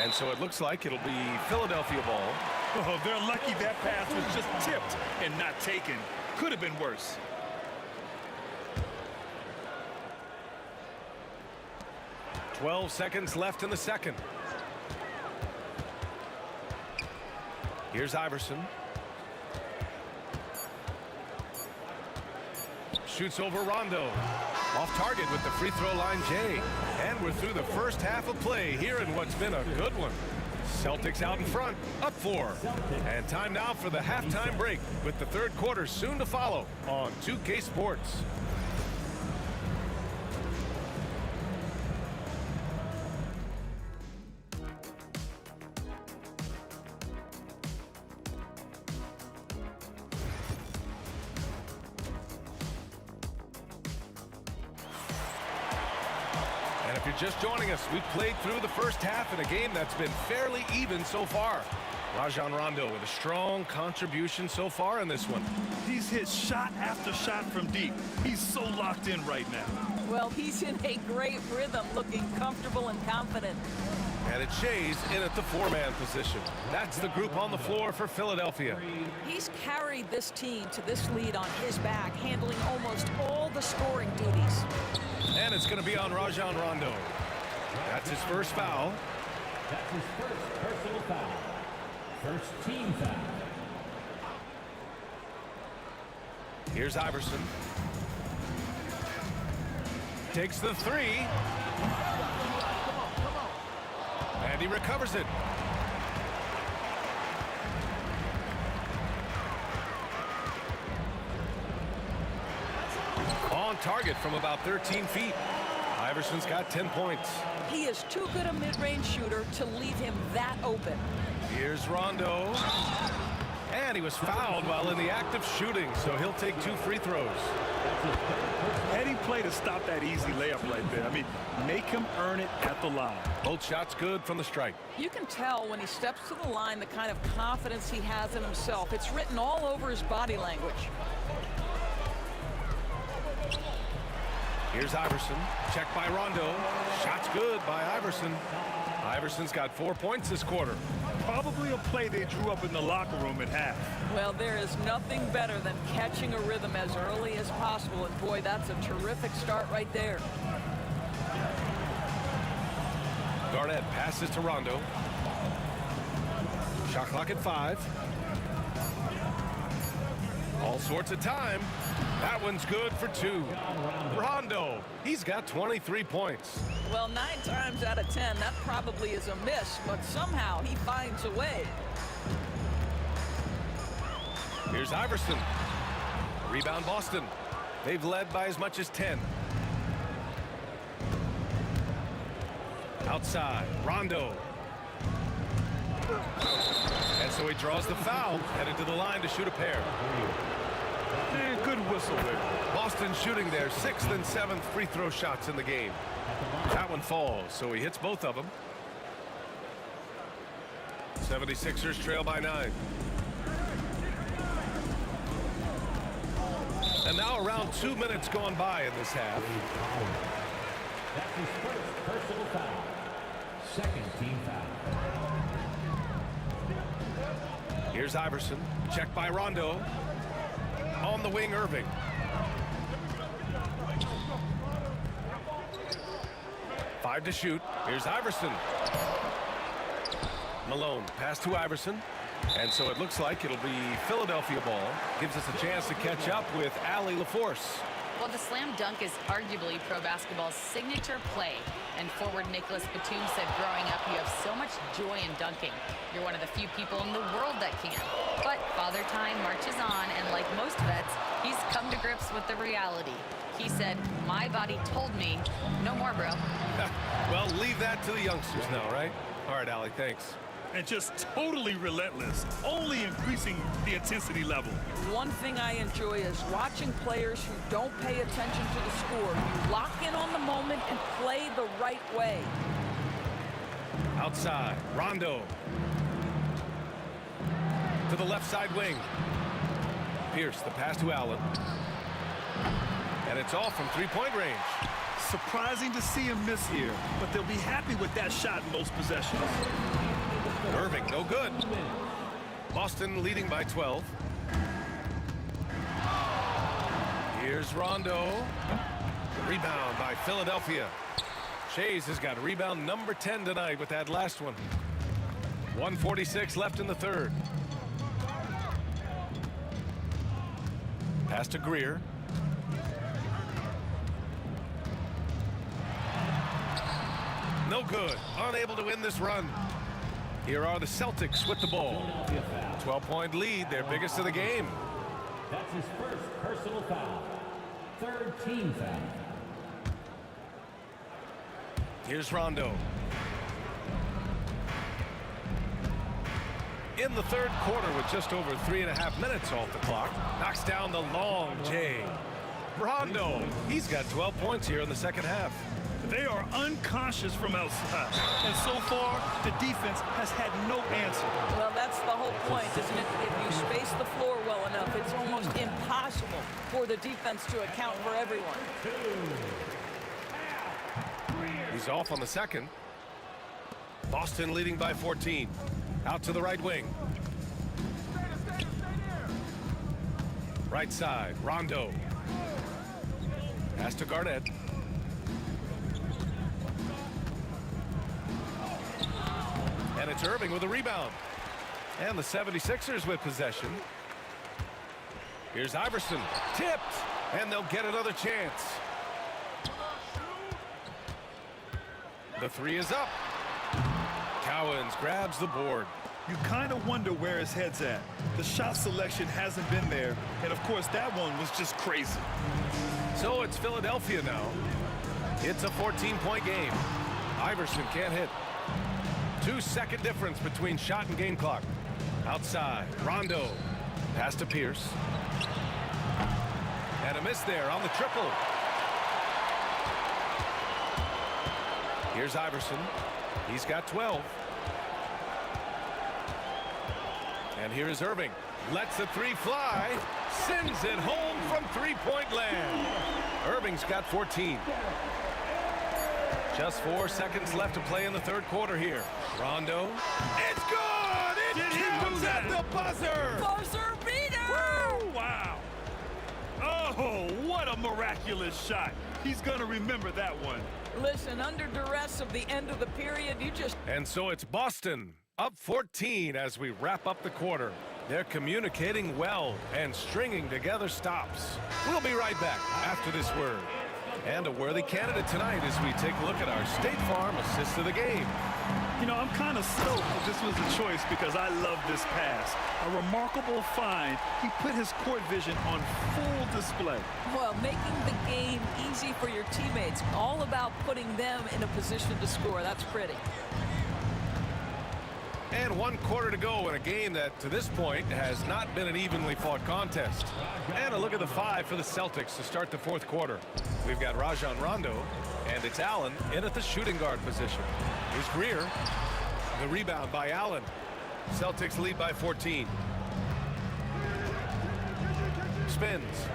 And so it looks like it'll be Philadelphia ball. Oh, they're lucky that pass was just tipped and not taken. Could have been worse. .12 seconds left in the second. Here's Iverson. Shoots over Rondo. Off target with the free throw line, Jay. And we're through the first half of play here in what's been a good one. Celtics out in front, up 4. And time now for the halftime break with the third quarter soon to follow on 2K Sports. And if you're just joining us, we've played through the first half in a game that's been fairly even so far. Rajon Rondo with a strong contribution so far in this one. He's hit shot after shot from deep. He's so locked in right now. Well, he's in a great rhythm, looking comfortable and confident. And it's Shays in at the 4-man position. That's the group on the floor for Philadelphia. He's carried this team to this lead on his back, handling almost all the scoring duties. And it's going to be on Rajon Rondo. That's his first foul. That's his first personal foul. First team foul. Here's Iverson. Takes the 3. And he recovers it. On target from about 13 feet. Iverson's got 10 points. He is too good a mid-range shooter to leave him that open. Here's Rondo. And he was fouled while in the act of shooting, so he'll take 2 free throws. Heading play to stop that easy layup right there. I mean, make him earn it at the line. Both shots good from the strike. You can tell when he steps to the line the kind of confidence he has in himself. It's written all over his body language. Here's Iverson. Checked by Rondo. Shot's good by Iverson. Iverson's got 4 points this quarter. Probably a play they drew up in the locker room at half. Well, there is nothing better than catching a rhythm as early as possible, and boy, that's a terrific start right there. Garnett passes to Rondo. Shot clock at 5. All sorts of time. That one's good for 2. Rondo, he's got 23 points. Well, 9 times out of 10, that probably is a miss, but somehow he finds a way. Here's Iverson. Rebound Boston. They've led by as much as 10. Outside, Rondo. And so he draws the foul, headed to the line to shoot a pair. Yeah, good whistle there. Boston shooting their 6th and 7th free throw shots in the game. That one falls, so he hits both of them. 76ers trail by 9. And now around 2 minutes gone by in this half. That's his first personal foul. Second team foul. Here's Iverson. Checked by Rondo. On the wing, Irving. Five to shoot. Here's Iverson. Malone. Pass to Iverson. And so it looks like it'll be Philadelphia ball. Gives us a chance to catch up with Allie LaForce. Well, the slam dunk is arguably pro basketball's signature play. And forward Nicholas Batum said growing up, you have so much joy in dunking. You're one of the few people in the world that can. But Father Time marches on, and like most vets, he's come to grips with the reality. He said, my body told me, no more, bro. Well, leave that to the youngsters now, right? All right, Allie, thanks. And just totally relentless, only increasing the intensity level. One thing I enjoy is watching players who don't pay attention to the score. You lock in on the moment and play the right way. Outside, Rondo. To the left side wing. Pierce, the pass to Allen. And it's off from three-point range. Surprising to see him miss here, but they'll be happy with that shot in most possessions. Irving, no good. Boston leading by 12. Here's Rondo. Rebound by Philadelphia. Shays has got rebound number 10 tonight with that last one. 1:46 left in the third. Pass to Greer. No good. Unable to win this run. Here are the Celtics with the ball. 12-point lead, their biggest of the game. That's his first personal foul. Third team foul. Here's Rondo. In the third quarter with just over 3.5 minutes off the clock. Knocks down the long J. Rondo, he's got 12 points here in the second half. They are unconscious from outside, and so far, the defense has had no answer. Well, that's the whole point, isn't it? If you space the floor well enough, it's almost impossible for the defense to account for everyone. He's off on the second. Boston leading by 14. Out to the right wing. Right side, Rondo. Pass to Garnett. And it's Irving with a rebound. And the 76ers with possession. Here's Iverson. Tipped. And they'll get another chance. The three is up. Cowens grabs the board. You kind of wonder where his head's at. The shot selection hasn't been there. And, of course, that one was just crazy. So it's Philadelphia now. It's a 14-point game. Iverson can't hit. 2-second difference between shot and game clock. Outside, Rondo. Pass to Pierce. And a miss there on the triple. Here's Iverson. He's got 12. And here is Irving. Lets the three fly. Sends it home from three-point land. Irving's got 14. Just 4 seconds left to play in the third quarter here. Rondo. It's good! It counts at the buzzer! Buzzer beater! Woo! Wow. Oh, what a miraculous shot. He's going to remember that one. Listen, under duress of the end of the period, you just... And so it's Boston up 14 as we wrap up the quarter. They're communicating well and stringing together stops. We'll be right back after this word. And a worthy candidate tonight as we take a look at our State Farm assist of the game. You know, I'm kind of stoked that this was a choice because I love this pass. A remarkable find. He put his court vision on full display. Well, making the game easy for your teammates. All about putting them in a position to score. That's pretty. And 1 quarter to go in a game that, to this point, has not been an evenly fought contest. And a look at the 5 for the Celtics to start the fourth quarter. We've got Rajon Rondo, and it's Allen in at the shooting guard position. Here's Greer. The rebound by Allen. Celtics lead by 14. Spins.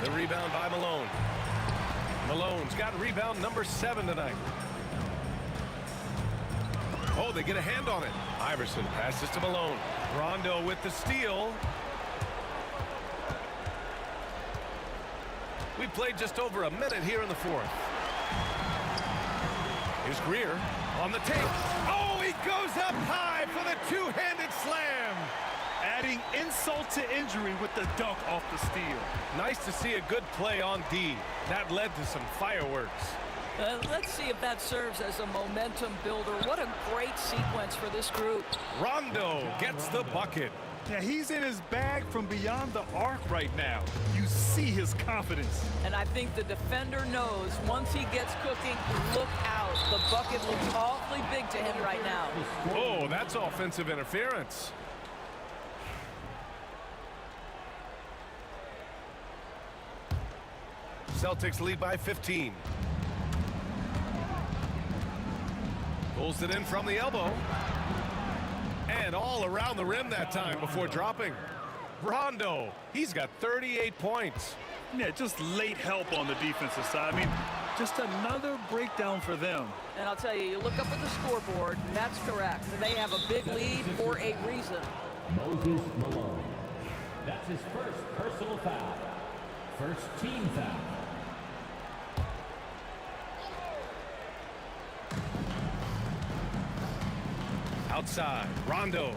The rebound by Malone. Malone's got rebound number 7 tonight. Oh, they get a hand on it. Iverson passes to Malone. Rondo with the steal. We played just over a minute here in the fourth. Here's Greer on the tape. Oh, he goes up high for the two-handed slam. Adding insult to injury with the dunk off the steal. Nice to see a good play on D. That led to some fireworks. Let's see if that serves as a momentum builder. What a great sequence for this group. Rondo gets the bucket. Yeah, he's in his bag from beyond the arc right now. You see his confidence. And I think the defender knows once he gets cooking, look out. The bucket looks awfully big to him right now. Oh, that's offensive interference. Celtics lead by 15. Pulls it in from the elbow. And all around the rim that time before dropping. Rondo, he's got 38 points. Yeah, just late help on the defensive side. I mean, just another breakdown for them. And I'll tell you look up at the scoreboard, and that's correct. They have a big lead for a reason. Moses Malone. That's his first personal foul. First team foul. Outside, Rondo.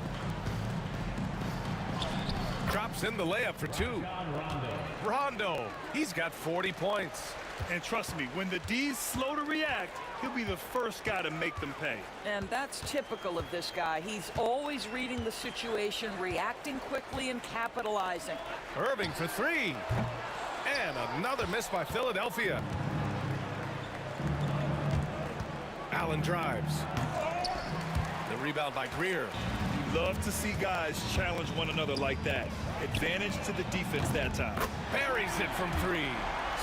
Drops in the layup for 2. Rondo, he's got 40 points. And trust me, when the D's slow to react, he'll be the first guy to make them pay. And that's typical of this guy. He's always reading the situation, reacting quickly and capitalizing. Irving for 3. And another miss by Philadelphia. Allen drives. The rebound by Greer. You love to see guys challenge one another like that. Advantage to the defense that time. Buries it from 3.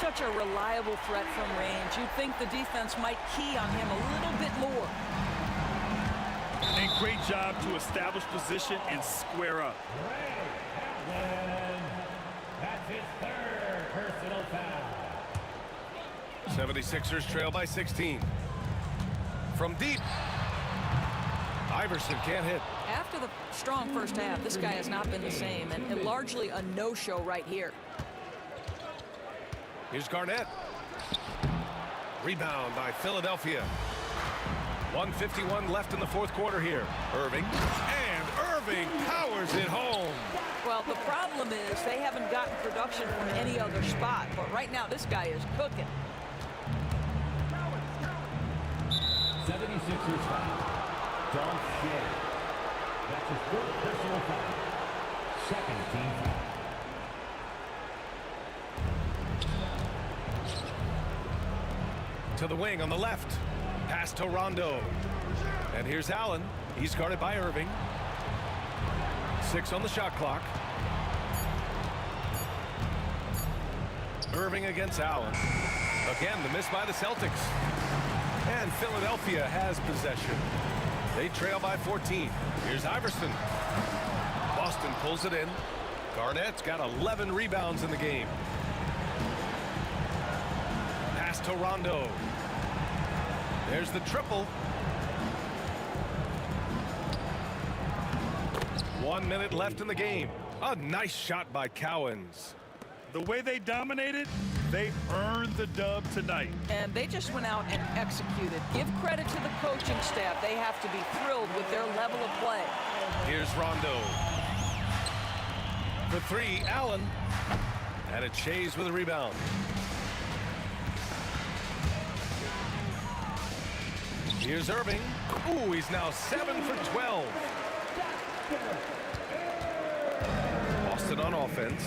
Such a reliable threat from range. You'd think the defense might key on him a little bit more. And great job to establish position and square up. That's his third personal foul. 76ers trail by 16. From deep. Iverson can't hit. After the strong first half, this guy has not been the same, and largely a no-show right here. Here's Garnett. Rebound by Philadelphia. 1:51 left in the fourth quarter here. Irving. And Irving powers it home. Well, the problem is they haven't gotten production from any other spot, but right now this guy is cooking. 76ers foul. Don't share. That's his fourth personal foul. Second team foul. To the wing on the left. Pass to Rondo. And here's Allen. He's guarded by Irving. 6 on the shot clock. Irving against Allen. Again, the miss by the Celtics. And Philadelphia has possession. They trail by 14. Here's Iverson. Boston pulls it in. Garnett's got 11 rebounds in the game. Pass to Rondo. There's the triple. 1 minute left in the game. A nice shot by Cowens. The way they dominated, they earned the dub tonight. And they just went out and executed. Give credit to the coaching staff. They have to be thrilled with their level of play. Here's Rondo. For three, Allen. And it's Shays with a rebound. Here's Irving. Ooh, he's now 7 for 12. Boston on offense.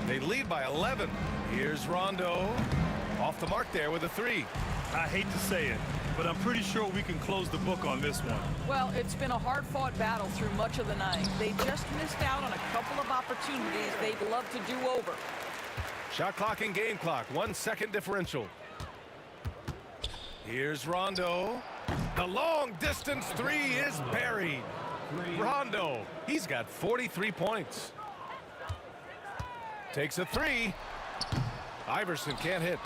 They lead by 11. Here's Rondo. Off the mark there with a three. I hate to say it, but I'm pretty sure we can close the book on this one. Well, it's been a hard-fought battle through much of the night. They just missed out on a couple of opportunities they'd love to do over. Shot clock and game clock. 1 second differential. Here's Rondo. The long distance three is buried. Rondo, he's got 43 points. Takes a three. Iverson can't hit.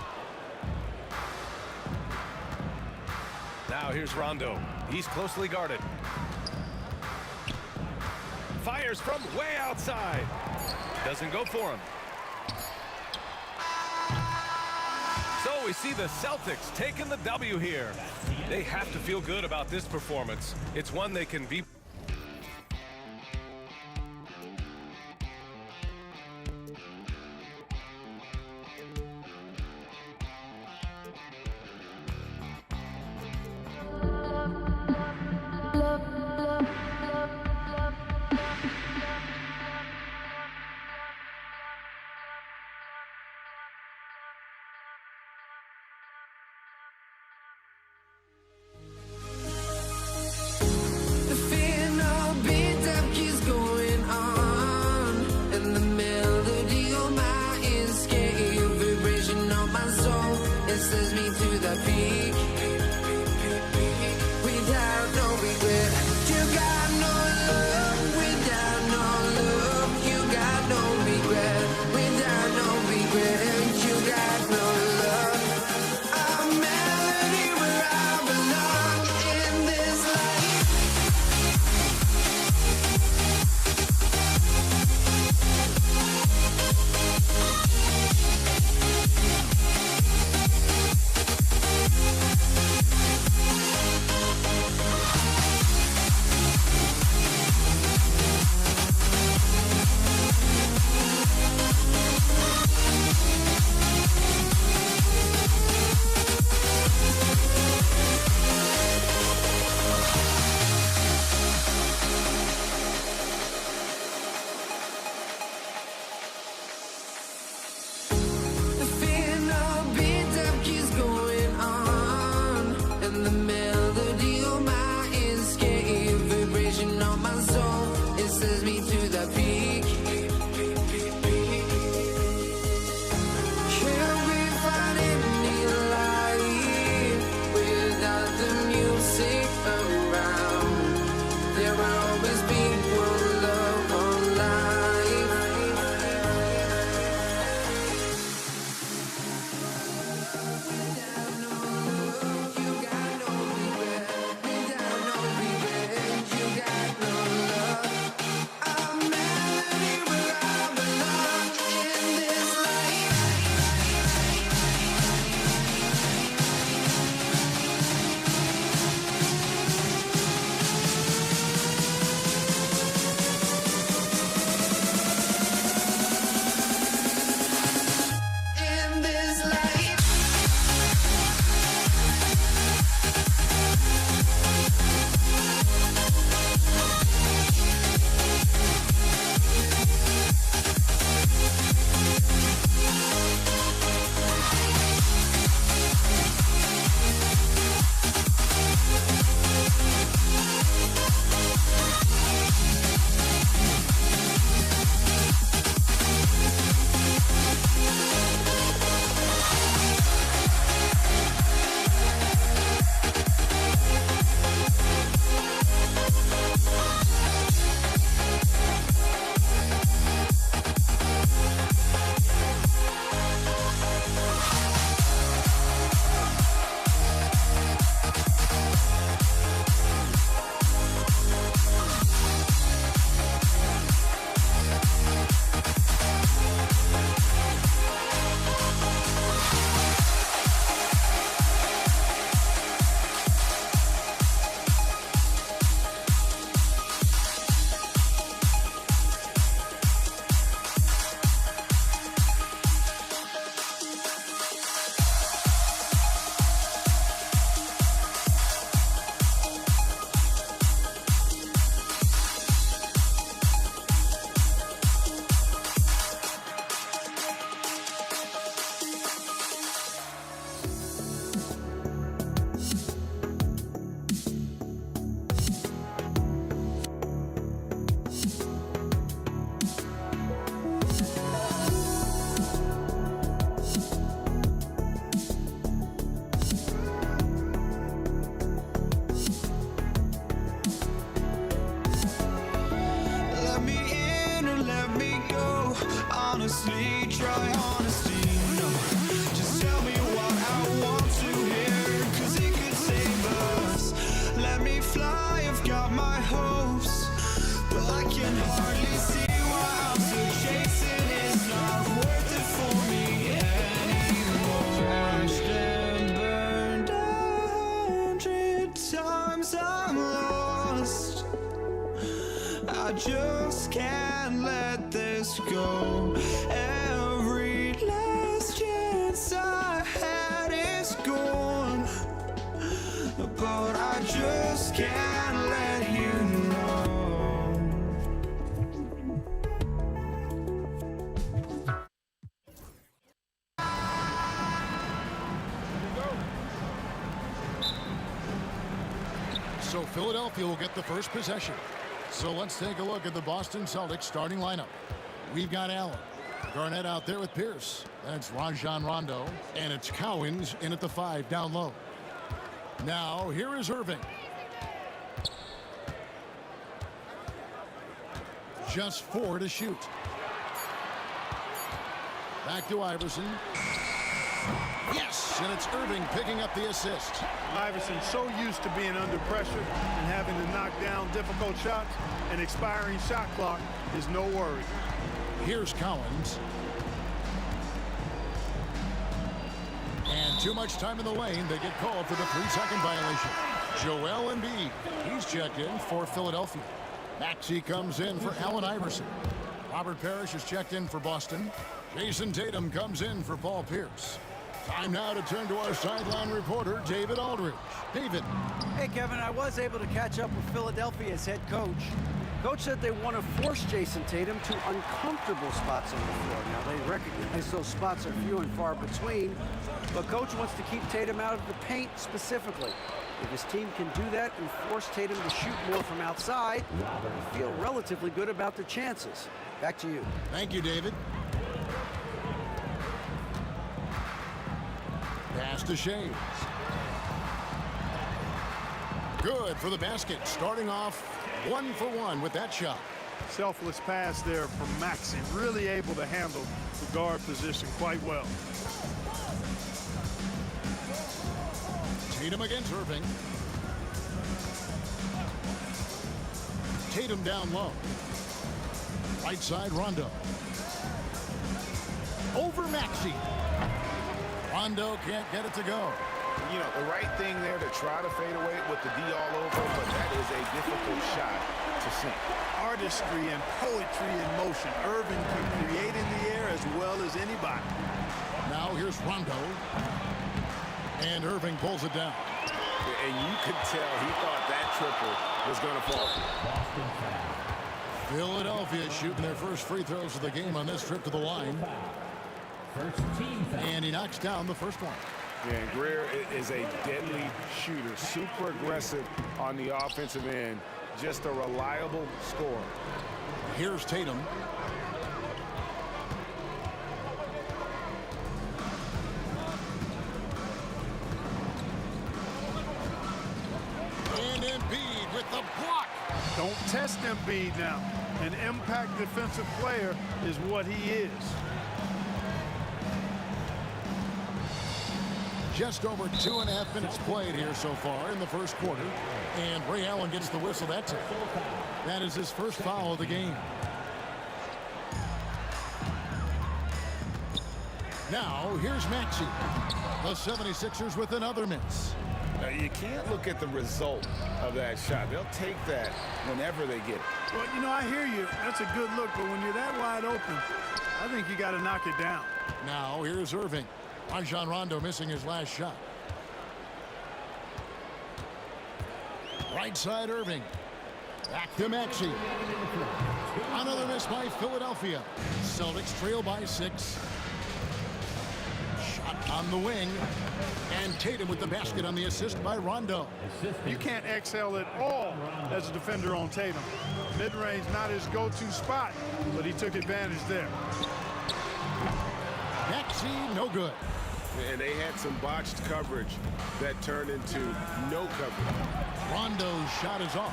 Now here's Rondo. He's closely guarded. Fires from way outside. Doesn't go for him. So we see the Celtics taking the W here. They have to feel good about this performance. It's one they can be. The fear honestly, try honesty. No, just tell me what I want to hear, 'cause it could save us. Let me fly, I've got my hopes, but I can hardly see why I'm still chasing. It's not worth it for me anymore. Crashed and burned 100 times, I'm lost. I just can't let this go. Every last chance I had is gone, but I just can't let you know. So Philadelphia will get the first possession. So let's take a look at the Boston Celtics starting lineup. We've got Allen. Garnett out there with Pierce. Then it's Rajon Rondo. And it's Cowens in at the 5 down low. Now here is Irving. Just 4 to shoot. Back to Iverson. Yes, and it's Irving picking up the assist. Iverson so used to being under pressure and having to knock down difficult shots. An expiring shot clock is no worry. Here's Cowens. And too much time in the lane. They get called for the 3-second violation. Joel Embiid. He's checked in for Philadelphia. Maxey comes in for Allen Iverson. Robert Parrish is checked in for Boston. Jason Tatum comes in for Paul Pierce. Time now to turn to our sideline reporter, David Aldridge. David. Hey, Kevin, I was able to catch up with Philadelphia's head coach. Coach said they want to force Jason Tatum to uncomfortable spots on the floor. Now, they recognize those spots are few and far between, but Coach wants to keep Tatum out of the paint specifically. If his team can do that and force Tatum to shoot more from outside, they feel relatively good about their chances. Back to you. Thank you, David. Pass to Shea. Good for the basket. Starting off 1 for 1 with that shot. Selfless pass there from Maxey. Really able to handle the guard position quite well. Tatum against Irving. Tatum down low. Right side, Rondo. Over Maxey. Rondo can't get it to go. You know, the right thing there to try to fade away with the D all over, but that is a difficult shot to sink. Artistry and poetry in motion. Irving can create in the air as well as anybody. Now here's Rondo. And Irving pulls it down. And you could tell he thought that triple was going to fall. Philadelphia shooting their first free throws of the game on this trip to the line. And he knocks down the first one. Yeah, and Greer is a deadly shooter. Super aggressive on the offensive end. Just a reliable scorer. Here's Tatum. And Embiid with the block. Don't test Embiid now. An impact defensive player is what he is. Just over 2.5 minutes played here so far in the first quarter. And Ray Allen gets the whistle that time. That is his first foul of the game. Now, here's Maxey. The 76ers with another miss. Now, you can't look at the result of that shot. They'll take that whenever they get it. Well, you know, I hear you. That's a good look, but when you're that wide open, I think you got to knock it down. Now, here's Irving. Rajon Rondo missing his last shot. Right side, Irving. Back to Maxey. Another miss by Philadelphia. Celtics trail by 6. Shot on the wing. And Tatum with the basket on the assist by Rondo. You can't exhale at all as a defender on Tatum. Mid-range not his go-to spot, but he took advantage there. Maxey, no good. And they had some botched coverage that turned into no coverage. Rondo's shot is off.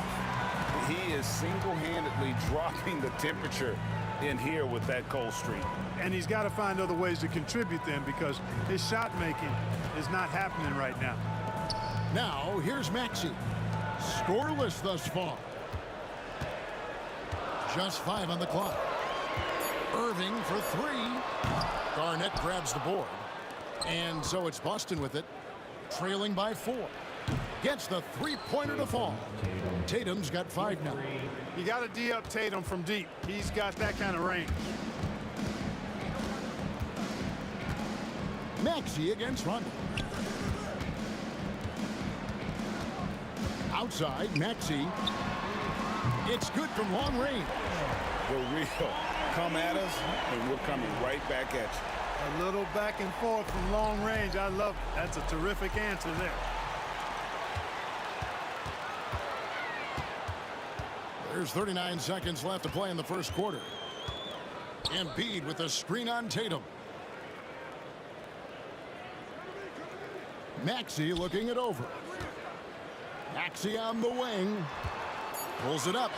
He is single-handedly dropping the temperature in here with that cold streak. And he's got to find other ways to contribute then, because his shot making is not happening right now. Now, here's Maxey. Scoreless thus far. Just 5 on the clock. Irving for 3. Garnett grabs the board. And so it's Boston with it, trailing by 4. Gets the three-pointer to fall. Tatum's got 5 now. You got to D up Tatum from deep. He's got that kind of range. Maxey against Rondo. Outside, Maxey. It's good from long range. For real. Come at us, and we're coming right back at you. A little back and forth from long range. I love it. That's a terrific answer there. There's 39 seconds left to play in the first quarter. Embiid with a screen on Tatum. Maxey looking it over. Maxey on the wing. Pulls it up.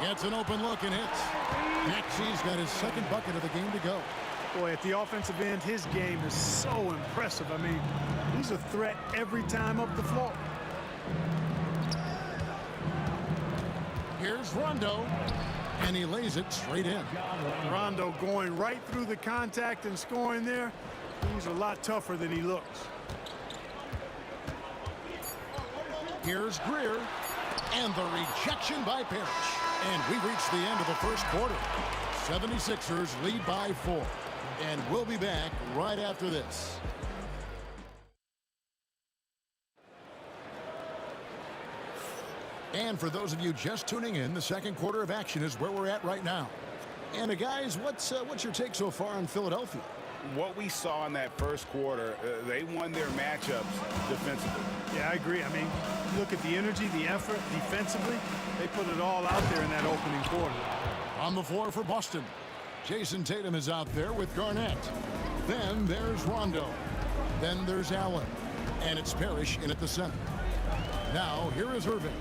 Gets an open look and hits. Maxey's got his second bucket of the game to go. Boy, at the offensive end, his game is so impressive. I mean, he's a threat every time up the floor. Here's Rondo, and he lays it straight in. Rondo going right through the contact and scoring there. He's a lot tougher than he looks. Here's Greer, and the rejection by Parrish. And we reach the end of the first quarter. 76ers lead by 4. And we'll be back right after this. And for those of you just tuning in, the second quarter of action is where we're at right now. And guys, what's your take so far on Philadelphia? What we saw in that first quarter, they won their matchups defensively. Yeah, I agree. I mean, look at the energy, the effort defensively. They put it all out there in that opening quarter. On the floor for Boston, Jason Tatum is out there with Garnett. Then there's Rondo. Then there's Allen. And it's Parrish in at the center. Now, here is Irving.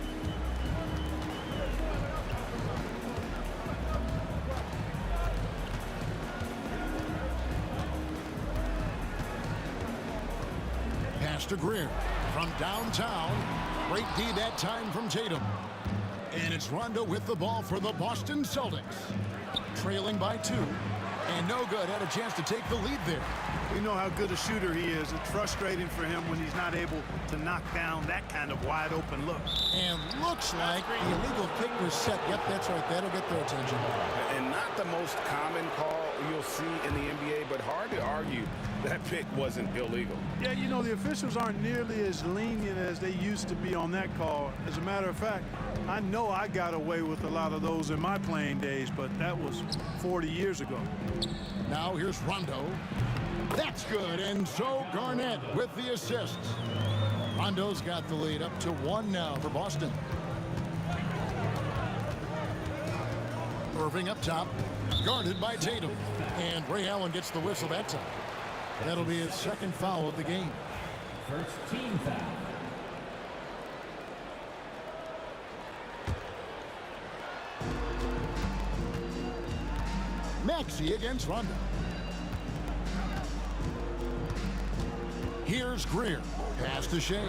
Pass to Greer from downtown. Great D that time from Tatum. And it's Rondo with the ball for the Boston Celtics. Trailing by 2. And no good. Had a chance to take the lead there. We know how good a shooter he is. It's frustrating for him when he's not able to knock down that kind of wide open look. And looks like the illegal kick was set. Yep, that's right. That'll get their attention. And not the most common call you'll see in the NBA, but hard to argue that pick wasn't illegal. Yeah, you know, the officials aren't nearly as lenient as they used to be on that call. As a matter of fact, I know I got away with a lot of those in my playing days, but that was 40 years ago. Now here's Rondo. That's good, and so Garnett with the assists. Rondo's got the lead up to 1 now for Boston. Irving up top, guarded by Tatum. And Ray Allen gets the whistle that time. That'll be his second foul of the game. First team foul. Maxey against Rondo. Here's Greer. Pass to Shea.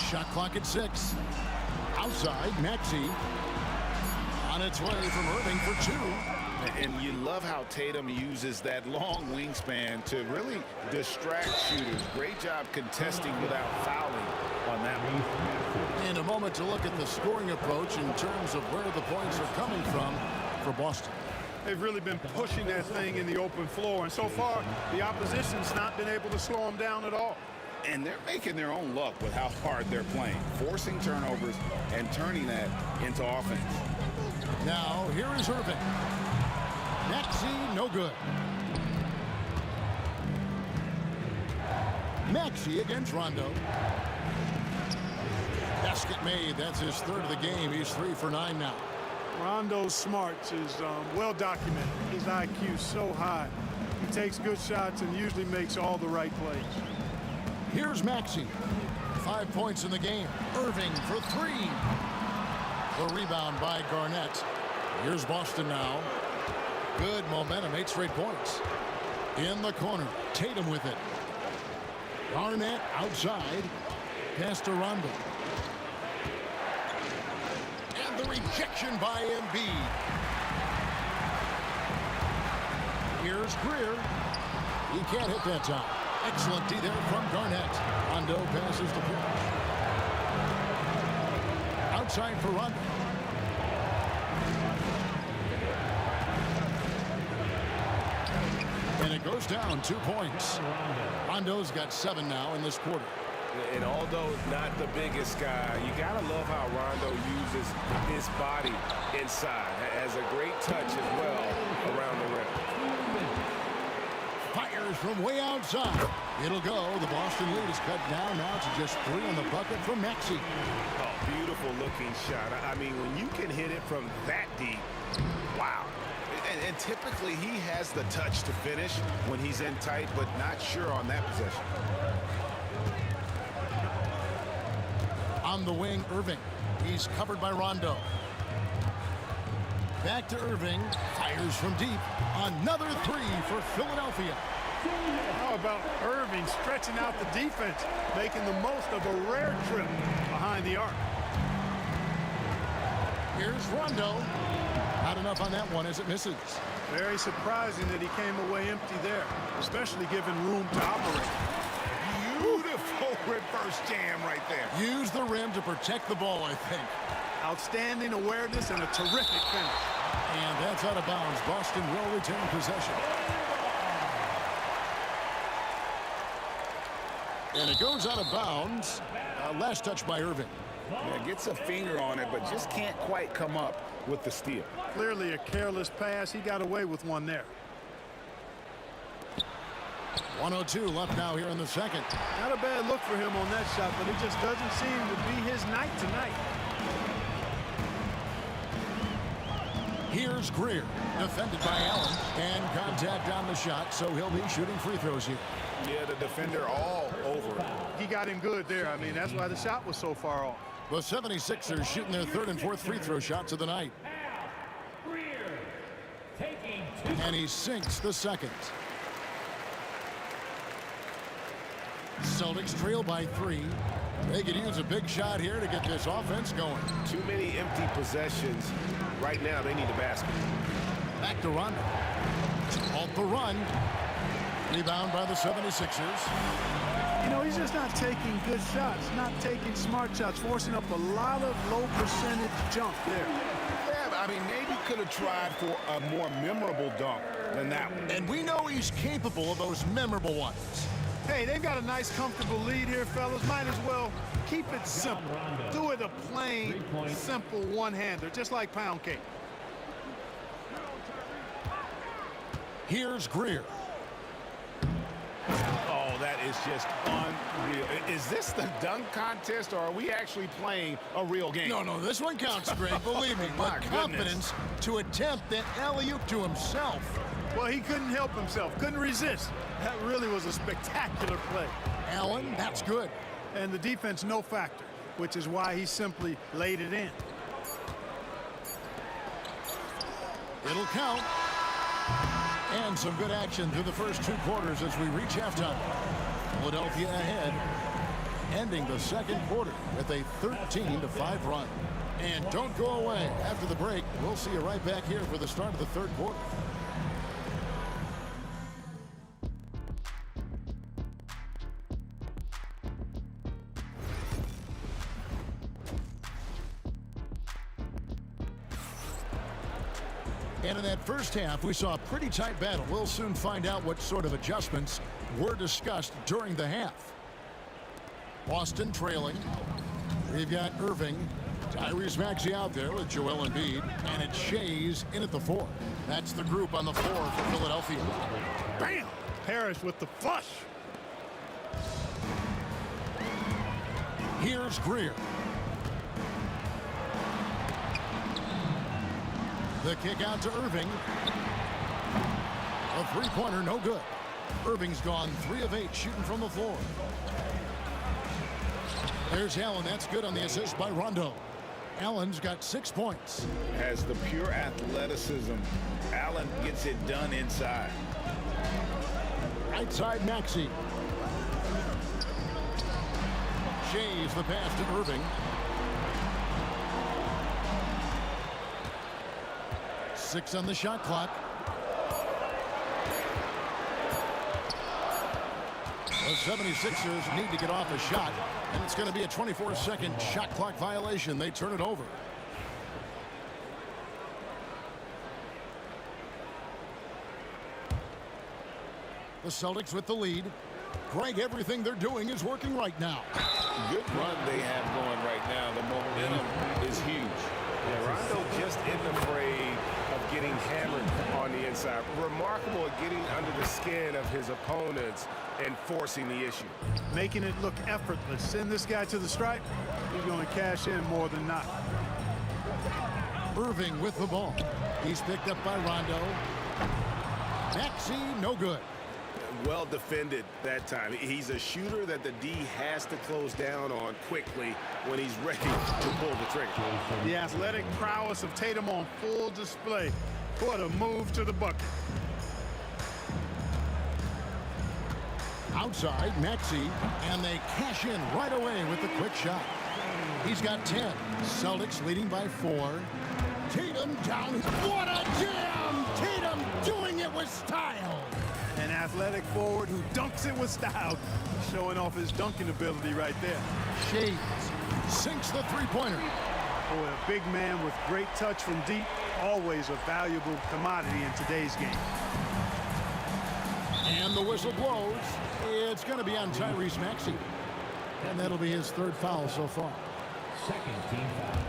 Shot clock at 6. Outside, Maxey. On its way from Irving for 2. And you love how Tatum uses that long wingspan to really distract shooters. Great job contesting without fouling on that one. In a moment to look at the scoring approach in terms of where the points are coming from for Boston. They've really been pushing that thing in the open floor, and so far the opposition's not been able to slow them down at all. And they're making their own luck with how hard they're playing, forcing turnovers and turning that into offense. Now here is Irving. Maxey, no good. Maxey against Rondo. Basket made. That's his third of the game. He's 3 for 9 now. Rondo's smarts is well documented. His IQ so high. He takes good shots and usually makes all the right plays. Here's Maxey. 5 points in the game. Irving for 3. The rebound by Garnett. Here's Boston now. Good momentum, 8 straight points. In the corner, Tatum with it. Garnett outside. Pass to Rondo. And the rejection by Embiid. Here's Greer. He can't hit that time. Excellent D there from Garnett. Rondo passes the pitch. Outside for Rondo. And it goes down 2 points. Rondo's got 7 now in this quarter. And although not the biggest guy, you got to love how Rondo uses his body inside. Has a great touch as well around the rim. Fires from way outside. It'll go. The Boston lead is cut down now to just 3 on the bucket from Maxey. Oh, beautiful looking shot. I mean, when you can hit it from that deep, wow. And typically he has the touch to finish when he's in tight, but not sure on that possession. On the wing, Irving. He's covered by Rondo. Back to Irving. Fires from deep. Another 3 for Philadelphia. How about Irving stretching out the defense, making the most of a rare trip behind the arc. Here's Rondo. Not enough on that one as it misses. Very surprising that he came away empty there, especially given room to operate. Beautiful reverse jam right there. Use the rim to protect the ball, I think. Outstanding awareness and a terrific finish. And that's out of bounds. Boston will retain possession. And it goes out of bounds. Last touch by Irving. Yeah, gets a finger on it, but just can't quite come up with the steal. Clearly a careless pass. He got away with one there. 1:02 left now here in the second. Not a bad look for him on that shot, but it just doesn't seem to be his night tonight. Here's Greer, defended by Allen, and contact on the shot, so he'll be shooting free throws here. Yeah, the defender all over it. He got him good there. I mean, that's why the shot was so far off. The 76ers shooting their 3rd and 4th free throw shots of the night. And he sinks the second. Celtics trail by 3. They could use a big shot here to get this offense going. Too many empty possessions. Right now, they need a basket. Back to Rondo. Off the run. Rebound by the 76ers. You know, he's just not taking good shots, not taking smart shots, forcing up a lot of low percentage jump there. Yeah, I mean, maybe could have tried for a more memorable dunk than that one. And we know he's capable of those memorable ones. Hey, they've got a nice, comfortable lead here, fellas. Might as well keep it simple. Do it a plain, simple one-hander, just like pound cake. Here's Greer. Oh, that is just unreal. Is this the dunk contest, or are we actually playing a real game? No, this one counts, Greg, believe me. My But confidence to attempt that alley-oop to himself. Well, he couldn't help himself, couldn't resist. That really was a spectacular play. Allen, that's good. And the defense, no factor, which is why he simply laid it in. It'll count. And some good action through the first 2 quarters as we reach halftime. Philadelphia ahead, ending the second quarter with a 13-5 run. And don't go away. After the break, we'll see you right back here for the start of the 3rd quarter. And in that first half, we saw a pretty tight battle. We'll soon find out what sort of adjustments were discussed during the half. Boston trailing. We've got Irving. Tyrese Maxey out there with Joel Embiid. And it's Shays in at the 4. That's the group on the floor for Philadelphia. Bam! Parrish with the flush. Here's Greer. The kick out to Irving. A 3-pointer, no good. Irving's gone 3 of 8 shooting from the floor. There's Allen. That's good on the assist by Rondo. Allen's got 6 points. Has the pure athleticism. Allen gets it done inside. Right side, Maxey. Shays the pass to Irving. 6 on the shot clock. The 76ers need to get off a shot, and it's going to be a 24-second shot clock violation. They turn it over. The Celtics with the lead. Greg, everything they're doing is working right now. Good run they have going right now. The momentum is huge. Yeah, Rondo just isn't afraid of getting hammered on the inside. Remarkable at getting under the skin of his opponents and forcing the issue. Making it look effortless. Send this guy to the stripe, he's going to cash in more than not. Irving with the ball. He's picked up by Rondo. Maxey, no good. Well defended that time. He's a shooter that the D has to close down on quickly when he's ready to pull the trigger. The athletic prowess of Tatum on full display. What a move to the bucket. Outside, Maxey, and they cash in right away with the quick shot. He's got 10. Celtics leading by 4. Tatum down. What a jam! Tatum doing it with style. An athletic forward who dunks it with style. Showing off his dunking ability right there. Shays sinks the three-pointer. Boy, a big man with great touch from deep. Always a valuable commodity in today's game. And the whistle blows. It's going to be on Tyrese Maxey. And that'll be his 3rd foul so far. Second team foul.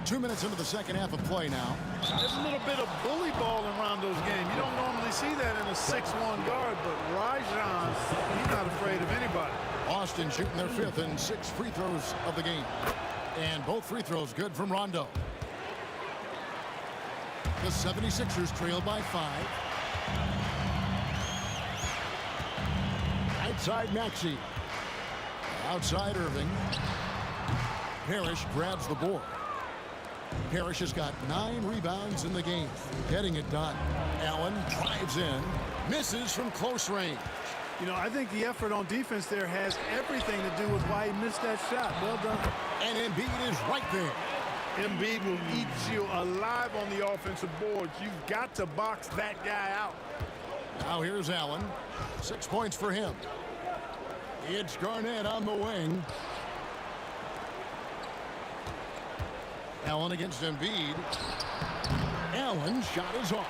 2 minutes into the second half of play now. There's a little bit of bully ball in Rondo's game. You don't normally see that in a 6'1" guard, but Rajon, he's not afraid of anybody. Austin shooting their 5th and 6 free throws of the game. And both free throws good from Rondo. The 76ers trail by 5. Outside Maxey. Outside Irving. Parrish grabs the board. Parrish has got 9 rebounds in the game. Getting it done. Allen drives in. Misses from close range. You know, I think the effort on defense there has everything to do with why he missed that shot. Well done. And Embiid is right there. Embiid will eat you alive on the offensive boards. You've got to box that guy out. Now here's Allen. 6 points for him. It's Garnett on the wing. Allen against Embiid. Allen's shot is off.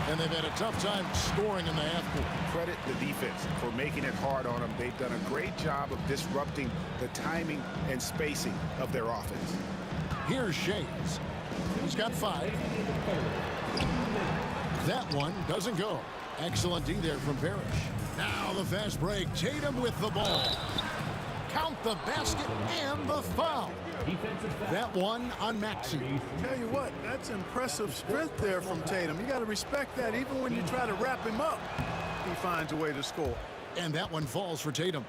And they've had a tough time scoring in the half court. Credit the defense for making it hard on them. They've done a great job of disrupting the timing and spacing of their offense. Here's Shays. He's got 5. That one doesn't go. Excellent D there from Parrish. Now the fast break. Tatum with the ball. Count the basket and the foul. That one on Maxey. Tell you what, that's impressive strength there from Tatum. You got to respect that. Even when you try to wrap him up, he finds a way to score. And that one falls for Tatum.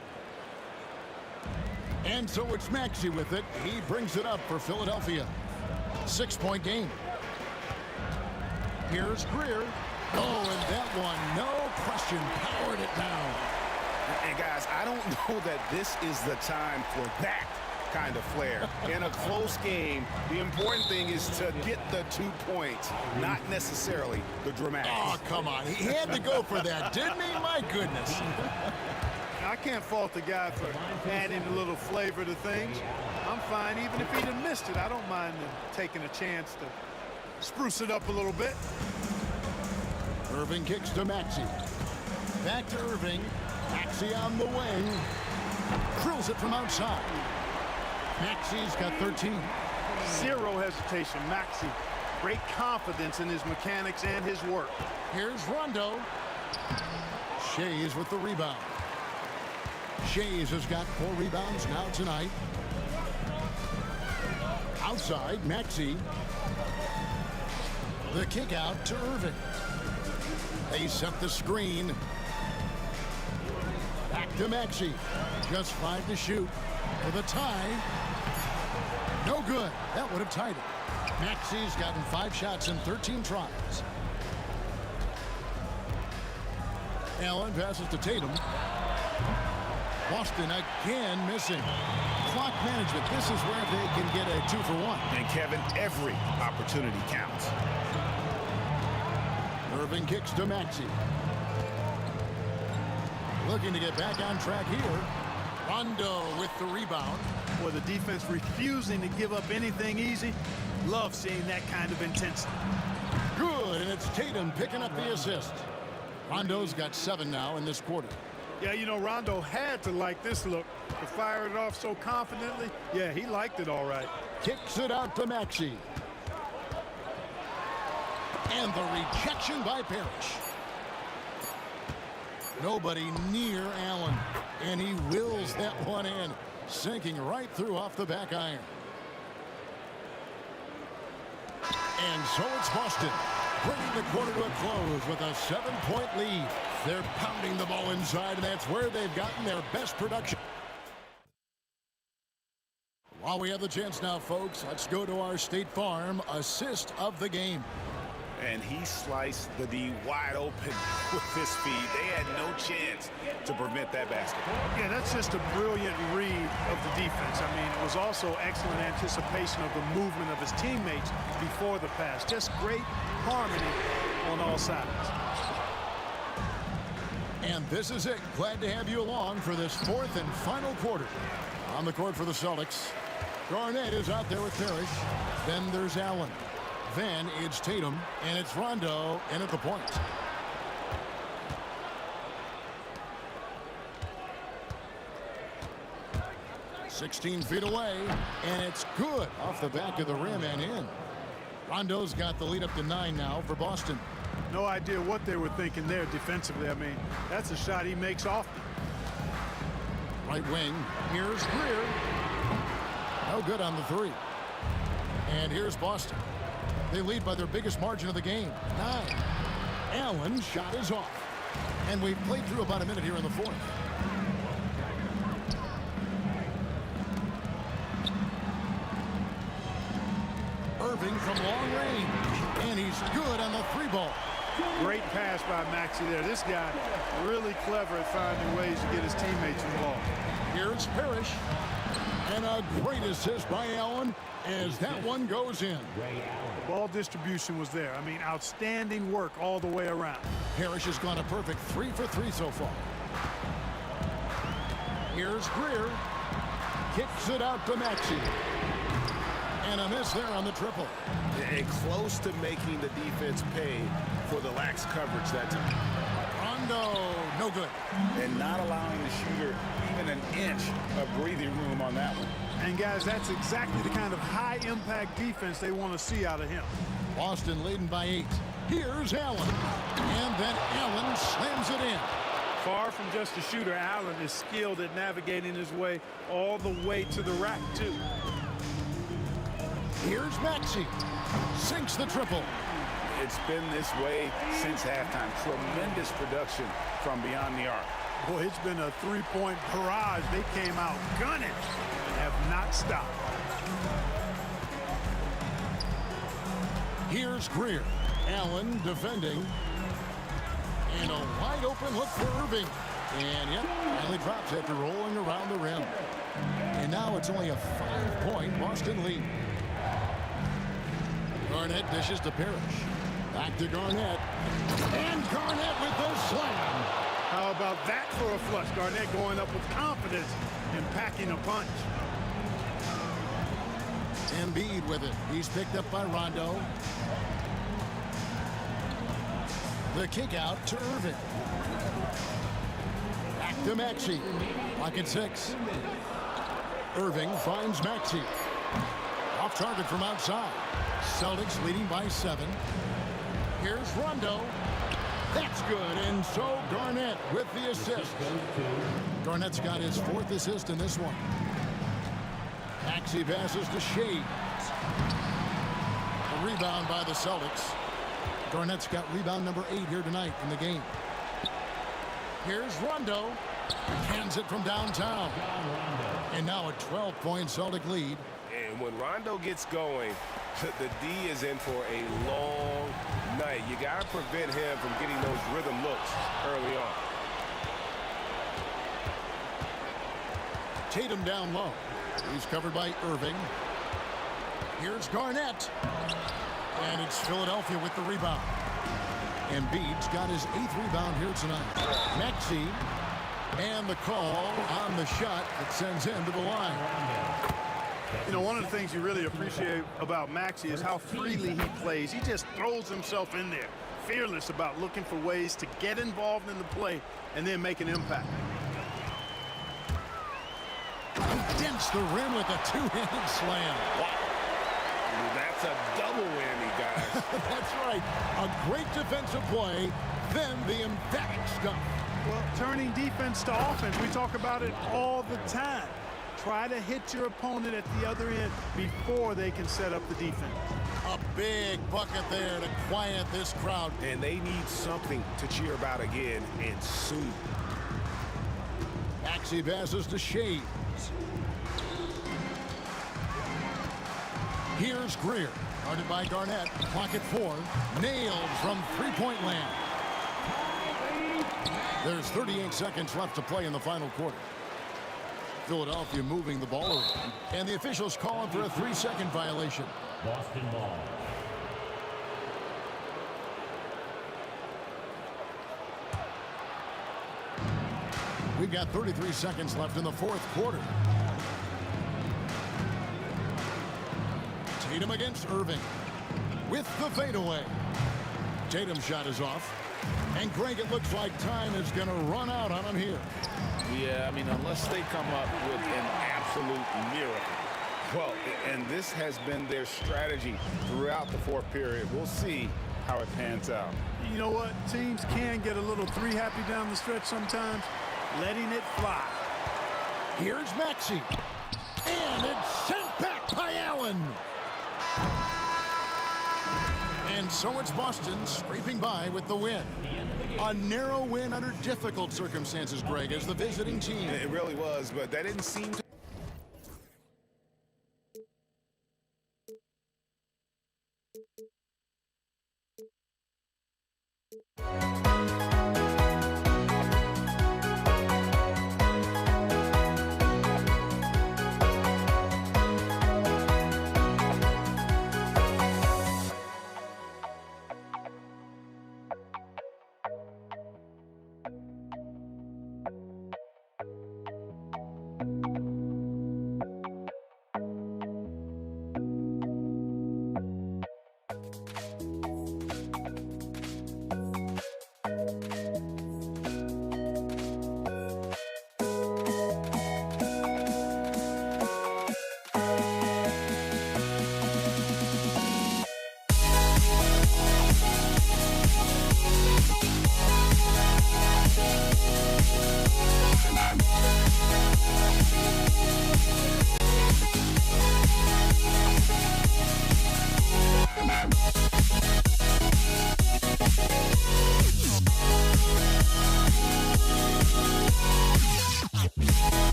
And so it's Maxey with it. He brings it up for Philadelphia. 6-point game. Here's Greer. Oh, and that one, no question, powered it down. And guys, I don't know that this is the time for that kind of flair. In a close game, the important thing is to get the 2 points, not necessarily the dramatics. Oh, come on. He had to go for that, didn't he? My goodness. I can't fault the guy for adding a little flavor to things. I'm fine even if he'd have missed it. I don't mind him taking a chance to spruce it up a little bit. Irving kicks to Maxey. Back to Irving. Maxey on the wing. Drills it from outside. Maxey's got 13. Zero hesitation. Maxey, great confidence in his mechanics and his work. Here's Rondo. Shays with the rebound. Shays has got 4 rebounds now tonight. Outside, Maxey. The kick out to Irving. They set the screen. Back to Maxey. Just 5 to shoot. for the tie. No good. That would have tied it. Maxi's gotten 5 shots in 13 tries. Allen passes to Tatum. Boston again missing. Clock management. This is where they can get a 2-for-1. And Kevin, every opportunity counts. Irving kicks to Maxey. Looking to get back on track here. Rondo with the rebound. Boy, the defense refusing to give up anything easy. Love seeing that kind of intensity. Good, and it's Tatum picking up the assist. Rondo's got 7 now in this quarter. Yeah, you know, Rondo had to like this look. To fire it off so confidently, yeah, he liked it all right. Kicks it out to Maxey. And the rejection by Parrish. Nobody near Allen. And he wills that one in. Sinking right through off the back iron. And so it's Boston, bringing the quarter to a close with a 7-point lead. They're pounding the ball inside, and that's where they've gotten their best production. While we have the chance now, folks, let's go to our State Farm assist of the game. And he sliced the D wide open with his feed. They had no chance to prevent that basket. Yeah, that's just a brilliant read of the defense. I mean, it was also excellent anticipation of the movement of his teammates before the pass. Just great harmony on all sides. And this is it. Glad to have you along for this 4th and final quarter. On the court for the Celtics, Garnett is out there with Parrish. Then there's Allen. Then it's Tatum, and it's Rondo in at the point. "16 feet away, and it's good off the back of the rim and in. Rondo's got the lead up to 9 now for Boston. No idea what they were thinking there defensively. I mean, that's a shot he makes often. Right wing, here's Greer. No good on the 3. And here's Boston. They lead by their biggest margin of the game, 9. Allen's shot is off. And we've played through about a minute here in the 4th. Irving from long range. And he's good on the 3-ball. Great pass by Maxey there. This guy really clever at finding ways to get his teammates involved. Here's Parrish. And a great assist by Allen as that one goes in. The ball distribution was there. I mean, outstanding work all the way around. Parrish has gone a perfect 3 for 3 so far. Here's Greer. Kicks it out to Maxey. And a miss there on the triple. And close to making the defense pay for the lax coverage that time. Rondo, no good. And not allowing the shooter even an inch of breathing room on that one. And guys, that's exactly the kind of high-impact defense they want to see out of him. Boston leading by 8. Here's Allen. And then Allen slams it in. Far from just a shooter, Allen is skilled at navigating his way all the way to the rack, too. Here's Maxey. Sinks the triple. It's been this way since halftime. Tremendous production from beyond the arc. Boy, it's been a 3-point barrage. They came out gunning and have not stopped. Here's Greer. Allen defending. And a wide open look for Irving. And yep, finally drops after rolling around the rim. And now it's only a 5-point Boston lead. Garnett dishes to Parrish. Back to Garnett. And Garnett with the slam. How about that for a flush? Garnett going up with confidence and packing a punch. Embiid with it. He's picked up by Rondo. The kick out to Irving. Back to Maxey. Lock at 6. Irving finds Maxey. Off target from outside. Celtics leading by 7. Here's Rondo. That's good, and so Garnett with the assist. Garnett's got his 4th assist in this one. Maxey passes to Shea. A rebound by the Celtics. Garnett's got rebound number 8 here tonight in the game. Here's Rondo. Hands it from downtown. And now a 12-point Celtic lead. And when Rondo gets going, the D is in for a long night. You got to prevent him from getting those rhythm looks early on. Tatum down low. He's covered by Irving. Here's Garnett. And it's Philadelphia with the rebound. Embiid's got his 8th rebound here tonight. Maxey. And the call on the shot that sends him to the line. You know, one of the things you really appreciate about Maxey is how freely he plays. He just throws himself in there, fearless about looking for ways to get involved in the play and then make an impact. He dents the rim with a two-handed slam. Wow. That's a double whammy, guys. That's right. A great defensive play, then the emphatic stuff. Well, turning defense to offense, we talk about it all the time. Try to hit your opponent at the other end before they can set up the defense. A big bucket there to quiet this crowd. And they need something to cheer about again, and soon. Maxey passes to Shades. Here's Greer. Guarded by Garnett. Clock at 4. Nailed from three-point land. There's 38 seconds left to play in the final quarter. Philadelphia moving the ball around. And the officials calling for a 3-second violation. Boston ball. We've got 33 seconds left in the fourth quarter. Tatum against Irving. With the fadeaway. Tatum's shot is off. And Greg, it looks like time is going to run out on him here. Yeah, I mean, unless they come up with an absolute miracle. Well, and this has been their strategy throughout the fourth period. We'll see how it pans out. You know what? Teams can get a little three-happy down the stretch sometimes, letting it fly. Here's Maxey. And it's sent back by Allen. And so it's Boston scraping by with the win. A narrow win under difficult circumstances, Greg, as the visiting team. It really was, but that didn't seem to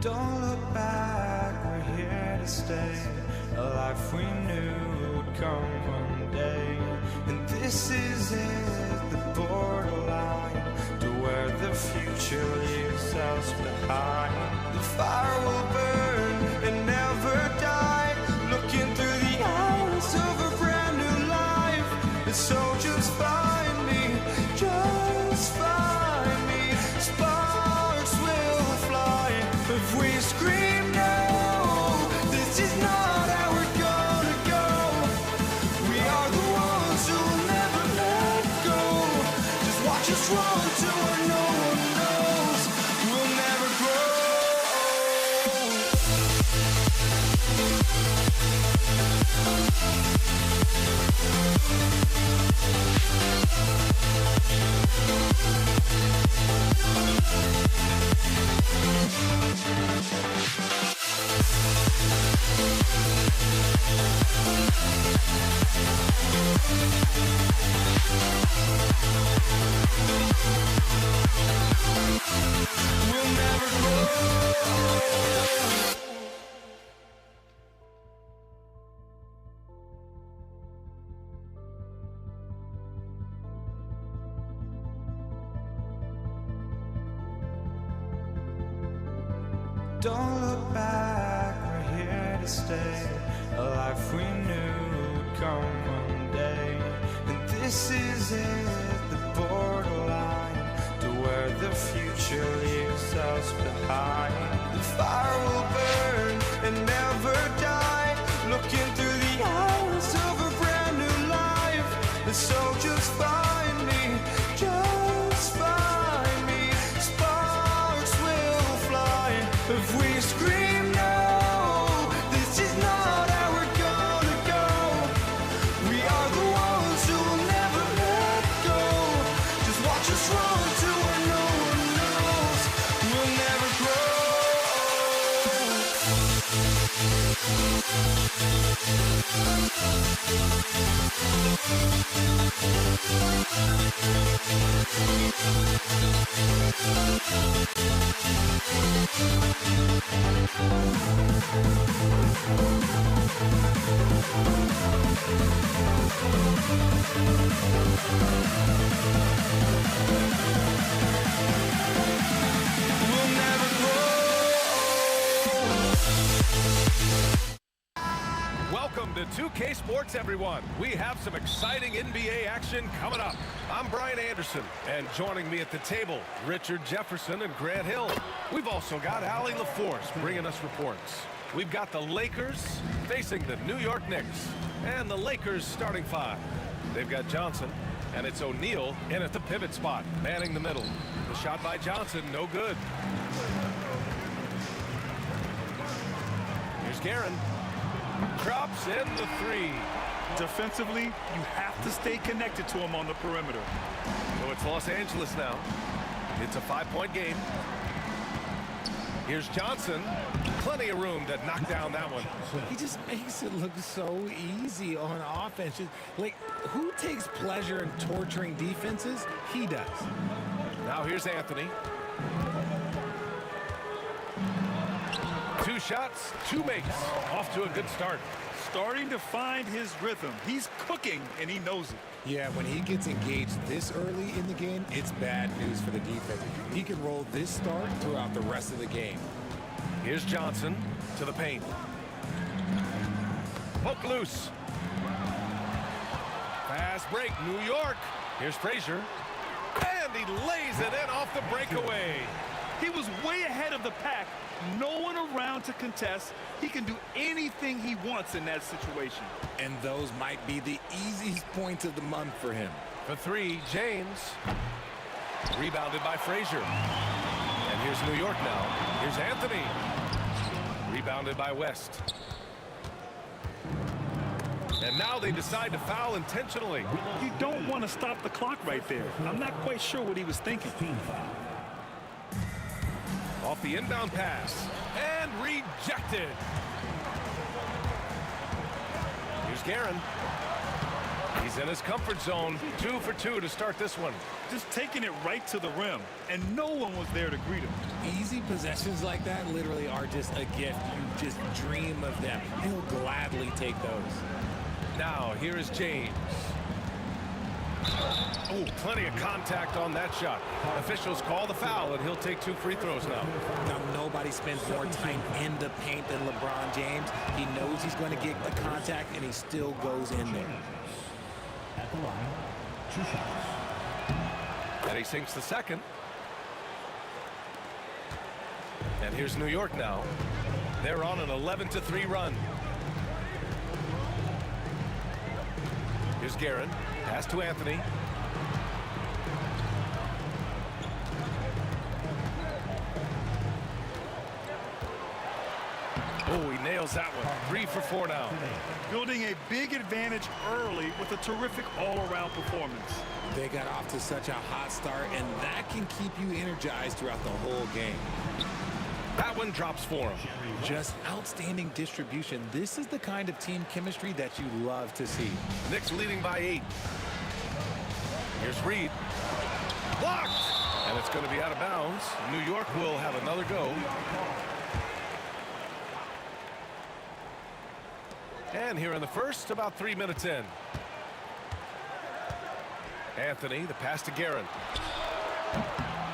Don't look back, we're here to stay. A life we knew would come one day. And this is it, the borderline to where the future leaves us behind. The fire will burn and never die, looking through the eyes of a brand new life. And so just find me, just find me. Sparks will fly if we scream no. This is not how we're gonna go. We are the ones who will never let go. Just watch us run to where no one knows. We'll never grow. We'll never grow. Don't look back, we're here to stay. A life we knew would come one day. And this is it, the borderline to where the future leaves us behind. The fire will burn and never die, looking through the eyes of a brand new life. And so just find me, just find me. Sparks will fly if we scream no. This is not how we're gonna go. We are the ones who will never let go. Just watch us run to where no one knows. We'll never grow. We'll never Welcome to 2K Sports, everyone. We have some exciting NBA action coming up. I'm Brian Anderson, and joining me at the table, Richard Jefferson and Grant Hill. We've also got Allie LaForce bringing us reports. We've got the Lakers facing the New York Knicks, and the Lakers starting five. They've got Johnson, and it's O'Neal in at the pivot spot, manning the middle. The shot by Johnson, no good. Here's Guerin. Drops in the three. Defensively, you have to stay connected to him on the perimeter. So it's Los Angeles now. It's a 5-point game. Here's Johnson. Plenty of room to knock down that one. He just makes it look so easy on offense. Like, who takes pleasure in torturing defenses? He does. Now here's Anthony. 2 shots, 2 makes. Off to a good start. Starting to find his rhythm. He's cooking, and he knows it. Yeah, when he gets engaged this early in the game, it's bad news for the defense. He can roll this start throughout the rest of the game. Here's Johnson to the paint. Poke loose. Fast break, New York. Here's Frazier. And he lays it in off the breakaway. He was way ahead of the pack. No one around to contest. He can do anything he wants in that situation. And those might be the easiest points of the month for him. For 3, James. Rebounded by Frazier. And here's New York now. Here's Anthony. Rebounded by West. And now they decide to foul intentionally. You don't want to stop the clock right there. I'm not quite sure what he was thinking. Off the inbound pass. And rejected. Here's Guerin. He's in his comfort zone. 2 for 2 to start this one. Just taking it right to the rim, and no one was there to greet him. Easy possessions like that literally are just a gift. You just dream of them. He'll gladly take those. Now, here is James. Oh, plenty of contact on that shot. Officials call the foul, and he'll take 2 free throws now. Now, nobody spends more time in the paint than LeBron James. He knows he's going to get the contact, and he still goes in there. At the line, 2 shots. And he sinks the second. And here's New York now. They're on an 11-3 run. Here's Guerin. Pass to Anthony. Oh, he nails that one. 3 for 4 now. Building a big advantage early with a terrific all-around performance. They got off to such a hot start, and that can keep you energized throughout the whole game. That one drops for him. Just outstanding distribution. This is the kind of team chemistry that you love to see. Knicks leading by 8. Here's Reed. Blocked! And it's going to be out of bounds. New York will have another go. And here in the first, about 3 minutes in. Anthony, the pass to Guerin.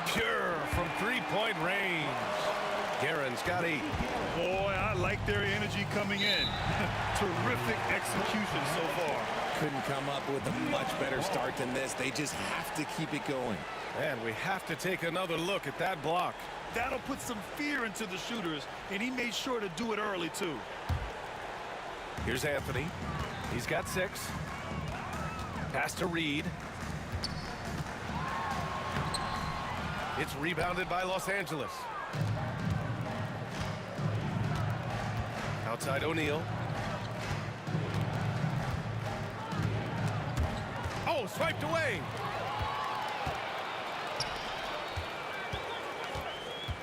Pure from 3-point range. Guerin's got 8. Boy, I like their energy coming in. Terrific execution so far. Couldn't come up with a much better start than this. They just have to keep it going. And we have to take another look at that block. That'll put some fear into the shooters, and he made sure to do it early, too. Here's Anthony. He's got 6. Pass to Reed. It's rebounded by Los Angeles. Outside O'Neal. Oh, swiped away.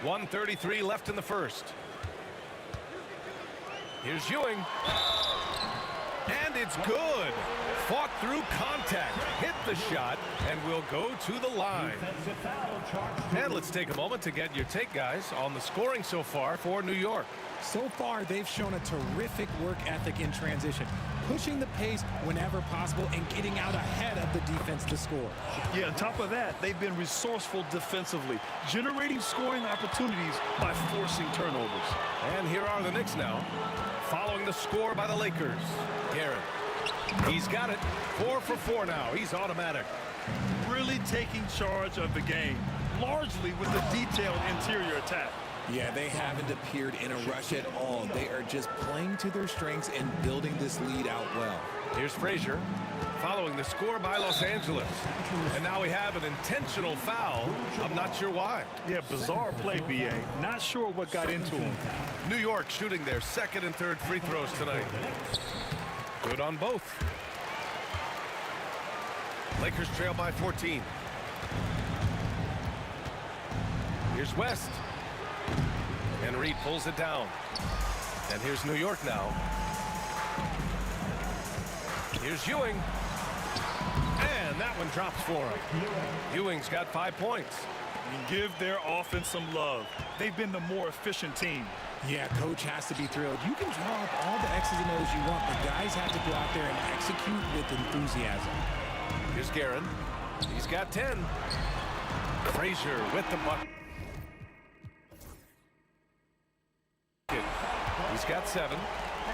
1:33 left in the first. Here's Ewing. And it's good. Fought through contact, hit the shot, and will go to the line. And let's take a moment to get your take, guys, on the scoring so far for New York. So far, they've shown a terrific work ethic in transition, pushing the pace whenever possible and getting out ahead of the defense to score. Yeah, on top of that, they've been resourceful defensively, generating scoring opportunities by forcing turnovers. And here are the Knicks now, following the score by the Lakers. Guerin. He's got it. 4 for 4 now. He's automatic. Really taking charge of the game, largely with a detailed interior attack. Yeah, they haven't appeared in a rush at all. They are just playing to their strengths and building this lead out well. Here's Frazier, following the score by Los Angeles. And now we have an intentional foul. I'm not sure why. Yeah, bizarre play, B.A. Not sure what got into him. New York shooting their second and third free throws tonight. Good on both. Lakers trail by 14. Here's West. And Reed pulls it down. And here's New York now. Here's Ewing. And that one drops for him. Ewing's got 5 points. Give their offense some love. They've been the more efficient team. Yeah, coach has to be thrilled. You can draw up all the X's and O's you want, but guys have to go out there and execute with enthusiasm. Here's Guerin. He's got 10. Frazier with the bucket. He's got 7.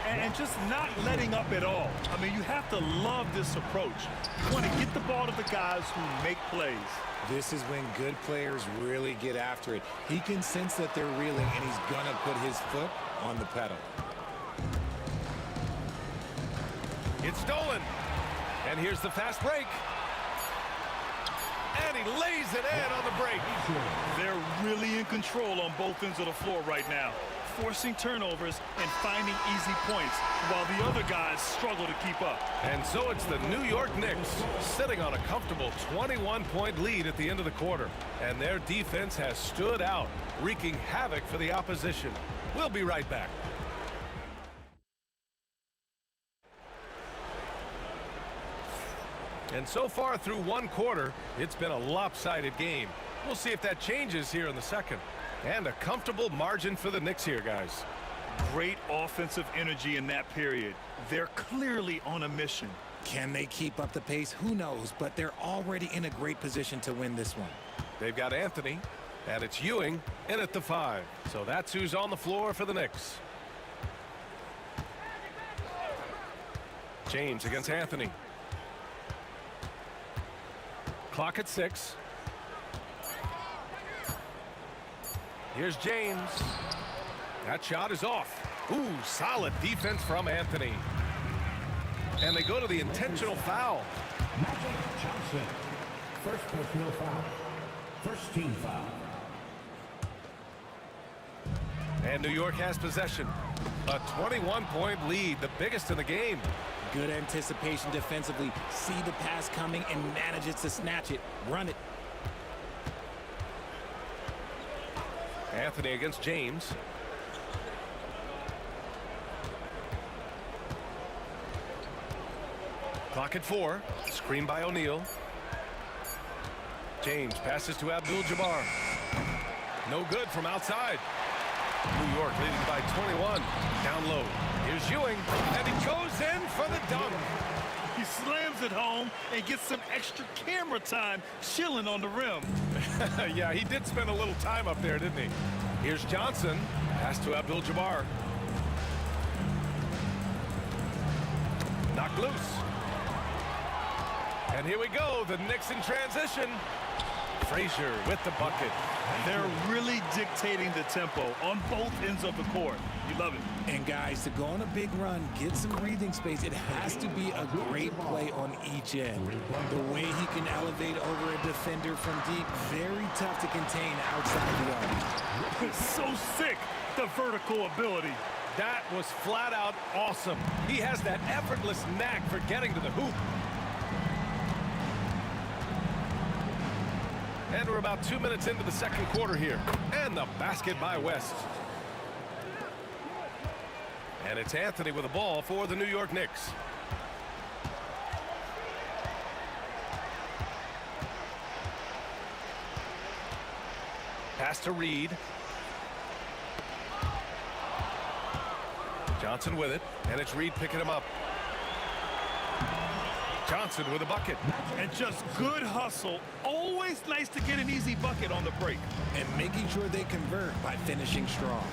And just not letting up at all. I mean, you have to love this approach. You want to get the ball to the guys who make plays. This is when good players really get after it. He can sense that they're reeling, and he's going to put his foot on the pedal. It's stolen. And here's the fast break. And he lays it in on the break. They're really in control on both ends of the floor right now, forcing turnovers and finding easy points while the other guys struggle to keep up. And so it's the New York Knicks sitting on a comfortable 21-point lead at the end of the quarter. And their defense has stood out, wreaking havoc for the opposition. We'll be right back. And so far through one quarter, it's been a lopsided game. We'll see if that changes here in the second. And a comfortable margin for the Knicks here, guys. Great offensive energy in that period. They're clearly on a mission. Can they keep up the pace? Who knows, but they're already in a great position to win this one. They've got Anthony, and it's Ewing in at the 5. So that's who's on the floor for the Knicks. James against Anthony. Clock at 6. Here's James. That shot is off. Ooh, solid defense from Anthony. And they go to the intentional foul. Magic Johnson. First personal foul. First team foul. And New York has possession. A 21-point lead, the biggest in the game. Good anticipation defensively. See the pass coming and manages to snatch it. Run it. Anthony against James. Clock at 4. Screen by O'Neal. James passes to Abdul-Jabbar. No good from outside. New York leading by 21. Down low. Here's Ewing, and he goes in for the dunk. He slams it home and gets some extra camera time chilling on the rim. Yeah, he did spend a little time up there, didn't he? Here's Johnson. Pass to Abdul-Jabbar. Knocked loose. And here we go, the Knicks in transition. Frazier with the bucket. They're really dictating the tempo on both ends of the court. You love it. And guys, to go on a big run, get some breathing space, it has to be a great play on each end. The way he can elevate over a defender from deep, very tough to contain outside the arc. It's so sick, the vertical ability. That was flat out awesome. He has that effortless knack for getting to the hoop. And we're about 2 minutes into the second quarter here. And the basket by West. And it's Anthony with the ball for the New York Knicks. Pass to Reed. Johnson with it, and it's Reed picking him up. Johnson with a bucket. And just good hustle. Always nice to get an easy bucket on the break. And making sure they convert by finishing strong.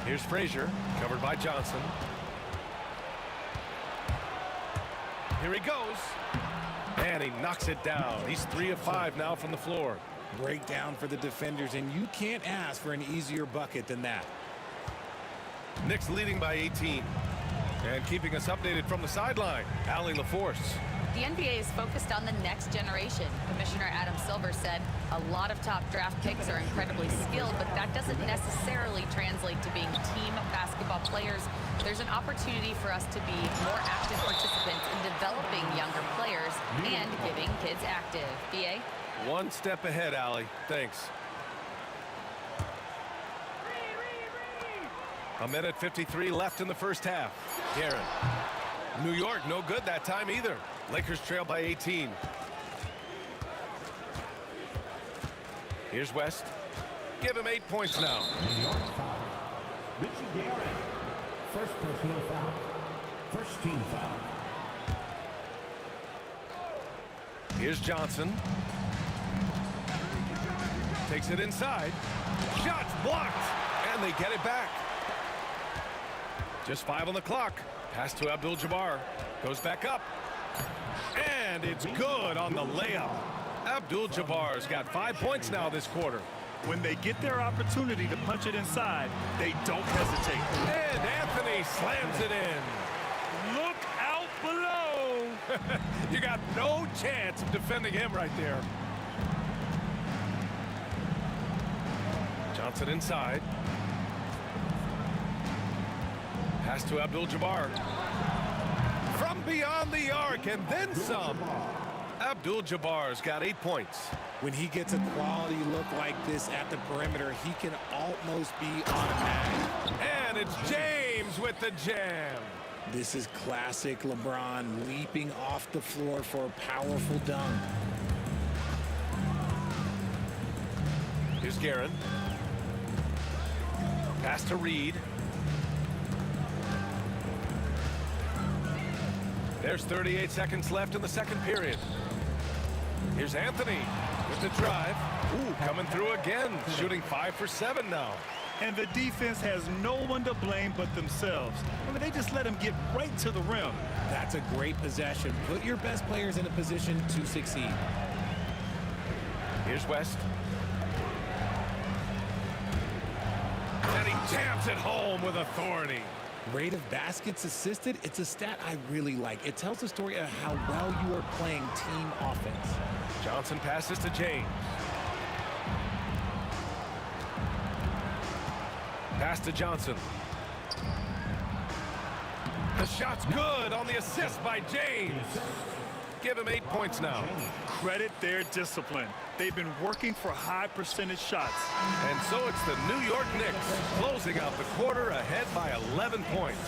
Here's Frazier, covered by Johnson. Here he goes. And he knocks it down. He's 3 of 5 now from the floor. Breakdown for the defenders, and you can't ask for an easier bucket than that. Knicks leading by 18. And keeping us updated from the sideline, Allie LaForce. The NBA is focused on the next generation. Commissioner Adam Silver said a lot of top draft picks are incredibly skilled, but that doesn't necessarily translate to being team basketball players. There's an opportunity for us to be more active participants in developing younger players and getting kids active. BA? One step ahead, Allie. Thanks. A minute 53 left in the first half. Guerin. New York, no good that time either. Lakers trail by 18. Here's West. Give him 8 points now. New York foul. Richie Guerin. First personal foul. First team foul. Here's Johnson. Takes it inside. Shots blocked. And they get it back. Just 5 on the clock. Pass to Abdul-Jabbar. Goes back up. And it's good on the layup. Abdul-Jabbar's got 5 points now this quarter. When they get their opportunity to punch it inside, they don't hesitate. And Anthony slams it in. Look out below. You got no chance of defending him right there. Johnson inside. Pass to Abdul-Jabbar. From beyond the arc and then some. Abdul-Jabbar's got 8 points. When he gets a quality look like this at the perimeter, he can almost be automatic. And it's James with the jam. This is classic LeBron leaping off the floor for a powerful dunk. Here's Guerin. Pass to Reed. There's 38 seconds left in the second period. Here's Anthony with the drive. Ooh, coming through again, shooting 5 for 7 now. And the defense has no one to blame but themselves. I mean, they just let him get right to the rim. That's a great possession. Put your best players in a position to succeed. Here's West. And he jams it home with authority. Rate of baskets assisted, it's a stat I really like. It tells the story of how well you are playing team offense. Johnson passes to James. Pass to Johnson. The shot's good on the assist by James. Give him 8 points now. Credit their discipline. They've been working for high percentage shots. And so it's the New York Knicks closing out the quarter ahead by 11 points.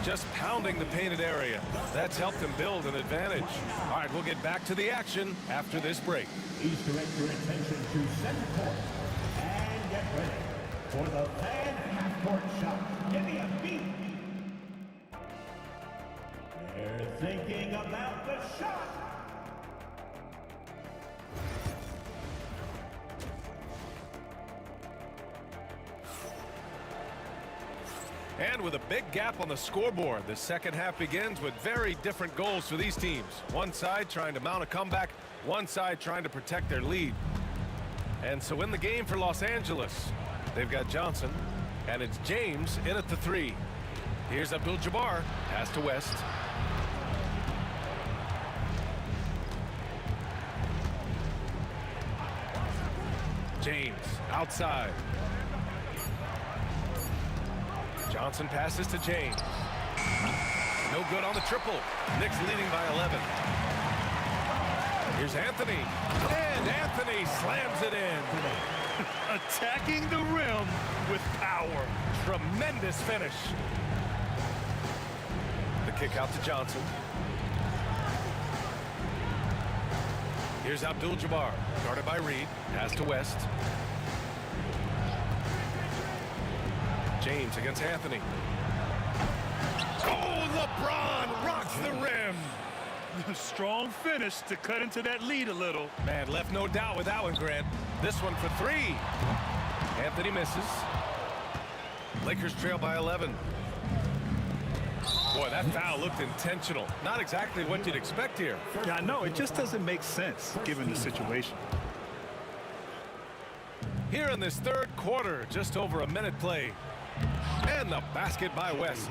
Just pounding the painted area. That's helped them build an advantage. All right, we'll get back to the action after this break. Please direct your attention to center court and get ready for the fan half-court shot. Give me a beat. They're thinking about the shot. And with a big gap on the scoreboard, the second half begins with very different goals for these teams. One side trying to mount a comeback, one side trying to protect their lead. And so in the game for Los Angeles, they've got Johnson, and it's James in at the 3. Here's Abdul-Jabbar, pass to West. James outside. Johnson passes to James. No good on the triple. Knicks leading by 11. Here's Anthony. And Anthony slams it in. Attacking the rim with power. Tremendous finish. The kick out to Johnson. Here's Abdul-Jabbar. Guarded by Reed. Pass to West. James against Anthony. Oh, LeBron rocks the rim. Strong finish to cut into that lead a little. Man, left no doubt with that one, Grant. This one for 3. Anthony misses. Lakers trail by 11. Boy, that foul looked intentional. Not exactly what you'd expect here. Yeah, I know. It just doesn't make sense given the situation. Here in this third quarter, just over a minute played. And the basket by West.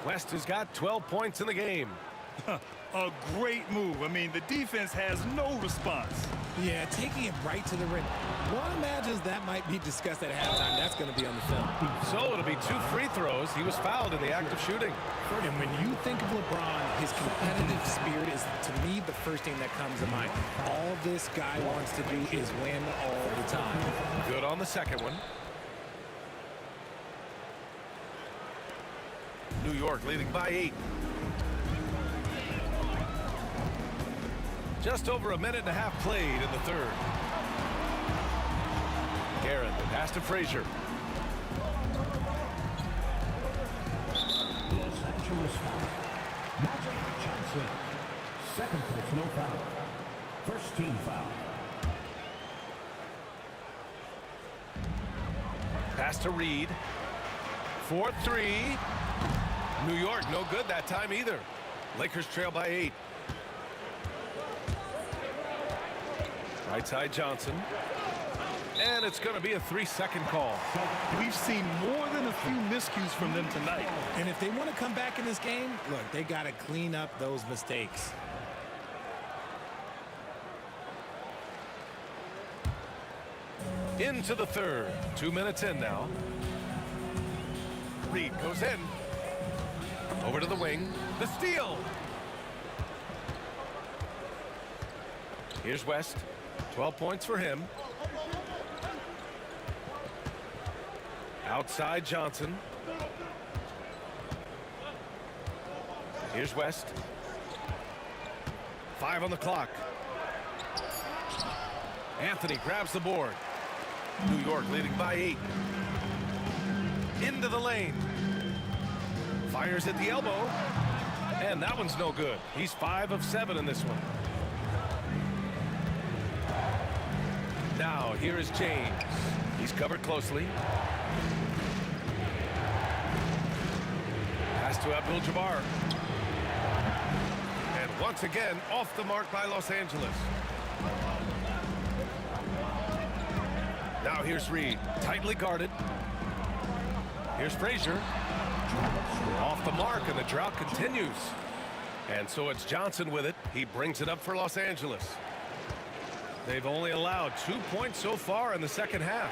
West has got 12 points in the game. A great move. I mean, the defense has no response. Yeah, taking it right to the rim. One imagines that might be discussed at halftime. That's going to be on the film. So it'll be 2 free throws. He was fouled in the act of shooting. And when you think of LeBron, his competitive spirit is, to me, the first thing that comes to mind. All this guy wants to do is win all the time. Good on the second one. New York leading by 8. Just over a minute and a half played in the third. Guerin, pass to Frazier. Los Angeles foul. Magic Johnson. Second personal foul. First team foul. Pass to Reed. 4-3. New York, no good that time either. Lakers trail by 8. Right side Johnson. And it's going to be a 3-second call. We've seen more than a few miscues from them tonight. And if they want to come back in this game, look, they got to clean up those mistakes. Into the third. 2 minutes in now. Reed goes in. Over to the wing. The steal. Here's West. 12 points for him. Outside Johnson. Here's West. 5 on the clock. Anthony grabs the board. New York leading by 8. Into the lane. Fires at the elbow. And that one's no good. He's 5 of 7 in this one. Now here is James. He's covered closely. Pass to Abdul-Jabbar. And once again, off the mark by Los Angeles. Now here's Reed, tightly guarded. Here's Frazier. Off the mark, and the drought continues. And so it's Johnson with it. He brings it up for Los Angeles. They've only allowed 2 points so far in the second half.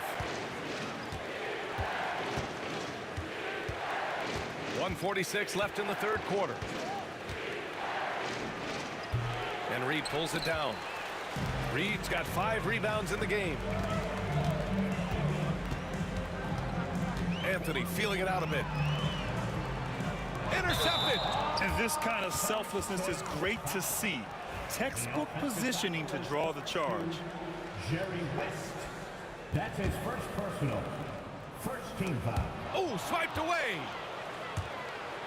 1:46 left in the third quarter. And Reed pulls it down. Reed's got 5 rebounds in the game. Anthony feeling it out a bit. Intercepted. And this kind of selflessness is great to see. Textbook positioning to draw the charge. Jerry West. That's his first personal. First team foul. Oh, swiped away.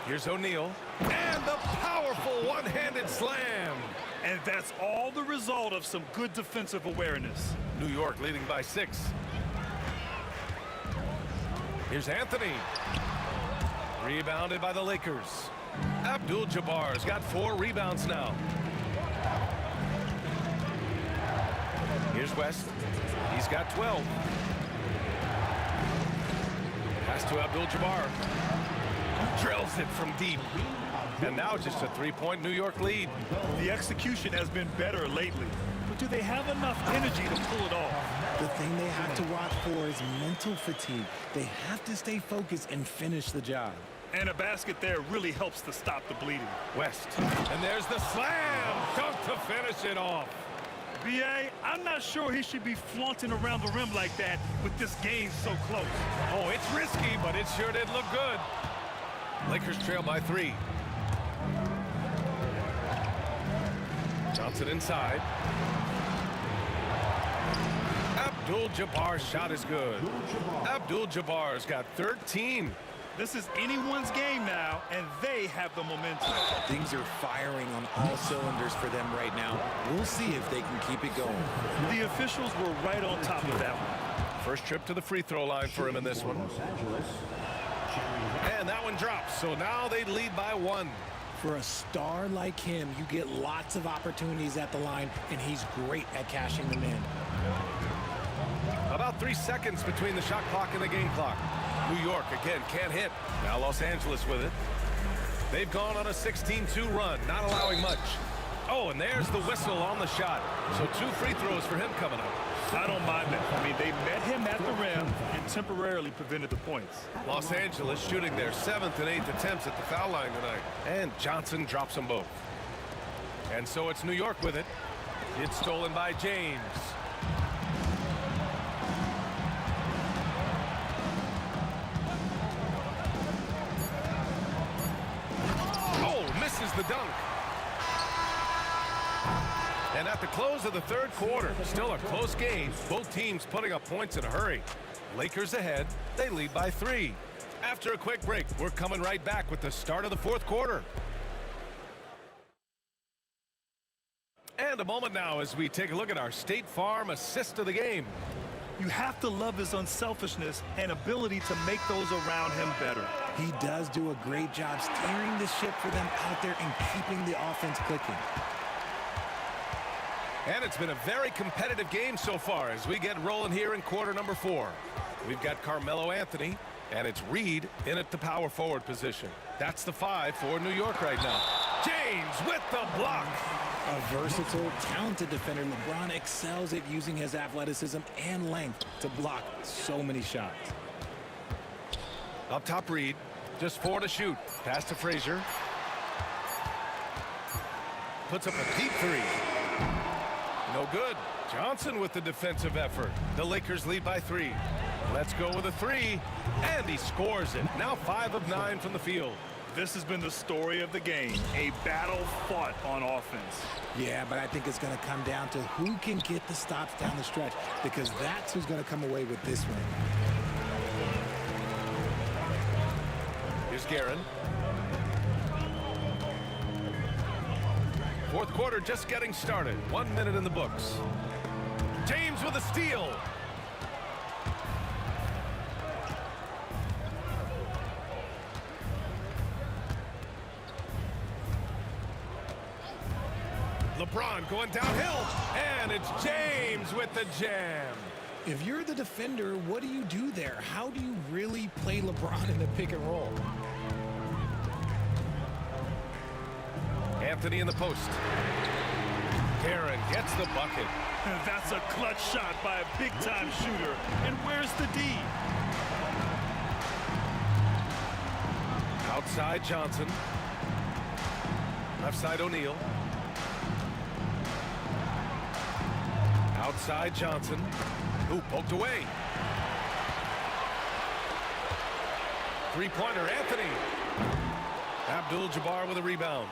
Here's O'Neal. And the powerful one-handed slam. And that's all the result of some good defensive awareness. New York leading by 6. Here's Anthony. Rebounded by the Lakers. Abdul-Jabbar's got 4 rebounds now. Here's West. He's got 12. Pass to Abdul-Jabbar. Drills it from deep. And now just a 3-point New York lead. The execution has been better lately. But do they have enough energy to pull it off? The thing they have to watch for is mental fatigue. They have to stay focused and finish the job. And a basket there really helps to stop the bleeding. West. And there's the slam. Dunk to finish it off. B.A., I'm not sure he should be flaunting around the rim like that with this game so close. Oh, it's risky, but it sure did look good. Lakers trail by 3. Johnson inside. Abdul-Jabbar's shot is good. Abdul-Jabbar's got 13. This is anyone's game now, and they have the momentum. Things are firing on all cylinders for them right now. We'll see if they can keep it going. The officials were right on top of that one. First trip to the free throw line for him in this one. And that one drops, so now they lead by 1. For a star like him, you get lots of opportunities at the line, and he's great at cashing them in. About 3 seconds between the shot clock and the game clock. New York again can't hit. Now Los Angeles with it. They've gone on a 16-2 run, not allowing much. Oh, and there's the whistle on the shot. So 2 free throws for him coming up. I don't mind that. I mean, they met him at the rim and temporarily prevented the points. Los Angeles shooting their 7th and 8th attempts at the foul line tonight. And Johnson drops them both. And so it's New York with it. It's stolen by James. Misses the dunk. And at the close of the third quarter, still a close game. Both teams putting up points in a hurry. Lakers ahead. They lead by 3. After a quick break, we're coming right back with the start of the fourth quarter. And a moment now as we take a look at our State Farm assist of the game. You have to love his unselfishness and ability to make those around him better. He does do a great job steering the ship for them out there and keeping the offense clicking. And it's been a very competitive game so far as we get rolling here in quarter number 4. We've got Carmelo Anthony, and it's Reed in at the power forward position. That's the 5 for New York right now. James with the block. A versatile, talented defender, LeBron excels at using his athleticism and length to block so many shots. Up top, Reed. Just 4 to shoot. Pass to Frazier. Puts up a deep 3. No good. Johnson with the defensive effort. The Lakers lead by 3. Let's go with a 3. And he scores it. Now 5 of 9 from the field. This has been the story of the game, a battle fought on offense. Yeah, but I think it's going to come down to who can get the stops down the stretch, because that's who's going to come away with this one. Here's Guerin. Fourth quarter just getting started. 1 minute in the books. James with a steal. LeBron going downhill, and it's James with the jam. If you're the defender, what do you do there? How do you really play LeBron in the pick and roll? Anthony in the post. Guerin gets the bucket. That's a clutch shot by a big-time shooter. And where's the D? Outside Johnson. Left side O'Neal. Outside Johnson. Ooh, poked away. Three-pointer, Anthony. Abdul-Jabbar with a rebound.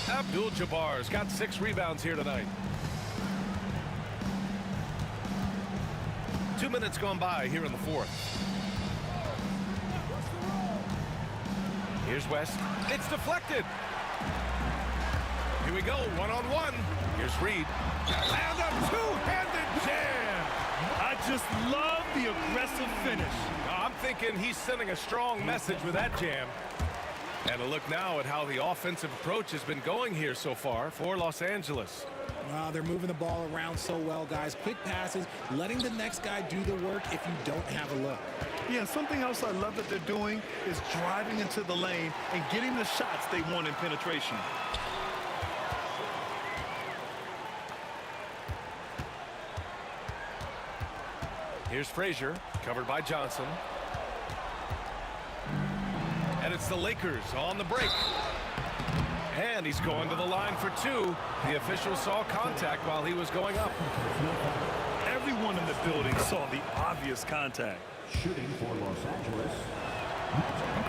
Abdul-Jabbar's got 6 rebounds here tonight. 2 minutes gone by here in the fourth. Here's West. It's deflected. Here we go, one-on-one. Here's Reed. And a two-handed jam. I just love the aggressive finish. I'm thinking he's sending a strong message with that jam. And a look now at how the offensive approach has been going here so far for Los Angeles. They're moving the ball around so well, guys. Quick passes, letting the next guy do the work if you don't have a look. Yeah, something else I love that they're doing is driving into the lane and getting the shots they want in penetration. Here's Frazier, covered by Johnson. And it's the Lakers on the break. And he's going to the line for 2. The official saw contact while he was going up. Everyone in the building saw the obvious contact. Shooting for Los Angeles.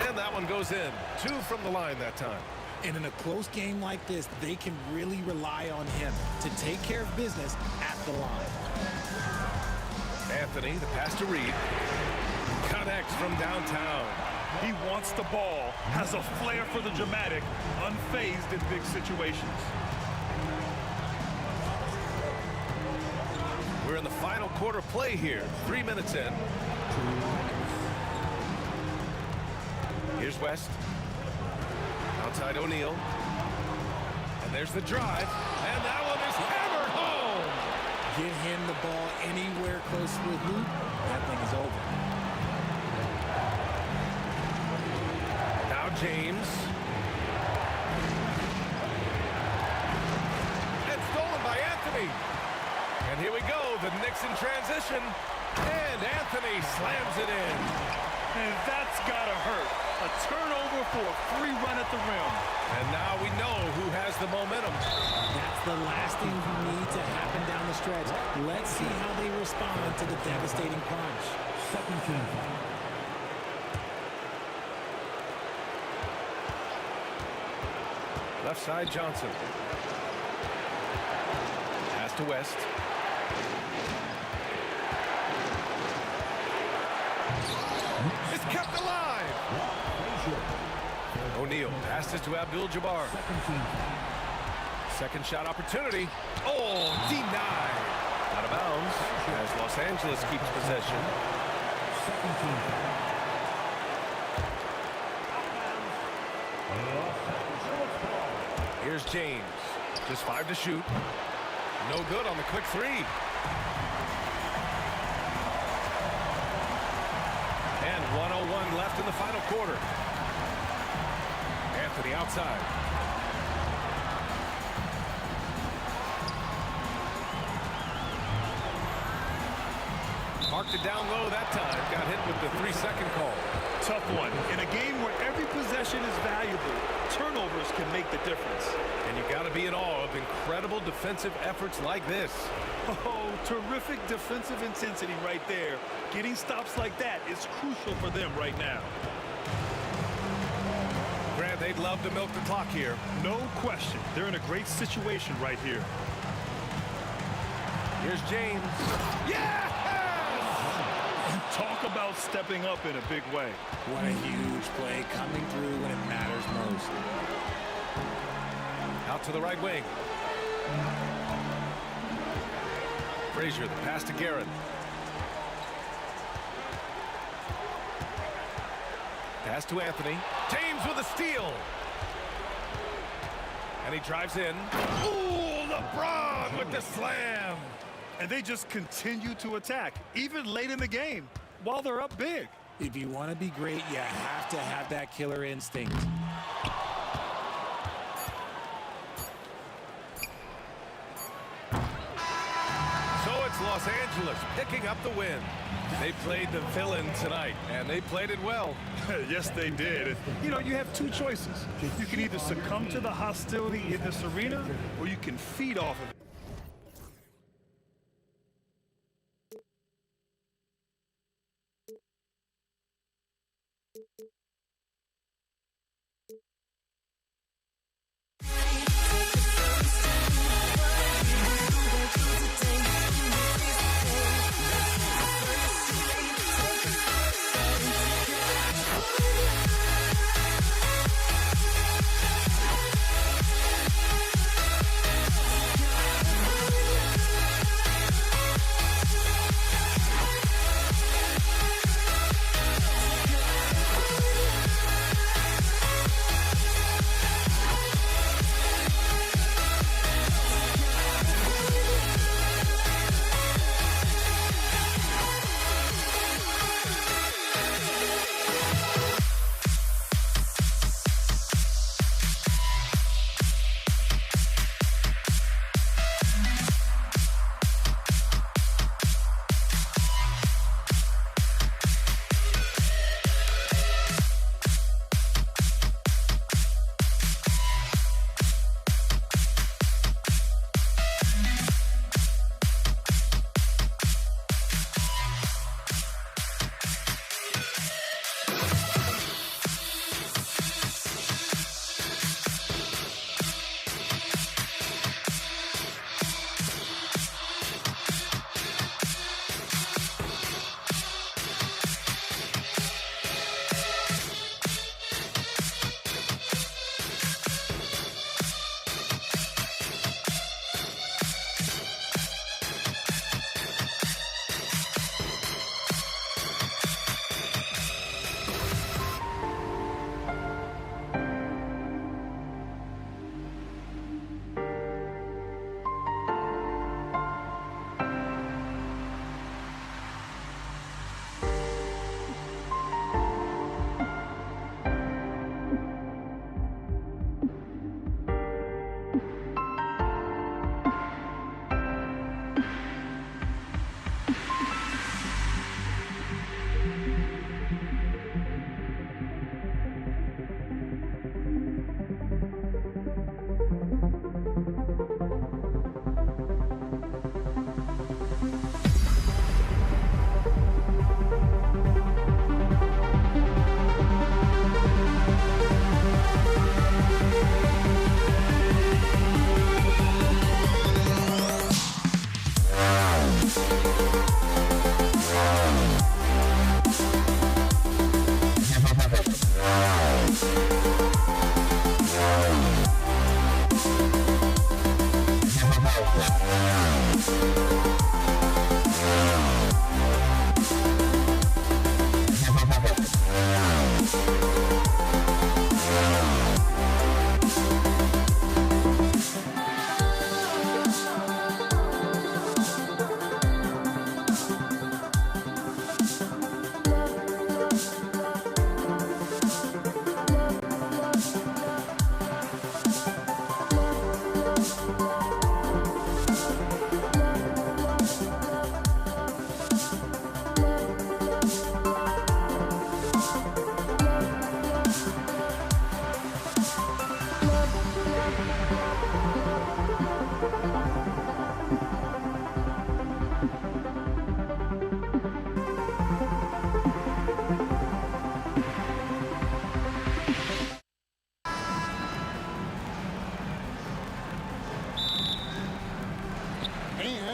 And that one goes in. 2 from the line that time. And in a close game like this, they can really rely on him to take care of business at the line. Anthony, the pass to Reed. Connects from downtown. He wants the ball, has a flair for the dramatic, unfazed in big situations. We're in the final quarter play here. 3 minutes in. Here's West. Outside O'Neal. And there's the drive. And that one is hammered home. Get him the ball anywhere close to the hoop. That thing is over. Now James. And stolen by Anthony. And here we go, the Knicks in transition. And Anthony slams it in. And that's gotta hurt. A turnover for a free run at the rim. And now we know who has the momentum. That's the last thing you need to happen down the stretch. Let's see how they respond to the devastating punch. Second team. Left side Johnson. Pass to West. It's kept alive. O'Neal passes to Abdul-Jabbar. Second shot opportunity. Oh, denied. Out of bounds as Los Angeles keeps possession. Here's James. Just 5 to shoot. No good on the quick 3. And 1:01 left in the final quarter. Anthony outside. Marked it down low that time. Got hit with the 3-second call. Tough one. In a game where every possession is valuable, turnovers can make the difference. And you got to be in awe of incredible defensive efforts like this. Oh, terrific defensive intensity right there. Getting stops like that is crucial for them right now. Grant, they'd love to milk the clock here. No question. They're in a great situation right here. Here's James. Yes! Talk about stepping up in a big way. What a huge play, coming through when it matters most. Out to the right wing. Frazier, the pass to Garrett. Pass to Anthony. James with a steal. And he drives in. Ooh, LeBron with the slam. And they just continue to attack, even late in the game, while they're up big. If you want to be great, you have to have that killer instinct. So it's Los Angeles picking up the win. They played the villain tonight, and they played it well. Yes, they did. You know, you have two choices. You can either succumb to the hostility in this arena, or you can feed off of it.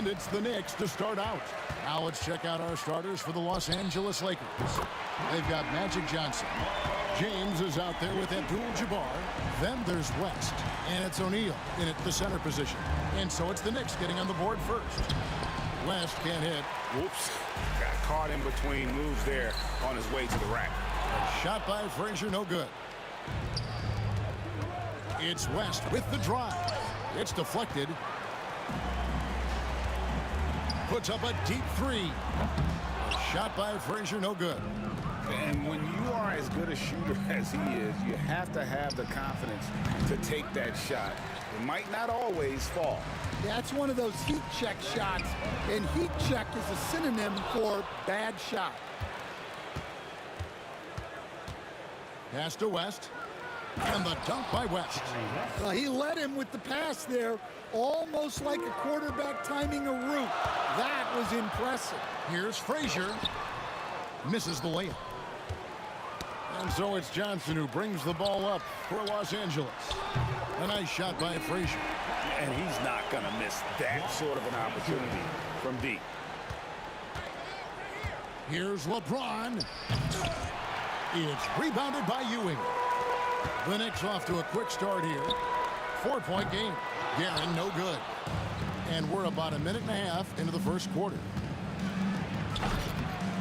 And it's the Knicks to start out. Now let's check out our starters for the Los Angeles Lakers. They've got Magic Johnson. James is out there with Abdul-Jabbar. Then there's West. And it's O'Neal in at the center position. And so it's the Knicks getting on the board first. West can't hit. Whoops. Got caught in between moves there on his way to the rack. A shot by Frazier, no good. It's West with the drive. It's deflected. Puts up a deep three. A shot by Frazier, no good. And when you are as good a shooter as he is, you have to have the confidence to take that shot. It might not always fall. That's one of those heat check shots, and heat check is a synonym for bad shot. Pass to West. And the dunk by West. Well, he led him with the pass there, almost like a quarterback timing a route. That was impressive. Here's Frazier. Misses the layup. And so it's Johnson who brings the ball up for Los Angeles. A nice shot by Frazier. And he's not going to miss that sort of an opportunity from deep. Here's LeBron. It's rebounded by Ewing. The Knicks off to a quick start here. 4-point game. Guerin, no good. And we're about a minute and a half into the first quarter.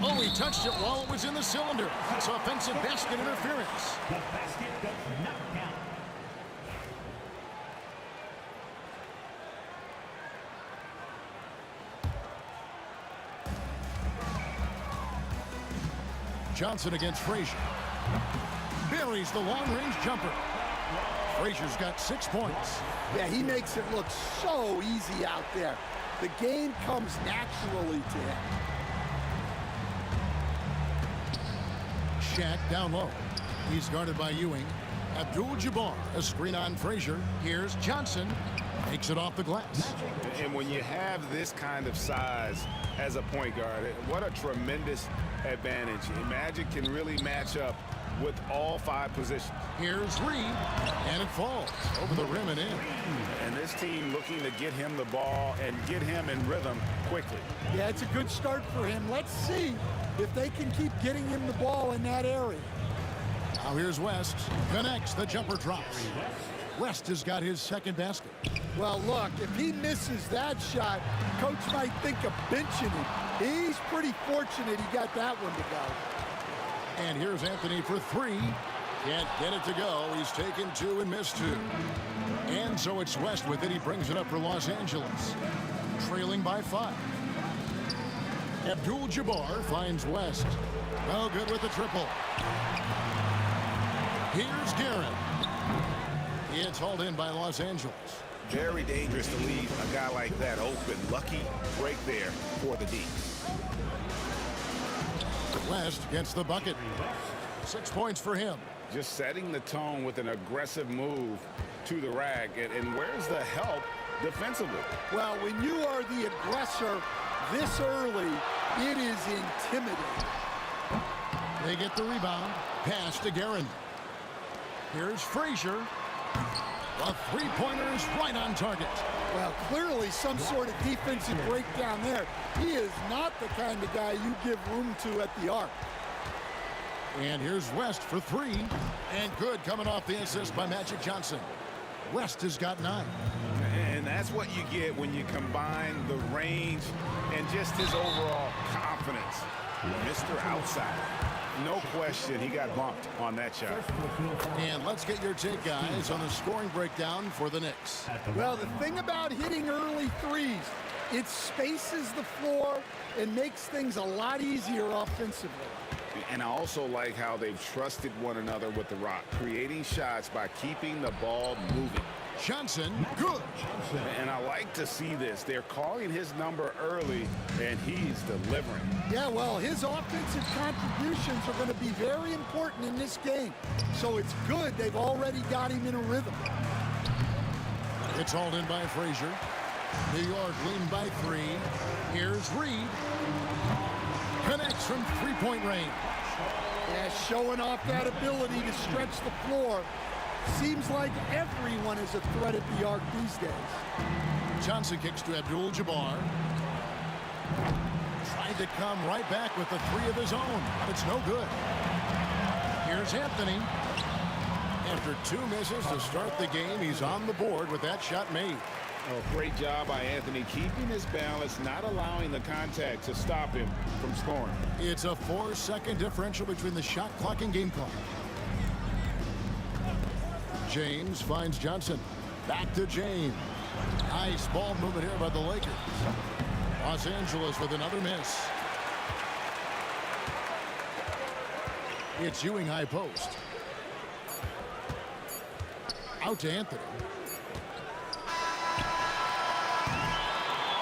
Oh, he touched it while it was in the cylinder. That's offensive basket interference. The basket does not count. Johnson against Frazier. Buries the long-range jumper. Frazier's got 6 points. Yeah, he makes it look so easy out there. The game comes naturally to him. Shaq down low. He's guarded by Ewing. Abdul-Jabbar, a screen on Frazier. Here's Johnson. Takes it off the glass. And when you have this kind of size as a point guard, what a tremendous advantage. Magic can really match up with all 5 positions. Here's Reed, and it falls over the rim and in. And this team looking to get him the ball and get him in rhythm quickly. Yeah, it's a good start for him. Let's see if they can keep getting him the ball in that area. Now here's West. Connects, the jumper drops. West has got his second basket. Well, look, if he misses that shot, coach might think of benching him. He's pretty fortunate he got that one to go. And here's Anthony for 3. Can't get it to go. He's taken 2 and missed 2. And so it's West with it. He brings it up for Los Angeles. Trailing by 5. Abdul-Jabbar finds West. No good with the triple. Here's Guerin. It's hauled in by Los Angeles. Very dangerous to leave a guy like that open. Lucky break there for the D. West gets the bucket. 6 points for him. Just setting the tone with an aggressive move to the rack. And where's the help defensively? Well, when you are the aggressor this early, it is intimidating. They get the rebound. Pass to Guerin. Here's Frazier. A three-pointer is right on target. Well, clearly some sort of defensive breakdown there. He is not the kind of guy you give room to at the arc. And here's West for 3. And good coming off the assist by Magic Johnson. West has got 9. And that's what you get when you combine the range and just his overall confidence. Mr. Outside. No question he got bumped on that shot. And let's get your take, guys, on the scoring breakdown for the Knicks. Well, the thing about hitting early threes, it spaces the floor and makes things a lot easier offensively. And I also like how they've trusted one another with the rock, creating shots by keeping the ball moving. Johnson, good. And I like to see this. They're calling his number early, and he's delivering. Yeah, well, his offensive contributions are going to be very important in this game. So it's good they've already got him in a rhythm. It's hauled in by Frazier. New York leading by 3. Here's Reed. Connects from three-point range. Yeah, showing off that ability to stretch the floor. Seems like everyone is a threat at the arc these days. Johnson kicks to Abdul-Jabbar. Tried to come right back with the three of his own, but it's no good. Here's Anthony. After 2 misses to start the game, he's on the board with that shot made. Oh, great job by Anthony, keeping his balance, not allowing the contact to stop him from scoring. It's a 4-second differential between the shot clock and game clock. James finds Johnson. Back to James. Nice ball movement here by the Lakers. Los Angeles with another miss. It's Ewing high post. Out to Anthony.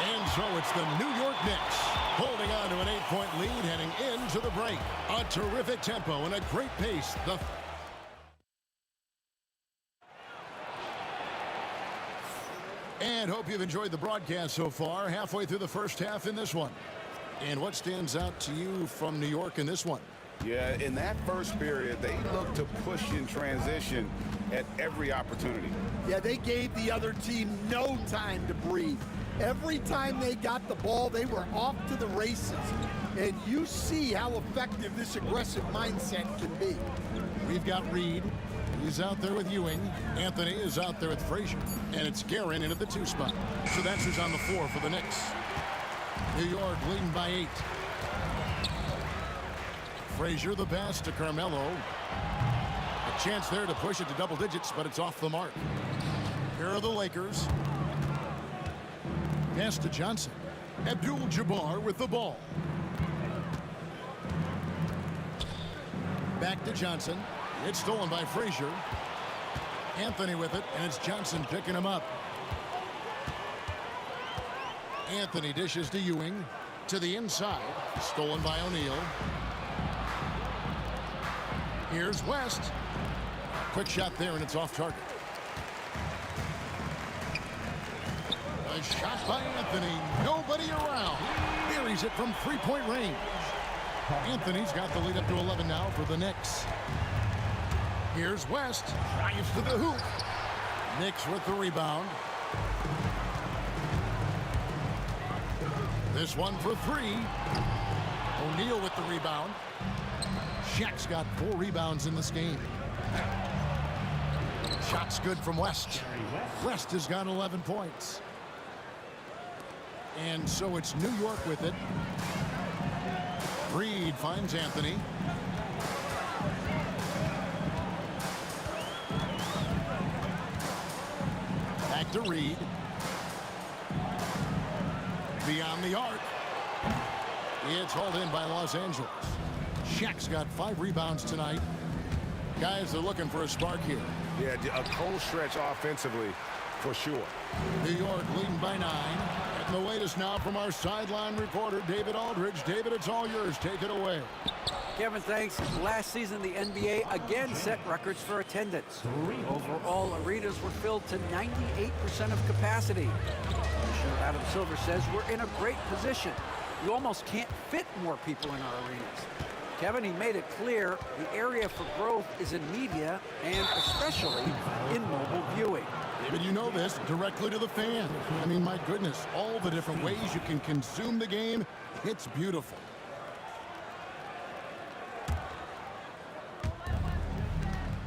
And so it's the New York Knicks holding on to an 8-point lead heading into the break. A terrific tempo and a great pace. And hope you've enjoyed the broadcast so far. Halfway through the first half in this one. And what stands out to you from New York in this one? Yeah, in that first period, they looked to push in transition at every opportunity. Yeah, they gave the other team no time to breathe. Every time they got the ball, they were off to the races. And you see how effective this aggressive mindset can be. We've got Reed. He's out there with Ewing. Anthony is out there with Frazier. And it's Guerin in at the 2 spot. So that's who's on the floor for the Knicks. New York leading by 8. Frazier the pass to Carmelo. A chance there to push it to double digits, but it's off the mark. Here are the Lakers. Pass to Johnson. Abdul-Jabbar with the ball. Back to Johnson. It's stolen by Frazier. Anthony with it, and it's Johnson picking him up. Anthony dishes to Ewing. To the inside. Stolen by O'Neal. Here's West. Quick shot there, and it's off target. A shot by Anthony. Nobody around. Buries it from 3-point range. Anthony's got the lead up to 11 now for the Knicks. Here's West. Drives to the hoop. Knicks with the rebound. This one for 3. O'Neal with the rebound. Shaq's got 4 rebounds in this game. Shot's good from West. West has got 11 points. And so it's New York with it. Reed finds Anthony. Back to Reed. Beyond the arc. It's hauled in by Los Angeles. Shaq's got 5 rebounds tonight. Guys are looking for a spark here. Yeah, a cold stretch offensively for sure. New York leading by 9. And the latest now from our sideline reporter, David Aldridge. David, it's all yours. Take it away. Kevin, thanks. Last season, the NBA again set records for attendance. Overall, arenas were filled to 98% of capacity. Commissioner Adam Silver says we're in a great position. You almost can't fit more people in our arenas. Kevin, he made it clear the area for growth is in media and especially in mobile viewing. David, you know this, directly to the fan. I mean, my goodness, all the different ways you can consume the game, it's beautiful.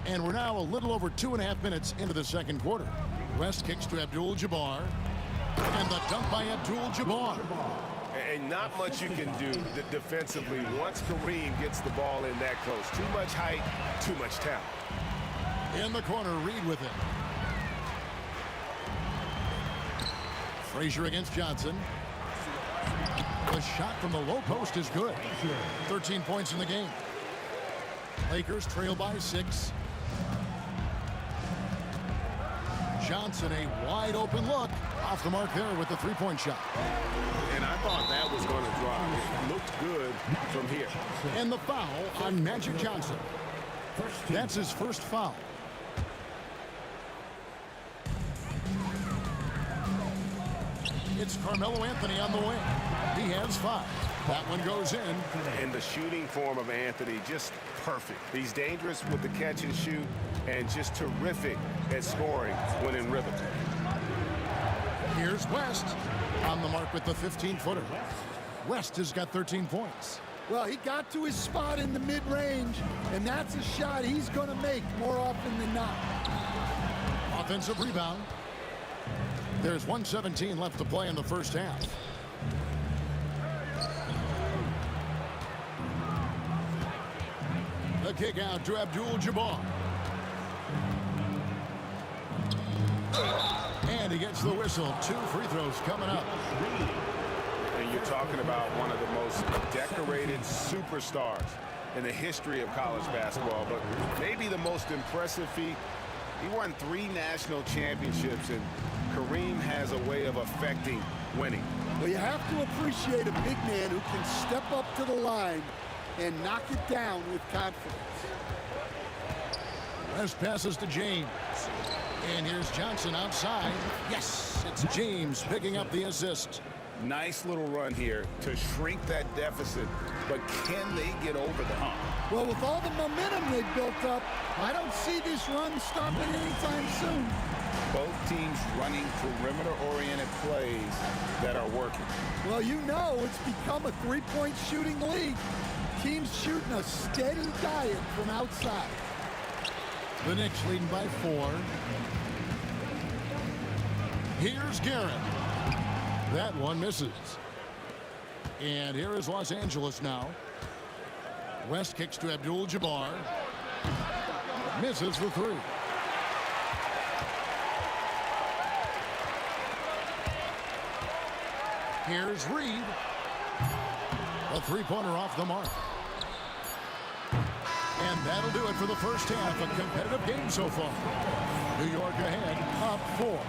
And we're now a little over 2.5 minutes into the second quarter. West kicks to Abdul-Jabbar. And the dunk by Abdul-Jabbar. And not much you can do defensively once Kareem gets the ball in that close. Too much height, too much talent. In the corner, Reed with it. Frazier against Johnson. The shot from the low post is good. 13 points in the game. Lakers trail by 6. Johnson, a wide open look. Off the mark there with the 3-point shot. And I thought that was going to drop. It looked good from here. And the foul on Magic Johnson. That's his first foul. It's Carmelo Anthony on the way. He has 5. That one goes in. And the shooting form of Anthony, just perfect. He's dangerous with the catch and shoot and just terrific at scoring when in rhythm. Here's West on the mark with the 15-footer. West has got 13 points. Well, he got to his spot in the mid-range, and that's a shot he's going to make more often than not. Offensive rebound. There's 1:17 left to play in the first half. The kick out to Abdul-Jabbar. And he gets the whistle. 2 free throws coming up. And you're talking about one of the most decorated superstars in the history of college basketball, but maybe the most impressive feat. He won 3 national championships, and Kareem has a way of affecting winning. Well, you have to appreciate a big man who can step up to the line and knock it down with confidence. West passes to James. And here's Johnson outside. Yes, it's James picking up the assist. Nice little run here to shrink that deficit, but can they get over the hump? Well, with all the momentum they've built up, I don't see this run stopping anytime soon. Both teams running perimeter-oriented plays that are working. Well, you know it's become a three-point shooting league. Teams shooting a steady diet from outside. The Knicks leading by 4. Here's Garrett. That one misses. And here is Los Angeles now. West kicks to Abdul-Jabbar. Misses the 3. Here's Reed. A 3-pointer off the mark. And that'll do it for the first half. A competitive game so far. New York ahead, up 4.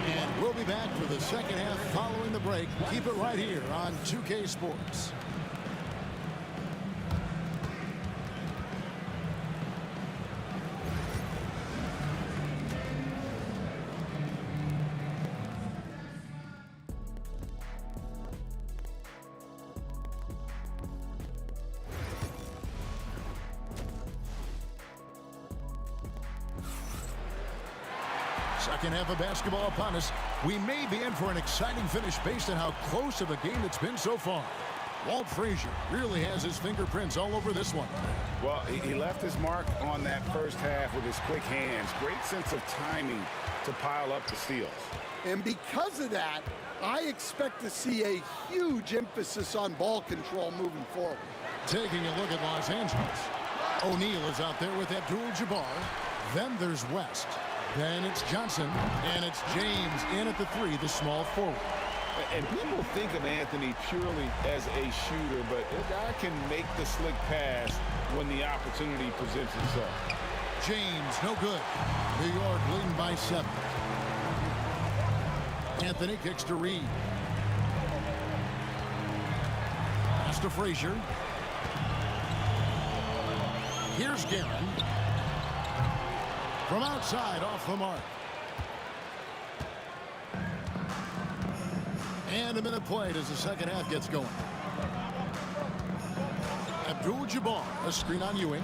And we'll be back for the second half following the break. Keep it right here on 2K Sports. Second half of basketball upon us. We may be in for an exciting finish based on how close of a game it's been so far. Walt Frazier really has his fingerprints all over this one. Well, he left his mark on that first half with his quick hands. Great sense of timing to pile up the steals. And because of that, I expect to see a huge emphasis on ball control moving forward. Taking a look at Los Angeles. O'Neal is out there with Abdul-Jabbar. Then there's West. Then it's Johnson, and it's James in at the 3, the small forward. And people think of Anthony purely as a shooter, but a guy can make the slick pass when the opportunity presents itself. James, no good. New York leading by 7. Anthony kicks to Reed. Pass to Frazier. Here's Guerin. From outside, off the mark. And a minute played as the second half gets going. Abdul-Jabbar, a screen on Ewing.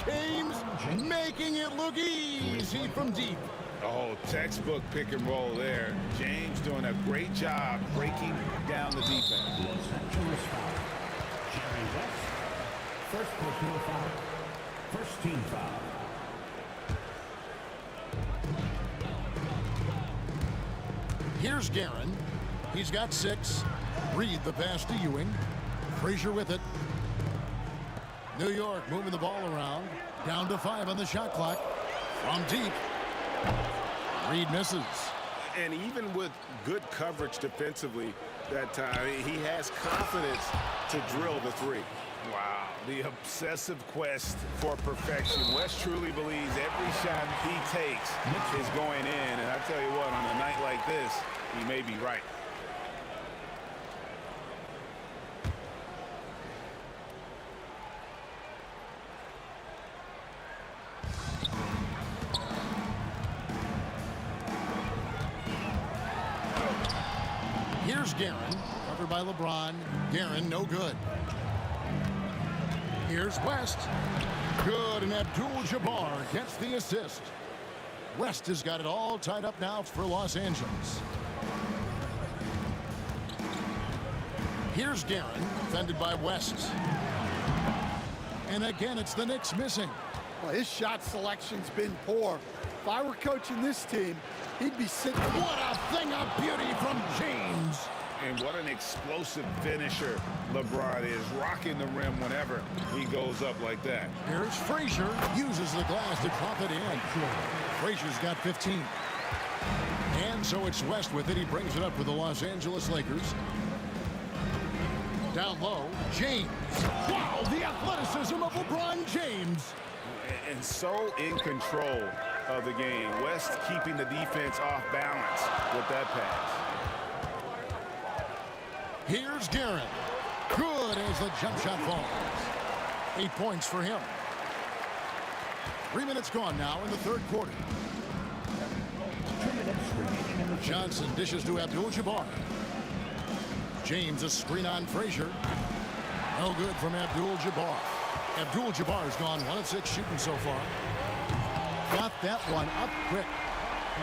James making it look easy from deep. Oh, textbook pick and roll there. James doing a great job breaking down the defense. First personal foul. First team foul. Here's Guerin. He's got 6. Reed the pass to Ewing. Frazier with it. New York moving the ball around. Down to 5 on the shot clock. From deep. Reed misses. And even with good coverage defensively that time, he has confidence to drill the 3. Wow, the obsessive quest for perfection. West truly believes every shot he takes is going in. And I tell you what, on a night like this, he may be right. Here's Guerin Covered by LeBron. Guerin, no good. Here's West. Good, and Abdul-Jabbar gets the assist. West has got it all tied up now for Los Angeles. Here's Guerin, defended by West. And again, it's the Knicks missing. Well, his shot selection's been poor. If I were coaching this team, he'd be sitting. What a thing of beauty from James. And what an explosive finisher LeBron is, rocking the rim whenever he goes up like that. Here's Frazier, uses the glass to drop it in. Frazier's got 15. And so it's West with it. He brings it up for the Los Angeles Lakers. Down low, James. Wow, the athleticism of LeBron James. And so in control of the game. West keeping the defense off balance with that pass. Here's Guerin. Good as the jump shot falls. 8 points for him. 3 minutes gone now in the third quarter. Johnson dishes to Abdul-Jabbar. James a screen on Frazier. No good from Abdul-Jabbar. Abdul-Jabbar's gone 1 of 6 shooting so far. Got that one up quick.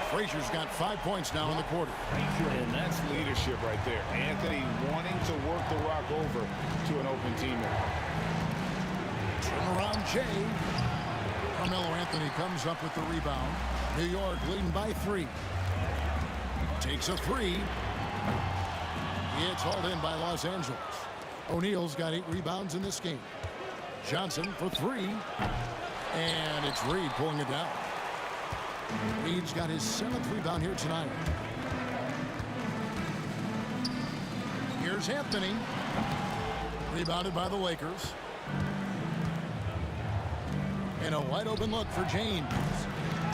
Frazier's got 5 points now in the quarter. And that's leadership right there. Anthony wanting to work the rock over to an open teammate. Turnaround Jay. Carmelo Anthony comes up with the rebound. New York leading by 3. Takes a 3. It's hauled in by Los Angeles. O'Neal's got 8 rebounds in this game. Johnson for 3. And it's Reed pulling it down. Reed's got his 7th rebound here tonight. Here's Anthony. Rebounded by the Lakers. And a wide open look for James.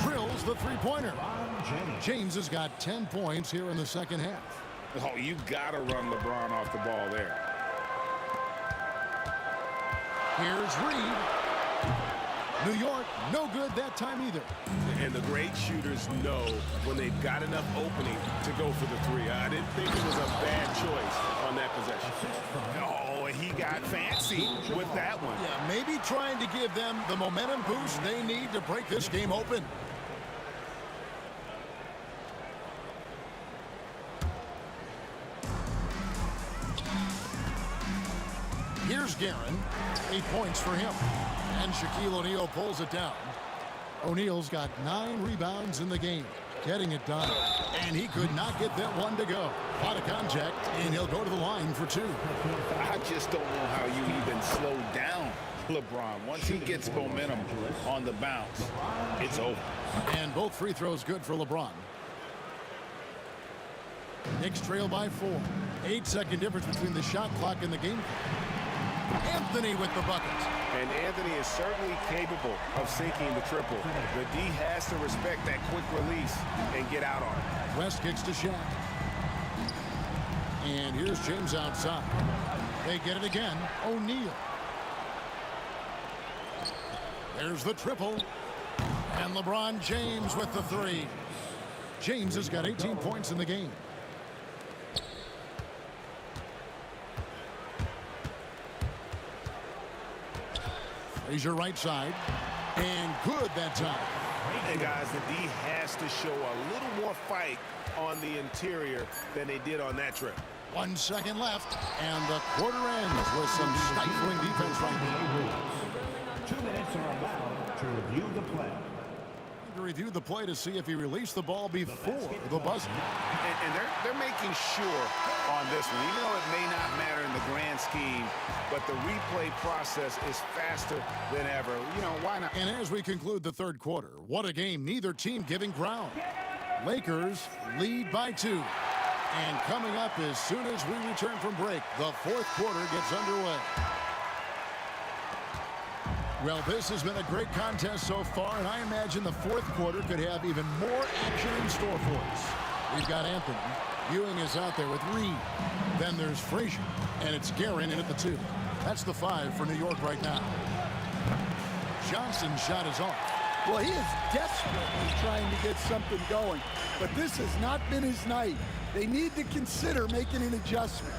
Drills the three-pointer. James has got 10 points here in the second half. Oh, you got to run LeBron off the ball there. Here's Reed. New York, no good that time either. And the great shooters know when they've got enough opening to go for the 3. I didn't think it was a bad choice on that possession. Oh, and he got fancy with that one. Yeah, maybe trying to give them the momentum boost they need to break this game open. Here's Guerin. 8 points for him. And Shaquille O'Neal pulls it down. O'Neal's got 9 rebounds in the game. Getting it done. And he could not get that one to go. A lot of contact, and he'll go to the line for 2. I just don't know how you even slow down LeBron. Once he gets momentum on the bounce, it's over. And both free throws good for LeBron. Knicks trail by 4. 8-second difference between the shot clock and the game clock. Anthony with the bucket. And Anthony is certainly capable of sinking the triple. The D has to respect that quick release and get out on it. West kicks to Shaq. And here's James outside. They get it again. O'Neal. There's the triple. And LeBron James with the 3. James has got 18 points in the game. Frazier right side. And good that time. And guys, the D has to show a little more fight on the interior than they did on that trip. 1 second left. And the quarter ends with some stifling defense right now. 2 minutes are allowed to review the play. To review the play to see if he released the ball before the buzzer. And they're making sure on this one, even though it may not matter in the grand scheme, but the replay process is faster than ever. You know, why not? And as we conclude the third quarter, what a game, neither team giving ground. Lakers lead by 2. And coming up as soon as we return from break, the fourth quarter gets underway. Well, this has been a great contest so far, and I imagine the fourth quarter could have even more action in store for us. We've got Anthony. Ewing is out there with Reed. Then there's Frazier, and it's Guerin in at the 2. That's the 5 for New York right now. Johnson's shot is off. Well, he is desperately trying to get something going, but this has not been his night. They need to consider making an adjustment.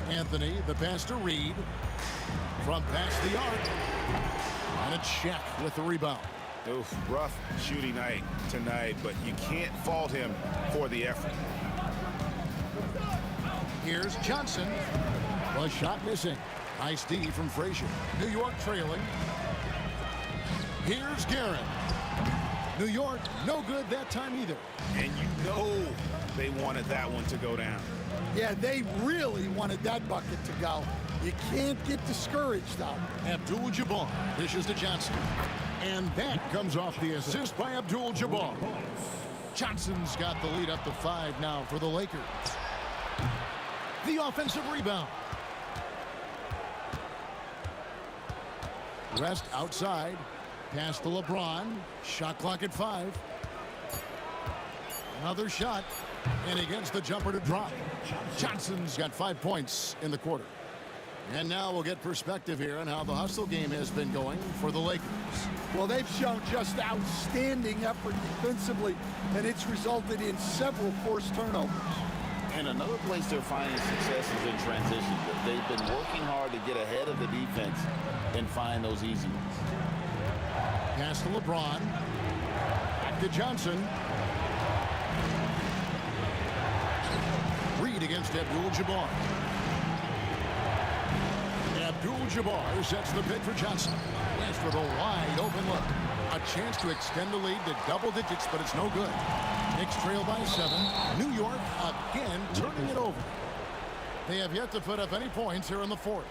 Anthony, the pass to Reed. From past the arc. And a check with the rebound. Oof, rough shooting night tonight, but you can't fault him for the effort. Here's Johnson. The shot missing. Nice D from Frazier. New York trailing. Here's Guerin. New York, no good that time either. And you know they wanted that one to go down. Yeah, they really wanted that bucket to go. You can't get discouraged, though. Abdul-Jabbar dishes to Johnson. And that comes off the assist by Abdul-Jabbar. Johnson's got the lead up to 5 now for the Lakers. The offensive rebound. Rest outside. Pass to LeBron. Shot clock at 5. Another shot. And he gets the jumper to drop. Johnson's got 5 points in the quarter. And now we'll get perspective here on how the hustle game has been going for the Lakers. Well, they've shown just outstanding effort defensively, and it's resulted in several forced turnovers. And another place they're finding success is in transition. They've been working hard to get ahead of the defense and find those easy ones. Pass to LeBron. Back to Johnson. Reed against Abdul-Jabbar. Abdul-Jabbar sets the pick for Johnson. West with a wide open look. A chance to extend the lead to double digits, but it's no good. Knicks trail by 7. New York again turning it over. They have yet to put up any points here in the 4th.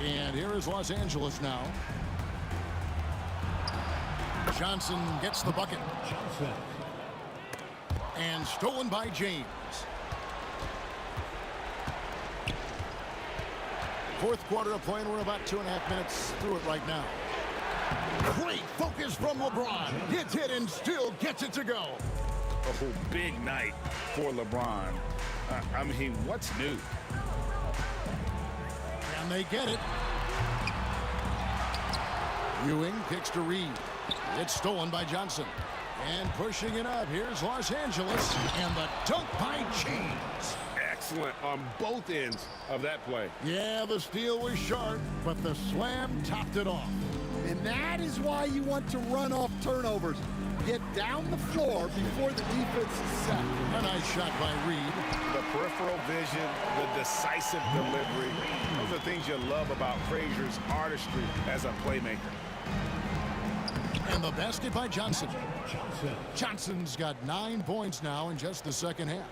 And here is Los Angeles now. Johnson gets the bucket. And stolen by James. 4th quarter of play, and we're about 2.5 minutes through it right now. Great focus from LeBron. Gets hit and still gets it to go. Oh, big night for LeBron. I mean, what's new? And they get it. Ewing kicks to Reed. It's stolen by Johnson. And pushing it up, here's Los Angeles. And the dunk by James. Excellent on both ends of that play. Yeah, the steal was sharp, but the slam topped it off. And that is why you want to run off turnovers. Get down the floor before the defense is set. A nice shot by Reed. The peripheral vision, the decisive delivery. Those are things you love about Frazier's artistry as a playmaker. And the basket by Johnson. Johnson's got 9 points now in just the second half.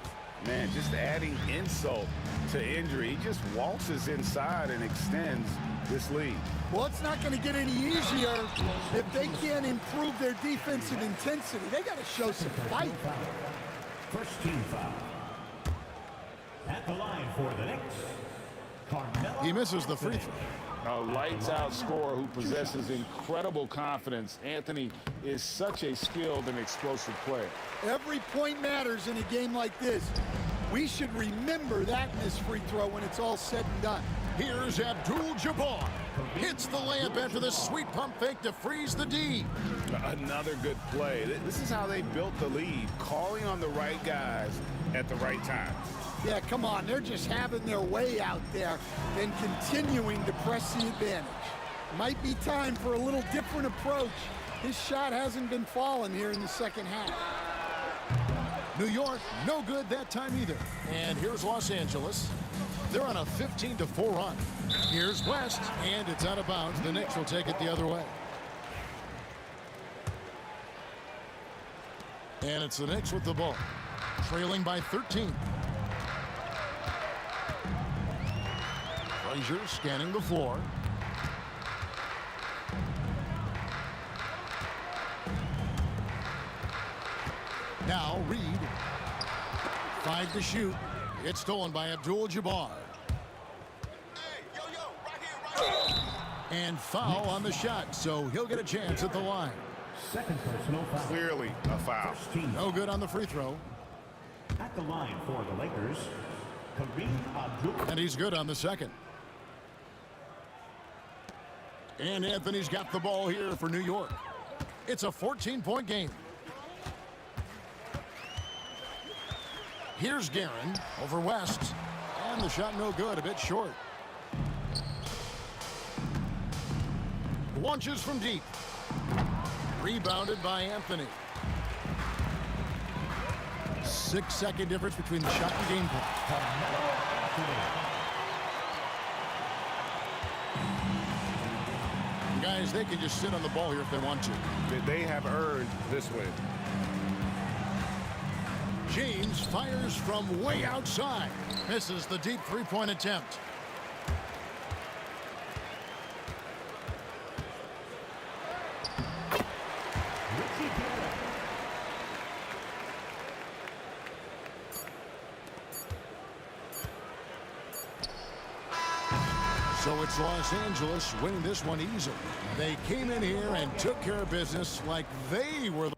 Man, just adding insult to injury. He just waltzes inside and extends this lead. Well, it's not going to get any easier if they can't improve their defensive intensity. They got to show some fight. First team foul. At the line for the Knicks, Carmelo. He misses the free throw. A lights-out scorer who possesses incredible confidence. Anthony is such a skilled and explosive player. Every point matters in a game like this. We should remember that in this free throw when it's all said and done. Here's Abdul-Jabbar. Hits the layup after the sweet pump fake to freeze the D. Another good play. This is how they built the lead, calling on the right guys at the right time. Yeah, come on. They're just having their way out there and continuing to press the advantage. Might be time for a little different approach. His shot hasn't been falling here in the second half. New York, no good that time either. And here's Los Angeles. They're on a 15-4 run. Here's West, and it's out of bounds. The Knicks will take it the other way. And it's the Knicks with the ball, trailing by 13. Frazier scanning the floor. Now Reed. 5 to shoot. It's stolen by Abdul-Jabbar. And foul on the shot, so he'll get a chance at the line. Second personal foul. Clearly a foul. No good on the free throw. At the line for the Lakers, Kareem Abdul. And he's good on the second. And Anthony's got the ball here for New York. It's a 14-point game. Here's Guerin over West. And the shot no good, a bit short. Launches from deep. Rebounded by Anthony. 6-second difference between the shot and game clock. Guys, they can just sit on the ball here if they want to. They have earned this win. James fires from way outside. Misses the deep three-point attempt. So it's Los Angeles winning this one easily. They came in here and took care of business like they were the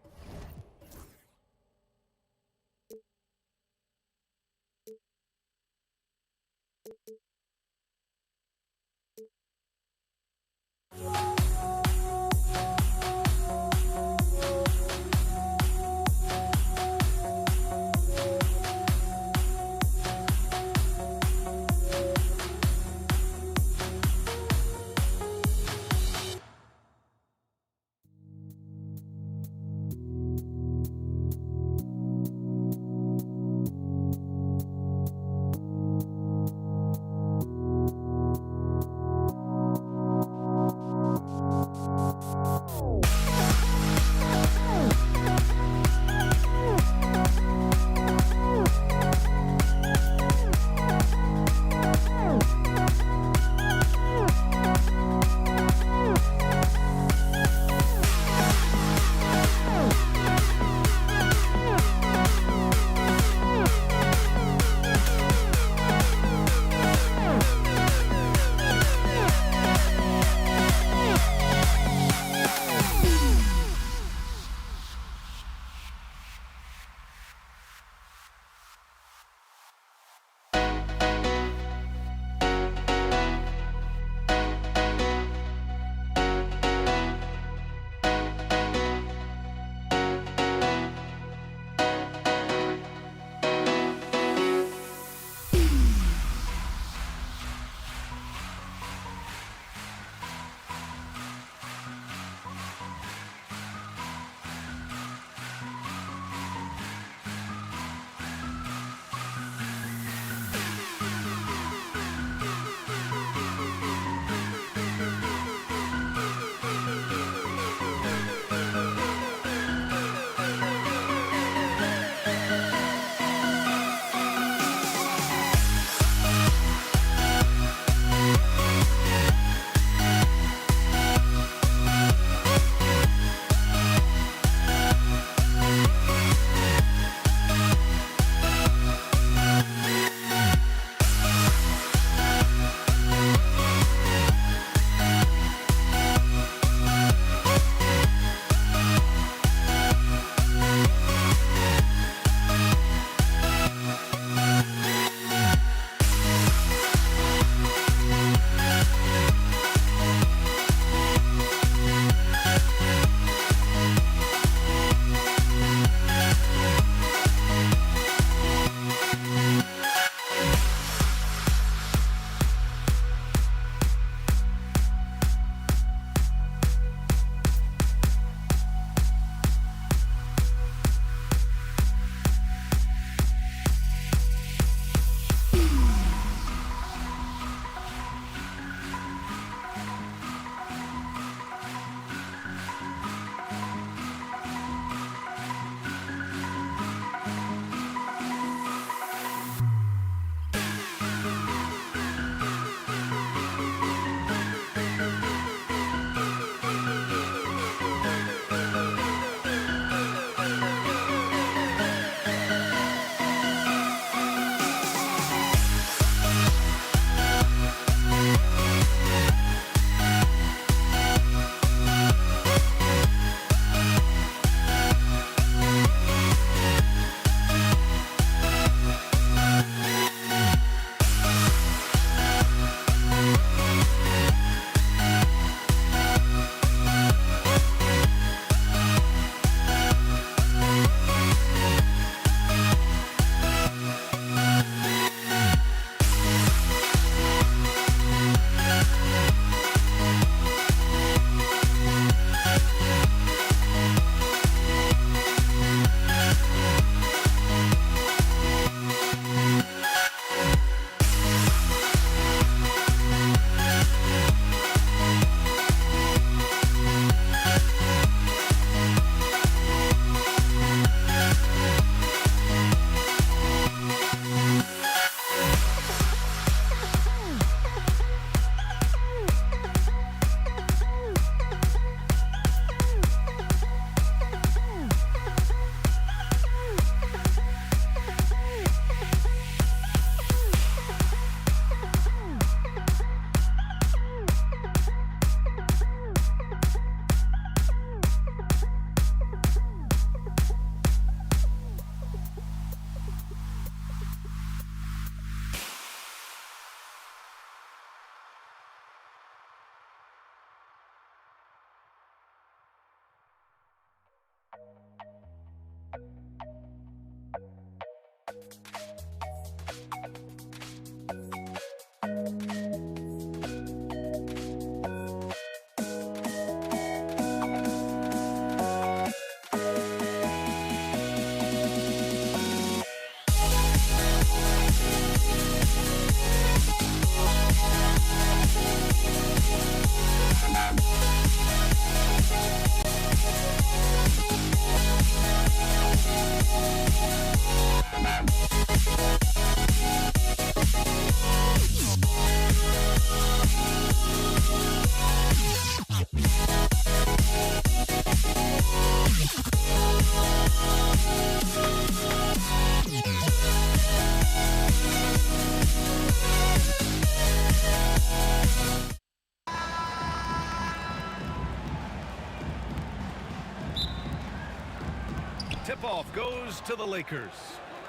tip-off goes to the Lakers.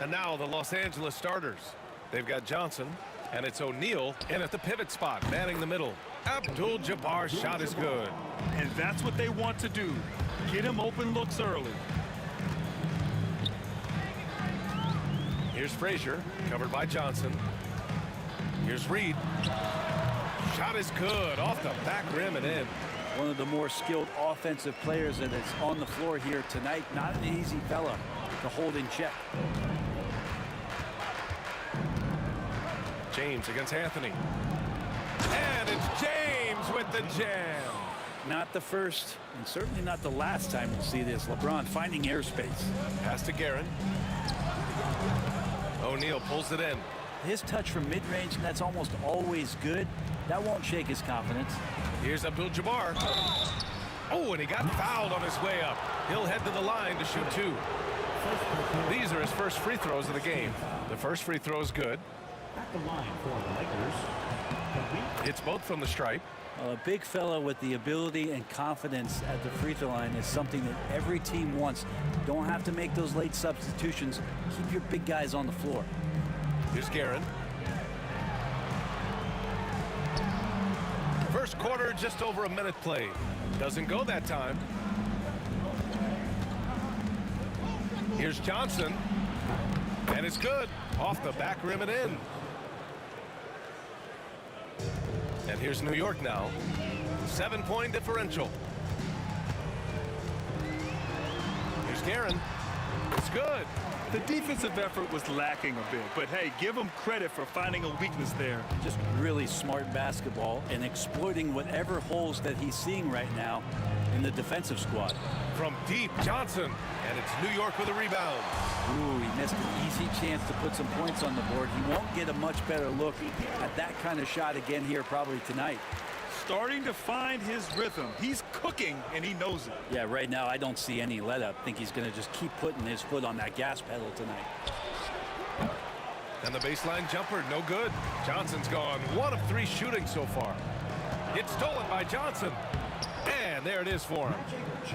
And now the Los Angeles starters. They've got Johnson, and it's O'Neal in at the pivot spot, manning the middle. Abdul-Jabbar's shot is good. And that's what they want to do. Get him open looks early. Here's Frazier, covered by Johnson. Here's Reed. Shot is good, off the back rim and in. One of the more skilled offensive players that is on the floor here tonight. Not an easy fella to hold in check. James against Anthony. And it's James with the jam. Not the first, and certainly not the last time we'll see this. LeBron finding airspace. Pass to Guerin. O'Neal pulls it in. His touch from mid-range, and that's almost always good. That won't shake his confidence. Here's Abdul-Jabbar. Oh, and he got fouled on his way up. He'll head to the line to shoot 2. These are his first free throws of the game. The first free throw is good. At the line for the Lakers. It's both from the stripe. A big fella with the ability and confidence at the free throw line is something that every team wants. Don't have to make those late substitutions. Keep your big guys on the floor. Here's Guerin. First quarter, just over a minute played. Doesn't go that time. Here's Johnson. And it's good. Off the back rim and in. And here's New York now. 7-point differential. Here's Guerin. It's good. The defensive effort was lacking a bit, but hey, give him credit for finding a weakness there. Just really smart basketball and exploiting whatever holes that he's seeing right now in the defensive squad. From deep, Johnson. And it's New York with a rebound. Ooh, he missed an easy chance to put some points on the board. He won't get a much better look at that kind of shot again here probably tonight. Starting to find his rhythm. He's cooking, and he knows it. Yeah, right now I don't see any let up. I think he's going to just keep putting his foot on that gas pedal tonight. And the baseline jumper, no good. Johnson's gone 1 of 3 shooting so far. It's stolen by Johnson. And there it is for him.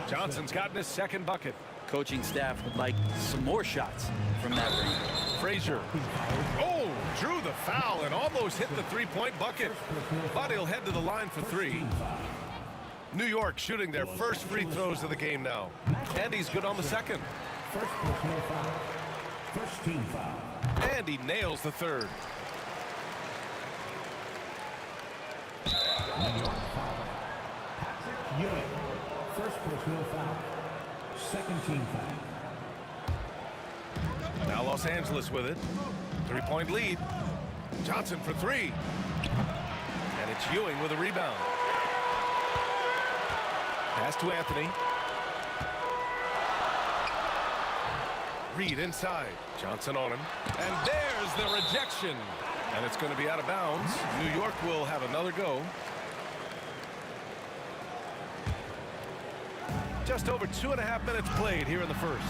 Johnson's gotten his second bucket. Coaching staff would like some more shots from that range. Frazier. Oh, drew the foul and almost hit the 3-point bucket. But he'll head to the line for 3. New York shooting their first free throws of the game now. And he's good on the second. First team foul. And he nails the third. New York foul. Patrick Ewing. First personal foul. Second team foul. Now Los Angeles with it. 3-point lead. Johnson for 3. And it's Ewing with a rebound. Pass to Anthony. Reed inside. Johnson on him. And there's the rejection. And it's going to be out of bounds. New York will have another go. Just over 2.5 minutes played here in the first.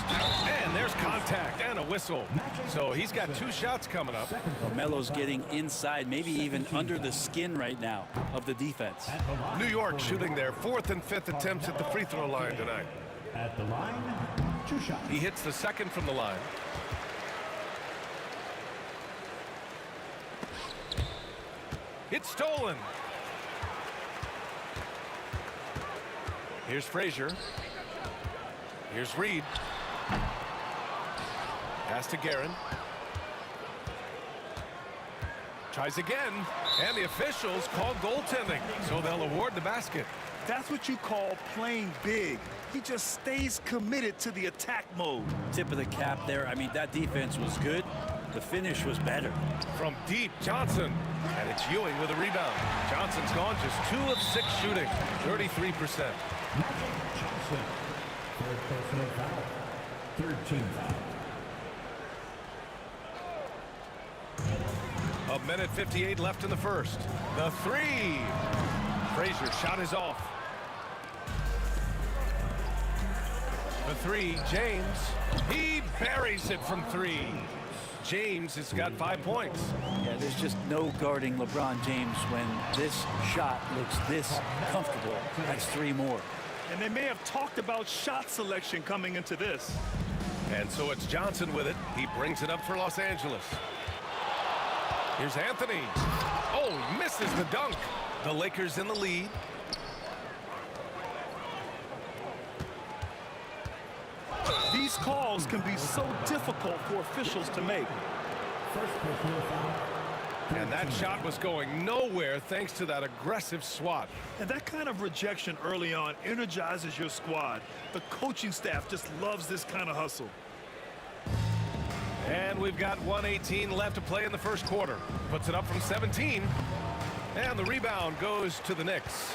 And there's contact and a whistle. So he's got 2 shots coming up. Melo's getting inside, maybe even under the skin right now of the defense. New York shooting their 4th and 5th attempts at the free throw line tonight. At the line, 2 shots. He hits the second from the line. It's stolen. Here's Frazier. Here's Reed. Pass to Guerin. Tries again. And the officials call goaltending. So they'll award the basket. That's what you call playing big. He just stays committed to the attack mode. Tip of the cap there. I mean, that defense was good. The finish was better. From deep, Johnson. And it's Ewing with a rebound. Johnson's gone just 2 of 6 shooting. 33%. Johnson. Third personal foul. Third team foul. 1:58 left in the first. The 3. Frazier shot is off. The 3, James. He buries it from 3. James has got 5 points. Yeah, there's just no guarding LeBron James when this shot looks this comfortable. That's 3 more. And they may have talked about shot selection coming into this. And so it's Johnson with it. He brings it up for Los Angeles. Here's Anthony. Oh, misses the dunk. The Lakers in the lead. These calls can be so difficult for officials to make. And that shot was going nowhere thanks to that aggressive swat. And that kind of rejection early on energizes your squad. The coaching staff just loves this kind of hustle. And we've got 1:18 left to play in the first quarter. Puts it up from 17. And the rebound goes to the Knicks.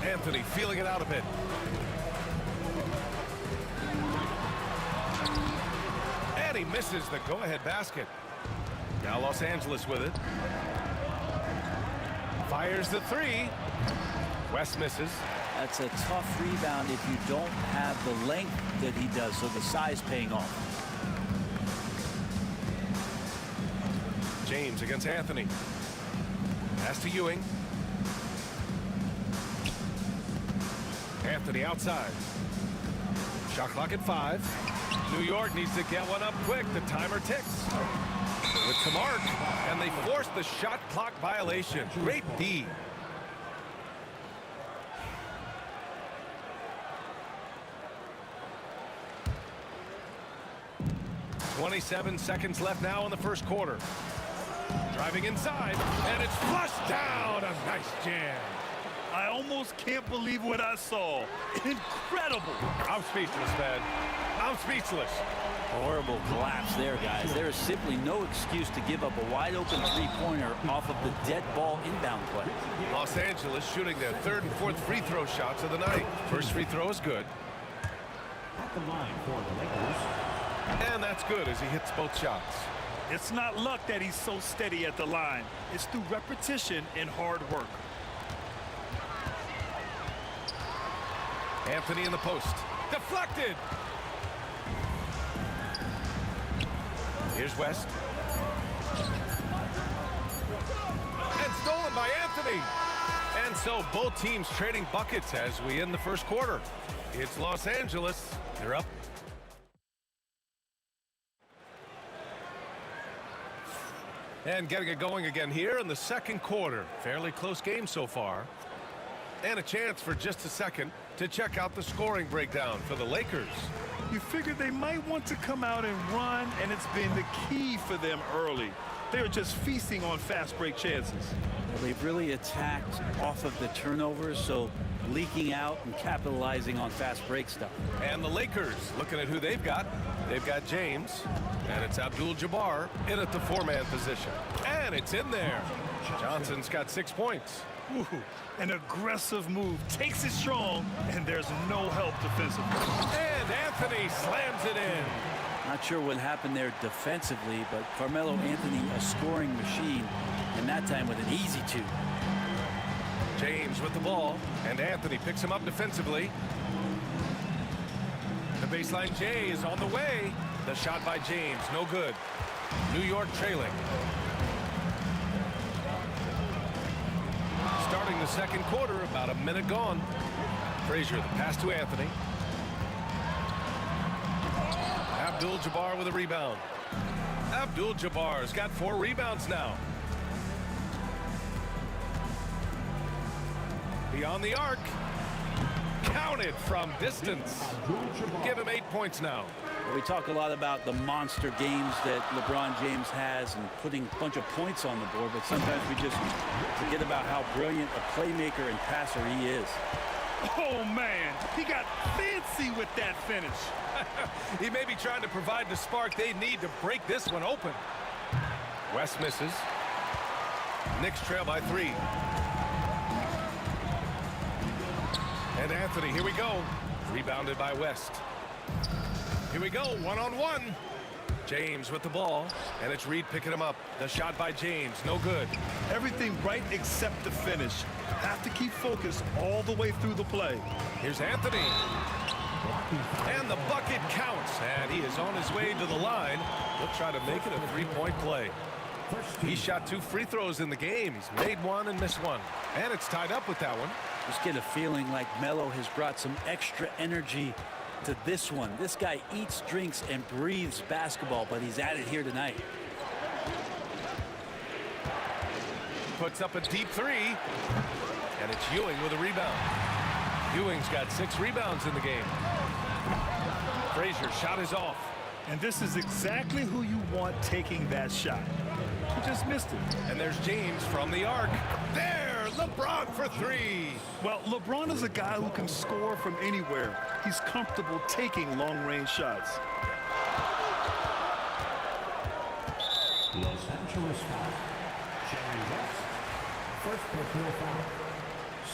Anthony feeling it out a bit. And he misses the go-ahead basket. Now Los Angeles with it. Fires the three. West misses. That's a tough rebound if you don't have the length that he does, so the size paying off. James against Anthony. Pass to Ewing. Anthony outside. Shot clock at 5. New York needs to get one up quick. The timer ticks. With some arc, and they force the shot clock violation. Great D. .27 seconds left now in the first quarter. Driving inside, and it's flushed down. A nice jam. I almost can't believe what I saw. Incredible. I'm speechless, man. I'm speechless. Horrible collapse there, guys. There is simply no excuse to give up a wide-open three-pointer off of the dead ball inbound play. Los Angeles shooting their third and fourth free throw shots of the night. First free throw is good. At the line for the Lakers. And that's good as he hits both shots. It's not luck that he's so steady at the line. It's through repetition and hard work. Anthony in the post. Deflected. Here's West. And stolen by Anthony. And so both teams trading buckets as we end the first quarter. It's Los Angeles. They're up. And getting it going again here in the second quarter. Fairly close game so far. And a chance for just a second to check out the scoring breakdown for the Lakers. You figured they might want to come out and run, and it's been the key for them early. They're just feasting on fast break chances. Well, they've really attacked off of the turnovers, so leaking out and capitalizing on fast break stuff. And the Lakers, looking at who they've got James, and it's Abdul-Jabbar in at the four-man position. And it's in there. Johnson's got 6 points. Ooh, an aggressive move, takes it strong, and there's no help defensively. And Anthony slams it in. Not sure what happened there defensively, but Carmelo Anthony, a scoring machine, and that time with an easy two. James with the ball, and Anthony picks him up defensively. The baseline J is on the way. The shot by James, no good. New York trailing. Starting the second quarter, about a minute gone. Frazier, the pass to Anthony. Abdul-Jabbar with a rebound. Abdul-Jabbar's got 4 rebounds now. Beyond the arc. Counted from distance. Give him 8 points now. We talk a lot about the monster games that LeBron James has and putting a bunch of points on the board, but sometimes we just forget about how brilliant a playmaker and passer he is. Oh, man, he got fancy with that finish. He may be trying to provide the spark they need to break this one open. West misses. Knicks trail by 3. And Anthony, here we go. Rebounded by West. Here we go, one-on-one. James with the ball, and it's Reed picking him up. The shot by James, no good. Everything right except the finish. Have to keep focused all the way through the play. Here's Anthony. And the bucket counts, and he is on his way to the line. He'll try to make it a 3-point play. He shot 2 free throws in the game. He's made 1 and missed 1. And it's tied up with that one. Just get a feeling like Melo has brought some extra energy to this one. This guy eats, drinks, and breathes basketball, but he's at it here tonight. Puts up a deep 3. And it's Ewing with a rebound. Ewing's got 6 rebounds in the game. Frazier's shot is off. And this is exactly who you want taking that shot. He just missed it. And there's James from the arc. There, LeBron for 3. Well, LeBron is a guy who can score from anywhere. He's comfortable taking long-range shots. Los Angeles foul. Jerry West. First personal foul.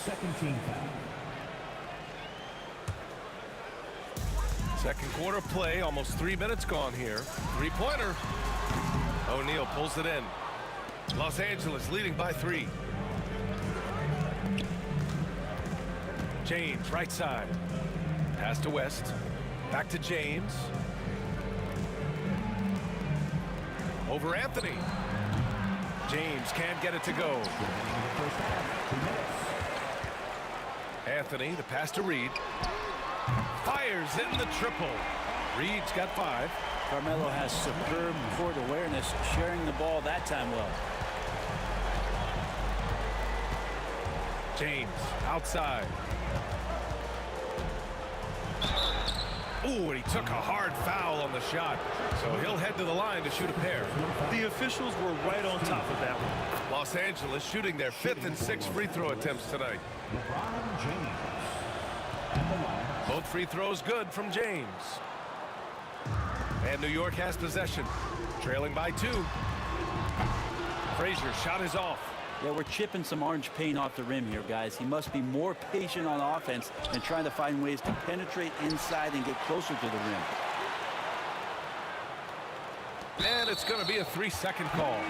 Second team foul. Second quarter play, almost 3 minutes gone here. 3-pointer. O'Neal pulls it in. Los Angeles leading by 3. James, right side. Pass to West. Back to James. Over Anthony. James can't get it to go. Anthony, the pass to Reed. Fires in the triple. Reed's got 5. Carmelo has superb court awareness, sharing the ball that time well. James outside. Ooh, and he took a hard foul on the shot. So he'll head to the line to shoot a pair. The officials were right on top of that one. Los Angeles shooting their 5th and 6th free throw attempts tonight. LeBron James. Both free throws good from James. And New York has possession, trailing by 2. Frazier's shot is off. Yeah, we're chipping some orange paint off the rim here, guys. He must be more patient on offense and trying to find ways to penetrate inside and get closer to the rim. And it's going to be a 3-second call.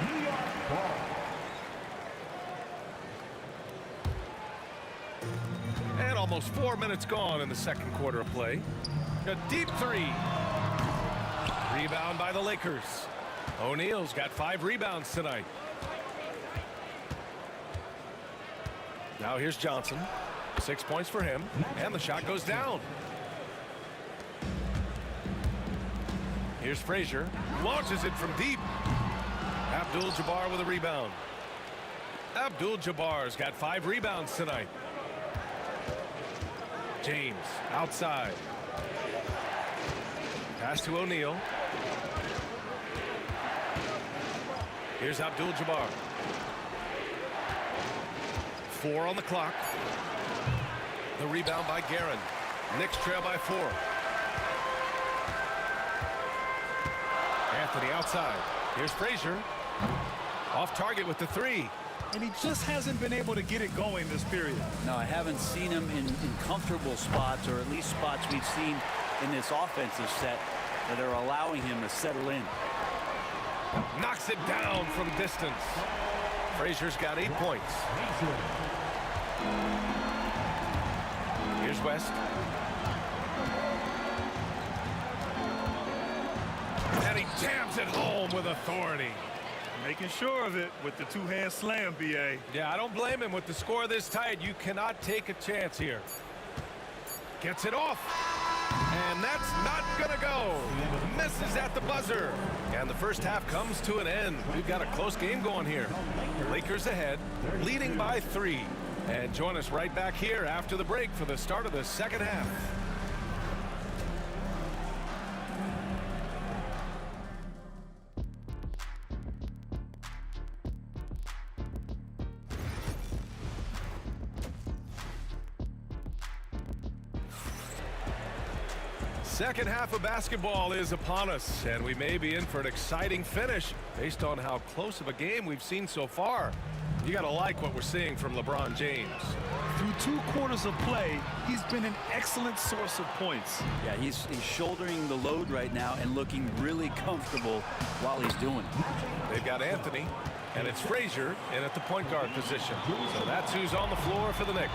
New York ball. And almost 4 minutes gone in the second quarter of play. A deep 3. Rebound by the Lakers. O'Neal's got 5 rebounds tonight. Now here's Johnson. 6 points for him. And the shot goes down. Here's Frazier. Launches it from deep. Abdul-Jabbar with a rebound. Abdul-Jabbar's got 5 rebounds tonight. James outside. Pass to O'Neal. Here's Abdul-Jabbar. 4 on the clock. The rebound by Guerin. Knicks trail by 4. Anthony outside. Here's Frazier. Off target with the 3. And he just hasn't been able to get it going this period. No, I haven't seen him in comfortable spots, or at least spots we've seen in this offensive set that are allowing him to settle in. Knocks it down from distance. Frazier's got 8 points. Here's West. And he jams it home with authority. Making sure of it with the 2-hand slam, B.A. Yeah, I don't blame him. With the score this tight, you cannot take a chance here. Gets it off. And that's not going to go. Misses at the buzzer. And the first half comes to an end. We've got a close game going here. Lakers ahead, leading by 3. And join us right back here after the break for the start of the second half. Second half of basketball is upon us, and we may be in for an exciting finish based on how close of a game we've seen so far. You got to like what we're seeing from LeBron James. Through 2 quarters of play, he's been an excellent source of points. Yeah, he's shouldering the load right now and looking really comfortable while he's doing it. They've got Anthony, and it's Frazier in at the point guard position. So that's who's on the floor for the Knicks.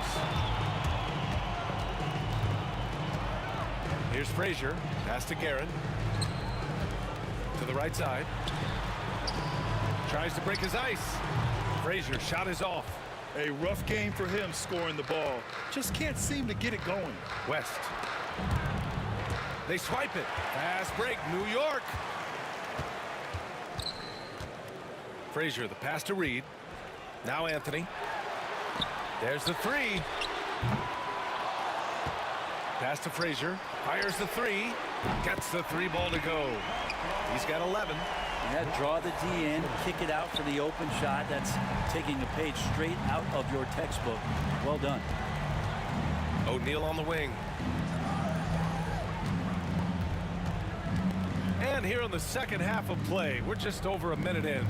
Here's Frazier. Pass to Guerin. the right side. Tries to break his ice. Frazier shot is off. A rough game for him scoring the ball. Just can't seem to get it going. West. They swipe it. Fast break, New York. Frazier, the pass to Reed. Now Anthony. There's the three. Pass to Frazier. Fires the three. Gets the three ball to go. He's got 11. Yeah, draw the D in, kick it out for the open shot. That's taking a page straight out of your textbook. Well done. O'Neal on the wing. And here in the second half of play, we're just over a minute in.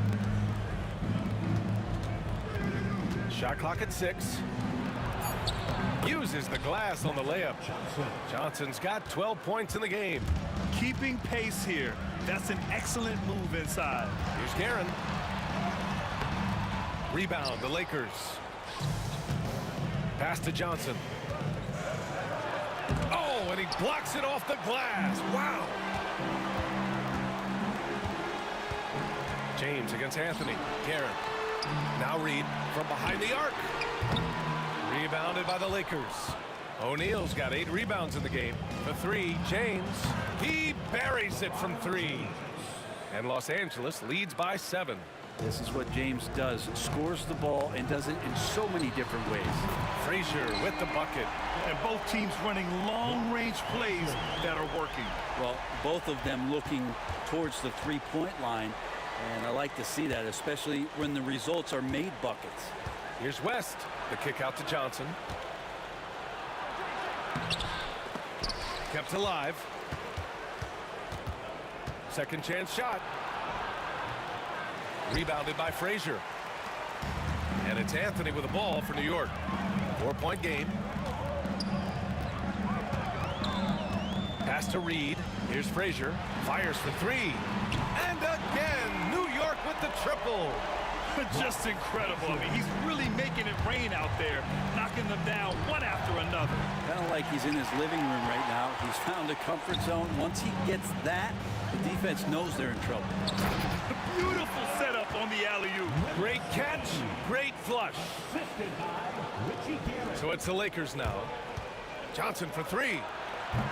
Shot clock at 6. Uses the glass on the layup. Johnson's got 12 points in the game. Keeping pace here. That's an excellent move inside. Here's Guerin. Rebound, the Lakers. Pass to Johnson. Oh, and he blocks it off the glass. Wow. James against Anthony. Guerin. Now Reed from behind the arc. Rebounded by the Lakers. O'Neal's got 8 rebounds in the game. The three, James. He buries it from 3. And Los Angeles leads by 7. This is what James does. Scores the ball and does it in so many different ways. Frazier with the bucket. And both teams running long-range plays that are working. Well, both of them looking towards the three-point line. And I like to see that, especially when the results are made buckets. Here's West. The kick out to Johnson. Kept alive. Second chance shot. Rebounded by Frazier. And it's Anthony with the ball for New York. 4-point game. Pass to Reed. Here's Frazier. Fires for 3. And again, New York with the triple. Just incredible. I mean, he's really making it rain out there, knocking them down one after another. Kind of like he's in his living room right now. He's found a comfort zone. Once he gets that, the defense knows they're in trouble. Beautiful setup on the alley-oop. Great catch, great flush. So it's the Lakers now. Johnson for 3.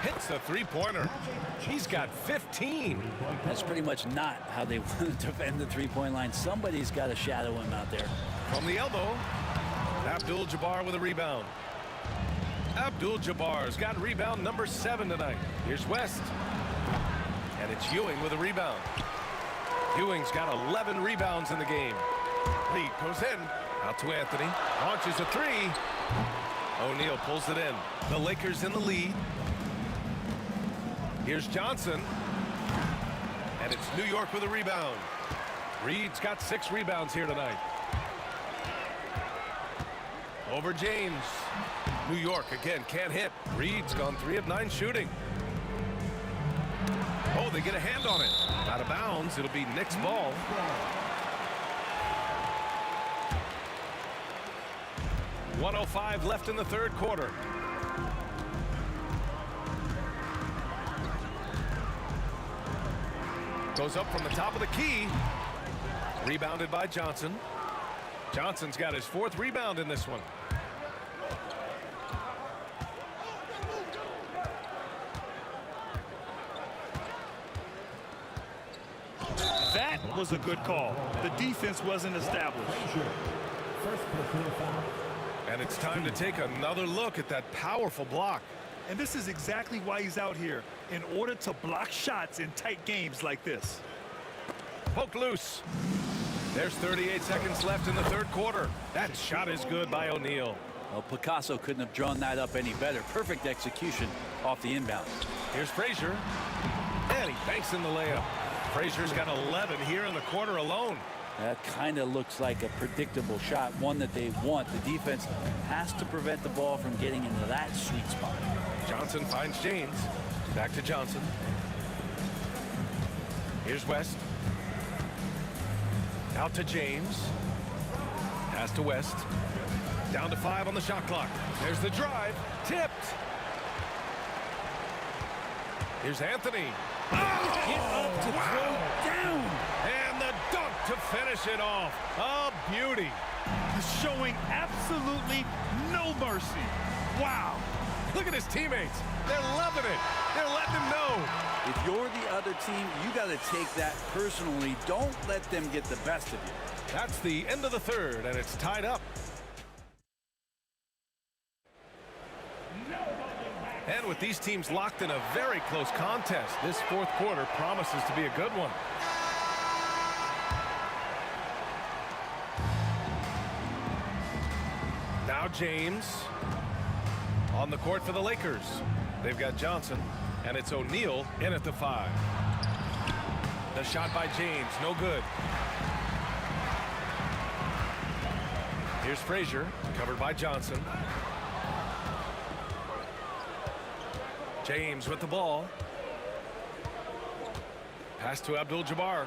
Hits the three-pointer. He's got 15. That's pretty much not how they want to defend the three-point line. Somebody's got to shadow him out there. From the elbow, Abdul-Jabbar with a rebound. Abdul-Jabbar's got rebound number 7 tonight. Here's West. And it's Ewing with a rebound. Ewing's got 11 rebounds in the game. Lead goes in. Out to Anthony. Launches a 3. O'Neal pulls it in. The Lakers in the lead. Here's Johnson. And it's New York with a rebound. Reed's got 6 rebounds here tonight. Over James. New York again can't hit. Reed's gone 3 of 9 shooting. Oh, they get a hand on it. Out of bounds. It'll be Knicks' ball. .105 left in the third quarter. Goes up from the top of the key. Rebounded by Johnson. Johnson's got his 4th rebound in this one. That was a good call. The defense wasn't established. And it's time to take another look at that powerful block. And this is exactly why he's out here, in order to block shots in tight games like this. Poke loose. There's 38 seconds left in the third quarter. That shot is good by O'Neal. Well, Picasso couldn't have drawn that up any better. Perfect execution off the inbound. Here's Frazier. And he banks in the layup. Frazier's got 11 here in the quarter alone. That kind of looks like a predictable shot, one that they want. The defense has to prevent the ball from getting into that sweet spot. Johnson finds James. Back to Johnson. Here's West. Out to James. Pass to West. Down to 5 on the shot clock. There's the drive. Tipped. Here's Anthony. Get up to throw down. And the dunk to finish it off. A beauty. Showing absolutely no mercy. Wow. Look at his teammates. They're loving it. They're letting him know. If you're the other team, you got to take that personally. Don't let them get the best of you. That's the end of the third, and it's tied up. And with these teams locked in a very close contest, this fourth quarter promises to be a good one. Now James on the court for the Lakers. They've got Johnson, and it's O'Neal in at the 5. The shot by James, no good. Here's Frazier, covered by Johnson. James with the ball. Pass to Abdul-Jabbar.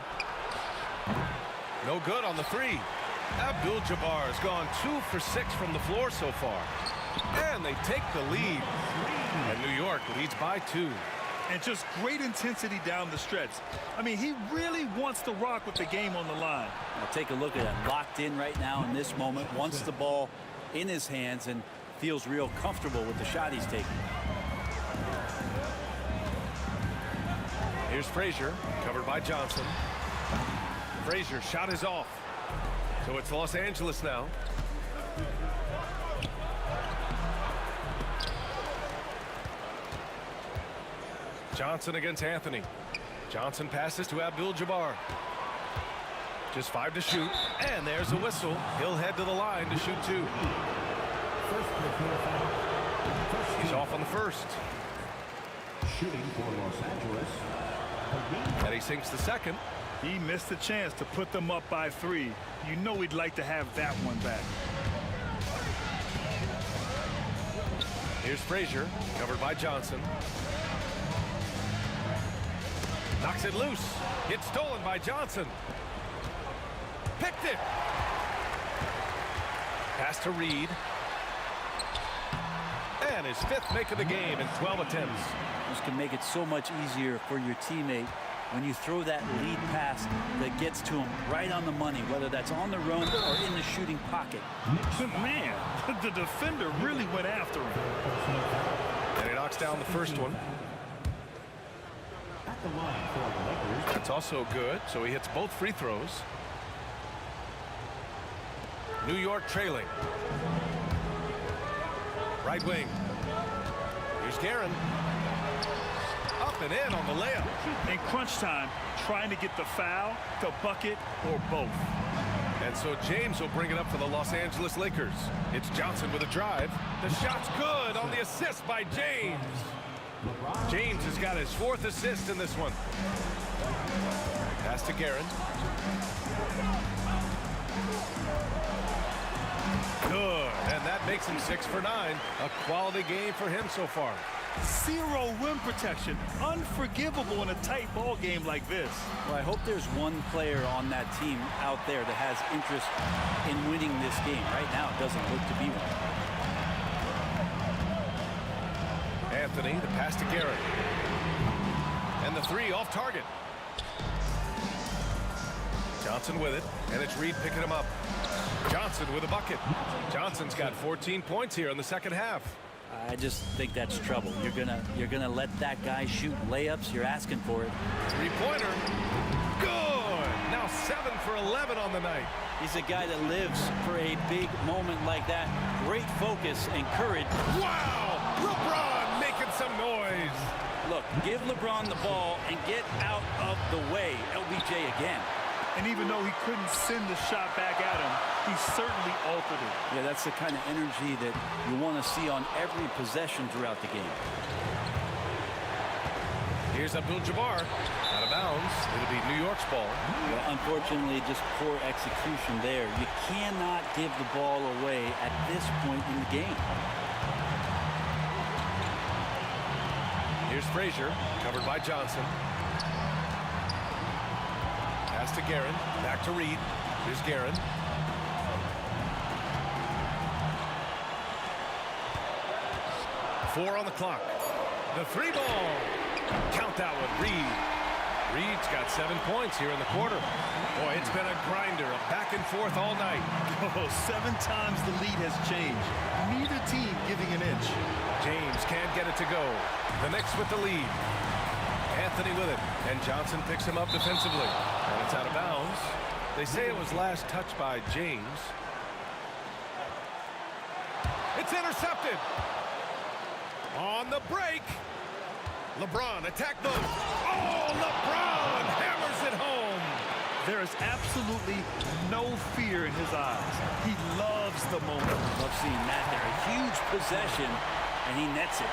No good on the 3. Abdul-Jabbar has gone 2 for 6 from the floor so far. And they take the lead. And New York leads by 2. And just great intensity down the stretch. I mean, he really wants to rock with the game on the line. Now take a look at it. Locked in right now in this moment. Wants the ball in his hands and feels real comfortable with the shot he's taking. Here's Frazier, covered by Johnson. Frazier shot is off. So it's Los Angeles now. Johnson against Anthony. Johnson passes to Abdul-Jabbar. Just 5 to shoot. And there's a whistle. He'll head to the line to shoot 2. He's off on the first. Shooting for Los Angeles. And he sinks the second. He missed the chance to put them up by 3. You know he'd like to have that one back. Here's Frazier, covered by Johnson. Knocks it loose. Gets stolen by Johnson. Picked it. Pass to Reed. And his 5th make of the game in 12 attempts. This can make it so much easier for your teammate when you throw that lead pass that gets to him right on the money, whether that's on the run or in the shooting pocket. Man, the defender really went after him. And he knocks down the first one. At the line for the Lakers. That's also good, so he hits both free throws. New York trailing. Right wing. Here's Guerin. Up and in on the layup. In crunch time, trying to get the foul, the bucket, or both. And so James will bring it up for the Los Angeles Lakers. It's Johnson with a drive. The shot's good on the assist by James. James has got his 4th assist in this one. Pass to Guerin. Good, and that makes him 6 for 9. A quality game for him so far. 0 rim protection. Unforgivable in a tight ball game like this. Well, I hope there's one player on that team out there that has interest in winning this game. Right now, it doesn't look to be one. Anthony, the pass to Guerin. And the 3 off target. Johnson with it, and it's Reed picking him up. Johnson with a bucket. Johnson's got 14 points here in the second half. I just think that's trouble. You're gonna let that guy shoot layups. You're asking for it. 3-pointer. Good. Now 7 for 11 on the night. He's a guy that lives for a big moment like that. Great focus and courage. Wow! LeBron making some noise. Look, give LeBron the ball and get out of the way. LBJ again. And even though he couldn't send the shot back at him, he certainly altered it. Yeah, that's the kind of energy that you want to see on every possession throughout the game. Here's Abdul-Jabbar. Out of bounds. It'll be New York's ball. Well, unfortunately, just poor execution there. You cannot give the ball away at this point in the game. Here's Frazier, covered by Johnson. Pass to Guerin, back to Reed. Here's Guerin. Four on the clock. The 3 ball. Count that one, Reed. Reed's got 7 points here in the quarter. Boy, it's been a grinder, a back and forth all night. Oh, 7 times the lead has changed. Neither team giving an inch. James can't get it to go. The Knicks with the lead. Anthony with it, and Johnson picks him up defensively. And it's out of bounds. They say it was last touched by James. It's intercepted. On the break. LeBron attack mode. Oh, LeBron hammers it home. There is absolutely no fear in his eyes. He loves the moment. Love seeing that there. A huge possession, and he nets it.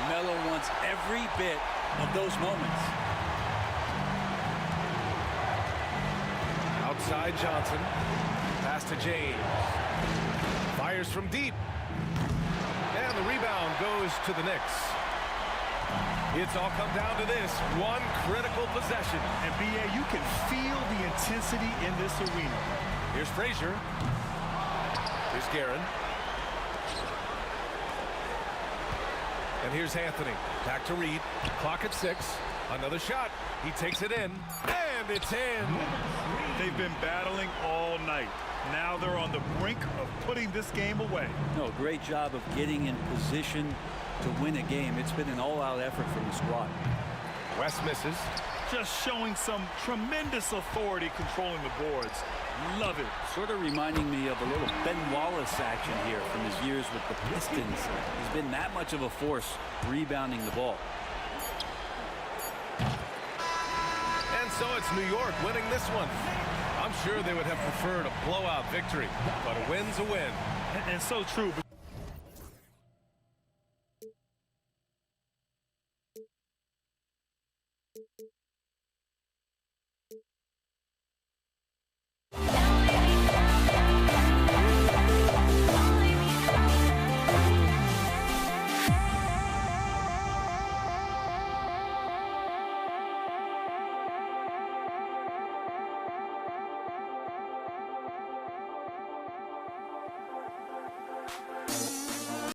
Melo wants every bit of those moments. Outside Johnson. Pass to James. Fires from deep. And the rebound goes to the Knicks. It's all come down to this one critical possession. And B.A., you can feel the intensity in this arena. Here's Frazier. Here's Guerin. And here's Anthony. Back to Reed. Clock at 6. Another shot. He takes it in. And it's in. They've been battling all night. Now they're on the brink of putting this game away. No, great job of getting in position to win a game. It's been an all-out effort from the squad. West misses. Just showing some tremendous authority controlling the boards. Love it. Sort of reminding me of a little Ben Wallace action here from his years with the Pistons. He's been that much of a force rebounding the ball. And so it's New York winning this one. I'm sure they would have preferred a blowout victory, but a win's a win. And so true,